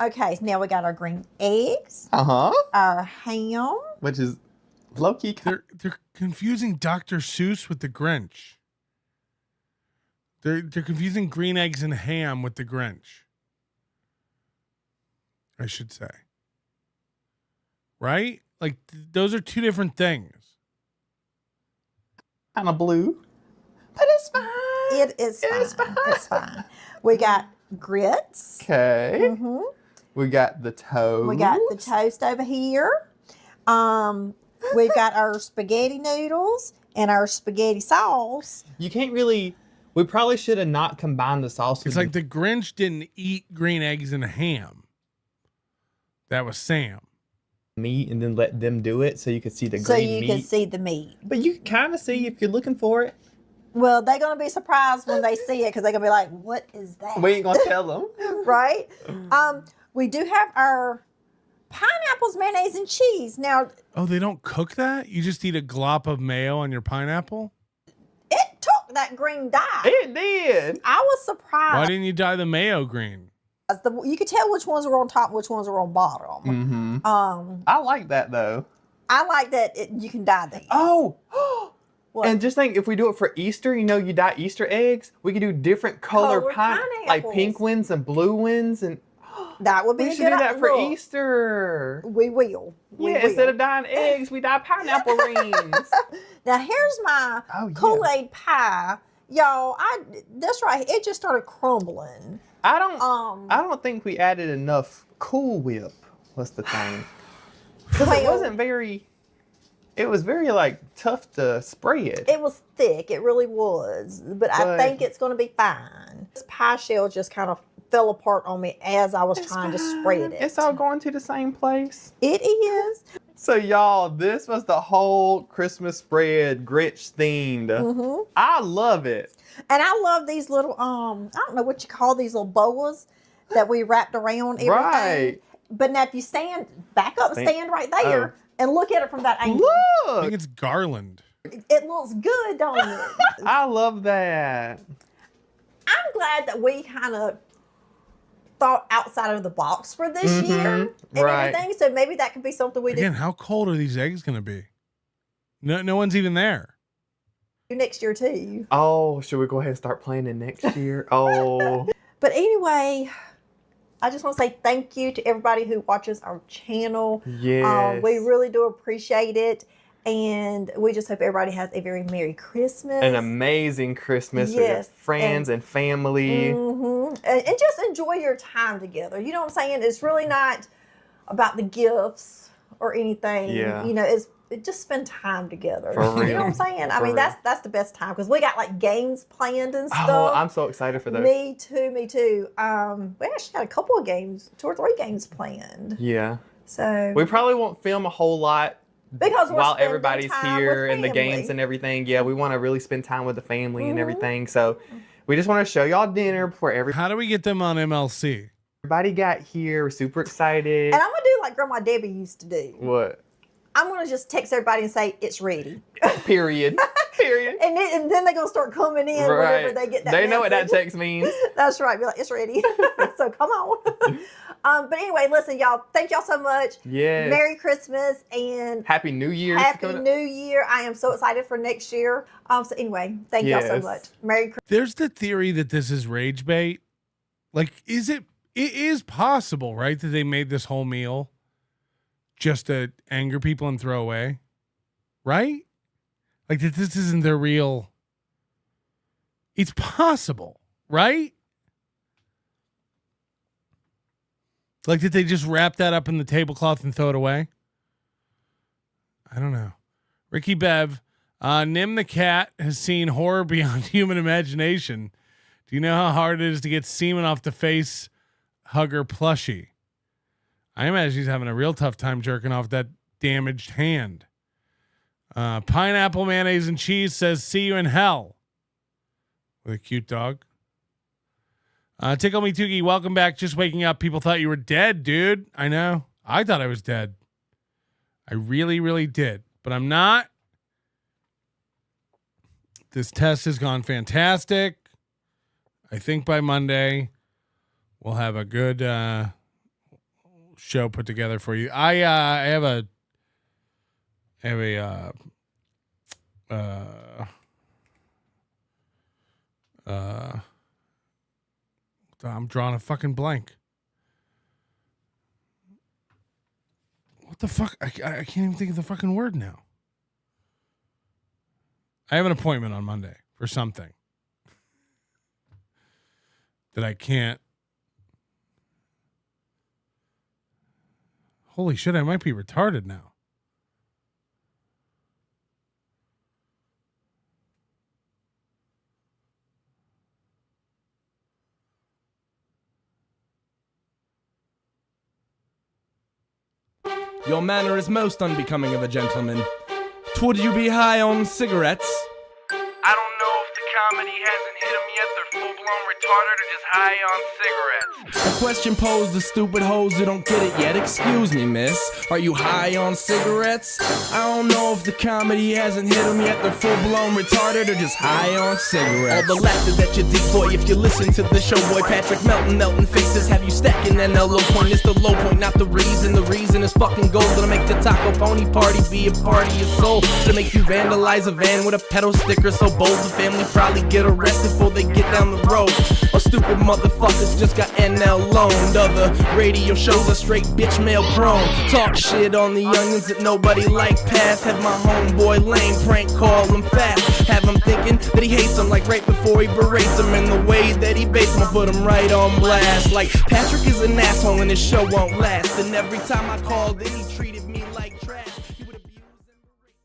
Okay, so now we got our green eggs. Uh-huh. Our ham. Which is low-key. They're confusing Dr. Seuss with the Grinch. They're confusing green eggs and ham with the Grinch. I should say. Right? Like those are two different things. Kind of blue. But it's fine. It is fine. It's fine. We got grits. Okay. Mm-hmm. We got the toast. We got the toast over here. We've got our spaghetti noodles and our spaghetti sauce. You can't really. We probably should have not combined the sauces. It's like the Grinch didn't eat green eggs and ham. That was Sam. Meat and then let them do it so you could see the So green you meat. can see the meat. But you can kind of see if you're looking for it. Well, they're going to be surprised when they see it because they're going to be like, what is that? We ain't going to tell them. Right? We do have our pineapples, mayonnaise, and cheese. Now, Oh, they don't cook that? You just eat a glop of mayo on your pineapple? it took that green dye. It did. I was surprised. Why didn't you dye the mayo green? You could tell which ones were on top and which ones were on bottom. Mm-hmm. I like that, though. I like that you can dye these. Oh! What? And just think, if we do it for Easter, you dye Easter eggs. We could do different color Colored like pineapples. pink ones and blue ones, and that would be we a should good do that for look. Easter. We will. We will. Instead of dyeing eggs, we dye pineapple rings. Now here's my Kool-Aid pie, y'all. That's right. It just started crumbling. I don't think we added enough Cool Whip. What's the thing? Because it wasn't very. It was very tough to spread. It was thick. It really was. But I think it's going to be fine. This pie shell just kind of fell apart on me as I was trying to spread it. It's all going to the same place. It is. So y'all, this was the whole Christmas spread, Grinch themed. Mm-hmm. I love it. And I love these little, I don't know what you call these little boas that we wrapped around everything. Right. But now if you stand right there and look at it from that angle. I think it's garland. It looks good, don't it? I love that. I'm glad that we kind of thought outside of the box for this year and everything. So maybe that could be something we Again, how cold are these eggs going to be? No one's even there. do next year too. Oh, should we go ahead and start planning next year? Oh. But anyway, I just want to say thank you to everybody who watches our channel. Yes. We really do appreciate it. And we just hope everybody has a very Merry Christmas. An amazing Christmas with your friends and family. Mm-hmm. And just enjoy your time together. You know what I'm saying? It's really not about the gifts or anything. Yeah. You know, it's just spend time together. For real. You know what I'm saying? I mean, that's the best time because we got like games planned and stuff. Oh, I'm so excited for those. Me too. We actually got a couple of games, 2 or 3 games planned. Yeah. So we probably won't film a whole lot because while everybody's here and the games and everything. Yeah, we want to really spend time with the family and everything. So we just want to show y'all dinner before How do we get them on MLC? Everybody got here. We're super excited. And I'm gonna do like Grandma Debbie used to do. What? I'm gonna just text everybody and say it's ready. Period. Period. And then they're gonna start coming in whenever they get that. They know what that message. text means. That's right. Be like, it's ready. So come on. But anyway, listen, y'all. Thank y'all so much. Yes. Merry Christmas and Happy New Year. Happy New Year. I am so excited for next year. So anyway, thank y'all so much. Merry Christmas. There's the theory that this is rage bait. Like, it is possible, right, that they made this whole meal just to anger people and throw away, right? Like that this isn't their real. It's possible, right? Like did they just wrap that up in the tablecloth and throw it away? I don't know. Ricky Bev, Nim the cat has seen horror beyond human imagination. Do you know how hard it is to get semen off the face hugger plushie? I imagine he's having a real tough time jerking off that damaged hand. Pineapple mayonnaise and cheese says, see you in hell. With a cute dog. Tickle Me Tookie, welcome back. Just waking up. People thought you were dead, dude. I know. I thought I was dead. I really, really did. But I'm not. This test has gone fantastic. I think by Monday we'll have a good show put together for you. I have a I'm drawing a fucking blank. What the fuck? I can't even think of the fucking word now. I have an appointment on Monday for something that I can't. Holy shit, I might be retarded now. Your manner is most unbecoming of a gentleman. Would you be high on cigarettes? I don't know if the comedy hasn't hit them yet. They're full-blown retarded or just high on cigarettes. A question posed to stupid hoes who don't get it yet. Excuse me, miss. Are you high on cigarettes? I don't know if the comedy hasn't hit them yet. They're full-blown retarded or just high on cigarettes. All the laughter that you decoy if you listen to the show, boy. Patrick Melton faces have you stacking an low point. It's the low point, not the reason. The reason is fucking gold. Gonna make the taco pony party be a party of soul. To make you vandalize a van with a pedal sticker so bold the family probably get arrested before they get down the road. Or stupid motherfuckers just got NL loaned. Other radio shows are straight bitch mail prone. Talk shit on the youngins that nobody like past. Have my homeboy lame prank call him fast. Have him thinking that he hates him like right before he berates him. And the way that he baits him, I put him right on blast. Like Patrick is an asshole and his show won't last. And every time I call then he treated